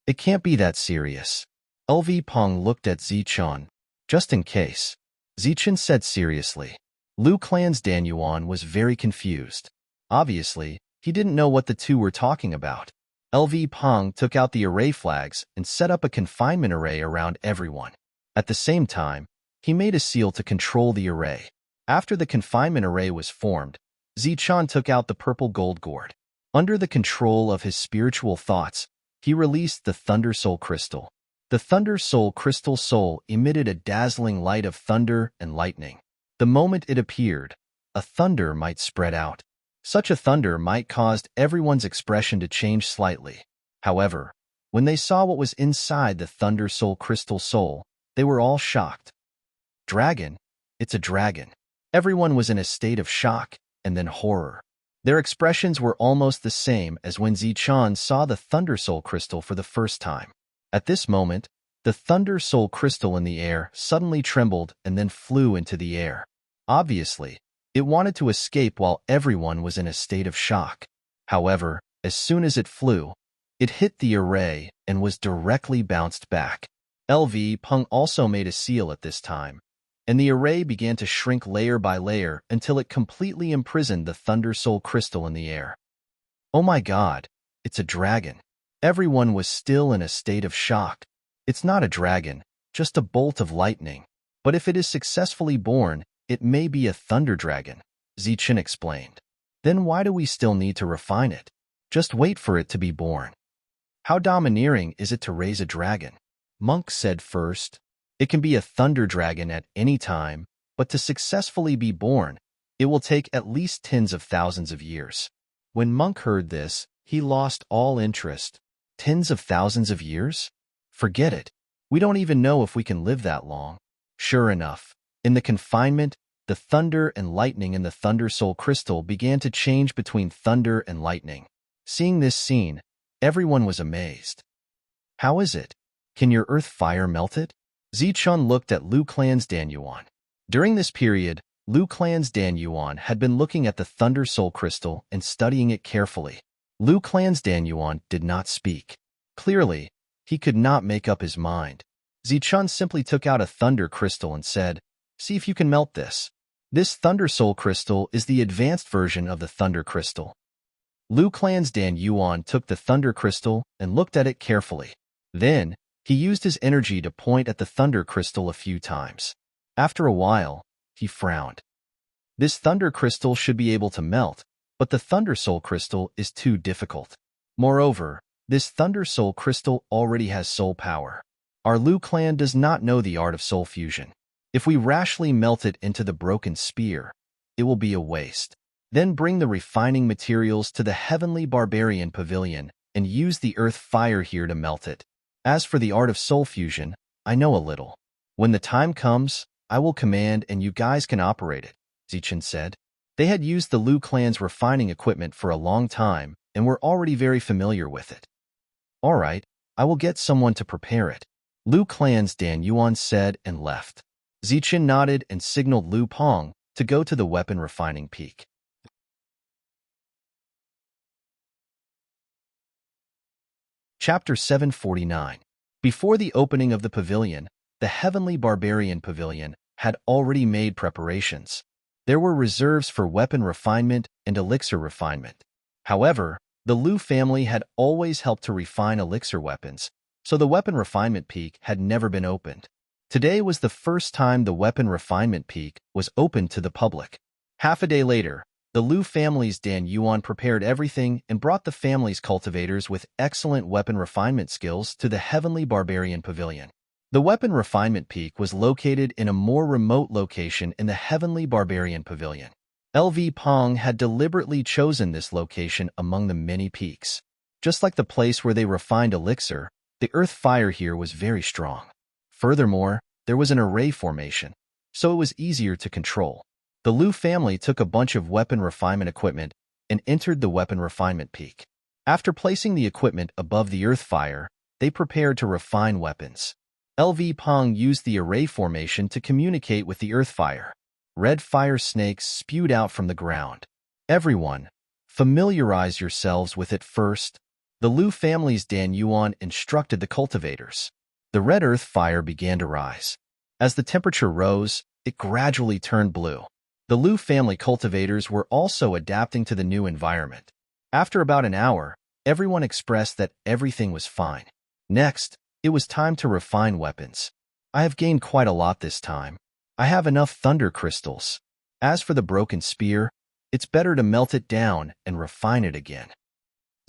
It can't be that serious. LV Pong looked at Zichen. Just in case. Zichen said seriously. Liu Clan's Dan Yuan was very confused. Obviously, he didn't know what the two were talking about. LV Pong took out the array flags and set up a confinement array around everyone. At the same time, he made a seal to control the array. After the confinement array was formed, Zichen took out the purple gold gourd. Under the control of his spiritual thoughts, he released the Thunder Soul Crystal. The Thunder Soul Crystal Soul emitted a dazzling light of thunder and lightning. The moment it appeared, a thunder might spread out. Such a thunder might cause everyone's expression to change slightly. However, when they saw what was inside the Thunder Soul Crystal Soul, they were all shocked. Dragon? It's a dragon. Everyone was in a state of shock and then horror. Their expressions were almost the same as when Zichen saw the Thunder Soul Crystal for the first time. At this moment, the Thunder Soul Crystal in the air suddenly trembled and then flew into the air. Obviously, it wanted to escape while everyone was in a state of shock. However, as soon as it flew, it hit the array and was directly bounced back. LV Peng also made a seal at this time, and the array began to shrink layer by layer until it completely imprisoned the Thunder Soul Crystal in the air. Oh my god, it's a dragon. Everyone was still in a state of shock. It's not a dragon, just a bolt of lightning. But if it is successfully born, it may be a thunder dragon, Zichen explained. Then why do we still need to refine it? Just wait for it to be born. How domineering is it to raise a dragon? Monk said first. It can be a thunder dragon at any time, but to successfully be born, it will take at least tens of thousands of years. When Monk heard this, he lost all interest. Tens of thousands of years? Forget it. We don't even know if we can live that long. Sure enough, in the confinement, the thunder and lightning in the Thunder Soul Crystal began to change between thunder and lightning. Seeing this scene, everyone was amazed. How is it? Can your earth fire melt it? Zichen looked at Liu Clan's Dan Yuan. During this period, Liu Clan's Dan Yuan had been looking at the Thunder Soul Crystal and studying it carefully. Liu Clan's Dan Yuan did not speak. Clearly, he could not make up his mind. Zichen simply took out a thunder crystal and said, see if you can melt this. This Thunder Soul Crystal is the advanced version of the Thunder Crystal. Liu Clan's Dan Yuan took the Thunder Crystal and looked at it carefully. Then, he used his energy to point at the Thunder Crystal a few times. After a while, he frowned. This Thunder Crystal should be able to melt, but the Thunder Soul Crystal is too difficult. Moreover, this Thunder Soul Crystal already has soul power. Our Liu clan does not know the art of soul fusion. If we rashly melt it into the broken spear, it will be a waste. Then bring the refining materials to the heavenly barbarian pavilion and use the earth fire here to melt it. As for the art of soul fusion, I know a little. When the time comes, I will command and you guys can operate it, Zichen said. They had used the Lu clan's refining equipment for a long time and were already very familiar with it. All right, I will get someone to prepare it, Lu clan's Dan Yuan said and left. Zichen nodded and signaled Lu Pong to go to the weapon refining peak. Chapter 749. Before the opening of the pavilion, the Heavenly Barbarian Pavilion had already made preparations. There were reserves for weapon refinement and elixir refinement. However, the Lu family had always helped to refine elixir weapons, so the weapon refinement peak had never been opened. Today was the first time the weapon refinement peak was opened to the public. Half a day later, the Lu family's Dan Yuan prepared everything and brought the family's cultivators with excellent weapon refinement skills to the Heavenly Barbarian Pavilion. The weapon refinement peak was located in a more remote location in the Heavenly Barbarian Pavilion. LV Pong had deliberately chosen this location among the many peaks. Just like the place where they refined elixir, the earth fire here was very strong. Furthermore, there was an array formation, so it was easier to control. The Lu family took a bunch of weapon refinement equipment and entered the weapon refinement peak. After placing the equipment above the earth fire, they prepared to refine weapons. LV Pong used the array formation to communicate with the earth fire. Red fire snakes spewed out from the ground. Everyone, familiarize yourselves with it first. The Lu family's Dan Yuan instructed the cultivators. The red earth fire began to rise. As the temperature rose, it gradually turned blue. The Lu family cultivators were also adapting to the new environment. After about an hour, everyone expressed that everything was fine. Next, it was time to refine weapons. I have gained quite a lot this time. I have enough thunder crystals. As for the broken spear, it's better to melt it down and refine it again.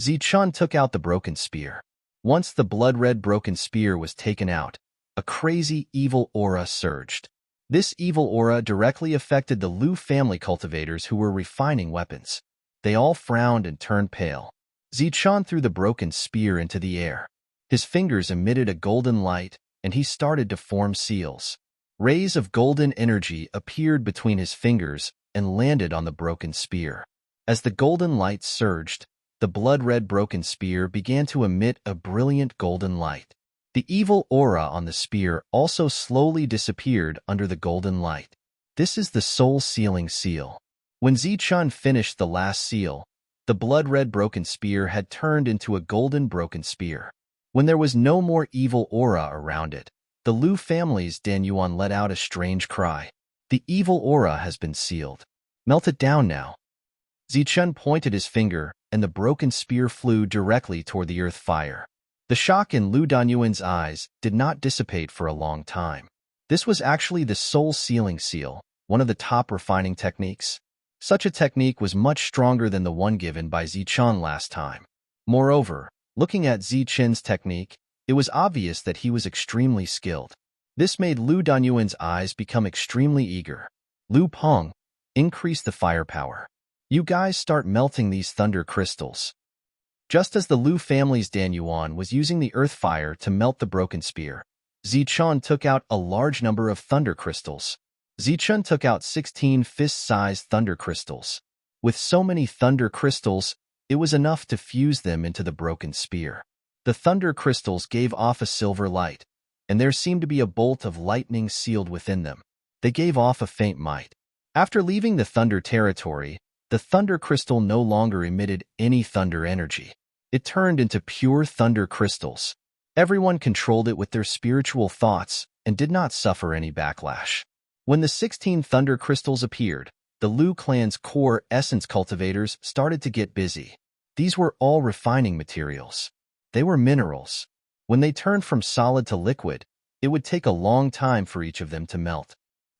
Zichun took out the broken spear. Once the blood-red broken spear was taken out, a crazy evil aura surged. This evil aura directly affected the Lu family cultivators who were refining weapons. They all frowned and turned pale. Zichun threw the broken spear into the air. His fingers emitted a golden light, and he started to form seals. Rays of golden energy appeared between his fingers and landed on the broken spear. As the golden light surged, the blood-red broken spear began to emit a brilliant golden light. The evil aura on the spear also slowly disappeared under the golden light. This is the soul-sealing seal. When Zichun finished the last seal, the blood-red broken spear had turned into a golden broken spear. When there was no more evil aura around it, the Lu family's Dan Yuan let out a strange cry. The evil aura has been sealed. Melt it down now. Zichun pointed his finger, and the broken spear flew directly toward the earth fire. The shock in Lu Danyuan's eyes did not dissipate for a long time. This was actually the soul-sealing seal, one of the top refining techniques. Such a technique was much stronger than the one given by Zichun last time. Moreover, looking at Zichen's technique, it was obvious that he was extremely skilled. This made Lu Danyuan's eyes become extremely eager. Lu Pong, increase the firepower. You guys start melting these thunder crystals. Just as the Lu family's Dan Yuan was using the earth fire to melt the broken spear, Zichun took out a large number of thunder crystals. Zichun took out 16 fist-sized thunder crystals. With so many thunder crystals, it was enough to fuse them into the broken spear. The thunder crystals gave off a silver light, and there seemed to be a bolt of lightning sealed within them. They gave off a faint might. After leaving the thunder territory, the thunder crystal no longer emitted any thunder energy. It turned into pure thunder crystals. Everyone controlled it with their spiritual thoughts and did not suffer any backlash. When the 16 thunder crystals appeared, the Lu clan's core essence cultivators started to get busy. These were all refining materials. They were minerals. When they turned from solid to liquid, it would take a long time for each of them to melt.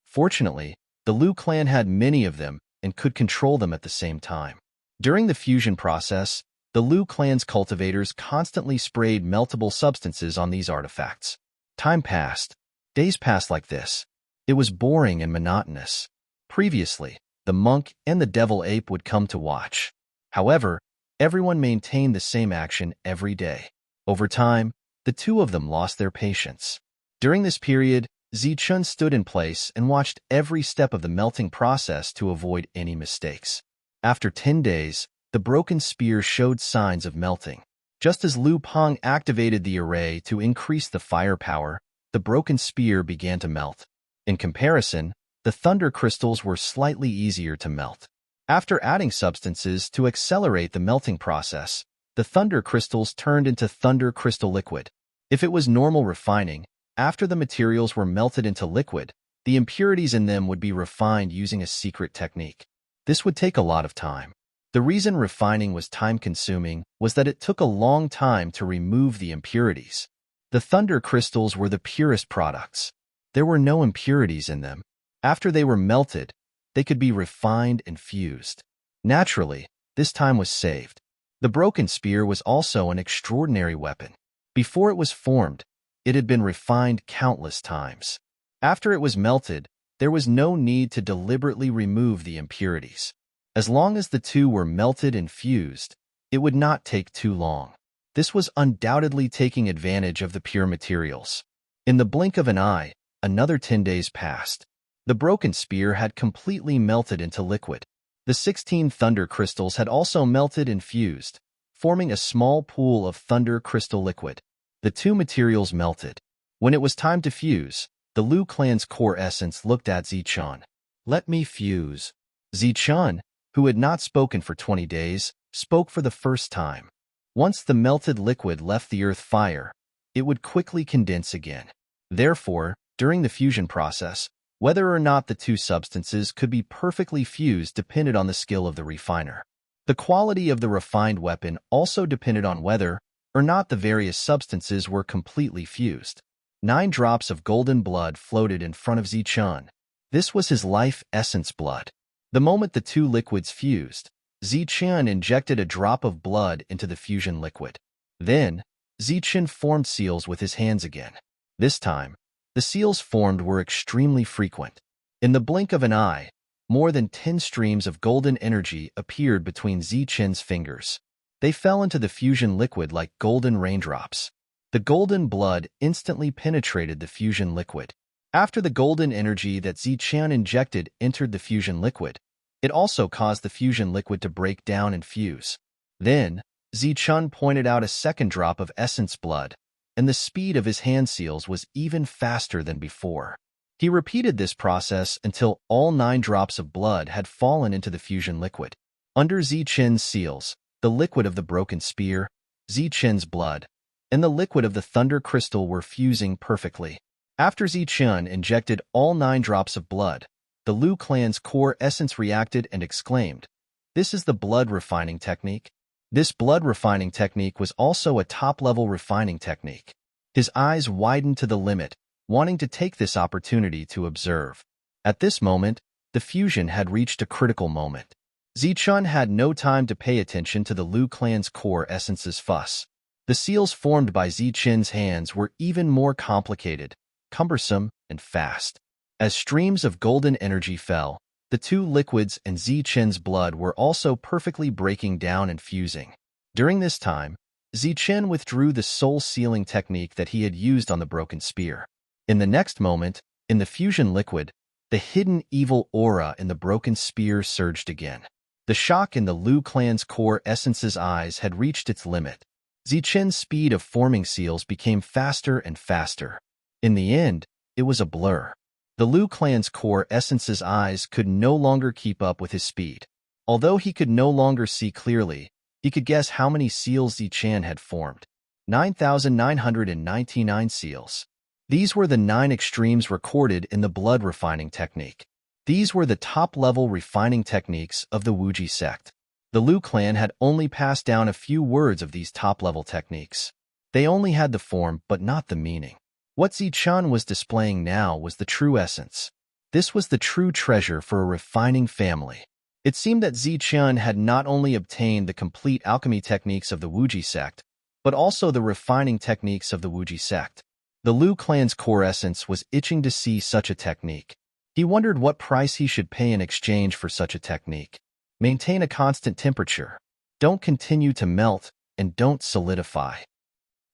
Fortunately, the Lu clan had many of them and could control them at the same time. During the fusion process, the Lu clan's cultivators constantly sprayed meltable substances on these artifacts. Time passed. Days passed like this. It was boring and monotonous. Previously, the monk and the devil ape would come to watch. However, everyone maintained the same action every day. Over time, the two of them lost their patience. During this period, Zichun stood in place and watched every step of the melting process to avoid any mistakes. After 10 days, the broken spear showed signs of melting. Just as Lu Peng activated the array to increase the firepower, the broken spear began to melt. In comparison, the thunder crystals were slightly easier to melt. After adding substances to accelerate the melting process, the thunder crystals turned into thunder crystal liquid. If it was normal refining, after the materials were melted into liquid, the impurities in them would be refined using a secret technique. This would take a lot of time. The reason refining was time-consuming was that it took a long time to remove the impurities. The thunder crystals were the purest products. There were no impurities in them. After they were melted, they could be refined and fused. Naturally, this time was saved. The broken spear was also an extraordinary weapon. Before it was formed, it had been refined countless times. After it was melted, there was no need to deliberately remove the impurities. As long as the two were melted and fused, it would not take too long. This was undoubtedly taking advantage of the pure materials. In the blink of an eye, another 10 days passed. The broken spear had completely melted into liquid. The 16 thunder crystals had also melted and fused, forming a small pool of thunder crystal liquid. The two materials melted. When it was time to fuse, the Lu clan's core essence looked at Zichun. "Let me fuse." Zichun, who had not spoken for 20 days, spoke for the first time. Once the melted liquid left the earth fire, it would quickly condense again. Therefore, during the fusion process, whether or not the two substances could be perfectly fused depended on the skill of the refiner. The quality of the refined weapon also depended on whether or not the various substances were completely fused. 9 drops of golden blood floated in front of Zichun. This was his life essence blood. The moment the two liquids fused, Zichun injected a drop of blood into the fusion liquid. Then, Zichun formed seals with his hands again. This time, the seals formed were extremely frequent. In the blink of an eye, more than 10 streams of golden energy appeared between Zichun's fingers. They fell into the fusion liquid like golden raindrops. The golden blood instantly penetrated the fusion liquid. After the golden energy that Zichun injected entered the fusion liquid, it also caused the fusion liquid to break down and fuse. Then, Zichun pointed out a second drop of essence blood, and the speed of his hand seals was even faster than before. He repeated this process until all 9 drops of blood had fallen into the fusion liquid. Under Zichun's seals, the liquid of the broken spear, Zichun's blood, and the liquid of the thunder crystal were fusing perfectly. After Zichun injected all 9 drops of blood, the Lu clan's core essence reacted and exclaimed, "This is the blood refining technique." This blood refining technique was also a top-level refining technique. His eyes widened to the limit, wanting to take this opportunity to observe. At this moment, the fusion had reached a critical moment. Zichun had no time to pay attention to the Lu clan's core essence's fuss. The seals formed by Zichun's hands were even more complicated, cumbersome, and fast. As streams of golden energy fell, the two liquids and Zichun's blood were also perfectly breaking down and fusing. During this time, Zichun withdrew the soul-sealing technique that he had used on the broken spear. In the next moment, in the fusion liquid, the hidden evil aura in the broken spear surged again. The shock in the Lu clan's core essence's eyes had reached its limit. Zichun's speed of forming seals became faster and faster. In the end, it was a blur. The Lu clan's core essence's eyes could no longer keep up with his speed. Although he could no longer see clearly, he could guess how many seals Zichun had formed. 9,999 seals. These were the 9 extremes recorded in the blood refining technique. These were the top-level refining techniques of the Wuji sect. The Lu clan had only passed down a few words of these top-level techniques. They only had the form but not the meaning. What Zichun was displaying now was the true essence. This was the true treasure for a refining family. It seemed that Zichun had not only obtained the complete alchemy techniques of the Wuji sect, but also the refining techniques of the Wuji sect. The Lu clan's core essence was itching to see such a technique. He wondered what price he should pay in exchange for such a technique. Maintain a constant temperature. Don't continue to melt, and don't solidify.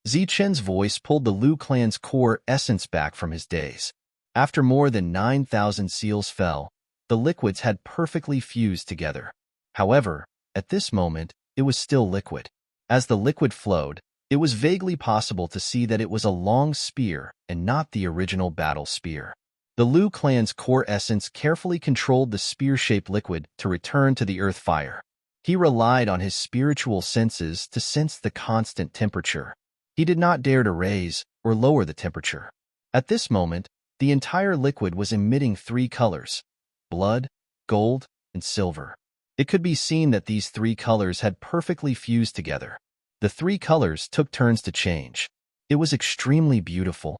Zichen's voice pulled the Liu clan's core essence back from his days. After more than 9,000 seals fell, the liquids had perfectly fused together. However, at this moment, it was still liquid. As the liquid flowed, it was vaguely possible to see that it was a long spear and not the original battle spear. The Liu clan's core essence carefully controlled the spear-shaped liquid to return to the earth fire. He relied on his spiritual senses to sense the constant temperature. He did not dare to raise or lower the temperature. At this moment, the entire liquid was emitting three colors: blood, gold, and silver. It could be seen that these three colors had perfectly fused together. The three colors took turns to change. It was extremely beautiful.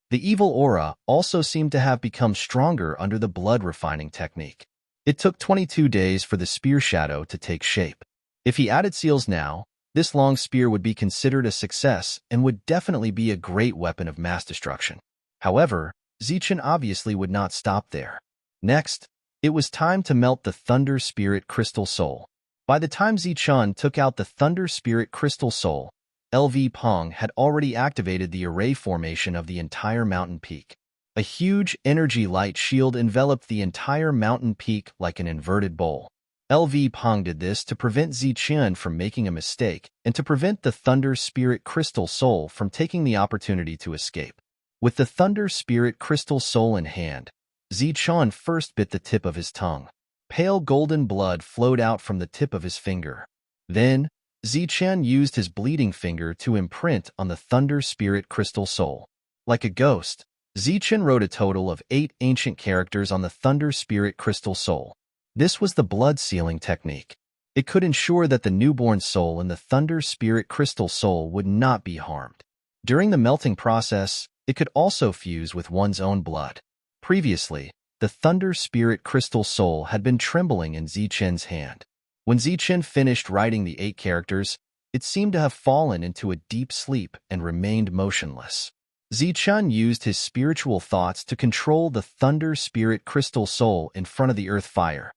The evil aura also seemed to have become stronger under the blood refining technique. It took 22 days for the spear shadow to take shape. If he added seals now, this long spear would be considered a success and would definitely be a great weapon of mass destruction. However, Zichen obviously would not stop there. Next, it was time to melt the Thunder Spirit Crystal Soul. By the time Zichen took out the Thunder Spirit Crystal Soul, LV Peng had already activated the array formation of the entire mountain peak. A huge energy light shield enveloped the entire mountain peak like an inverted bowl. LV Peng did this to prevent Zichen from making a mistake and to prevent the Thunder Spirit Crystal Soul from taking the opportunity to escape. With the Thunder Spirit Crystal Soul in hand, Zichen first bit the tip of his tongue. Pale golden blood flowed out from the tip of his finger. Then, Zichen used his bleeding finger to imprint on the Thunder Spirit Crystal Soul. Like a ghost, Zichen wrote a total of 8 ancient characters on the Thunder Spirit Crystal Soul. This was the blood sealing technique. It could ensure that the newborn soul in the Thunder Spirit Crystal Soul would not be harmed. During the melting process, it could also fuse with one's own blood. Previously, the Thunder Spirit Crystal Soul had been trembling in Zichen's hand. When Zichen finished writing the 8 characters, it seemed to have fallen into a deep sleep and remained motionless. Zichen used his spiritual thoughts to control the Thunder Spirit Crystal Soul in front of the earth fire.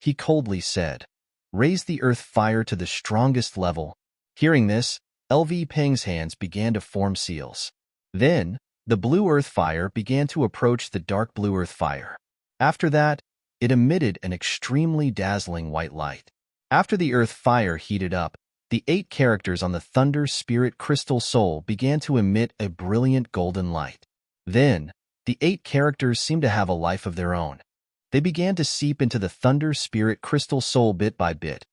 He coldly said, "Raise the earth fire to the strongest level." Hearing this, LV Peng's hands began to form seals. Then, the blue earth fire began to approach the dark blue earth fire. After that, it emitted an extremely dazzling white light. After the earth fire heated up, the 8 characters on the Thunder Spirit Crystal Soul began to emit a brilliant golden light. Then, the 8 characters seemed to have a life of their own. They began to seep into the Thunder Spirit Crystal Soul bit by bit,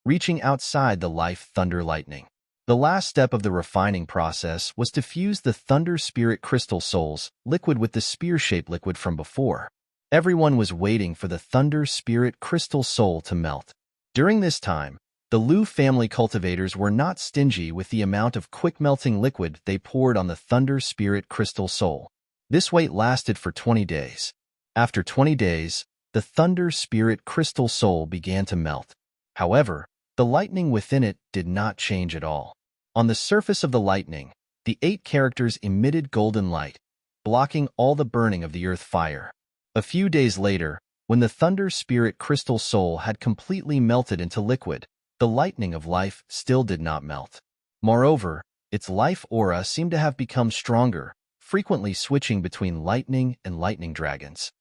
reaching outside the life Thunder Lightning. The last step of the refining process was to fuse the Thunder Spirit Crystal Soul's liquid with the spear-shaped liquid from before. Everyone was waiting for the Thunder Spirit Crystal Soul to melt. During this time, the Liu family cultivators were not stingy with the amount of quick-melting liquid they poured on the Thunder Spirit Crystal Soul. This wait lasted for 20 days. After 20 days, the Thunder Spirit Crystal Soul began to melt. However, the lightning within it did not change at all. On the surface of the lightning, the 8 characters emitted golden light, blocking all the burning of the earth fire. A few days later, when the Thunder Spirit Crystal Soul had completely melted into liquid, the lightning of life still did not melt. Moreover, its life aura seemed to have become stronger, frequently switching between lightning and lightning dragons.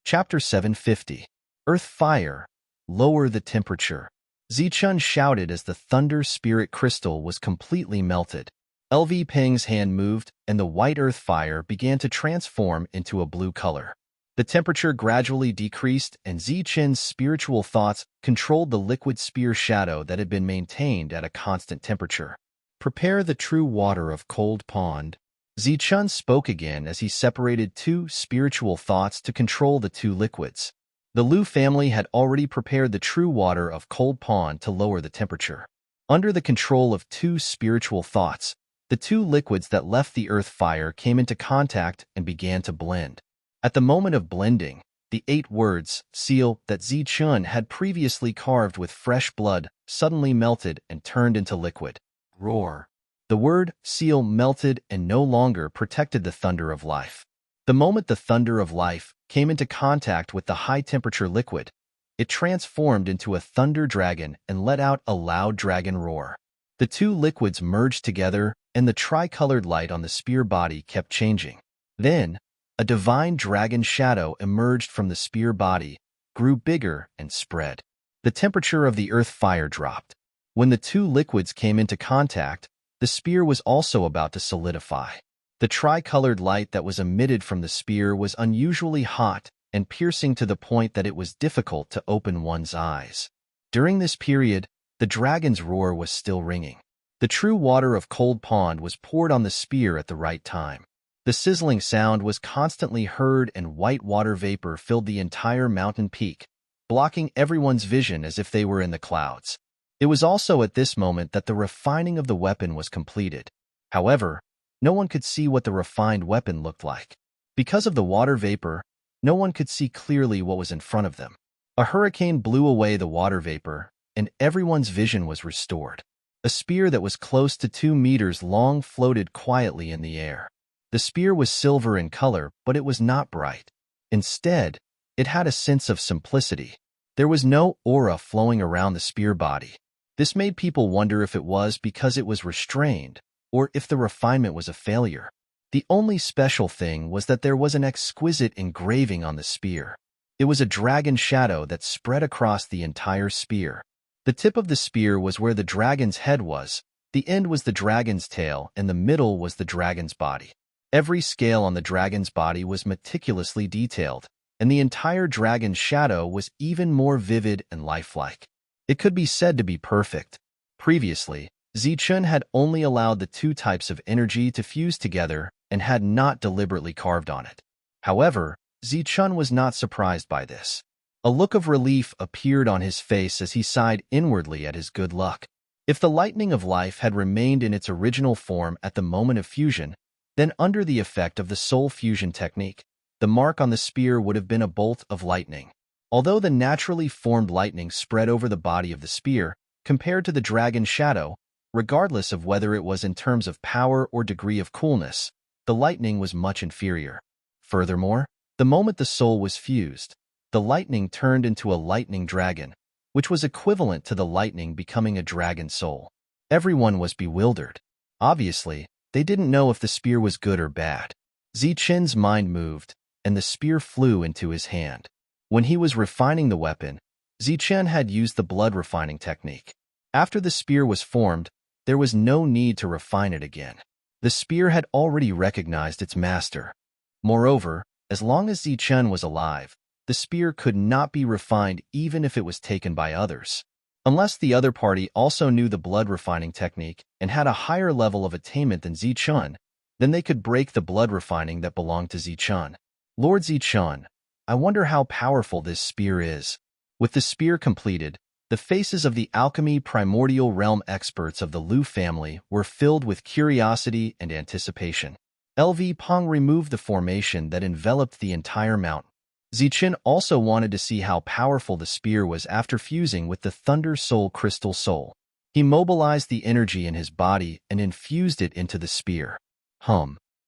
Chapter 750. Earth Fire. Lower the temperature. Zichen shouted as the Thunder Spirit Crystal was completely melted. LV Peng's hand moved, and the white earth fire began to transform into a blue color. The temperature gradually decreased, and Zichen's spiritual thoughts controlled the liquid spear shadow that had been maintained at a constant temperature. Prepare the true water of cold pond. Zichen spoke again as he separated 2 spiritual thoughts to control the 2 liquids. The Liu family had already prepared the true water of cold pond to lower the temperature. Under the control of 2 spiritual thoughts, the 2 liquids that left the earth fire came into contact and began to blend. At the moment of blending, the 8 words, seal, that Zichen had previously carved with fresh blood suddenly melted and turned into liquid. Roar. The word seal melted and no longer protected the thunder of life. The moment the thunder of life came into contact with the high-temperature liquid, it transformed into a thunder dragon and let out a loud dragon roar. The two liquids merged together, and the tricolored light on the spear body kept changing. Then, a divine dragon shadow emerged from the spear body, grew bigger, and spread. The temperature of the earth fire dropped. When the two liquids came into contact, the spear was also about to solidify. The tricolored light that was emitted from the spear was unusually hot and piercing to the point that it was difficult to open one's eyes. During this period, the dragon's roar was still ringing. The true water of Cold Pond was poured on the spear at the right time. The sizzling sound was constantly heard, and white water vapor filled the entire mountain peak, blocking everyone's vision as if they were in the clouds. It was also at this moment that the refining of the weapon was completed. However, no one could see what the refined weapon looked like. Because of the water vapor, no one could see clearly what was in front of them. A hurricane blew away the water vapor, and everyone's vision was restored. A spear that was close to 2 meters long floated quietly in the air. The spear was silver in color, but it was not bright. Instead, it had a sense of simplicity. There was no aura flowing around the spear body. This made people wonder if it was because it was restrained, or if the refinement was a failure. The only special thing was that there was an exquisite engraving on the spear. It was a dragon shadow that spread across the entire spear. The tip of the spear was where the dragon's head was, the end was the dragon's tail, and the middle was the dragon's body. Every scale on the dragon's body was meticulously detailed, and the entire dragon's shadow was even more vivid and lifelike. It could be said to be perfect. Previously, Zichun had only allowed the two types of energy to fuse together and had not deliberately carved on it. However, Zichun was not surprised by this. A look of relief appeared on his face as he sighed inwardly at his good luck. If the lightning of life had remained in its original form at the moment of fusion, then under the effect of the soul fusion technique, the mark on the spear would have been a bolt of lightning. Although the naturally formed lightning spread over the body of the spear, compared to the dragon shadow, regardless of whether it was in terms of power or degree of coolness, the lightning was much inferior. Furthermore, the moment the soul was fused, the lightning turned into a lightning dragon, which was equivalent to the lightning becoming a dragon soul. Everyone was bewildered. Obviously, they didn't know if the spear was good or bad. Zichen's mind moved, and the spear flew into his hand. When he was refining the weapon, Zichen had used the blood refining technique. After the spear was formed, there was no need to refine it again. The spear had already recognized its master. Moreover, as long as Zichen was alive, the spear could not be refined even if it was taken by others. Unless the other party also knew the blood refining technique and had a higher level of attainment than Zichun, then they could break the blood refining that belonged to Zichun. Lord Zichun, I wonder how powerful this spear is. With the spear completed, the faces of the alchemy primordial realm experts of the Lu family were filled with curiosity and anticipation. LV Peng removed the formation that enveloped the entire mountain. Zichen also wanted to see how powerful the spear was after fusing with the Thunder Soul Crystal Soul. He mobilized the energy in his body and infused it into the spear.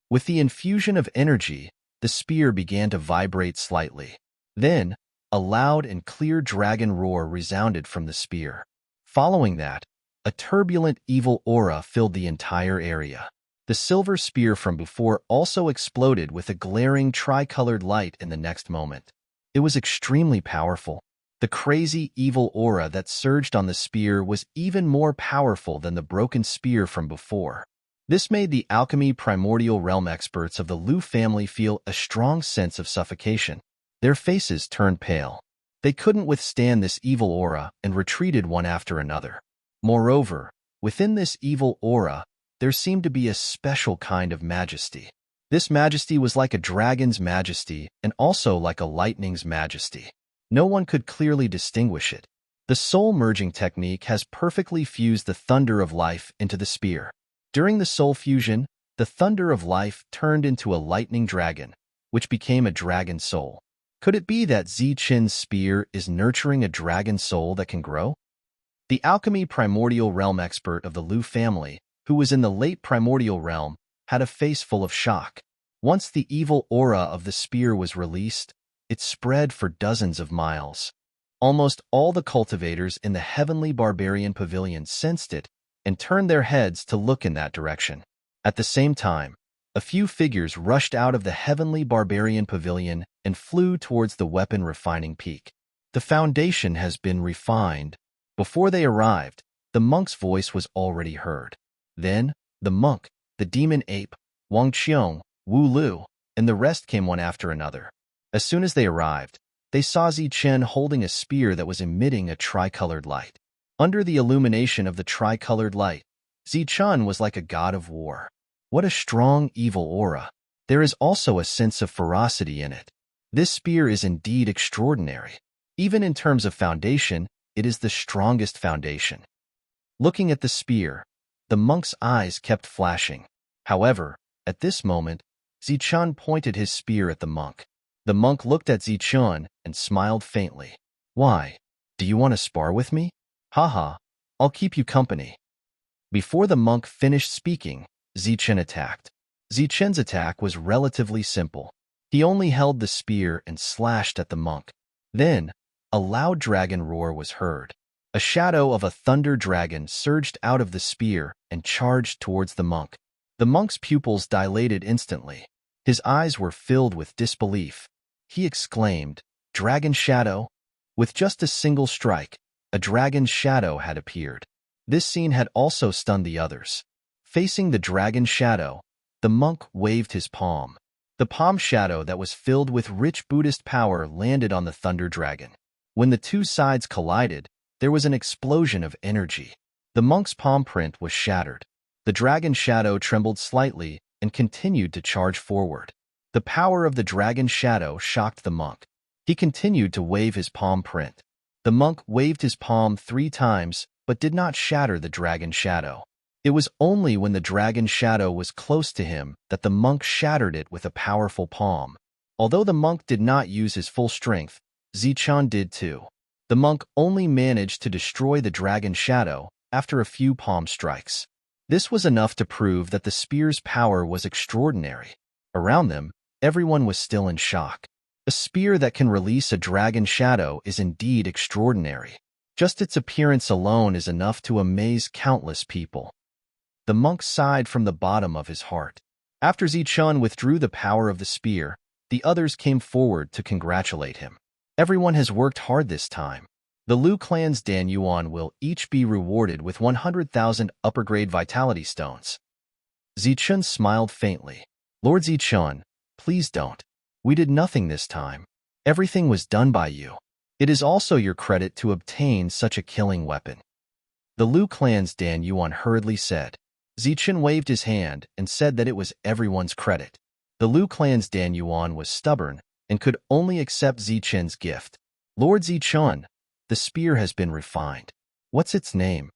With the infusion of energy, the spear began to vibrate slightly. Then, a loud and clear dragon roar resounded from the spear. Following that, a turbulent evil aura filled the entire area. The silver spear from before also exploded with a glaring tricolored light in the next moment. It was extremely powerful. The crazy evil aura that surged on the spear was even more powerful than the broken spear from before. This made the alchemy primordial realm experts of the Lu family feel a strong sense of suffocation. Their faces turned pale. They couldn't withstand this evil aura and retreated one after another. Moreover, within this evil aura, there seemed to be a special kind of majesty. This majesty was like a dragon's majesty and also like a lightning's majesty. No one could clearly distinguish it. The soul merging technique has perfectly fused the thunder of life into the spear. During the soul fusion, the thunder of life turned into a lightning dragon, which became a dragon soul. Could it be that Zichen's spear is nurturing a dragon soul that can grow? The alchemy primordial realm expert of the Lu family, who was in the late primordial realm, had a face full of shock. Once the evil aura of the spear was released, it spread for dozens of miles. Almost all the cultivators in the heavenly barbarian pavilion sensed it and turned their heads to look in that direction. At the same time, a few figures rushed out of the heavenly barbarian pavilion and flew towards the weapon refining peak. The foundation has been refined. Before they arrived, the monk's voice was already heard. Then, the monk, the demon ape, Wang Qiong, Wu Lu, and the rest came one after another. As soon as they arrived, they saw Zichen holding a spear that was emitting a tricolored light. Under the illumination of the tricolored light, Zichen was like a god of war. What a strong, evil aura. There is also a sense of ferocity in it. This spear is indeed extraordinary. Even in terms of foundation, it is the strongest foundation. Looking at the spear, the monk's eyes kept flashing. However, at this moment, Zichen pointed his spear at the monk. The monk looked at Zichen and smiled faintly. Why? Do you want to spar with me? Haha, I'll keep you company. Before the monk finished speaking, Zichen attacked. Zichen's attack was relatively simple. He only held the spear and slashed at the monk. Then, a loud dragon roar was heard. A shadow of a thunder dragon surged out of the spear and charged towards the monk. The monk's pupils dilated instantly. His eyes were filled with disbelief. He exclaimed, "Dragon shadow!" With just a single strike, a dragon's shadow had appeared. This scene had also stunned the others. Facing the dragon shadow, the monk waved his palm. The palm shadow that was filled with rich Buddhist power landed on the thunder dragon. When the two sides collided, there was an explosion of energy. The monk's palm print was shattered. The dragon shadow trembled slightly and continued to charge forward. The power of the dragon shadow shocked the monk. He continued to wave his palm print. The monk waved his palm 3 times, but did not shatter the dragon shadow. It was only when the dragon shadow was close to him that the monk shattered it with a powerful palm. Although the monk did not use his full strength, Zichen did too. The monk only managed to destroy the dragon shadow after a few palm strikes. This was enough to prove that the spear's power was extraordinary. Around them, everyone was still in shock. A spear that can release a dragon shadow is indeed extraordinary. Just its appearance alone is enough to amaze countless people. The monk sighed from the bottom of his heart. After Zichen withdrew the power of the spear, the others came forward to congratulate him. Everyone has worked hard this time. The Liu clan's Dan Yuan will each be rewarded with 100,000 upper-grade vitality stones. Zichen smiled faintly. Lord Zichen, please don't. We did nothing this time. Everything was done by you. It is also your credit to obtain such a killing weapon. The Liu clan's Dan Yuan hurriedly said. Zichen waved his hand and said that it was everyone's credit. The Liu clan's Dan Yuan was stubborn and could only accept Zichen's gift. Lord Zichen, the spear has been refined. What's its name?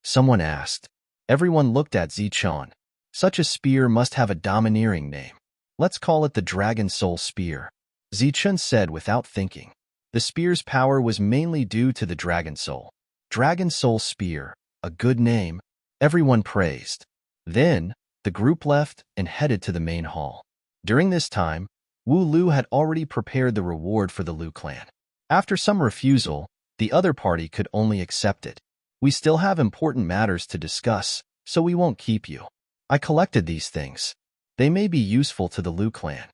Someone asked. Everyone looked at Zichen. Such a spear must have a domineering name. Let's call it the Dragon Soul Spear. Zichen said without thinking. The spear's power was mainly due to the Dragon Soul. Dragon Soul Spear, a good name, everyone praised. Then, the group left and headed to the main hall. During this time, Wu Lu had already prepared the reward for the Liu clan. After some refusal, the other party could only accept it. We still have important matters to discuss, so we won't keep you. I collected these things. They may be useful to the Liu clan.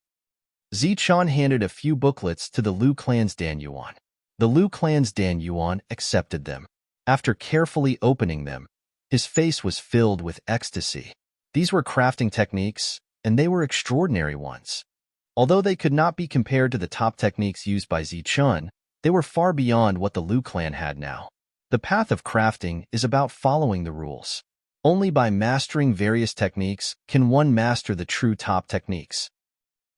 Zichen handed a few booklets to the Liu clan's Dan Yuan. The Liu clan's Dan Yuan accepted them. After carefully opening them, his face was filled with ecstasy. These were crafting techniques, and they were extraordinary ones. Although they could not be compared to the top techniques used by Zichen, they were far beyond what the Liu clan had now. The path of crafting is about following the rules. Only by mastering various techniques can one master the true top techniques.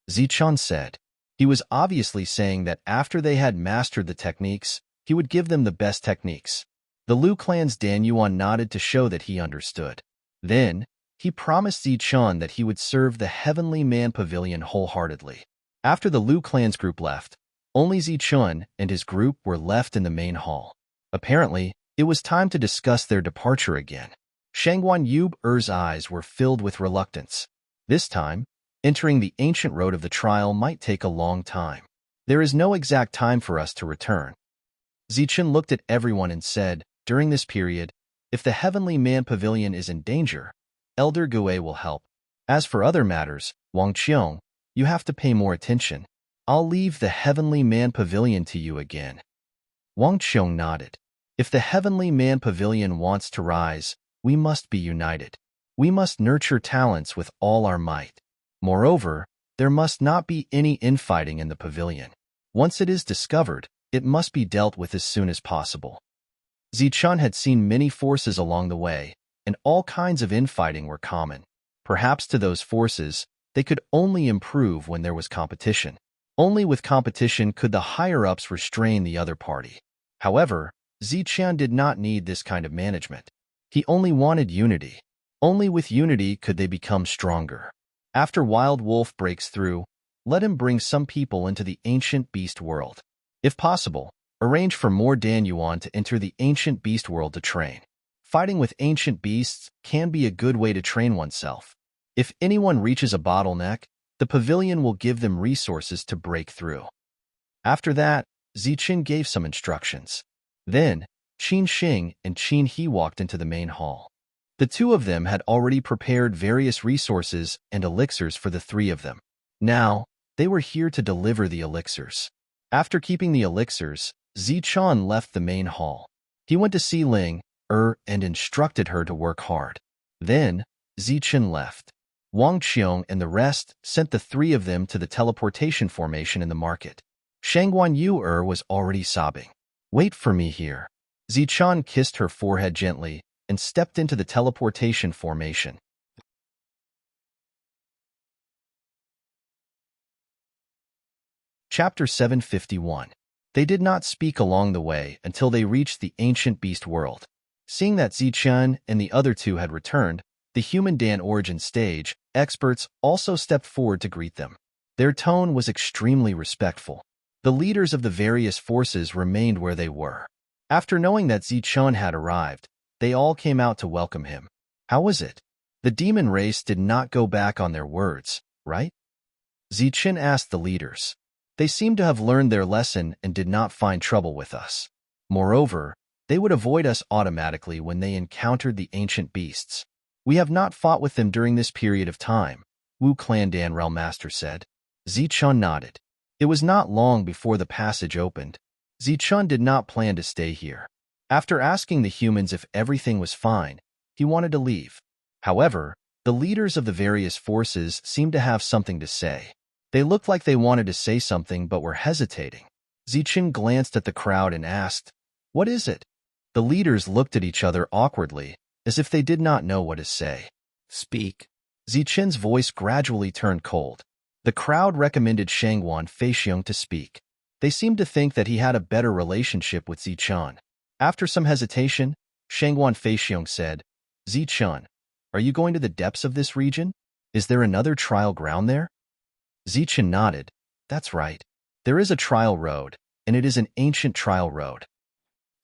Zichen said. He was obviously saying that after they had mastered the techniques, he would give them the best techniques. The Liu clan's Dan Yuan nodded to show that he understood. Then, he promised Zichen that he would serve the Heavenly Man Pavilion wholeheartedly. After the Liu clan's group left, only Zichen and his group were left in the main hall. Apparently, it was time to discuss their departure again. Shangguan Yu's eyes were filled with reluctance. This time, entering the ancient road of the trial might take a long time. There is no exact time for us to return. Zichen looked at everyone and said, during this period, if the Heavenly Man Pavilion is in danger, Elder Gue will help. As for other matters, Wang Qiong, you have to pay more attention. I'll leave the Heavenly Man Pavilion to you again. Wang Qiong nodded. If the Heavenly Man Pavilion wants to rise, we must be united. We must nurture talents with all our might. Moreover, there must not be any infighting in the pavilion. Once it is discovered, it must be dealt with as soon as possible. Zichun had seen many forces along the way, and all kinds of infighting were common. Perhaps to those forces, they could only improve when there was competition. Only with competition could the higher-ups restrain the other party. However, Zichen did not need this kind of management. He only wanted unity. Only with unity could they become stronger. After Wild Wolf breaks through, let him bring some people into the ancient beast world. If possible, arrange for more Dan Yuan to enter the ancient beast world to train. Fighting with ancient beasts can be a good way to train oneself. If anyone reaches a bottleneck, the pavilion will give them resources to break through. After that, Zichen gave some instructions. Then, Qin Xing and Qin He walked into the main hall. The two of them had already prepared various resources and elixirs for the three of them. Now, they were here to deliver the elixirs. After keeping the elixirs, Zichen left the main hall. He went to see Ling, and instructed her to work hard. Then, Zichen left. Wang Qiong and the rest sent the three of them to the teleportation formation in the market. Shangguan Yu was already sobbing. Wait for me here. Zichen kissed her forehead gently and stepped into the teleportation formation. Chapter 751. They did not speak along the way until they reached the ancient beast world. Seeing that Zichen and the other two had returned, the human Dan origin stage experts also stepped forward to greet them. Their tone was extremely respectful. The leaders of the various forces remained where they were. After knowing that Zichen had arrived, they all came out to welcome him. How was it? The demon race did not go back on their words, right? Zichen asked the leaders. They seemed to have learned their lesson and did not find trouble with us. Moreover, they would avoid us automatically when they encountered the ancient beasts. We have not fought with them during this period of time, Wu Clan Dan Realm Master said. Zichen nodded. It was not long before the passage opened. Zichen did not plan to stay here. After asking the humans if everything was fine, he wanted to leave. However, the leaders of the various forces seemed to have something to say. They looked like they wanted to say something but were hesitating. Zichen glanced at the crowd and asked, "What is it?" The leaders looked at each other awkwardly, as if they did not know what to say. Speak. Zichen's voice gradually turned cold. The crowd recommended Shangguan Feixiong to speak. They seemed to think that he had a better relationship with Zichen. After some hesitation, Shangguan Feixiong said, "Zichen, are you going to the depths of this region? Is there another trial ground there?" Zichen nodded. "That's right. There is a trial road, and it is an ancient trial road.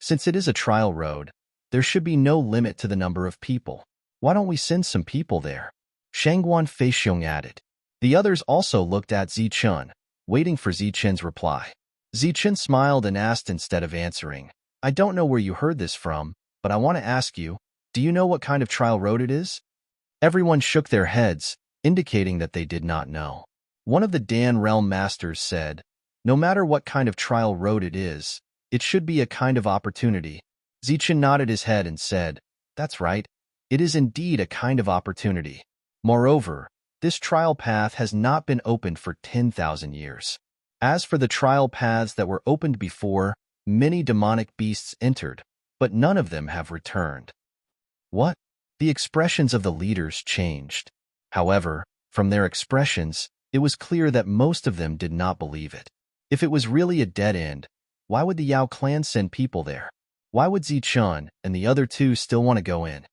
Since it is a trial road, there should be no limit to the number of people. Why don't we send some people there?" Shangguan Feixiong added. The others also looked at Zichen, waiting for Zichen's reply. Zichen smiled and asked instead of answering, "I don't know where you heard this from, but I want to ask you, do you know what kind of trial road it is?" Everyone shook their heads, indicating that they did not know. One of the Dan Realm Masters said, "No matter what kind of trial road it is, it should be a kind of opportunity." Zichen nodded his head and said, "That's right. It is indeed a kind of opportunity. Moreover, this trial path has not been opened for 10,000 years. As for the trial paths that were opened before, many demonic beasts entered, but none of them have returned." What? The expressions of the leaders changed. However, from their expressions, it was clear that most of them did not believe it. If it was really a dead end, why would the Yao clan send people there? Why would Zichen and the other two still want to go in?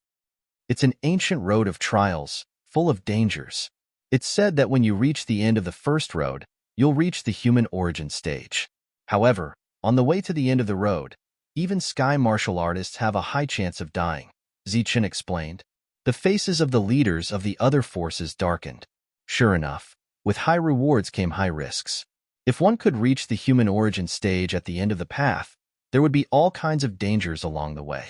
It's an ancient road of trials, full of dangers. It's said that when you reach the end of the first road, you'll reach the human origin stage. However, on the way to the end of the road, even sky martial artists have a high chance of dying, Zichen explained. The faces of the leaders of the other forces darkened. Sure enough, with high rewards came high risks. If one could reach the human origin stage at the end of the path, There would be all kinds of dangers along the way.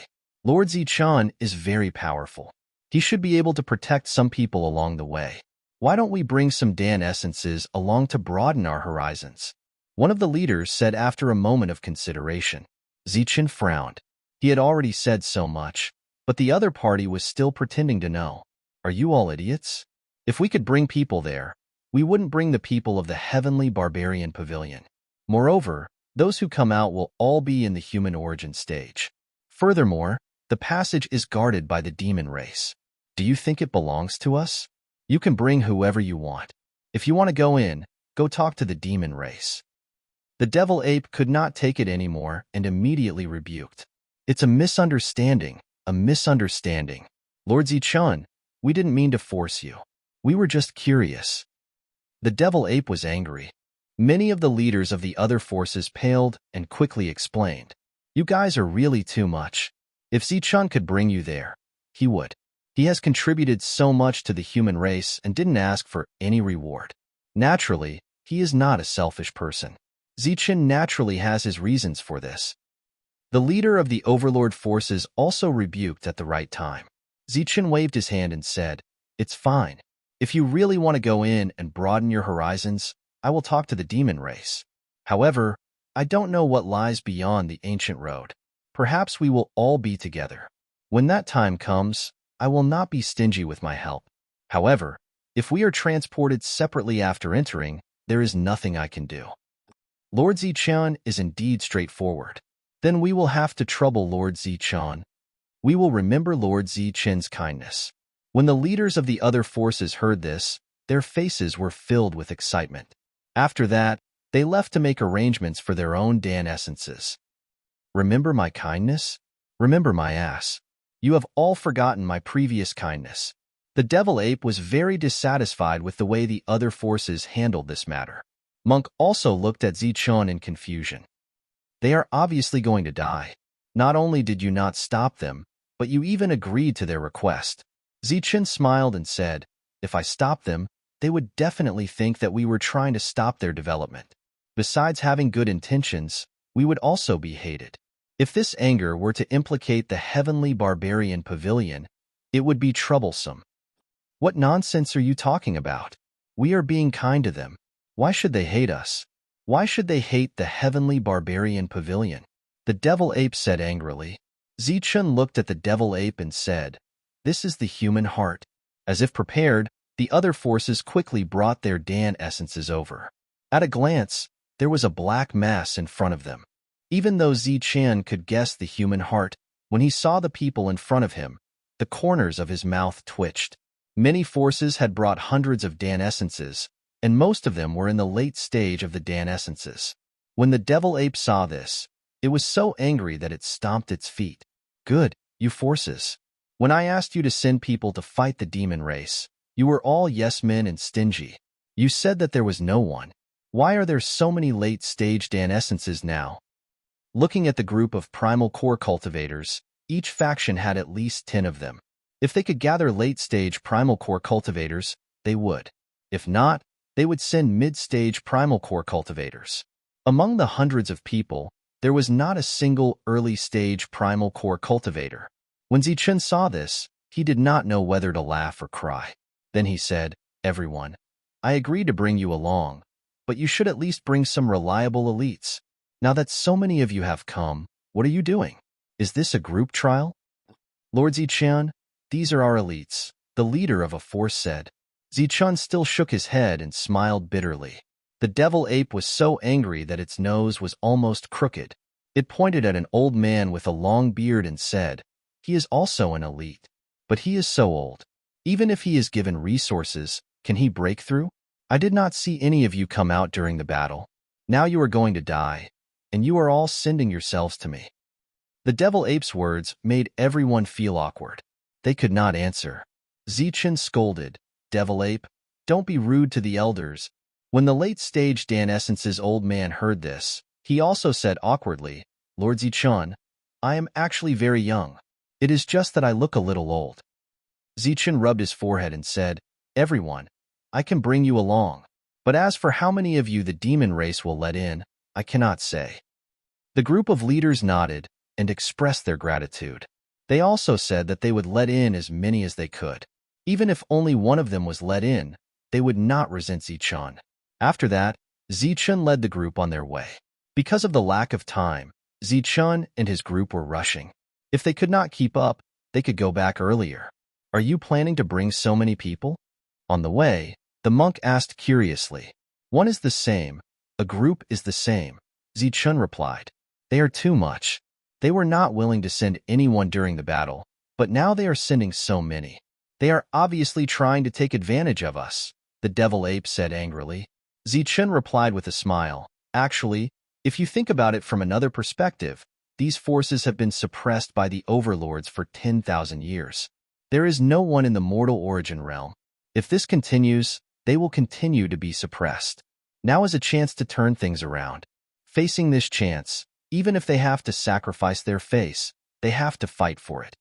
Lord Zichun is very powerful. He should be able to protect some people along the way. Why don't we bring some Dan essences along to broaden our horizons? One of the leaders said after a moment of consideration. Zichun frowned. He had already said so much, but the other party was still pretending to know. Are you all idiots? If we could bring people there, we wouldn't bring the people of the heavenly barbarian pavilion. Moreover, those who come out will all be in the human origin stage. Furthermore, the passage is guarded by the demon race. Do you think it belongs to us? You can bring whoever you want. If you want to go in, go talk to the demon race. The devil ape could not take it anymore and immediately rebuked. It's a misunderstanding, a misunderstanding. Lord Zichun, we didn't mean to force you. We were just curious. The devil ape was angry. Many of the leaders of the other forces paled and quickly explained. You guys are really too much. If Zichun could bring you there, he would. He has contributed so much to the human race and didn't ask for any reward. Naturally, he is not a selfish person. Zichun naturally has his reasons for this. The leader of the overlord forces also rebuked at the right time. Zichun waved his hand and said, "It's fine. If you really want to go in and broaden your horizons, I will talk to the demon race. However, I don't know what lies beyond the ancient road. Perhaps we will all be together. When that time comes, I will not be stingy with my help. However, if we are transported separately after entering, there is nothing I can do." Lord Zichun is indeed straightforward. Then we will have to trouble Lord Zichun. We will remember Lord Zichun's kindness. When the leaders of the other forces heard this, their faces were filled with excitement. After that, they left to make arrangements for their own Dan essences. Remember my kindness? Remember my ass. You have all forgotten my previous kindness. The devil ape was very dissatisfied with the way the other forces handled this matter. Monk also looked at Zichun in confusion. They are obviously going to die. Not only did you not stop them, but you even agreed to their request. Zichun smiled and said, if I stopped them, they would definitely think that we were trying to stop their development. Besides having good intentions, we would also be hated. If this anger were to implicate the heavenly barbarian pavilion, it would be troublesome. What nonsense are you talking about? We are being kind to them. Why should they hate us? Why should they hate the heavenly barbarian pavilion? The devil ape said angrily. Zichun looked at the devil ape and said, this is the human heart. As if prepared, the other forces quickly brought their Dan essences over. At a glance, there was a black mass in front of them. Even though Zichun could guess the human heart, when he saw the people in front of him, the corners of his mouth twitched. Many forces had brought hundreds of Dan essences, and most of them were in the late stage of the Dan essences. When the devil ape saw this, it was so angry that it stomped its feet. Good, you forces. When I asked you to send people to fight the demon race, you were all yes men and stingy. You said that there was no one. Why are there so many late-stage Dan essences now? Looking at the group of primal core cultivators, each faction had at least 10 of them. If they could gather late-stage primal core cultivators, they would. If not, they would send mid-stage primal core cultivators. Among the hundreds of people, there was not a single early-stage primal core cultivator. When Zichun saw this, he did not know whether to laugh or cry. Then he said, everyone, I agreed to bring you along, but you should at least bring some reliable elites. Now that so many of you have come, what are you doing? Is this a group trial? Lord Zichun, these are our elites, the leader of a force said. Zichun still shook his head and smiled bitterly. The devil ape was so angry that its nose was almost crooked. It pointed at an old man with a long beard and said, he is also an elite. But he is so old. Even if he is given resources, can he break through? I did not see any of you come out during the battle. Now you are going to die, and you are all sending yourselves to me. The devil ape's words made everyone feel awkward. They could not answer. Zichun scolded, devil ape, don't be rude to the elders. When the late-stage Dan essence's old man heard this, he also said awkwardly, Lord Zichun, I am actually very young. It is just that I look a little old. Zichun rubbed his forehead and said, everyone, I can bring you along. But as for how many of you the demon race will let in, I cannot say. The group of leaders nodded and expressed their gratitude. They also said that they would let in as many as they could. Even if only one of them was let in, they would not resent Zichun. After that, Zichun led the group on their way. Because of the lack of time, Zichun and his group were rushing. If they could not keep up, they could go back earlier. Are you planning to bring so many people? On the way, the monk asked curiously. One is the same, a group is the same, Zichun replied. They are too much. They were not willing to send anyone during the battle, but now they are sending so many. They are obviously trying to take advantage of us, the devil ape said angrily. Zichun replied with a smile. Actually, if you think about it from another perspective, these forces have been suppressed by the overlords for 10,000 years. There is no one in the mortal origin realm. If this continues, they will continue to be suppressed. Now is a chance to turn things around. Facing this chance, even if they have to sacrifice their face, they have to fight for it.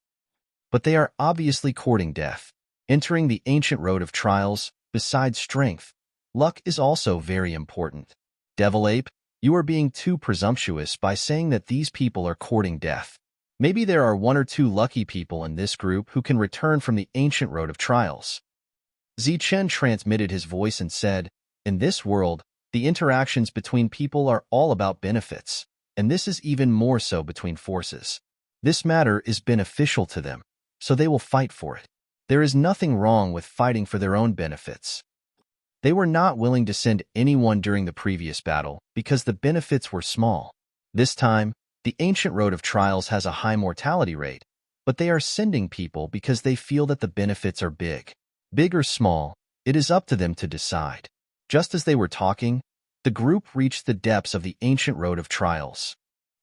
But they are obviously courting death. Entering the ancient road of trials, besides strength, luck is also very important. Devil Ape, you are being too presumptuous by saying that these people are courting death. Maybe there are one or two lucky people in this group who can return from the ancient road of trials. Zichun transmitted his voice and said, in this world, the interactions between people are all about benefits, and this is even more so between forces. This matter is beneficial to them, so they will fight for it. There is nothing wrong with fighting for their own benefits. They were not willing to send anyone during the previous battle because the benefits were small. This time, the ancient road of trials has a high mortality rate, but they are sending people because they feel that the benefits are big. Big or small, it is up to them to decide. Just as they were talking, the group reached the depths of the ancient road of trials.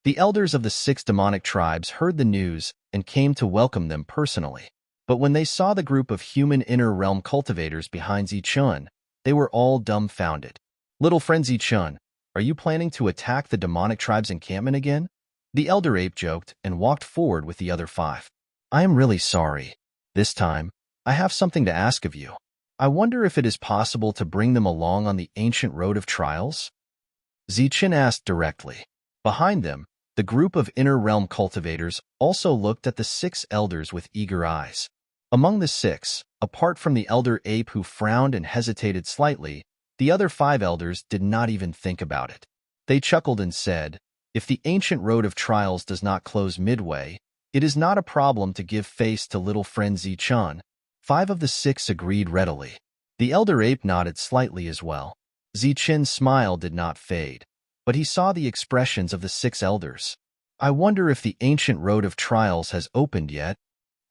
The elders of the 6 demonic tribes heard the news and came to welcome them personally. But when they saw the group of human inner realm cultivators behind Zichun, they were all dumbfounded. Little friend Zichun, are you planning to attack the demonic tribe's encampment again? The elder ape joked and walked forward with the other 5. I am really sorry. This time, I have something to ask of you. I wonder if it is possible to bring them along on the ancient road of trials? Zichun asked directly. Behind them, the group of inner realm cultivators also looked at the 6 elders with eager eyes. Among the 6, apart from the elder ape who frowned and hesitated slightly, the other 5 elders did not even think about it. They chuckled and said, if the ancient road of trials does not close midway, it is not a problem to give face to little friend Zichun. 5 of the 6 agreed readily. The elder ape nodded slightly as well. Zichun's smile did not fade, but he saw the expressions of the 6 elders. I wonder if the ancient road of trials has opened yet.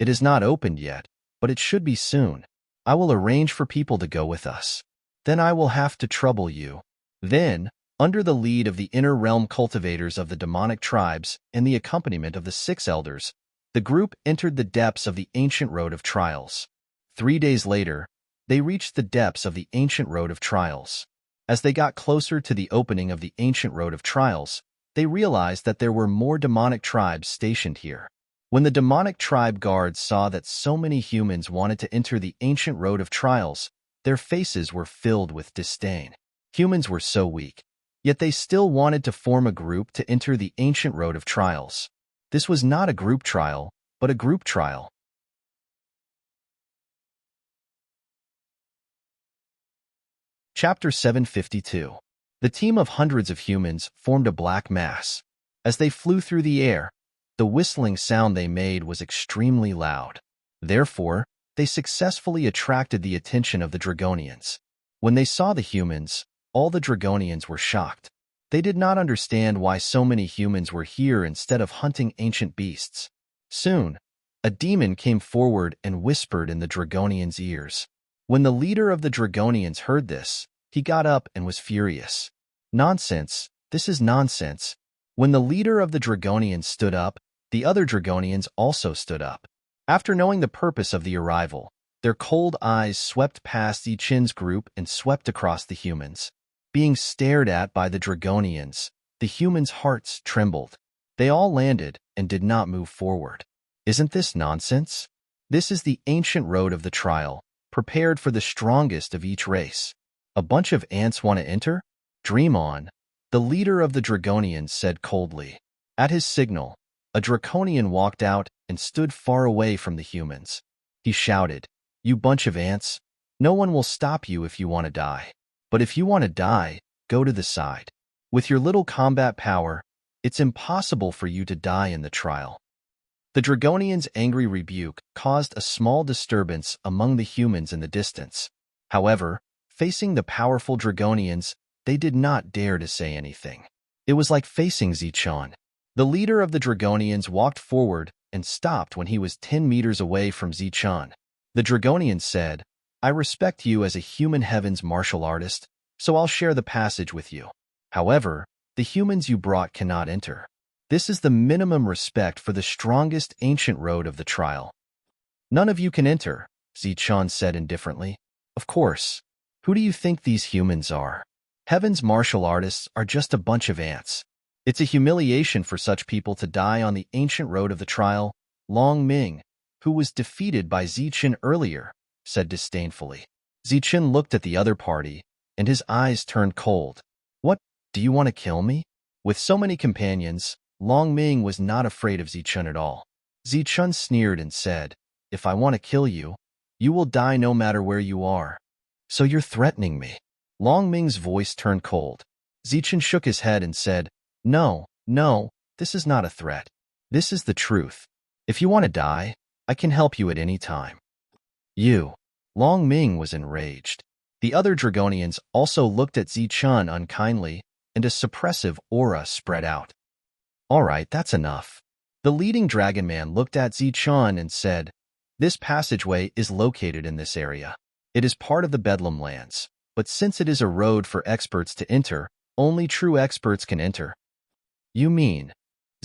It is not opened yet, but it should be soon. I will arrange for people to go with us. Then I will have to trouble you. Then, under the lead of the inner realm cultivators of the demonic tribes and the accompaniment of the 6 elders, the group entered the depths of the ancient road of trials. 3 days later, they reached the depths of the ancient road of trials. As they got closer to the opening of the ancient road of trials, they realized that there were more demonic tribes stationed here. When the demonic tribe guards saw that so many humans wanted to enter the ancient road of trials, their faces were filled with disdain. Humans were so weak, yet they still wanted to form a group to enter the ancient road of trials. This was not a group trial, but a group trial. Chapter 752. The team of hundreds of humans formed a black mass. As they flew through the air, the whistling sound they made was extremely loud. Therefore, they successfully attracted the attention of the Dragonians. When they saw the humans, all the Dragonians were shocked. They did not understand why so many humans were here instead of hunting ancient beasts. Soon, a demon came forward and whispered in the Dragonians' ears. When the leader of the Dragonians heard this, he got up and was furious. Nonsense, this is nonsense. When the leader of the Dragonians stood up, the other Dragonians also stood up. After knowing the purpose of the arrival, their cold eyes swept past Zichun's group and swept across the humans. Being stared at by the Dragonians, the humans' hearts trembled. They all landed and did not move forward. Isn't this nonsense? This is the ancient road of the trial, prepared for the strongest of each race. A bunch of ants want to enter? Dream on. The leader of the Dragonians said coldly. At his signal, a draconian walked out and stood far away from the humans. He shouted, "You bunch of ants! No one will stop you if you want to die. But if you want to die, go to the side. With your little combat power, it's impossible for you to die in the trial." The Dragonian's angry rebuke caused a small disturbance among the humans in the distance. However, facing the powerful Dragonians, they did not dare to say anything. It was like facing Zichon. The leader of the Dragonians walked forward and stopped when he was 10 meters away from Zichon. The Dragonian said, "I respect you as a human heavens martial artist, so I'll share the passage with you. However, the humans you brought cannot enter. This is the minimum respect for the strongest ancient road of the trial." "None of you can enter," Zichon said indifferently. "Of course. Who do you think these humans are? Heaven's martial artists are just a bunch of ants. It's a humiliation for such people to die on the ancient road of the trial." Long Ming, who was defeated by Zichen earlier, said disdainfully. Zichen looked at the other party, and his eyes turned cold. "What, do you want to kill me?" With so many companions, Long Ming was not afraid of Zichen at all. Zichen sneered and said, "If I want to kill you, you will die no matter where you are. So you're threatening me." Long Ming's voice turned cold. Zichen shook his head and said, No, this is not a threat. This is the truth. If you want to die, I can help you at any time." "You." Long Ming was enraged. The other Dragonians also looked at Zichun unkindly, and a suppressive aura spread out. "All right, that's enough." The leading dragon man looked at Zichun and said, "This passageway is located in this area. It is part of the Bedlam lands, but since it is a road for experts to enter, only true experts can enter." "You mean?"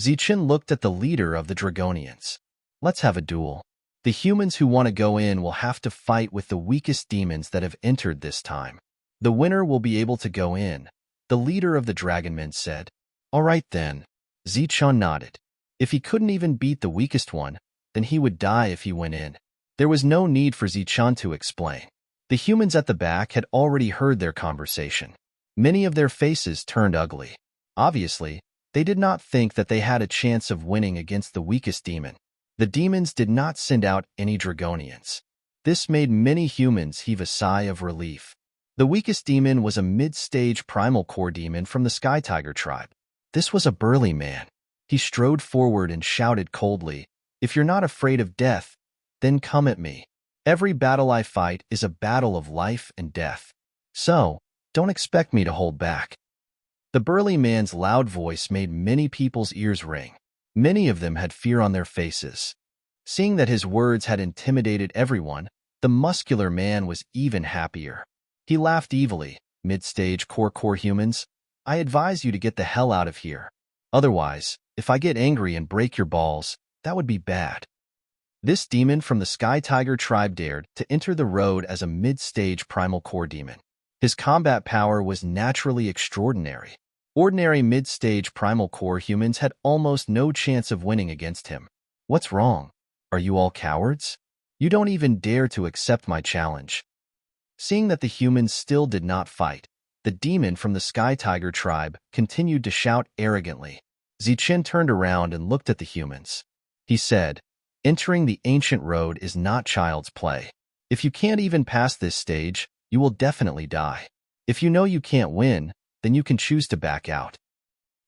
Zichen looked at the leader of the Dragonians. "Let's have a duel. The humans who want to go in will have to fight with the weakest demons that have entered this time. The winner will be able to go in," the leader of the Dragonmen said. "All right then." Zichun nodded. If he couldn't even beat the weakest one, then he would die if he went in. There was no need for Zichun to explain. The humans at the back had already heard their conversation. Many of their faces turned ugly. Obviously, they did not think that they had a chance of winning against the weakest demon. The demons did not send out any Dragonians. This made many humans heave a sigh of relief. The weakest demon was a mid-stage primal core demon from the Sky Tiger tribe. This was a burly man. He strode forward and shouted coldly, "If you're not afraid of death, then come at me. Every battle I fight is a battle of life and death. So, don't expect me to hold back." The burly man's loud voice made many people's ears ring. Many of them had fear on their faces. Seeing that his words had intimidated everyone, the muscular man was even happier. He laughed evilly. "Mid-stage core humans, I advise you to get the hell out of here. Otherwise, if I get angry and break your balls, that would be bad." This demon from the Sky Tiger tribe dared to enter the road as a mid-stage primal core demon. His combat power was naturally extraordinary. Ordinary mid-stage primal core humans had almost no chance of winning against him. "What's wrong? Are you all cowards? You don't even dare to accept my challenge." Seeing that the humans still did not fight, the demon from the Sky Tiger tribe continued to shout arrogantly. Zichen turned around and looked at the humans. He said, "Entering the ancient road is not child's play. If you can't even pass this stage, you will definitely die. If you know you can't win, then you can choose to back out."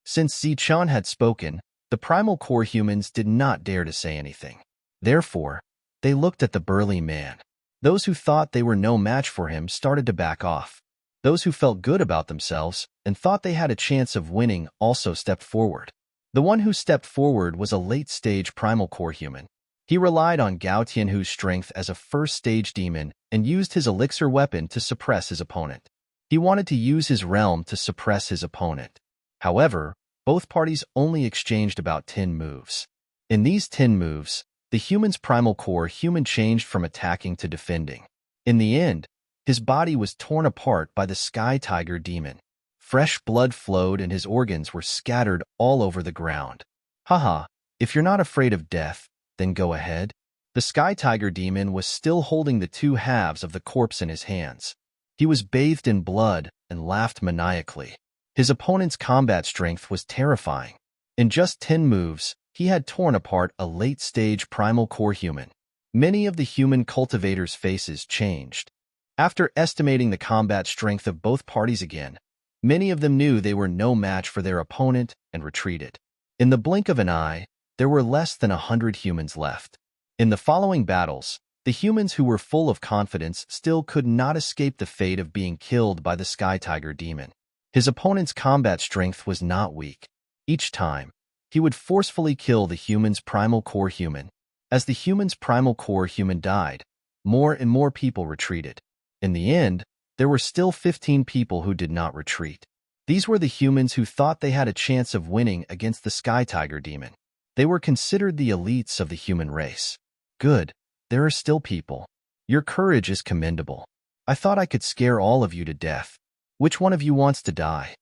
Since Zichun had spoken, the primal core humans did not dare to say anything. Therefore, they looked at the burly man. Those who thought they were no match for him started to back off. Those who felt good about themselves and thought they had a chance of winning also stepped forward. The one who stepped forward was a late-stage primal core human. He relied on Gao Tianhu's strength as a first-stage demon and used his elixir weapon to suppress his opponent. He wanted to use his realm to suppress his opponent. However, both parties only exchanged about 10 moves. In these 10 moves, the human's primal core human changed from attacking to defending. In the end, his body was torn apart by the Sky Tiger demon. Fresh blood flowed and his organs were scattered all over the ground. "Haha, if you're not afraid of death, then go ahead." The Sky Tiger demon was still holding the two halves of the corpse in his hands. He was bathed in blood and laughed maniacally. His opponent's combat strength was terrifying. In just 10 moves, he had torn apart a late-stage primal core human. Many of the human cultivators' faces changed. After estimating the combat strength of both parties again, many of them knew they were no match for their opponent and retreated. In the blink of an eye, there were less than 100 humans left. In the following battles, the humans who were full of confidence still could not escape the fate of being killed by the Sky Tiger demon. His opponent's combat strength was not weak. Each time, he would forcefully kill the human's primal core human. As the human's primal core human died, more and more people retreated. In the end, there were still 15 people who did not retreat. These were the humans who thought they had a chance of winning against the Sky Tiger demon. They were considered the elites of the human race. Good, there are still people. Your courage is commendable. I thought I could scare all of you to death. Which one of you wants to die?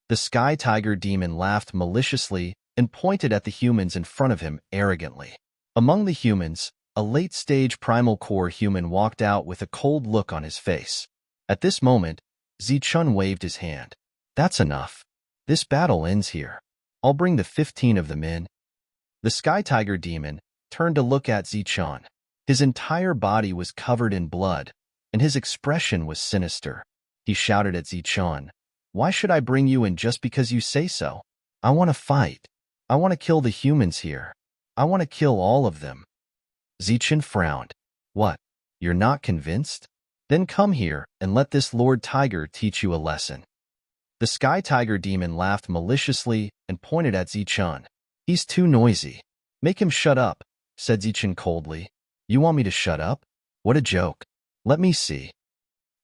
The Sky Tiger demon laughed maliciously and pointed at the humans in front of him arrogantly. Among the humans, a late-stage primal core human walked out with a cold look on his face. At this moment, Zichun waved his hand. That's enough. This battle ends here. I'll bring the 15 of them in. The Sky Tiger demon turned to look at Zichun. His entire body was covered in blood, and his expression was sinister. He shouted at Zichun, "Why should I bring you in just because you say so? I want to fight. I want to kill the humans here. I want to kill all of them." Zichun frowned. What? You're not convinced? Then come here and let this Lord Tiger teach you a lesson. The Sky Tiger demon laughed maliciously and pointed at Zichun. He's too noisy. Make him shut up, said Zichun coldly. You want me to shut up? What a joke. Let me see.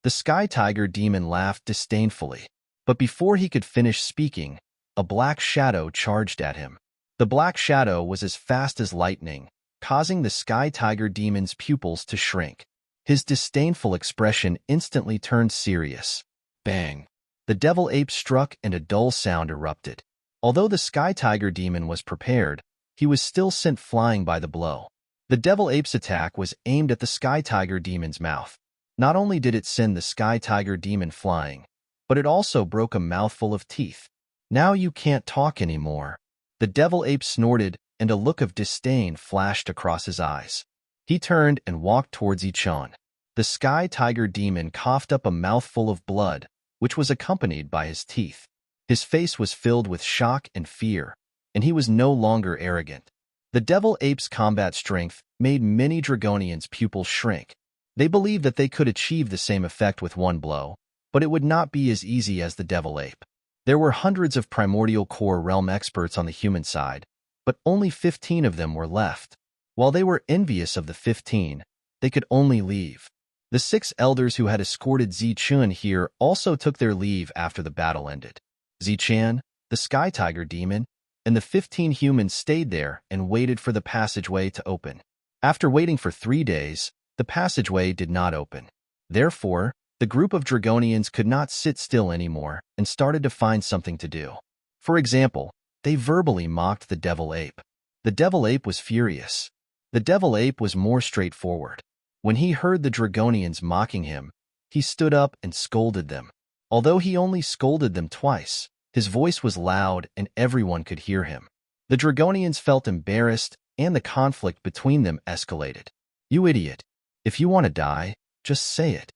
The Sky Tiger demon laughed disdainfully, but before he could finish speaking, a black shadow charged at him. The black shadow was as fast as lightning, causing the Sky Tiger demon's pupils to shrink. His disdainful expression instantly turned serious. Bang! The devil ape struck and a dull sound erupted. Although the Sky Tiger demon was prepared, he was still sent flying by the blow. The devil ape's attack was aimed at the Sky Tiger demon's mouth. Not only did it send the Sky Tiger demon flying, but it also broke a mouthful of teeth. Now you can't talk anymore. The devil ape snorted, and a look of disdain flashed across his eyes. He turned and walked towards Zichun. The Sky Tiger demon coughed up a mouthful of blood, which was accompanied by his teeth. His face was filled with shock and fear, and he was no longer arrogant. The devil ape's combat strength made many Dragonians' pupils shrink. They believed that they could achieve the same effect with one blow, but it would not be as easy as the devil ape. There were hundreds of primordial core realm experts on the human side, but only 15 of them were left. While they were envious of the 15, they could only leave. The 6 elders who had escorted Zichun here also took their leave after the battle ended. Zichun, the Sky Tiger demon, and the 15 humans stayed there and waited for the passageway to open. After waiting for 3 days, the passageway did not open. Therefore, the group of Dragonians could not sit still anymore and started to find something to do. For example, they verbally mocked the devil ape. The devil ape was furious. The devil ape was more straightforward. When he heard the Dragonians mocking him, he stood up and scolded them. Although he only scolded them twice, his voice was loud and everyone could hear him. The Dragonians felt embarrassed and the conflict between them escalated. You idiot. If you want to die, just say it.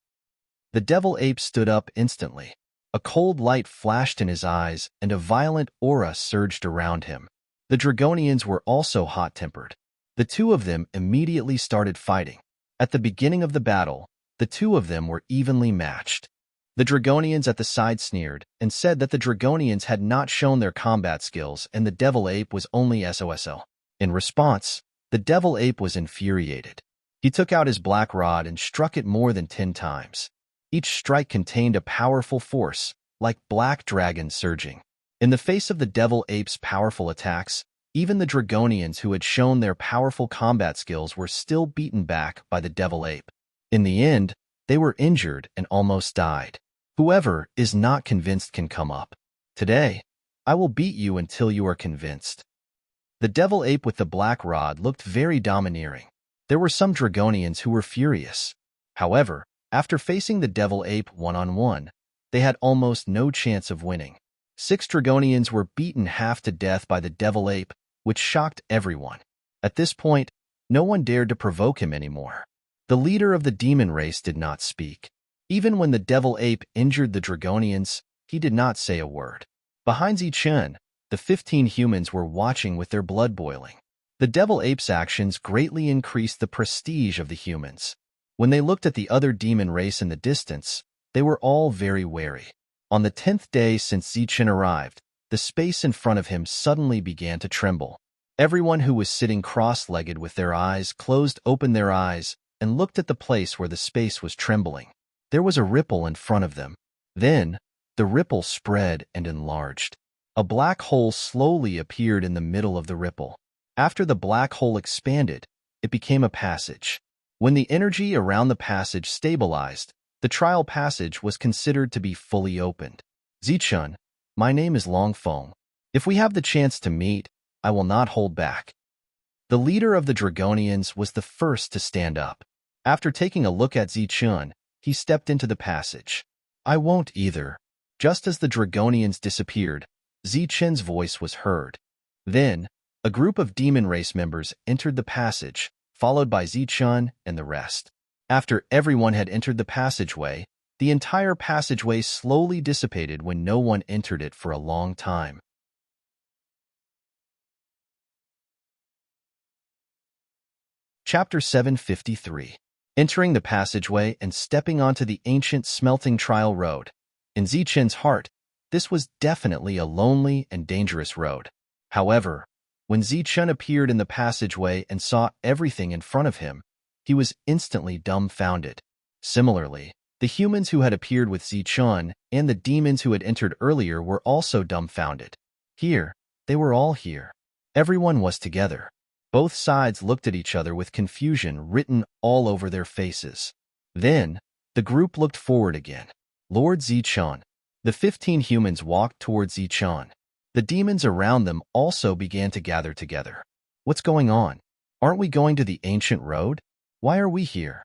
The devil ape stood up instantly. A cold light flashed in his eyes and a violent aura surged around him. The Dragonians were also hot-tempered. The two of them immediately started fighting. At the beginning of the battle, the two of them were evenly matched. The Dragonians at the side sneered and said that the Dragonians had not shown their combat skills and the devil ape was only SOSO. In response, the devil ape was infuriated. He took out his black rod and struck it more than 10 times. Each strike contained a powerful force, like black dragons surging. In the face of the devil ape's powerful attacks, even the Dragonians who had shown their powerful combat skills were still beaten back by the devil ape. In the end, they were injured and almost died. Whoever is not convinced can come up. Today, I will beat you until you are convinced. The devil ape with the black rod looked very domineering. There were some Dragonians who were furious. However, after facing the devil ape one-on-one, they had almost no chance of winning. 6 Dragonians were beaten half to death by the devil ape, which shocked everyone. At this point, no one dared to provoke him anymore. The leader of the demon race did not speak. Even when the devil ape injured the Dragonians, he did not say a word. Behind Zichun, the 15 humans were watching with their blood boiling. The devil ape's actions greatly increased the prestige of the humans. When they looked at the other demon race in the distance, they were all very wary. On the 10th day since Zichun arrived, the space in front of him suddenly began to tremble. Everyone who was sitting cross-legged with their eyes closed opened their eyes and looked at the place where the space was trembling. There was a ripple in front of them. Then, the ripple spread and enlarged. A black hole slowly appeared in the middle of the ripple. After the black hole expanded, it became a passage. When the energy around the passage stabilized, the trial passage was considered to be fully opened. Zichun, my name is Longfeng. If we have the chance to meet, I will not hold back. The leader of the Dragonians was the first to stand up. After taking a look at Zichun, he stepped into the passage. I won't either. Just as the Dragonians disappeared, Zichun's voice was heard. Then, a group of demon race members entered the passage, followed by Zichun and the rest. After everyone had entered the passageway, the entire passageway slowly dissipated when no one entered it for a long time. Chapter 753. Entering the passageway and stepping onto the ancient smelting trial road. In Zichun's heart, this was definitely a lonely and dangerous road. However, when Zichun appeared in the passageway and saw everything in front of him, he was instantly dumbfounded. Similarly, the humans who had appeared with Zichun and the demons who had entered earlier were also dumbfounded. Here, they were all here. Everyone was together. Both sides looked at each other with confusion written all over their faces. Then, the group looked forward again. Lord Zichun. The 15 humans walked towards Zichun. The demons around them also began to gather together. What's going on? Aren't we going to the ancient road? Why are we here?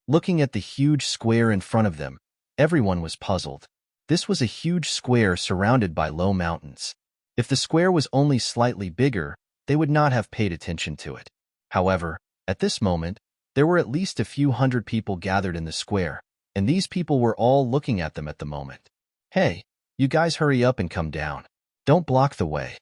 Looking at the huge square in front of them, everyone was puzzled. This was a huge square surrounded by low mountains. If the square was only slightly bigger, they would not have paid attention to it. However, at this moment, there were at least a few hundred people gathered in the square, and these people were all looking at them at the moment. Hey, you guys hurry up and come down. Don't block the way.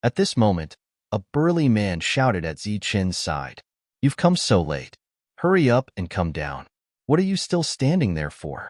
At this moment, a burly man shouted at Zichun's side. You've come so late. Hurry up and come down. What are you still standing there for?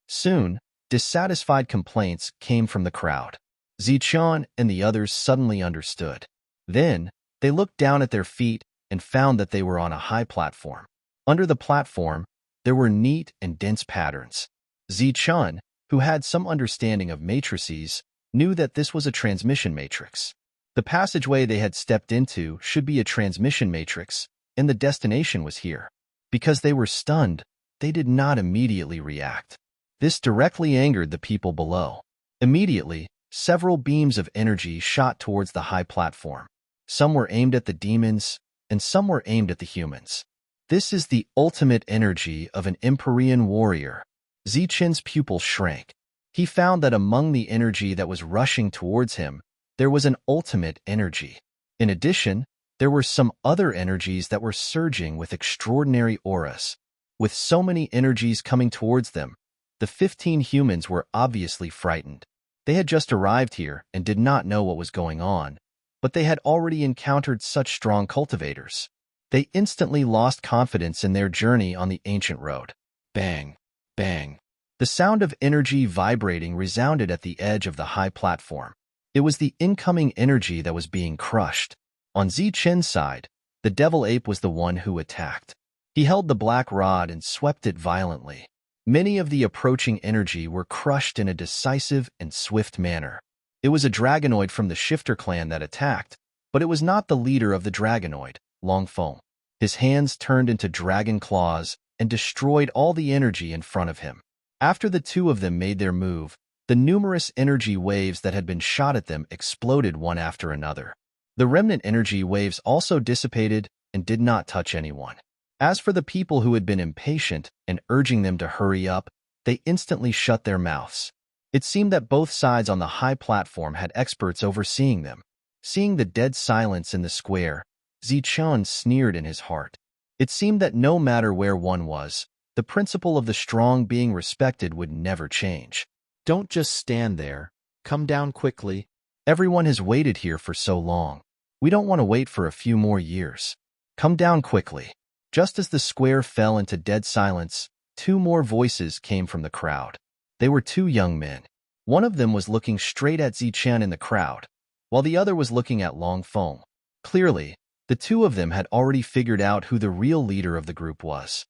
Soon, dissatisfied complaints came from the crowd. Zichun and the others suddenly understood. Then, they looked down at their feet and found that they were on a high platform. Under the platform, there were neat and dense patterns. Zichun, who had some understanding of matrices, knew that this was a transmission matrix. The passageway they had stepped into should be a transmission matrix, and the destination was here. Because they were stunned, they did not immediately react. This directly angered the people below. Immediately, several beams of energy shot towards the high platform. Some were aimed at the demons, and some were aimed at the humans. This is the ultimate energy of an Empyrean warrior. Zichun's pupil shrank. He found that among the energy that was rushing towards him, there was an ultimate energy. In addition, there were some other energies that were surging with extraordinary auras. With so many energies coming towards them, the 15 humans were obviously frightened. They had just arrived here and did not know what was going on, but they had already encountered such strong cultivators. They instantly lost confidence in their journey on the ancient road. Bang, bang. The sound of energy vibrating resounded at the edge of the high platform. It was the incoming energy that was being crushed. On Zichun's side, the devil ape was the one who attacked. He held the black rod and swept it violently. Many of the approaching energy were crushed in a decisive and swift manner. It was a dragonoid from the Shifter clan that attacked, but it was not the leader of the dragonoid, Longfeng. His hands turned into dragon claws and destroyed all the energy in front of him. After the two of them made their move, the numerous energy waves that had been shot at them exploded one after another. The remnant energy waves also dissipated and did not touch anyone. As for the people who had been impatient and urging them to hurry up, they instantly shut their mouths. It seemed that both sides on the high platform had experts overseeing them. Seeing the dead silence in the square, Zichun sneered in his heart. It seemed that no matter where one was, the principle of the strong being respected would never change. Don't just stand there. Come down quickly. Everyone has waited here for so long. We don't want to wait for a few more years. Come down quickly. Just as the square fell into dead silence, two more voices came from the crowd. They were two young men. One of them was looking straight at Zichun in the crowd, while the other was looking at Long Foam. Clearly, the two of them had already figured out who the real leader of the group was.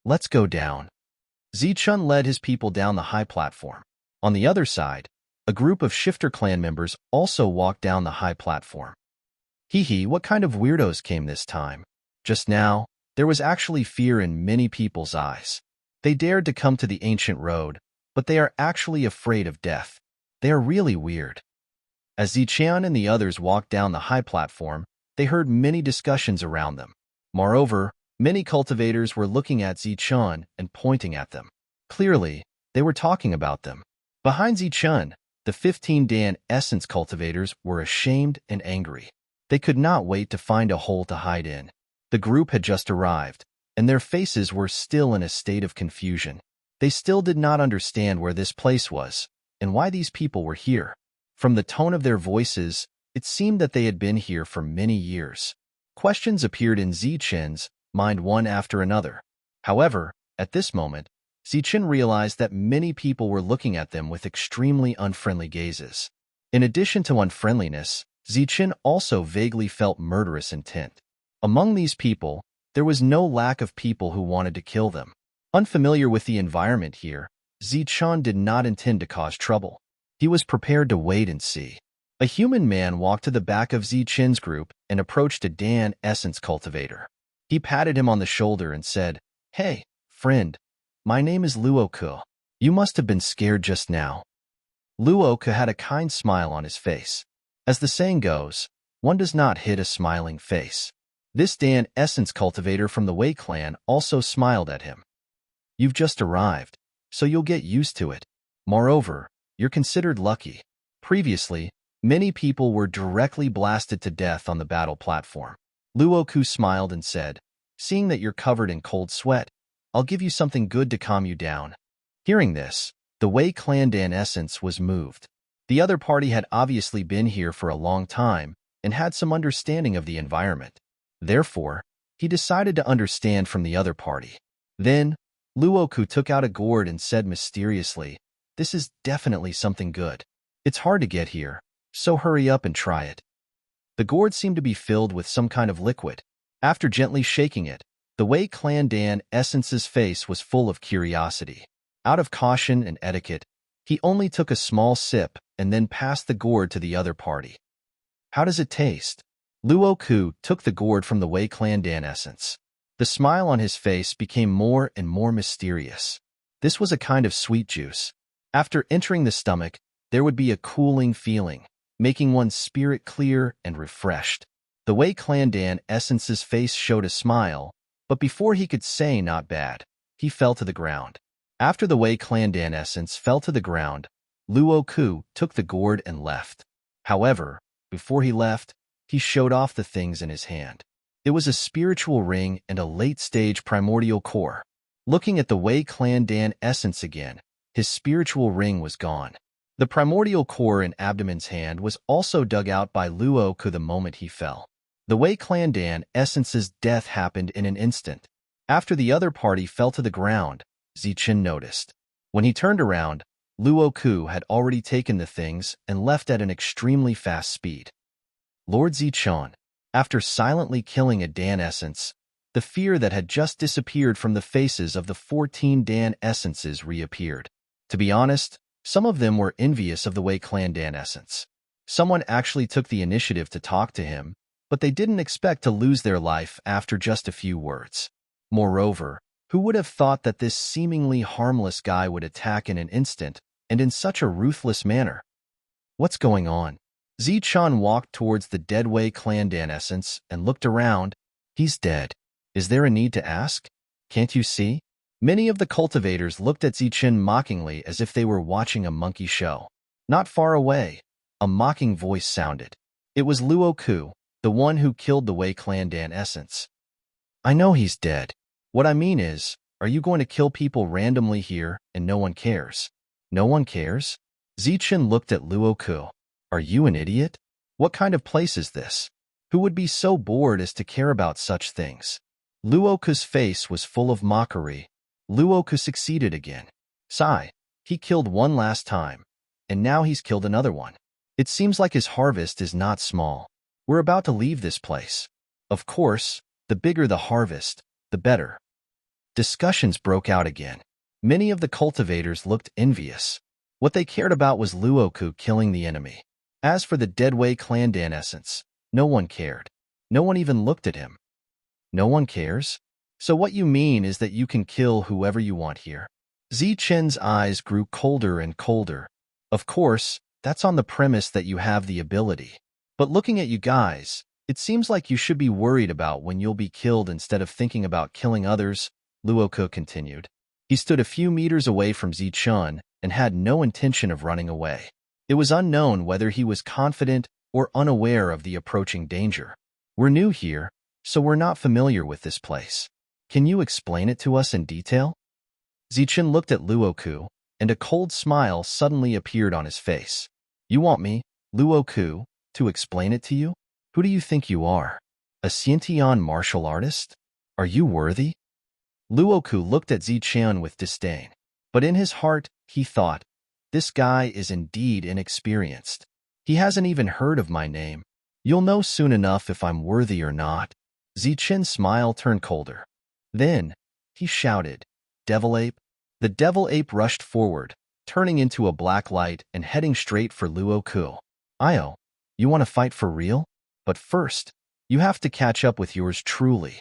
Let's go down. Zichun led his people down the high platform. On the other side, a group of Shifter clan members also walked down the high platform. Hee, what kind of weirdos came this time? Just now, there was actually fear in many people's eyes. They dared to come to the ancient road, but they are actually afraid of death. They are really weird. As Zichun and the others walked down the high platform, they heard many discussions around them. Moreover, many cultivators were looking at Zichun and pointing at them. Clearly, they were talking about them. Behind Zichun, the 15 Dan essence cultivators were ashamed and angry. They could not wait to find a hole to hide in. The group had just arrived, and their faces were still in a state of confusion. They still did not understand where this place was, and why these people were here. From the tone of their voices, it seemed that they had been here for many years. Questions appeared in Zichun's mind one after another. However, at this moment, Zichun realized that many people were looking at them with extremely unfriendly gazes. In addition to unfriendliness, Zichun also vaguely felt murderous intent. Among these people, there was no lack of people who wanted to kill them. Unfamiliar with the environment here, Zichun did not intend to cause trouble. He was prepared to wait and see. A human man walked to the back of Zichun's group and approached a Dan essence cultivator. He patted him on the shoulder and said, "Hey, friend, my name is Luoku. You must have been scared just now." Luoku had a kind smile on his face. As the saying goes, one does not hit a smiling face. This Dan essence cultivator from the Wei clan also smiled at him. "You've just arrived, so you'll get used to it. Moreover, you're considered lucky. Previously, many people were directly blasted to death on the battle platform." Luoku smiled and said, "Seeing that you're covered in cold sweat, I'll give you something good to calm you down." Hearing this, the Wei clan Dan essence was moved. The other party had obviously been here for a long time and had some understanding of the environment. Therefore, he decided to understand from the other party. Then, Luoku took out a gourd and said mysteriously, "This is definitely something good. It's hard to get here, so hurry up and try it." The gourd seemed to be filled with some kind of liquid. After gently shaking it, the Wei clan Dan essence's face was full of curiosity. Out of caution and etiquette, he only took a small sip and then passed the gourd to the other party. "How does it taste?" Luoku took the gourd from the Wei clan Dan essence. The smile on his face became more and more mysterious. This was a kind of sweet juice. After entering the stomach, there would be a cooling feeling, making one's spirit clear and refreshed. The Wei clan Dan essence's face showed a smile, but before he could say "not bad," he fell to the ground. After the Wei clan Dan essence fell to the ground, Luoku took the gourd and left. However, before he left, he showed off the things in his hand. It was a spiritual ring and a late-stage primordial core. Looking at the Wei clan Dan essence again, his spiritual ring was gone. The primordial core in Abdomen's hand was also dug out by Luoku the moment he fell. The Wei clan Dan essence's death happened in an instant. After the other party fell to the ground, Zichun noticed. When he turned around, Luoku had already taken the things and left at an extremely fast speed. Lord Zichun, after silently killing a Dan essence, the fear that had just disappeared from the faces of the 14 Dan essences reappeared. To be honest, some of them were envious of the Wei clan Dan essence. Someone actually took the initiative to talk to him, but they didn't expect to lose their life after just a few words. Moreover, who would have thought that this seemingly harmless guy would attack in an instant and in such a ruthless manner? What's going on? Zichun walked towards the dead Wei clan Dan essence and looked around. He's dead. Is there a need to ask? Can't you see? Many of the cultivators looked at Zichen mockingly as if they were watching a monkey show. Not far away, a mocking voice sounded. It was Luoku, the one who killed the Wei Clandan essence. I know he's dead. What I mean is, are you going to kill people randomly here and no one cares? No one cares? Zichen looked at Luoku. Are you an idiot? What kind of place is this? Who would be so bored as to care about such things? Luoku's face was full of mockery. Luoku succeeded again. Sigh. He killed one last time, and now he's killed another one. It seems like his harvest is not small. We're about to leave this place. Of course, the bigger the harvest, the better. Discussions broke out again. Many of the cultivators looked envious. What they cared about was Luoku killing the enemy. As for the dead Wei Clandan essence, no one cared. No one even looked at him. No one cares? So what you mean is that you can kill whoever you want here? Zichen's eyes grew colder and colder. Of course, that's on the premise that you have the ability. But looking at you guys, it seems like you should be worried about when you'll be killed instead of thinking about killing others, Luoku continued. He stood a few meters away from Zichen and had no intention of running away. It was unknown whether he was confident or unaware of the approaching danger. We're new here, so we're not familiar with this place. Can you explain it to us in detail? Zichen looked at Luoku, and a cold smile suddenly appeared on his face. You want me, Luoku, to explain it to you? Who do you think you are? A Xiantian martial artist? Are you worthy? Luoku looked at Zichen with disdain, but in his heart, he thought, this guy is indeed inexperienced. He hasn't even heard of my name. You'll know soon enough if I'm worthy or not. Zichen's smile turned colder. Then, he shouted, Devil Ape? The Devil Ape rushed forward, turning into a black light and heading straight for Luoku. Io, you want to fight for real? But first, you have to catch up with yours truly.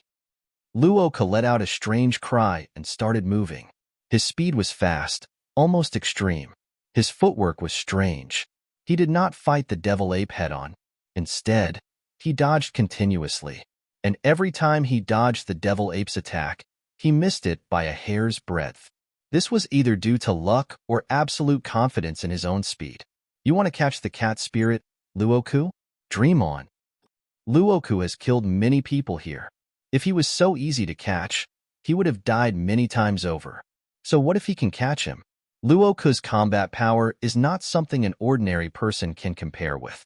Luoku let out a strange cry and started moving. His speed was fast, almost extreme. His footwork was strange. He did not fight the Devil Ape head-on. Instead, he dodged continuously, and every time he dodged the Devil Ape's attack, he missed it by a hair's breadth. This was either due to luck or absolute confidence in his own speed. You want to catch the cat spirit, Luoku? Dream on. Luoku has killed many people here. If he was so easy to catch, he would have died many times over. So what if he can catch him? Luoku's combat power is not something an ordinary person can compare with.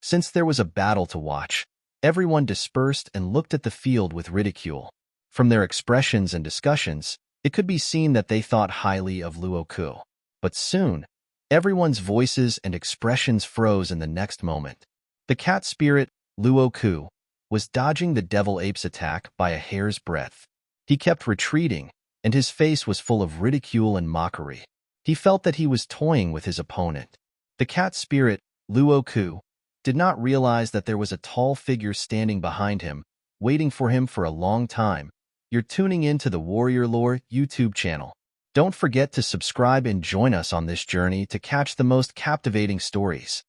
Since there was a battle to watch, everyone dispersed and looked at the field with ridicule. From their expressions and discussions, it could be seen that they thought highly of Luoku. But soon, everyone's voices and expressions froze in the next moment. The cat spirit, Luoku, was dodging the Devil Ape's attack by a hair's breadth. He kept retreating, and his face was full of ridicule and mockery. He felt that he was toying with his opponent. The cat spirit, Luoku, did not realize that there was a tall figure standing behind him, waiting for him for a long time. You're tuning in to the Warrior Lore YouTube channel. Don't forget to subscribe and join us on this journey to catch the most captivating stories.